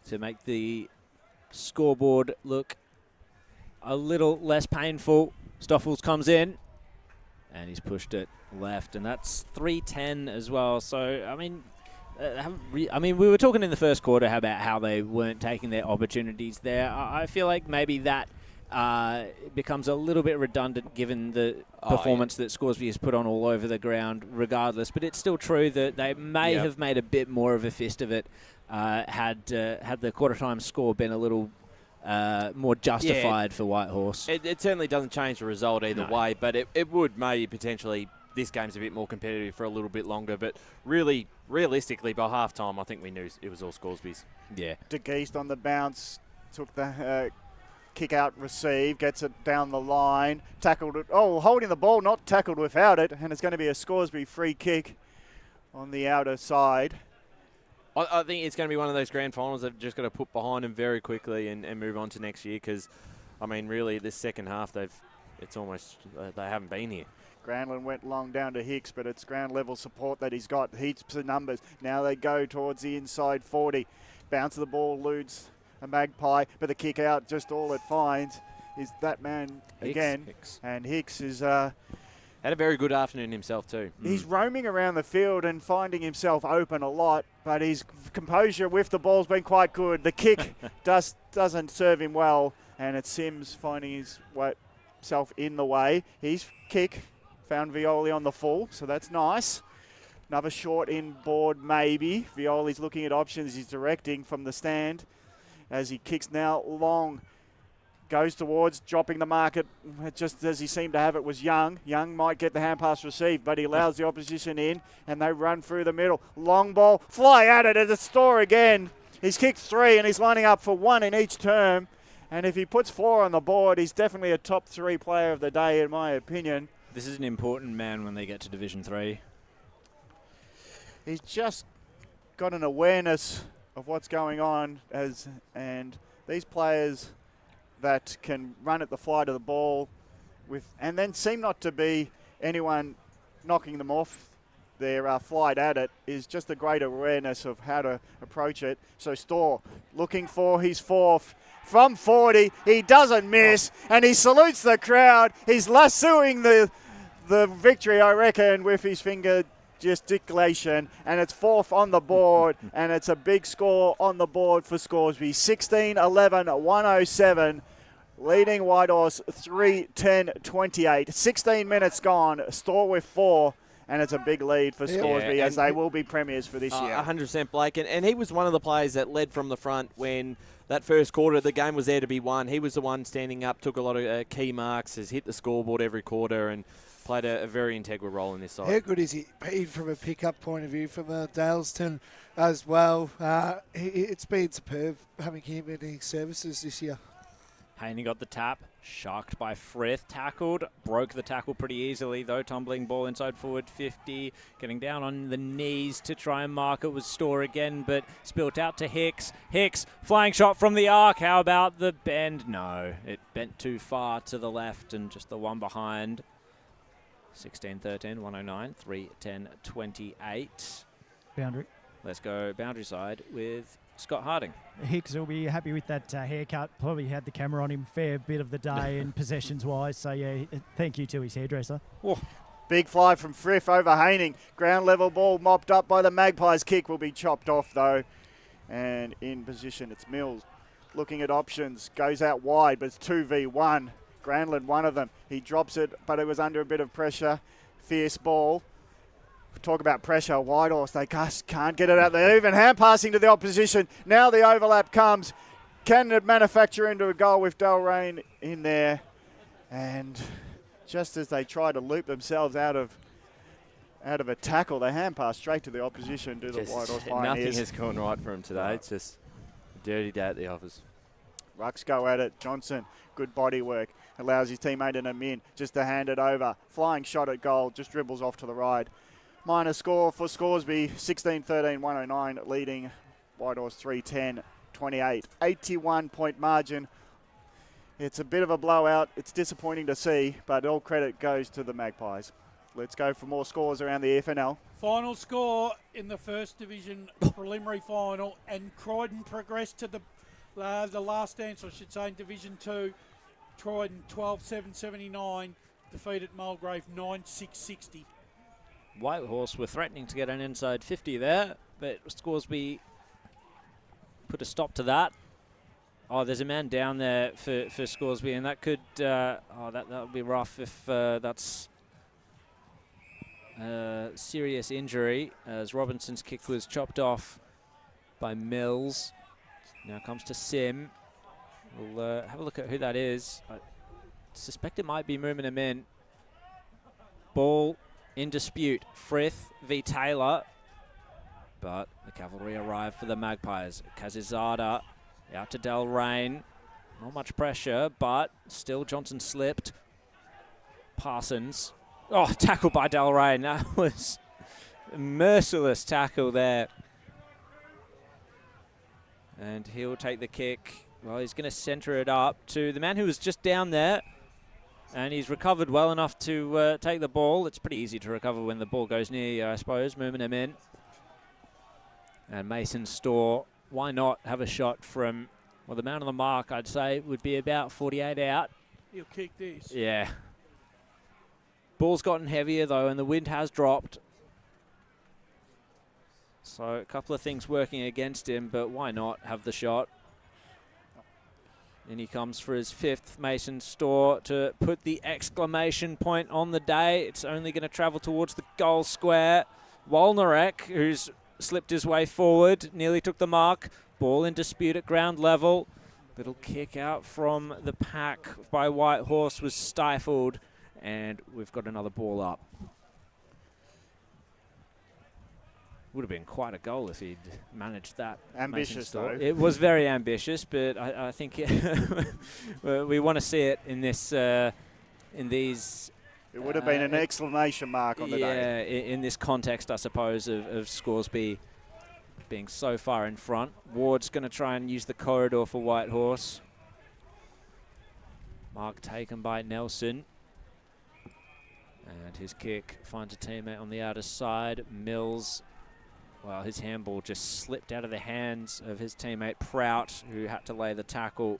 to make the scoreboard look a little less painful. Stoffels comes in and he's pushed it left, and that's 3-10 as well. So I mean, we were talking in the first quarter about how they weren't taking their opportunities there. I feel like maybe that becomes a little bit redundant given the performance that Scoresby has put on all over the ground regardless, but it's still true that they may have made a bit more of a fist of it had the quarter time score been a little more justified for Whitehorse. It certainly doesn't change the result either way, but it would maybe potentially, this game's a bit more competitive for a little bit longer, but really, realistically, by half-time, I think we knew it was all Scoresby's. Yeah. De Geest on the bounce, took the kick out receive, gets it down the line, tackled it. Oh, holding the ball, not tackled without it, and it's going to be a Scoresby free kick on the outer side. I think it's going to be one of those grand finals they've just got to put behind them very quickly and move on to next year because, I mean, really, this second half, they haven't been here. Granlund went long down to Hicks, but it's ground level support that he's got. Heaps of numbers. Now they go towards the inside 40. Bounce of the ball eludes a Magpie, but the kick out, just all it finds is that man again. And Hicks is... had a very good afternoon himself too. He's roaming around the field and finding himself open a lot, but his composure with the ball's been quite good. The kick doesn't serve him well, and it's Sims finding himself in the way. His kick found Violi on the full, so that's nice. Another short inboard maybe. Violi's looking at options. He's directing from the stand as he kicks now long. Goes towards dropping the market, just as he seemed to have it was Young. Young might get the hand pass received, but he allows the opposition in, and they run through the middle. Long ball, fly at it, it's Storr again. He's kicked 3, and he's lining up for 1 in each term. And if he puts 4 on the board, he's definitely a top 3 player of the day, in my opinion. This is an important man when they get to Division 3. He's just got an awareness of what's going on, and these players that can run at the flight of the ball and then seem not to be anyone knocking them off their flight at it is just a great awareness of how to approach it. So Storr looking for his fourth from 40. He doesn't miss, and he salutes the crowd. He's lassoing the victory, I reckon, with his finger gesticulation, and it's fourth on the board, and it's a big score on the board for Scoresby. 16-11-107, leading Whitehorse 3-10-28. 16 minutes gone, Storr with 4, and it's a big lead for Scoresby as they will be premiers for this year. 100% Blake, and he was one of the players that led from the front when that first quarter the game was there to be won. He was the one standing up, took a lot of key marks, has hit the scoreboard every quarter, and played a very integral role in this side. How good is he been from a pickup point of view from Daleston as well? It's been superb having him in his services this year. Haney got the tap, sharked by Frith, tackled, broke the tackle pretty easily though, tumbling ball inside forward 50, getting down on the knees to try and mark it was Storr again, but spilt out to Hicks. Hicks, flying shot from the arc, how about the bend? No, it bent too far to the left and just the one behind. 16-13, 109, 3-10-28. Boundary. Let's go boundary side with Scott Harding. Hicks will be happy with that haircut. Probably had the camera on him fair bit of the day and possessions-wise. So, yeah, thank you to his hairdresser. Oh. Big fly from Frith over Haining. Ground level ball mopped up by the Magpies. Kick will be chopped off, though. And in position, it's Mills. Looking at options. Goes out wide, but it's 2v1. Granlund, one of them. He drops it, but it was under a bit of pressure. Fierce ball. Talk about pressure. Whitehorse, they can't get it out there. Even hand passing to the opposition. Now the overlap comes. Can it manufacture into a goal with Delrain in there? And just as they try to loop themselves out of a tackle, they hand pass straight to the opposition to the Whitehorse Pioneers. Nothing has gone right for him today. It's just a dirty day at the office. Rucks go at it. Johnson, good body work. Allows his teammate in a min just to hand it over. Flying shot at goal, just dribbles off to the right. Minor score for Scoresby, 16-13-109, leading Whitehorse 3-10-28. 81-point margin. It's a bit of a blowout. It's disappointing to see, but all credit goes to the Magpies. Let's go for more scores around the EFNL. Final score in the First Division preliminary final, and Croydon progressed to the last dance, I should say, in Division 2. Croydon 12-7-79, defeated Mulgrave 9-6-60. Whitehorse were threatening to get an inside 50 there, but Scoresby put a stop to that. Oh, there's a man down there for Scoresby, and that could that would be rough if that's serious injury, as Robinson's kick was chopped off by Mills. Now comes to Sim. We'll have a look at who that is. I suspect it might be moving him in. Ball in dispute. Frith v Taylor. But the cavalry arrive for the Magpies. Kazizada out to Delrain. Not much pressure, but still Johnson slipped. Parsons. Oh, tackled by Delrain. That was a merciless tackle there. And he'll take the kick. Well, he's going to centre it up to the man who was just down there. And he's recovered well enough to take the ball. It's pretty easy to recover when the ball goes near you, I suppose. Moving him in. And Mason Storr, why not have a shot from, well, the man on the mark, I'd say, would be about 48 out. He'll kick this. Yeah. Ball's gotten heavier, though, and the wind has dropped. So a couple of things working against him, but why not have the shot? And he comes for his fifth. Mason Storr to put the exclamation point on the day. It's only going to travel towards the goal square. Wolnarek, who's slipped his way forward, nearly took the mark. Ball in dispute at ground level. Little kick out from the pack by Whitehorse was stifled, and we've got another ball up. Would have been quite a goal if he'd managed that. Ambitious, though. It was very ambitious, but I think we want to see it in this, in these. It would have been an exclamation mark on the day. Yeah, in this context, I suppose, of Scoresby being so far in front. Ward's going to try and use the corridor for Whitehorse. Mark taken by Nelson. And his kick finds a teammate on the outer side. Mills, well, his handball just slipped out of the hands of his teammate Prout, who had to lay the tackle.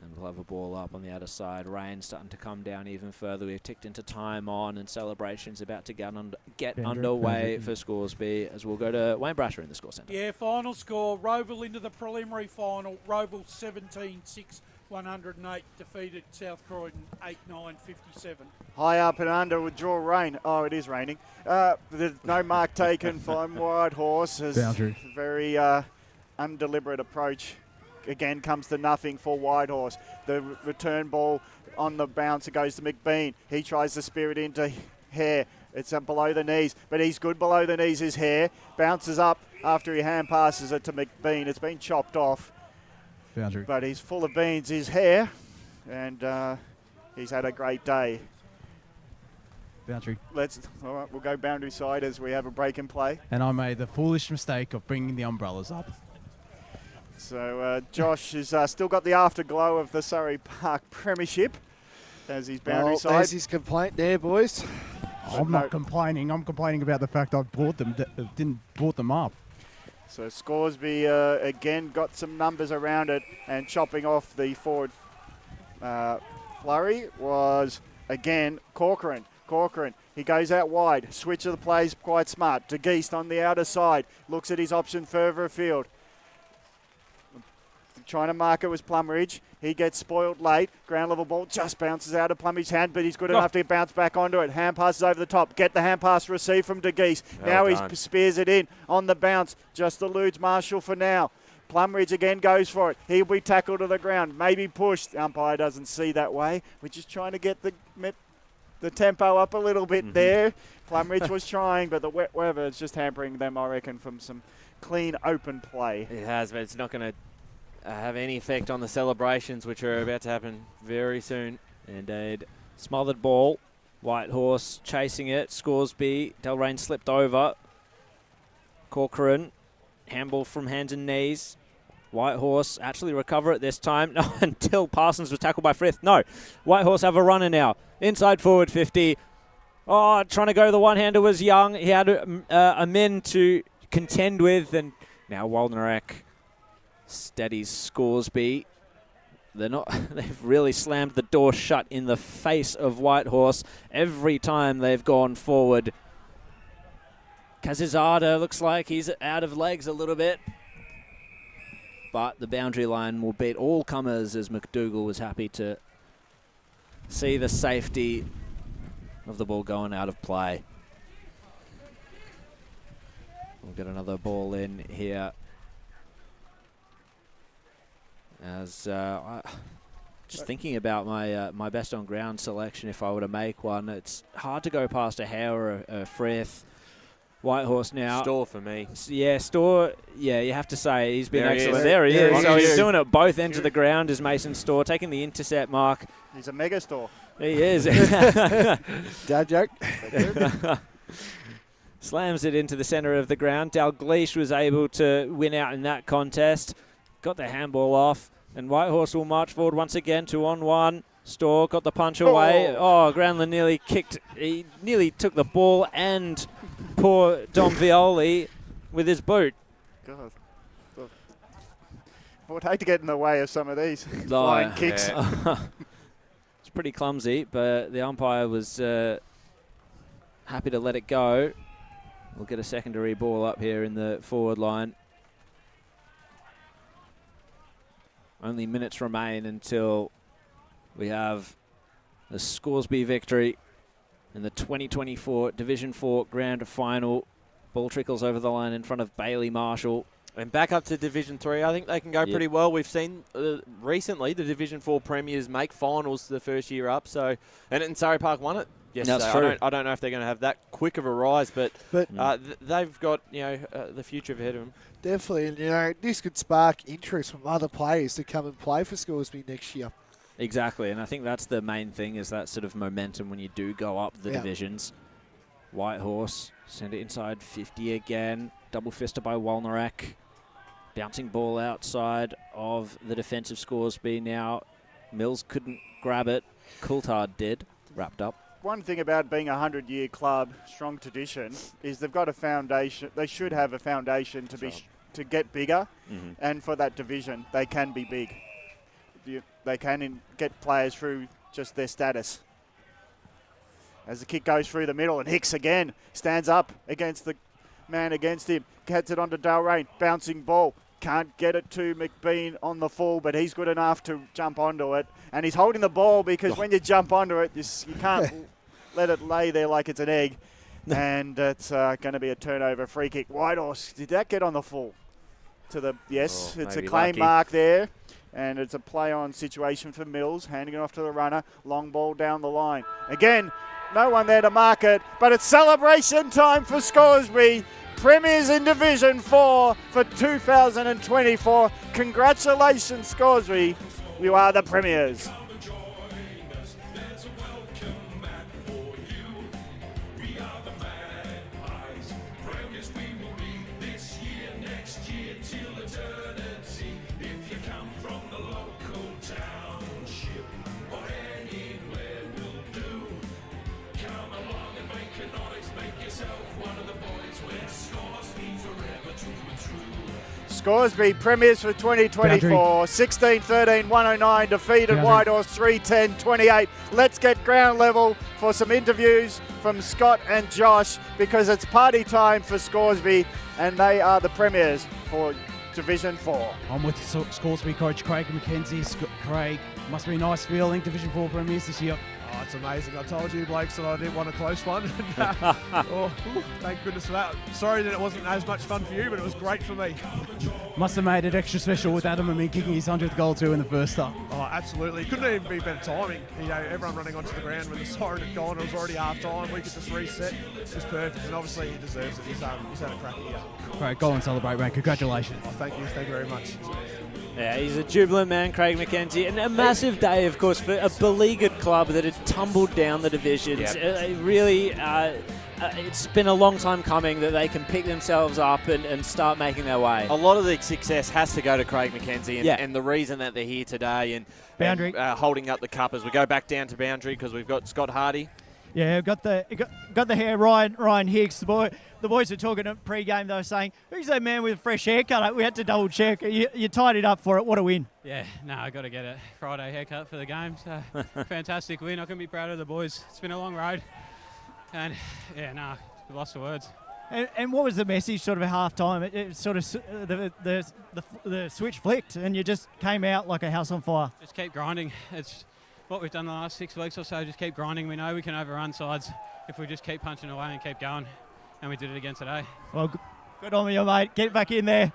And we'll have a ball up on the outer side. Rain starting to come down even further. We've ticked into time on, and celebrations about to get underway for Scoresby, as we'll go to Wayne Brasher in the score centre. Yeah, final score. Roval into the preliminary final. Roval 17-6, 108. Defeated South Croydon 8-9, 57. High up and under with draw rain. Oh, it is raining. There's no mark taken from Whitehorse. Boundary. Very undeliberate approach. Again comes to nothing for Whitehorse. The return ball on the bounce, it goes to McBean. He tries to spear it into Hare. It's below the knees, but he's good below the knees, his Hare. Bounces up after he hand passes it to McBean. It's been chopped off. Boundary. But he's full of beans, his Hare, and he's had a great day. Boundary. All right, we'll go boundary side as we have a break in play. And I made the foolish mistake of bringing the umbrellas up. So Josh has still got the afterglow of the Surrey Park Premiership as his boundary side. There's his complaint there, boys. I'm not complaining. I'm complaining about the fact I brought them up. So Scoresby again got some numbers around it, and chopping off the forward flurry was again Corcoran. He goes out wide. Switch of the plays quite smart. De Geest on the outer side. Looks at his option further afield. Trying to mark it was Plumridge. He gets spoiled late. Ground level ball just bounces out of Plumridge's hand, but he's good enough to bounce back onto it. Hand passes over the top. Get the hand pass received from De Geest. Now he spears it in on the bounce. Just eludes Marshall for now. Plumridge again goes for it. He'll be tackled to the ground. Maybe pushed. The umpire doesn't see that way. We're just trying to get the tempo up a little bit there. Plumridge was trying, but the wet weather is just hampering them, I reckon, from some clean open play. It has, but it's not going to have any effect on the celebrations, which are about to happen very soon. Indeed. Smothered ball. Whitehorse chasing it. Scoresby. Delrain slipped over. Corcoran. Handball from hands and knees. Whitehorse actually recover it this time. No, until Parsons was tackled by Frith. No. Whitehorse have a runner now. Inside forward 50. Oh, trying to go the one-hander was Young. He had a men to contend with, and now Waldnerek steadies Scoresby. They've really slammed the door shut in the face of Whitehorse every time they've gone forward. Kazizada looks like he's out of legs a little bit. But the boundary line will beat all comers, as McDougall was happy to see the safety of the ball going out of play. We'll get another ball in here. As just thinking about my best on ground selection, if I were to make one, it's hard to go past a Hare or a Frith. Whitehorse now. Store for me. Yeah, Store. Yeah, you have to say he's been there excellent. He there he is. So he's doing it at both ends of the ground as Mason Store, taking the intercept mark. He's a mega Store. He is. Dad joke. Slams it into the centre of the ground. Dalgleish was able to win out in that contest. Got the handball off. And Whitehorse will march forward once again, 2-on-1. Store got the punch away. Oh, Granlund nearly kicked. He nearly took the ball and poor Dom Violi with his boot. God. I would hate to get in the way of some of these flying kicks. Yeah. It's pretty clumsy, but the umpire was happy to let it go. We'll get a secondary ball up here in the forward line. Only minutes remain until we have the Scoresby victory in the 2024 Division 4 Grand Final. Ball trickles over the line in front of Bailey Marshall. And back up to Division 3, I think they can go pretty well. We've seen recently the Division 4 premiers make finals the first year up. So, and Surrey Park won it yesterday. That's true. I don't know if they're going to have that quick of a rise, but they've got the future ahead of them. Definitely, and this could spark interest from other players to come and play for Scoresby next year. Exactly, and I think that's the main thing, is that sort of momentum when you do go up the divisions. Whitehorse, send it inside 50 again. Double fisted by Waldnerek. Bouncing ball outside of the defensive Scoresby now. Mills couldn't grab it. Coulthard did. Wrapped up. one thing about being a 100-year club, strong tradition, is they've got a foundation. They should have a foundation to get bigger, and for that division, they can be big. They can get players through just their status. As the kick goes through the middle, and Hicks again stands up against the man against him, gets it onto Dalrain, bouncing ball. Can't get it to McBean on the full, but he's good enough to jump onto it. And he's holding the ball because when you jump onto it, you can't let it lay there like it's an egg. And it's going to be a turnover free kick. Whitehorse, did that get on the full? Yes, it's a claim lucky. mark there. And it's a play-on situation for Mills, handing it off to the runner. Long ball down the line. Again, no one there to mark it, but it's celebration time for Scoresby. Premiers in Division 4 for 2024. Congratulations, Scoresby. You are the Premiers. Scoresby Premiers for 2024, 16-13, 109, defeated Whitehorse 3-10-28. Let's get ground level for some interviews from Scott and Josh because it's party time for Scoresby and they are the Premiers for Division 4. I'm with Scoresby coach Craig McKenzie. Craig, must be a nice feeling, Division 4 Premiers this year. Oh, it's amazing. I told you, Blakes, that I didn't want a close one. Thank goodness for that. Sorry that it wasn't as much fun for you, but it was great for me. Must have made it extra special with Adam Amin kicking his 100th goal too in the first half. Oh, absolutely. Couldn't even be better timing. Everyone running onto the ground when the siren had gone. It was already half time. We could just reset. It was perfect. And obviously he deserves it. He's had a crack year. Great, go and celebrate, mate. Congratulations. Oh, thank you. Thank you very much. Yeah, he's a jubilant man, Craig McKenzie, and a massive day, of course, for a beleaguered club that had tumbled down the divisions. It's been a long time coming that they can pick themselves up and start making their way. A lot of the success has to go to Craig McKenzie, and the reason that they're here today and holding up the cup as we go back down to Boundary because we've got Scott Hardy. Yeah, got the hair. Ryan Hicks, the boys were talking at pre-game. They were saying, "Who's that man with a fresh haircut?" We had to double check. You tied it up for it. What a win! Yeah, no, I got to get a Friday haircut for the game. So fantastic win. I couldn't be prouder of the boys. It's been a long road, and we've lost for words. And what was the message sort of at half time? It sort of the switch flicked, and you just came out like a house on fire. Just keep grinding. It's what we've done the last 6 weeks or so. Just keep grinding. We know we can overrun sides if we just keep punching away and keep going. And we did it again today. Well, good on you, mate. Get back in there.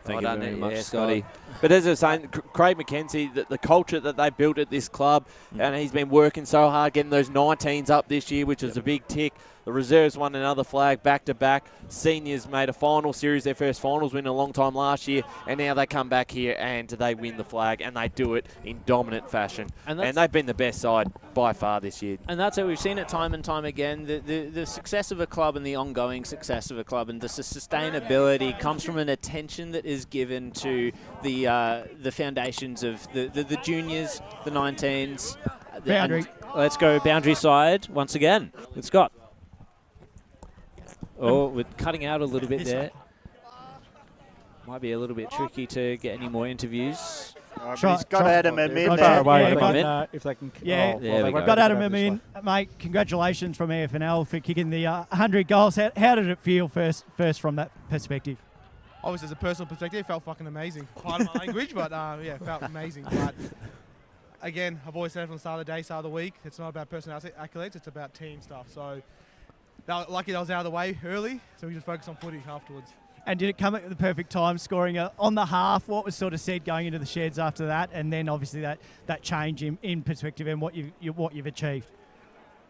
Thank you very much, Scotty. But as I was saying, Craig McKenzie, the culture that they built at this club, and he's been working so hard getting those 19s up this year, which is a big tick. The reserves won another flag back-to-back. Seniors made a final series, their first finals win in a long time last year, and now they come back here and they win the flag, and they do it in dominant fashion. And they've been the best side by far this year. And that's it. We've seen it time and time again. The success of a club and the ongoing success of a club and the sustainability comes from an attention that is given to the foundations of the juniors, the 19s. Boundary. Let's go Boundary side once again with Scott. Oh, we're cutting out a little bit there. Might be a little bit tricky to get any more interviews. He's got Adam Amin. If they can, we've got Adam Amin, mate. Congratulations from EFNL for kicking the 100 goals. How did it feel first from that perspective? Obviously, as a personal perspective, it felt fucking amazing. Pardon my language, but it felt amazing. But again, I've always said from the start of the day, start of the week, it's not about personal accolades, it's about team stuff. So lucky that I was out of the way early, so we just focused on footy afterwards. And did it come at the perfect time, scoring on the half? What was sort of said going into the sheds after that, and then obviously that change in perspective and what you've achieved?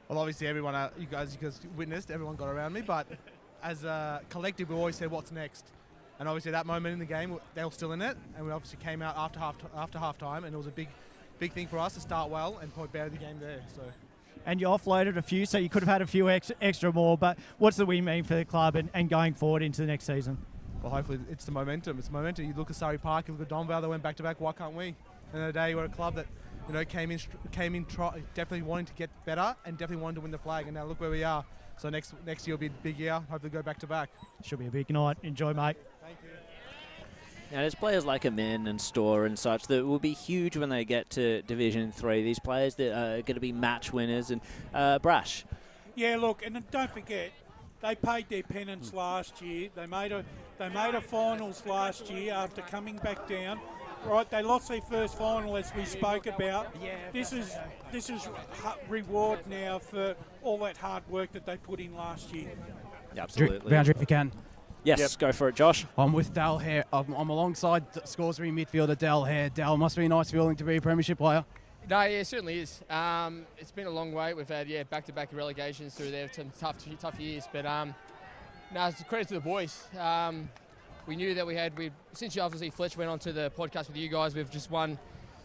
Well, obviously everyone, you guys witnessed, everyone got around me, but as a collective, we always said what's next. And obviously that moment in the game, they were still in it, and we obviously came out after half time, and it was a big thing for us to start well and probably better the game there. So. And you offloaded a few, so you could have had a few extra more. But what's the win mean for the club and going forward into the next season? Well, hopefully it's the momentum. It's momentum. You look at Surrey Park, you look at Donvale, they went back-to-back. Why can't we? At the end of the day, we're a club that came in definitely wanting to get better and definitely wanted to win the flag. And now look where we are. So next year will be a big year. Hopefully go back to back. Should be a big night. Enjoy, mate. Thank you. Now, there's players like Amin and Store and such that will be huge when they get to Division 3. These players that are going to be match winners. And Brash. Yeah, look, and don't forget, they paid their penance last year. They made a finals last year after coming back down. Right, they lost their first final, as we spoke about. Yeah, this is reward now for all that hard work that they put in last year. Absolutely. Boundary if you can. Yes, go for it, Josh. I'm with Dal Hare. I'm alongside Scoresby midfielder Dal Hare. Dal, must be a nice feeling to be a premiership player. No, yeah, it certainly is. It's been a long wait. We've had back-to-back relegations through there, some tough years. But no, it's a credit to the boys. We knew that since obviously Fletch went on to the podcast with you guys, we've just won,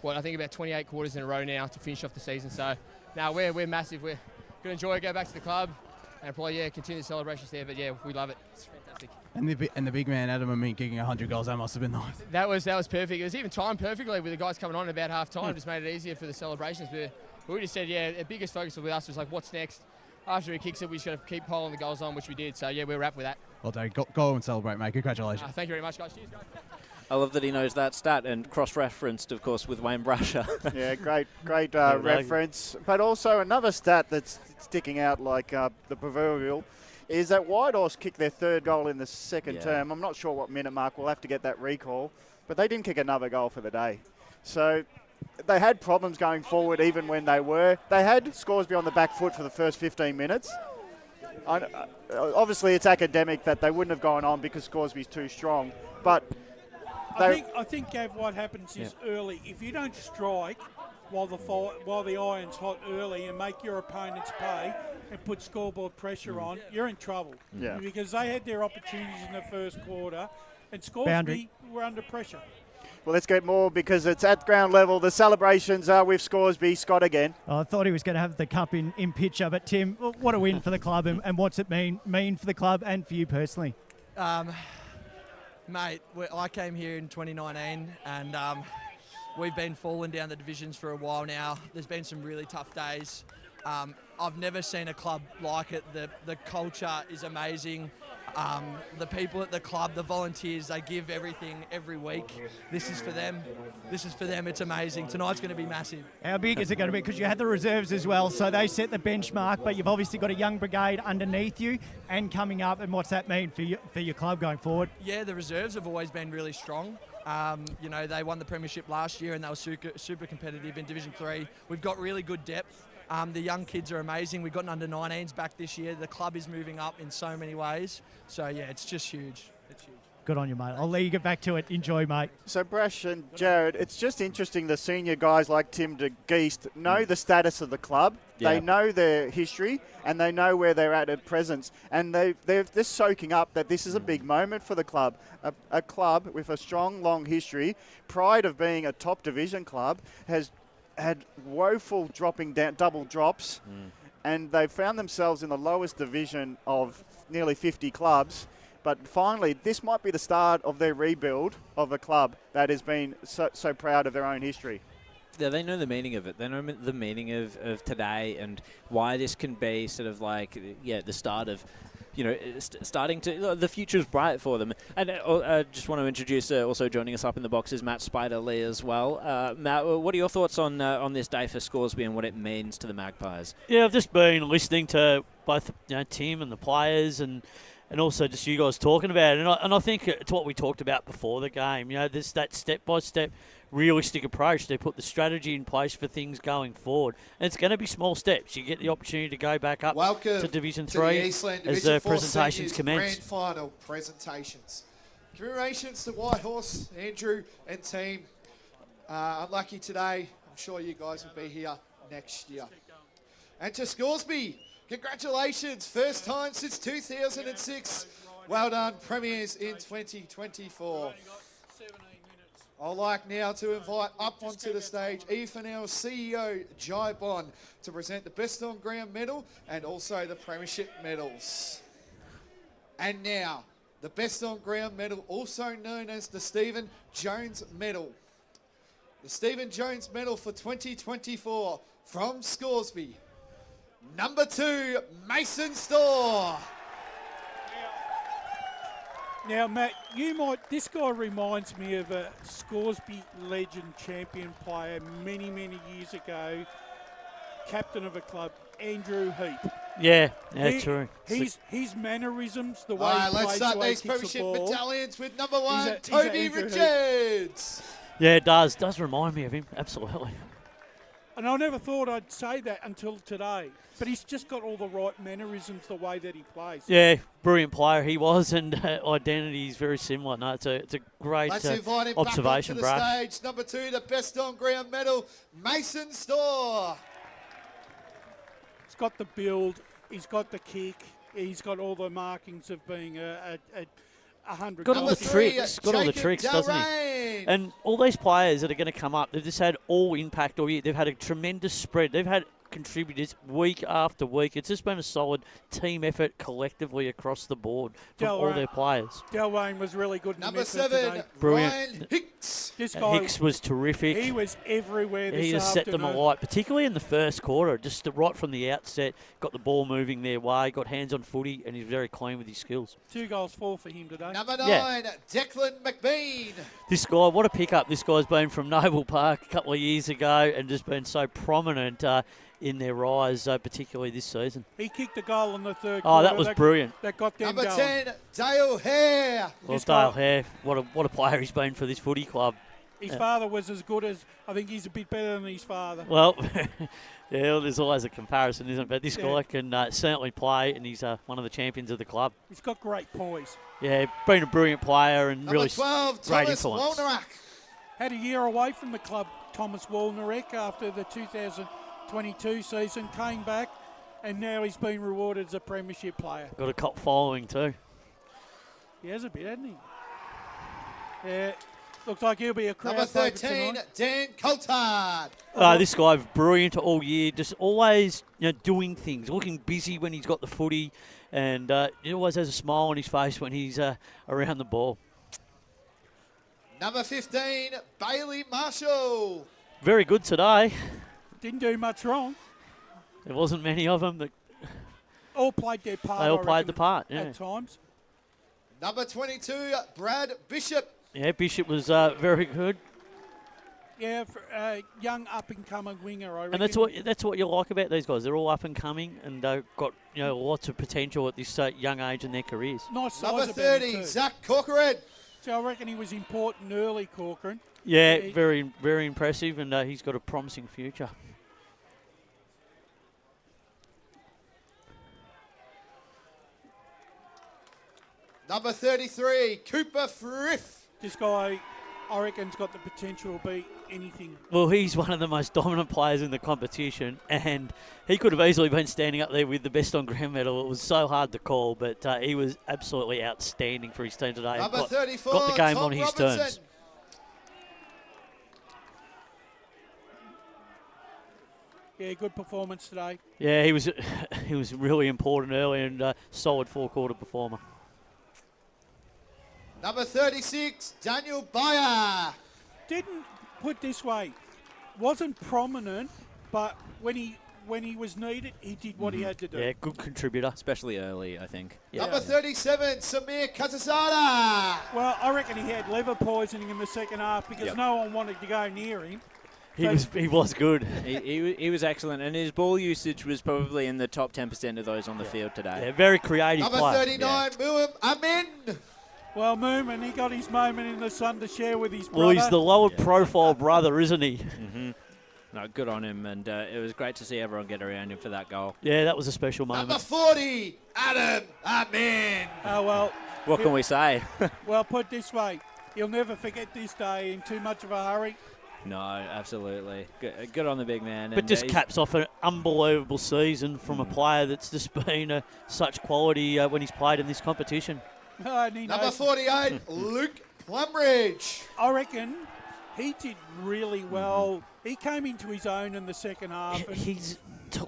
I think about 28 quarters in a row now to finish off the season. So now we're massive. We're going to enjoy it, go back to the club, and probably continue the celebrations there. But we love it. It's fantastic. And the big man Adam Amin kicking 100 goals, that must have been nice. That was perfect. It was even timed perfectly with the guys coming on about half time. Just made it easier for the celebrations. But we just said, the biggest focus with us was like, what's next? After he kicks it, we just got to keep piling the goals on, which we did. So we're wrapped with that. Well done. Go and celebrate, mate. Congratulations. Thank you very much, guys. Cheers, guys. I love that he knows that stat and cross-referenced, of course, with Wayne Brasher. Yeah, great reference. But also another stat that's sticking out like the proverbial is that Whitehorse kicked their third goal in the second term. I'm not sure what minute mark. We'll have to get that recall. But they didn't kick another goal for the day. So they had problems going forward even when they were. They had Scoresby on the back foot for the first 15 minutes. Obviously, it's academic that they wouldn't have gone on because Scoresby's too strong. But I think, Gav, what happens is early. If you don't strike while the iron's hot early and make your opponents pay and put scoreboard pressure on, you're in trouble. Yeah. Because they had their opportunities in the first quarter, and Scoresby were under pressure. Well, let's get more because it's at ground level. The celebrations are with Scoresby. Scott again. I thought he was going to have the cup in picture, but Tim, what a win for the club, and what's it mean for the club and for you personally? Mate, I came here in 2019 and we've been falling down the divisions for a while now. There's been some really tough days. I've never seen a club like it. The culture is amazing. The people at the club, the volunteers, they give everything every week. This is for them. It's amazing. Tonight's going to be massive. How big is it going to be? Because you had the reserves as well, so they set the benchmark, but you've obviously got a young brigade underneath you and coming up, and what's that mean for your club going forward? Yeah, the reserves have always been really strong. They won the premiership last year and they were super competitive in Division 3. We've got really good depth. The young kids are amazing. We've got an under-19s back this year. The club is moving up in so many ways. So, it's just huge. It's huge. Good on you, mate. I'll let you get back to it. Enjoy, mate. So, Brash and Jared, it's just interesting the senior guys like Tim de Geest know the status of the club. Yeah. They know their history and they know where they're at present. And they're soaking up that this is a big moment for the club. A club with a strong, long history, pride of being a top division club, has had woeful dropping down, double drops, and they've found themselves in the lowest division of nearly 50 clubs. But finally, this might be the start of their rebuild of a club that has been so proud of their own history. Yeah, they know the meaning of it. They know the meaning of today and why this can be sort of like, the start of, starting to, the future's bright for them. And I just want to introduce, also joining us up in the box is Matt Spider-Lee as well. Matt, what are your thoughts on this day for Scoresby and what it means to the Magpies? Yeah, I've just been listening to both Tim and the players and also just you guys talking about it. And I think it's what we talked about before the game. There's that step-by-step realistic approach. They put the strategy in place for things going forward. And it's going to be small steps. You get the opportunity to go back up to Division 3 as the presentations commence. Grand final presentations. Congratulations to Whitehorse, Andrew and team. Unlucky today. I'm sure you guys will be here next year. And to Scoresby, congratulations. First time since 2006. Well done, premiers in 2024. I'd like now to invite up onto the stage EFNL CEO Jai Bond to present the Best on Ground medal and also the Premiership medals. And now, the Best on Ground medal, also known as the Stephen Jones medal. the Stephen Jones Medal for 2024 from Scoresby. Number 2, Mason Storr. Now, Matt, this guy reminds me of a Scoresby legend champion player many, many years ago, captain of a club, Andrew Heap. Yeah, true. His mannerisms, the way All right, he let's plays, start the way these he kicks the premiership ball. battalions with number 1, He's a Toby Andrew Heap. Richards. Yeah, it does. Does remind me of him. Absolutely. And I never thought I'd say that until today. But he's just got all the right mannerisms, the way that he plays. Yeah, brilliant player he was, and identity is very similar. No, it's a great Let's invite him observation, back onto the Brad. stage. Number 2, the best on ground medal, Mason Storr. He's got the build, he's got the kick, he's got all the markings of being a 100. Got all the tricks, doesn't he? And all these players that are going to come up, they've just had all impact all year. They've had a tremendous spread. They've had contributors week after week. It's just been a solid team effort collectively across the board from all their players. Delwayne was really good. Number 7, today. Brilliant. Ryan Hicks. This guy, Hicks was terrific. He was everywhere this He has set them afternoon. alight, particularly in the first quarter. Just right from the outset, got the ball moving their way, got hands on footy, and he's very clean with his skills. 2 goals, 4 for him today. Number 9, Declan McBean. This guy, what a pickup. This guy's been from Noble Park a couple of years ago and just been so prominent in their rise, particularly this season. He kicked a goal in the third Oh, quarter. that was brilliant. That got them Number going. 10, Dale Hare. Well, Dale Hare, what a player he's been for this footy club. His father was as good as, I think he's a bit better than his father. Well, yeah, there's always a comparison, isn't it? But this guy can certainly play, and he's one of the champions of the club. He's got great poise. Yeah, been a brilliant player and Number really 12, great Thomas influence. Wolnarak. Had a year away from the club, Thomas Wolnarak, after the 2022 season, came back, and now he's been rewarded as a premiership player. Got a cult following too. He has a bit, hasn't he? Yeah, looks like he'll be a crowd Number favourite 13, tonight. Dan Coulthard. This guy brilliant all year, just always doing things, looking busy when he's got the footy, and he always has a smile on his face when he's around the ball. Number 15, Bailey Marshall. Very good today. Didn't do much wrong. There wasn't many of them. All played their part. They all I played reckon, the part, yeah. At times. Number 22, Brad Bishop. Yeah, Bishop was very good. Yeah, for a young up-and-coming winger, I reckon. And that's what you like about these guys. They're all up and coming, and they've got lots of potential at this young age in their careers. Nice size Number about 30, him too. Zach Corcoran. So I reckon he was important early, Corcoran. Yeah, very, very impressive, and he's got a promising future. Number 33, Cooper Frith. This guy, I reckon's got the potential to be anything. Well, he's one of the most dominant players in the competition, and he could have easily been standing up there with the best on ground medal. It was so hard to call, but he was absolutely outstanding for his team today. Number Got 34, the game Tom on his Robertson. terms. Yeah, good performance today. Yeah, he was really important early and solid four-quarter performer. Number 36, Daniel Bayer. Didn't put this way, wasn't prominent, but when he was needed, he did what he had to do. Yeah, good contributor. Especially early, I think. Number 37, Samir Kazasada. Well, I reckon he had liver poisoning in the second half because no one wanted to go near him. He was good. He was excellent, and his ball usage was probably in the top 10% of those on the field today. Yeah, very creative Number player. 39, Muam Amin. Well, Moomin, he got his moment in the sun to share with his brother. Well, he's the lower profile brother, isn't he? Mm-hmm. No, good on him, and it was great to see everyone get around him for that goal. Yeah, that was a special moment. Number 40, Adam Amin. Oh, well. What can we say? Well, put this way, he'll never forget this day in too much of a hurry. No, absolutely. Good on the big man. But and, just he's- caps off an unbelievable season from a player that's just been such quality when he's played in this competition. And he Number knows- 48, Luke Plumridge. I reckon he did really well. He came into his own in the second half. And His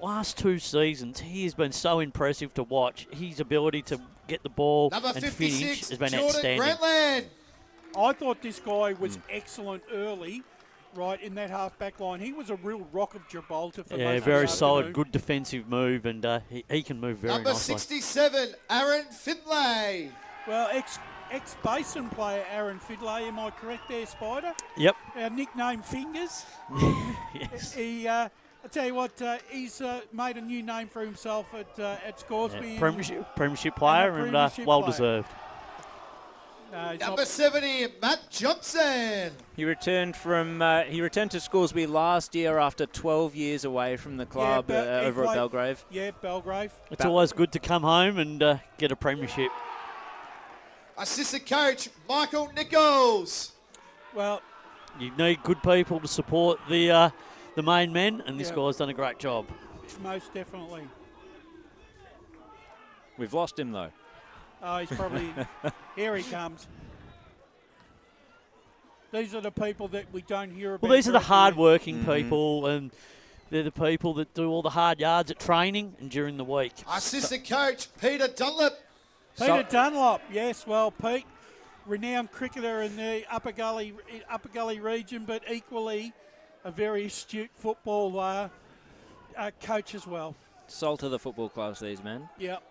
last two seasons, he has been so impressive to watch. His ability to get the ball Number and finish 56, has been Jordan outstanding. Grantland. I thought this guy was excellent early. right in that half-back line. He was a real rock of Gibraltar for most Yeah, of very the solid, afternoon. good defensive move, and he can move very Number nicely. 67, Aaron Finlay. Well, ex-Basin player Aaron Fidley, am I correct there, Spider? Yep. Our nickname Fingers. Yes. I tell you what, he's made a new name for himself at Scoresby. Yeah, premiership player, and premiership well player. deserved. Number 70, Matt Johnson. He returned to Scoresby last year after 12 years away from the club over at Belgrave. Yeah, Belgrave. It's always good to come home and get a premiership. Assistant coach, Michael Nichols. Well, you need good people to support the main men, and this guy's done a great job. Most definitely. We've lost him though. Oh, he's probably... Here he comes. These are the people that we don't hear about. Well, these are the very hard-working people, and they're the people that do all the hard yards at training and during the week. Assistant coach, Peter Dunlop. Peter Dunlop, yes. Well, Pete, renowned cricketer in the Upper Gully region, but equally a very astute football coach as well. Salt of the football clubs, these men. Yep.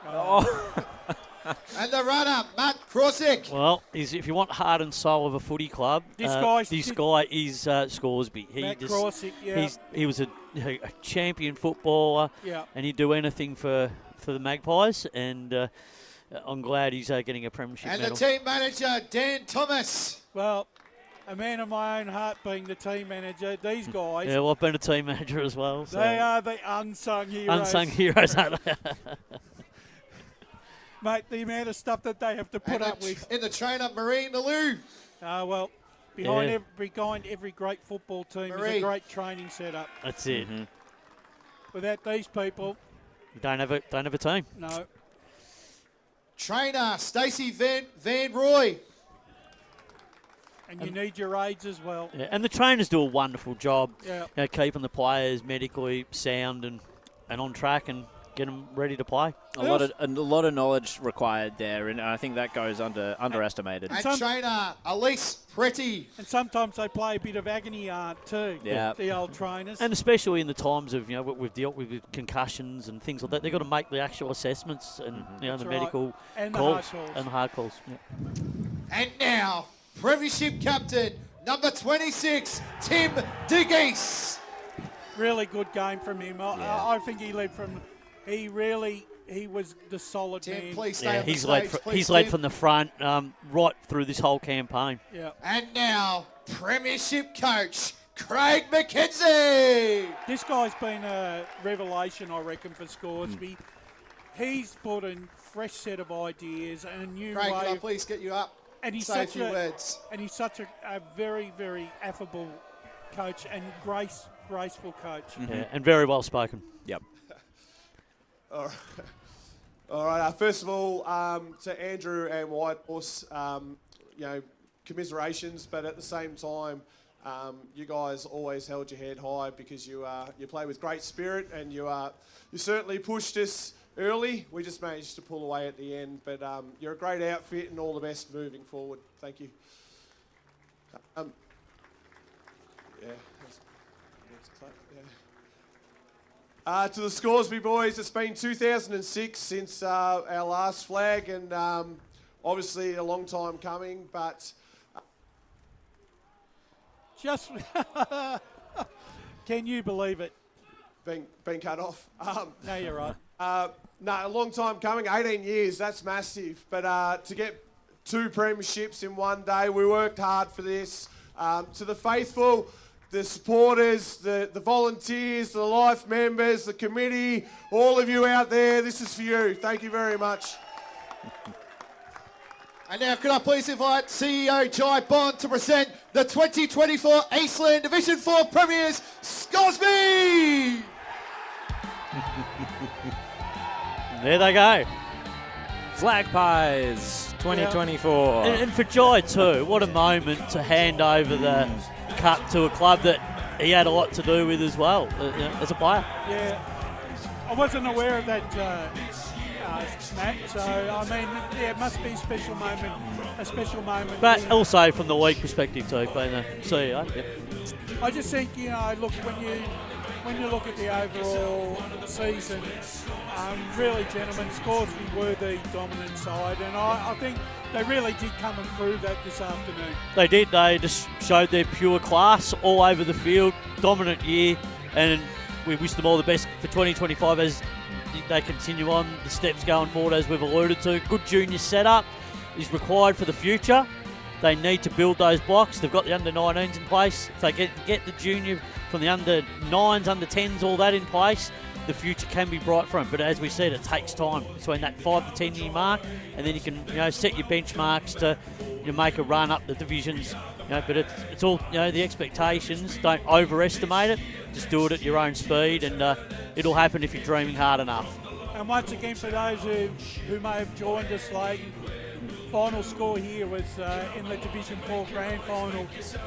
And the runner, Matt Krosick. Well, if you want heart and soul of a footy club, this guy is Scoresby. Matt Krosick, yeah. He was a champion footballer, Yeah. and he'd do anything for the Magpies, and I'm glad he's getting a premiership And medal. the team manager, Dan Thomas. Well, a man of my own heart being the team manager, these guys. Yeah, well, I've been a team manager as well. So. They are the unsung heroes. Unsung heroes, aren't they? Mate, the amount of stuff that they have to put up with. In the trainer, Marie Nalou. Well, behind every great football team is Marie. a great training setup. That's it. Without these people, You don't have a team. no. Trainer, Stacey Van Roy. And you need your aides as well. Yeah, and the trainers do a wonderful job, Yeah. keeping the players medically sound and on track and get them ready to play. A lot of knowledge required there, and I think that goes underestimated. And trainer, Elise Pretty. And sometimes they play a bit of agony art too. Yeah. The old trainers. And especially in the times of what we've dealt with concussions and things like that, they've got to make the actual assessments and the That's right. medical And the calls, hard calls. and the hard calls. Yeah. And now, Premiership captain, number 26, Tim DeGeese. Really good game from him. I think he led from. He was the solid Tim, man. please stay Yeah, on the he's stage, led. please, He's led Tim. from the front right through this whole campaign. Yeah. And now, Premiership coach, Craig McKenzie. This guy's been a revelation, I reckon, for Scoresby. He's put in a fresh set of ideas and a new Craig, way. can I please get you up? And he's Say a such few words. And he's such a very, very affable coach and graceful coach. Yeah, and very well spoken. Yep. All right. First of all, to Andrew and Whitehorse, commiserations, but at the same time, you guys always held your head high because you play with great spirit, and you certainly pushed us early. We just managed to pull away at the end, but you're a great outfit, and all the best moving forward. Thank you. To the Scoresby boys, it's been 2006 since our last flag, and obviously a long time coming, but Just can you believe it? Being cut off. No, you're right. No, a long time coming, 18 years, that's massive. But to get 2 premierships in one day, we worked hard for this. To the faithful, the supporters, the volunteers, the life members, the committee, all of you out there, this is for you. Thank you very much. And now, could I please invite CEO Jai Bond to present the 2024 Eastland Division 4 Premiers, Scoresby! There they go. Flag Pies 2024. And for Jai too, what a moment to hand over the cup to a club that he had a lot to do with as well, as a player. Yeah, I wasn't aware of that Matt. So, I mean, yeah, it must be a special moment. But also from the league perspective too, being the CEO. Yep. I just think, look, when you look at the overall season, really, gentlemen, Scoresby were the dominant side, and I think they really did come and prove that this afternoon. They did. They just showed their pure class all over the field. Dominant year, and we wish them all the best for 2025 as they continue on the steps going forward, as we've alluded to. Good junior setup is required for the future. They need to build those blocks. They've got the under-19s in place. If they get the junior from the under-9s, under-10s, all that in place, the future can be bright for them. But as we said, it takes time between that 5 to 10 year mark, and then you can set your benchmarks to make a run up the divisions. But it's all the expectations. Don't overestimate it. Just do it at your own speed, and it'll happen if you're dreaming hard enough. And once again, for those who may have joined us late, final score here was in the Division 4 Grand Final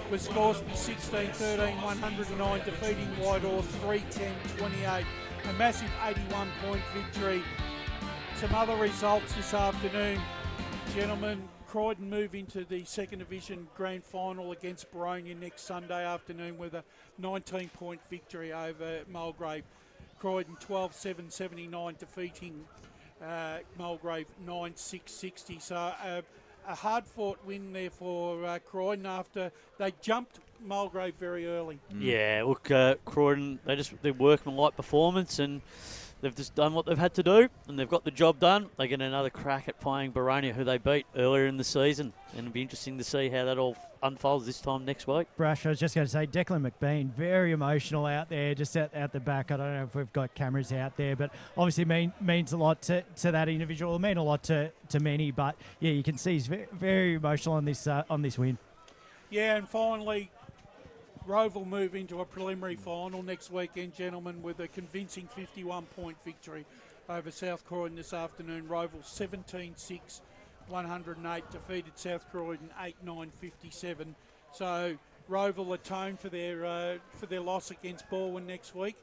was Scoresby 16-13, 109, defeating Whitehorse 3-10-28. A massive 81-point victory. Some other results this afternoon, gentlemen. Croydon move into the Second Division Grand Final against Baronia next Sunday afternoon with a 19-point victory over Mulgrave. Croydon 12-7-79, defeating Mulgrave 9-6-60. So a hard-fought win there for Croydon after they jumped Mulgrave very early. Yeah, look, Croydon, they're working a light performance, and they've just done what they've had to do, and they've got the job done. They get another crack at playing Baronia, who they beat earlier in the season, and it'll be interesting to see how that all unfolds this time next week. Brash, I was just going to say, Declan McBean, very emotional out there, just out the back. I don't know if we've got cameras out there, but obviously means a lot to that individual. It mean a lot to many, but yeah, you can see he's very, very emotional on this win. Yeah, and finally, Rove will move into a preliminary final next weekend, gentlemen, with a convincing 51-point victory over South Croydon this afternoon. Rove 17-6, 108, defeated South Croydon 8-9-57. So Rove will atone for their loss against Balwyn next week,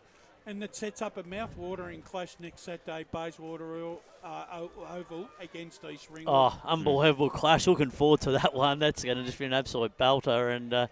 and it sets up a mouth-watering clash next Saturday, Bayswater Oval against East Ringwood. Oh, unbelievable clash. Looking forward to that one. That's going to just be an absolute belter, and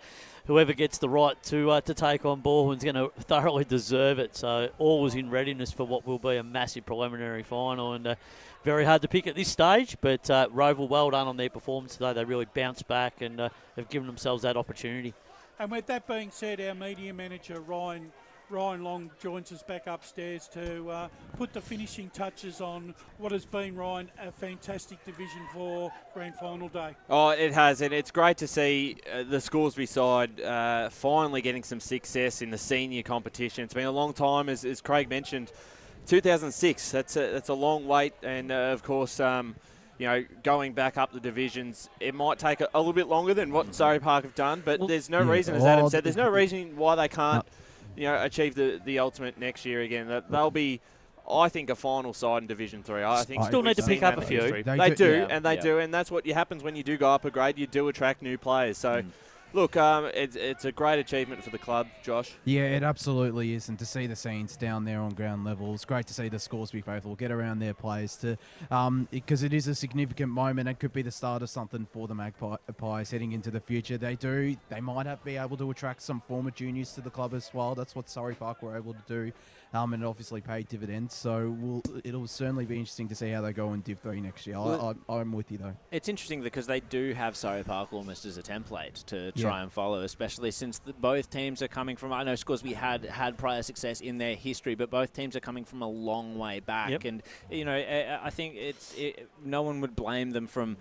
whoever gets the right to take on Balwyn's going to thoroughly deserve it. So all was in readiness for what will be a massive preliminary final, and very hard to pick at this stage, but Roval, well done on their performance today. They really bounced back and have given themselves that opportunity. And with that being said, our media manager, Ryan Long, joins us back upstairs to put the finishing touches on what has been, Ryan, a fantastic Division 4 Grand Final day. Oh, it has, and it's great to see the Scoresby side finally getting some success in the senior competition. It's been a long time, as Craig mentioned. 2006, that's a long wait, and of course, going back up the divisions, it might take a little bit longer than what Surrey Park have done, but there's no reason, as Adam said, there's no reason why they can't achieve the ultimate next year again. They'll be, I think, a final side in Division 3. I think still need to pick up a few. They do, and that's what happens when you do go up a grade. You do attract new players. So, look, it's a great achievement for the club, Josh. Yeah, it absolutely is, and to see the scenes down there on ground level, it's great to see the Scoresby faithful get around their players because it is a significant moment. It could be the start of something for the Magpies heading into the future. They might be able to attract some former juniors to the club as well. That's what Surrey Park were able to do, and it obviously paid dividends. So it'll certainly be interesting to see how they go in Div 3 next year. I'm with you, though. It's interesting because they do have Surrey Park almost as a template to try and follow, especially since both teams are coming from, I know Scoresby had prior success in their history, but both teams are coming from a long way back. And, I think no one would blame them for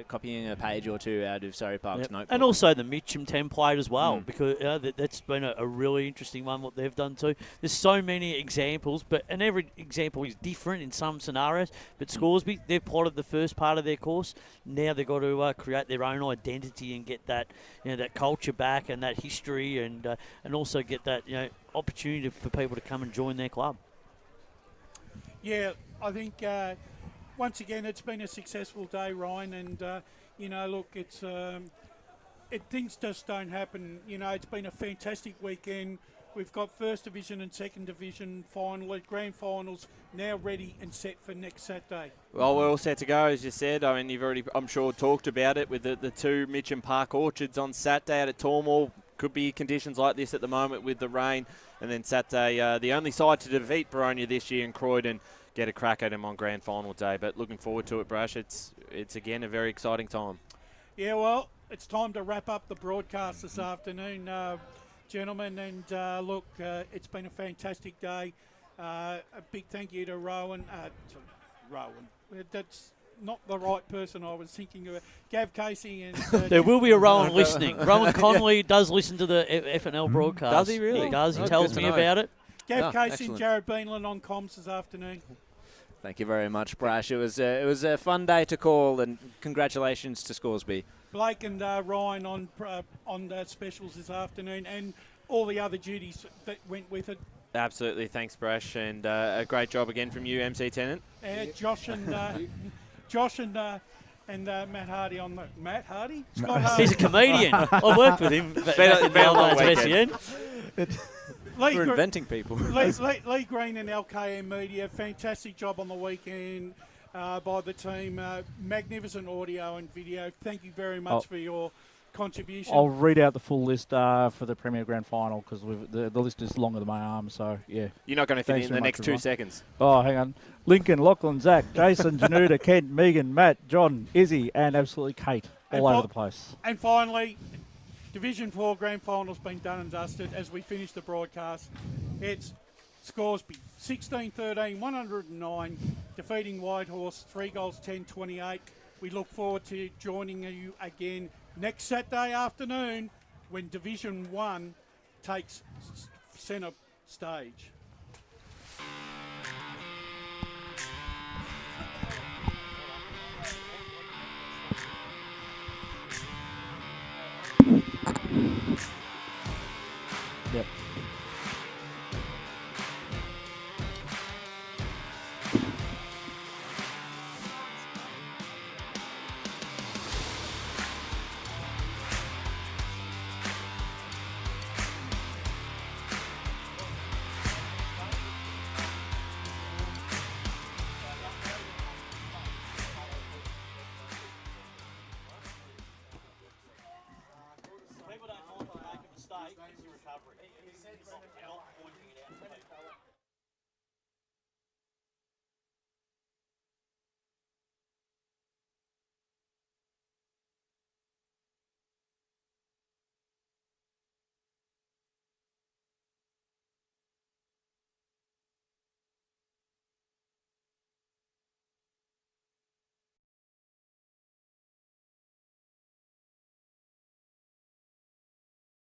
copying a page or two out of Surrey Park's notebook. And also the Mitcham template as well, because that's been a really interesting one, what they've done too. There's so many examples, and every example is different in some scenarios, but Scoresby, they've plotted the first part of their course. Now they've got to create their own identity and get that culture back and that history, and also get that opportunity for people to come and join their club. Yeah, I think once again it's been a successful day, Ryan, and look, it's things just don't happen. It's been a fantastic weekend. We've got First Division and Second Division grand finals now ready and set for next Saturday. Well, we're all set to go, as you said. I mean, you've already, I'm sure, talked about it with the two Mitcham Park Orchards on Saturday out at Tormall. Could be conditions like this at the moment with the rain. And then Saturday, the only side to defeat Baronia this year in Croydon, get a crack at him on grand final day. But looking forward to it, Brash. It's again a very exciting time. Yeah, well, it's time to wrap up the broadcast this afternoon, gentlemen. And look, it's been a fantastic day. A big thank you to Rowan. That's not the right person I was thinking of. Gav Casey and there will be a Rowan listening. Rowan Conley does listen to the FNL broadcast. Does he really? He does. He tells me about it. Gav Casey and Jared Beanland on comms this afternoon. Thank you very much, Brash. It was a fun day to call, and congratulations to Scoresby. Blake and Ryan on specials this afternoon, and all the other duties that went with it. Absolutely, thanks, Brash, and a great job again from you, MC Tennant. Josh and Matt Hardy on the Matt Hardy. Scott Hardy. He's a comedian. I worked with him. We're inventing people. Lee Green and LKM Media, fantastic job on the weekend by the team. Magnificent audio and video. Thank you very much for your contribution. I'll read out the full list for the Premier Grand Final because the list is longer than my arm. So yeah, you're not going to fit it in the next 2 seconds. Oh, hang on. Lincoln, Lachlan, Zach, Jason, Januta, Kent, Megan, Matt, John, Izzy, and absolutely Kate, all over the place. And finally, Division 4 Grand Final's been done and dusted as we finish the broadcast. It's Scoresby 16-13, 109, defeating Whitehorse 3-10-28. We look forward to joining you again next Saturday afternoon when Division 1 takes centre stage. Yep. People don't mind if I make a mistake. It's a recovery.